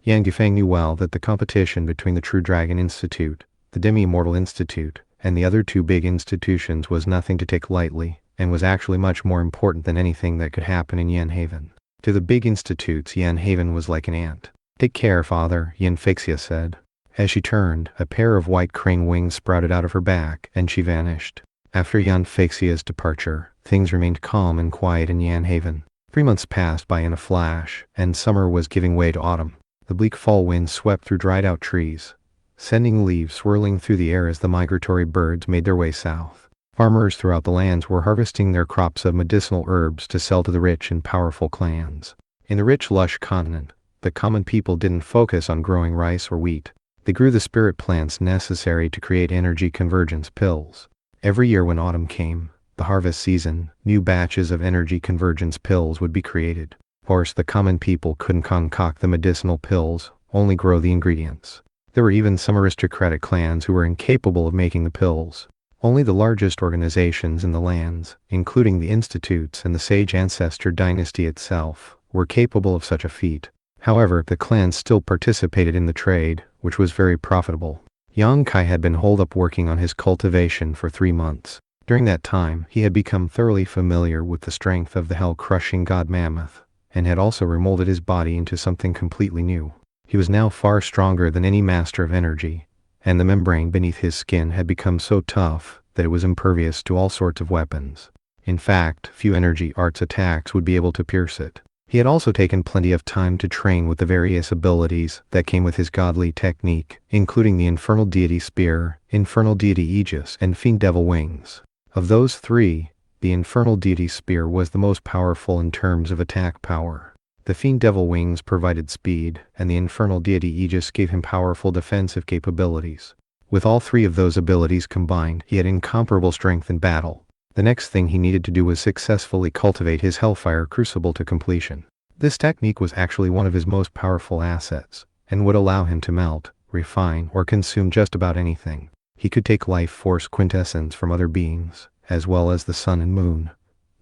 Yan Gifeng knew well that the competition between the True Dragon Institute, the Demi-Immortal Institute, and the other two big institutions was nothing to take lightly, and was actually much more important than anything that could happen in Yan Haven. To the big institutes, Yan Haven was like an ant. Take care, father, Yan Feixia said. As she turned, a pair of white crane wings sprouted out of her back, and she vanished. After Yan Feixia's departure, things remained calm and quiet in Yan Haven. 3 months passed by in a flash, and summer was giving way to autumn. The bleak fall wind swept through dried-out trees, sending leaves swirling through the air as the migratory birds made their way south. Farmers throughout the lands were harvesting their crops of medicinal herbs to sell to the rich and powerful clans. In the rich, lush continent, the common people didn't focus on growing rice or wheat. They grew the spirit plants necessary to create energy convergence pills. Every year when autumn came, the harvest season, new batches of energy convergence pills would be created. Of course, the common people couldn't concoct the medicinal pills, only grow the ingredients. There were even some aristocratic clans who were incapable of making the pills. Only the largest organizations in the lands, including the institutes and the sage ancestor dynasty itself, were capable of such a feat. However, the clans still participated in the trade, which was very profitable. Yang Kai had been holed up working on his cultivation for 3 months. During that time, he had become thoroughly familiar with the strength of the hell-crushing god mammoth, and had also remolded his body into something completely new. He was now far stronger than any master of energy, and the membrane beneath his skin had become so tough that it was impervious to all sorts of weapons. In fact, few energy arts attacks would be able to pierce it. He had also taken plenty of time to train with the various abilities that came with his godly technique, including the infernal deity spear, infernal deity aegis, and fiend devil wings. Of those 3, the infernal deity spear was the most powerful in terms of attack power. The fiend devil wings provided speed, and the infernal deity aegis gave him powerful defensive capabilities. With all 3 of those abilities combined, he had incomparable strength in battle. The next thing he needed to do was successfully cultivate his Hellfire Crucible to completion. This technique was actually one of his most powerful assets, and would allow him to melt, refine, or consume just about anything. He could take life force quintessence from other beings, as well as the sun and moon,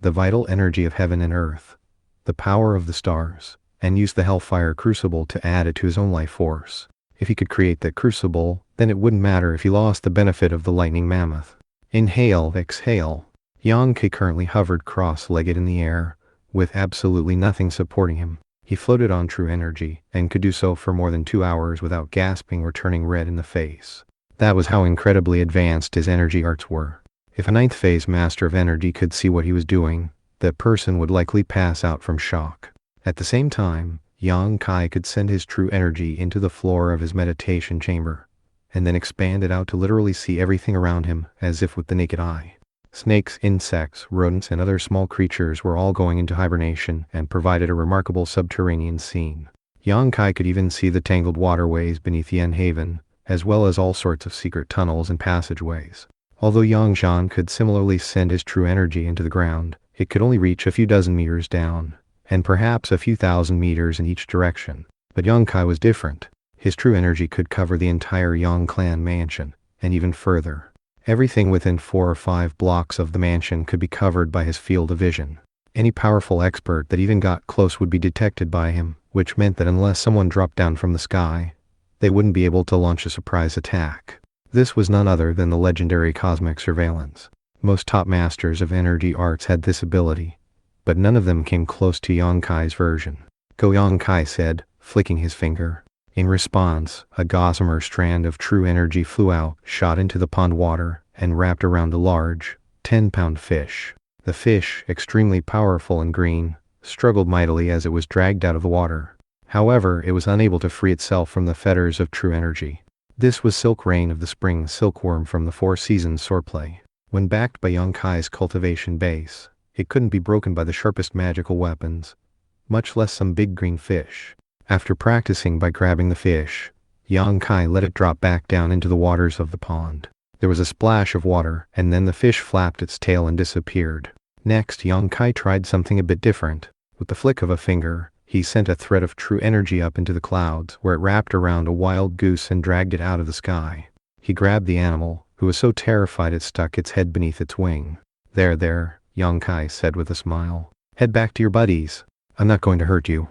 the vital energy of heaven and earth, the power of the stars, and use the Hellfire Crucible to add it to his own life force. If he could create that crucible, then it wouldn't matter if he lost the benefit of the lightning mammoth. Inhale, exhale. Yang Kai currently hovered cross-legged in the air, with absolutely nothing supporting him. He floated on true energy, and could do so for more than 2 hours without gasping or turning red in the face. That was how incredibly advanced his energy arts were. If a 9th phase master of energy could see what he was doing, that person would likely pass out from shock. At the same time, Yang Kai could send his true energy into the floor of his meditation chamber, and then expand it out to literally see everything around him as if with the naked eye. Snakes, insects, rodents, and other small creatures were all going into hibernation and provided a remarkable subterranean scene. Yang Kai could even see the tangled waterways beneath Yen Haven, as well as all sorts of secret tunnels and passageways. Although Yang Zhan could similarly send his true energy into the ground, it could only reach a few dozen meters down, and perhaps a few thousand meters in each direction. But Yang Kai was different. His true energy could cover the entire Yang clan mansion, and even further. Everything within 4 or 5 blocks of the mansion could be covered by his field of vision. Any powerful expert that even got close would be detected by him, which meant that unless someone dropped down from the sky, they wouldn't be able to launch a surprise attack. This was none other than the legendary cosmic surveillance. Most top masters of energy arts had this ability, but none of them came close to Yang Kai's version. Go, Yang Kai said, flicking his finger. In response, a gossamer strand of true energy flew out, shot into the pond water, and wrapped around a large, 10-pound fish. The fish, extremely powerful and green, struggled mightily as it was dragged out of the water. However, it was unable to free itself from the fetters of true energy. This was Silk Rain of the Spring Silkworm from the Four Seasons swordplay. When backed by Yang Kai's cultivation base, it couldn't be broken by the sharpest magical weapons, much less some big green fish. After practicing by grabbing the fish, Yang Kai let it drop back down into the waters of the pond. There was a splash of water, and then the fish flapped its tail and disappeared. Next, Yang Kai tried something a bit different. With the flick of a finger, he sent a thread of true energy up into the clouds, where it wrapped around a wild goose and dragged it out of the sky. He grabbed the animal, who was so terrified it stuck its head beneath its wing. There, Yang Kai said with a smile. Head back to your buddies. I'm not going to hurt you.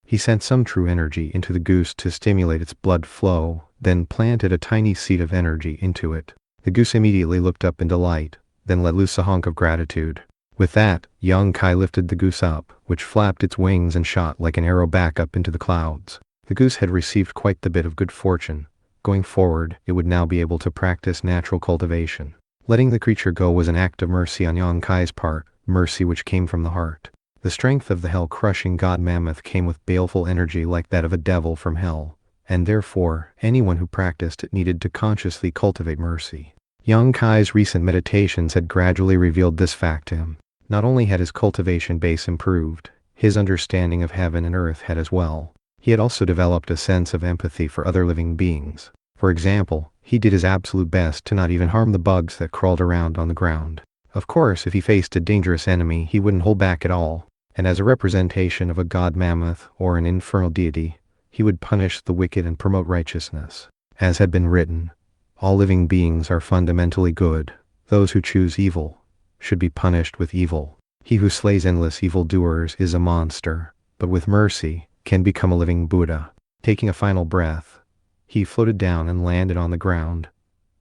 He sent some true energy into the goose to stimulate its blood flow, then planted a tiny seed of energy into it. The goose immediately looked up in delight, then let loose a honk of gratitude. With that, Yang Kai lifted the goose up, which flapped its wings and shot like an arrow back up into the clouds. The goose had received quite the bit of good fortune. Going forward, it would now be able to practice natural cultivation. Letting the creature go was an act of mercy on Yang Kai's part, mercy which came from the heart. The strength of the hell-crushing god mammoth came with baleful energy like that of a devil from hell, and therefore, anyone who practiced it needed to consciously cultivate mercy. Yang Kai's recent meditations had gradually revealed this fact to him. Not only had his cultivation base improved, his understanding of heaven and earth had as well. He had also developed a sense of empathy for other living beings. For example, he did his absolute best to not even harm the bugs that crawled around on the ground. Of course, if he faced a dangerous enemy, he wouldn't hold back at all. And as a representation of a god mammoth or an infernal deity, he would punish the wicked and promote righteousness. As had been written, all living beings are fundamentally good, Those who choose evil should be punished with evil. He who slays endless evildoers is a monster, but with mercy can become a living Buddha. Taking a final breath, he floated down and landed on the ground,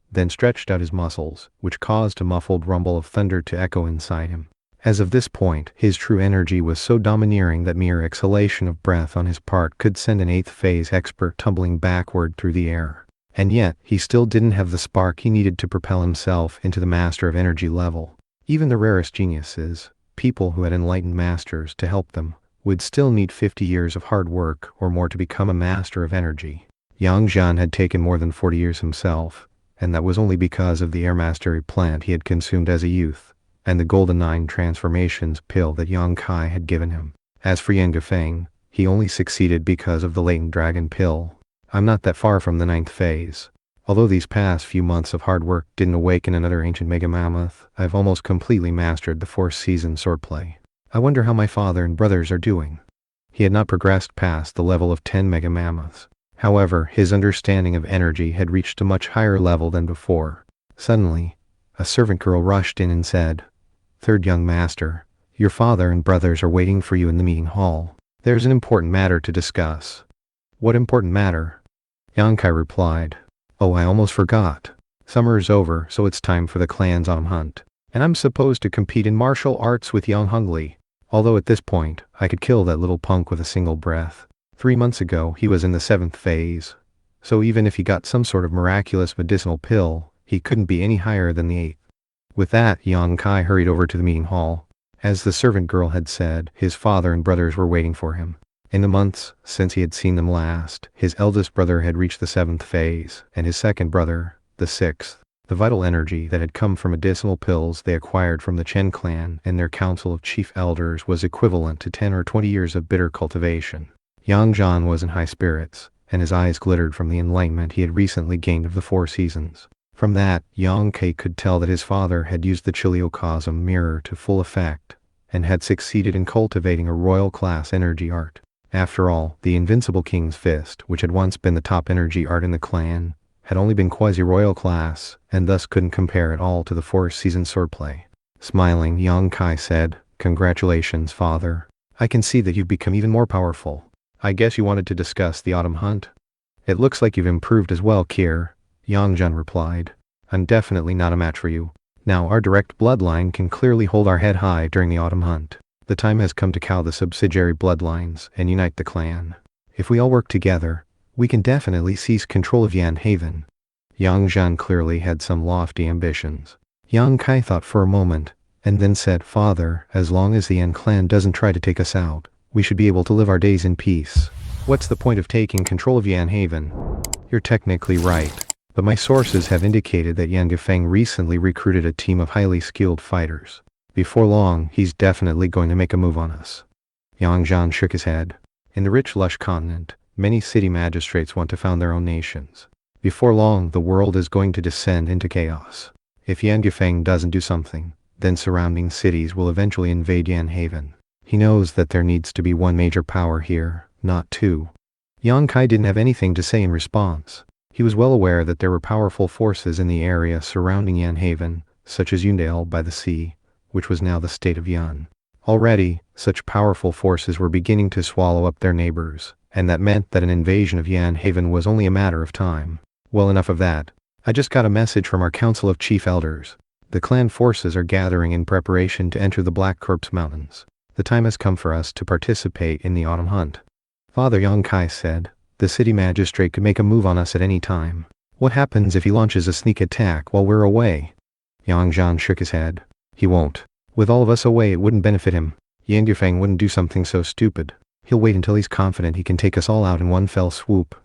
then stretched out his muscles, which caused a muffled rumble of thunder to echo inside him. As of this point, his true energy was so domineering that mere exhalation of breath on his part could send an 8th phase expert tumbling backward through the air. And yet, he still didn't have the spark he needed to propel himself into the master of energy level. Even the rarest geniuses, people who had enlightened masters to help them, would still need 50 years of hard work or more to become a master of energy. Yang Zhan had taken more than 40 years himself, and that was only because of the air mastery plant he had consumed as a youth, and the Golden 9 transformations pill that Yang Kai had given him. As for Yan Gufeng, he only succeeded because of the latent dragon pill. I'm not that far from the 9th phase. Although these past few months of hard work didn't awaken another ancient mega mammoth, I've almost completely mastered the 4th season swordplay. I wonder how my father and brothers are doing. He had not progressed past the level of 10 mega mammoths. However, his understanding of energy had reached a much higher level than before. Suddenly, a servant girl rushed in and said, "Third young master, your father and brothers are waiting for you in the meeting hall. There's an important matter to discuss." "What important matter?" Yang Kai replied. "Oh, I almost forgot. Summer is over, so it's time for the clan's autumn hunt. And I'm supposed to compete in martial arts with Yang Hungli. Although at this point, I could kill that little punk with a single breath. 3 months ago, he was in the 7th phase. So even if he got some sort of miraculous medicinal pill, he couldn't be any higher than the 8th. With that, Yang Kai hurried over to the meeting hall. As the servant girl had said, his father and brothers were waiting for him. In the months since he had seen them last, his eldest brother had reached the 7th phase, and his second brother, the 6th. The vital energy that had come from medicinal pills they acquired from the Chen clan and their council of chief elders was equivalent to 10 or 20 years of bitter cultivation. Yang Zhan was in high spirits, and his eyes glittered from the enlightenment he had recently gained of the 4 seasons. From that, Yang Kai could tell that his father had used the Chiliocosm mirror to full effect, and had succeeded in cultivating a royal-class energy art. After all, the Invincible King's Fist, which had once been the top energy art in the clan, had only been quasi-royal class, and thus couldn't compare at all to the 4th season swordplay. Smiling, Yang Kai said, "Congratulations, father. I can see that you've become even more powerful. I guess you wanted to discuss the autumn hunt?" "It looks like you've improved as well, Kier," Yang Zhan replied. "I'm definitely not a match for you. Now our direct bloodline can clearly hold our head high during the autumn hunt. The time has come to cow the subsidiary bloodlines and unite the clan. If we all work together, we can definitely seize control of Yan Haven." Yang Zhan clearly had some lofty ambitions. Yang Kai thought for a moment, and then said, "Father, as long as the Yan clan doesn't try to take us out, we should be able to live our days in peace. What's the point of taking control of Yan Haven?" "You're technically right, but my sources have indicated that Yan Gufeng recently recruited a team of highly skilled fighters. Before long, he's definitely going to make a move on us." Yang Zhan shook his head. In the rich, lush continent, many city magistrates want to found their own nations. Before long, the world is going to descend into chaos. If Yan Gufeng doesn't do something, then surrounding cities will eventually invade Yan Haven. He knows that there needs to be one major power here, not two. Yang Kai didn't have anything to say in response. He was well aware that there were powerful forces in the area surrounding Yan Haven, such as Yundale by the sea, which was now the state of Yan. Already, such powerful forces were beginning to swallow up their neighbors, and that meant that an invasion of Yan Haven was only a matter of time. Well, enough of that. I just got a message from our council of chief elders. The clan forces are gathering in preparation to enter the Black Corpse Mountains. The time has come for us to participate in the autumn hunt. Father Yang Kai said, "The city magistrate could make a move on us at any time. What happens if he launches a sneak attack while we're away?" Yang Zhan shook his head. "He won't. With all of us away, it wouldn't benefit him. Yan Gufeng wouldn't do something so stupid. He'll wait until he's confident he can take us all out in one fell swoop.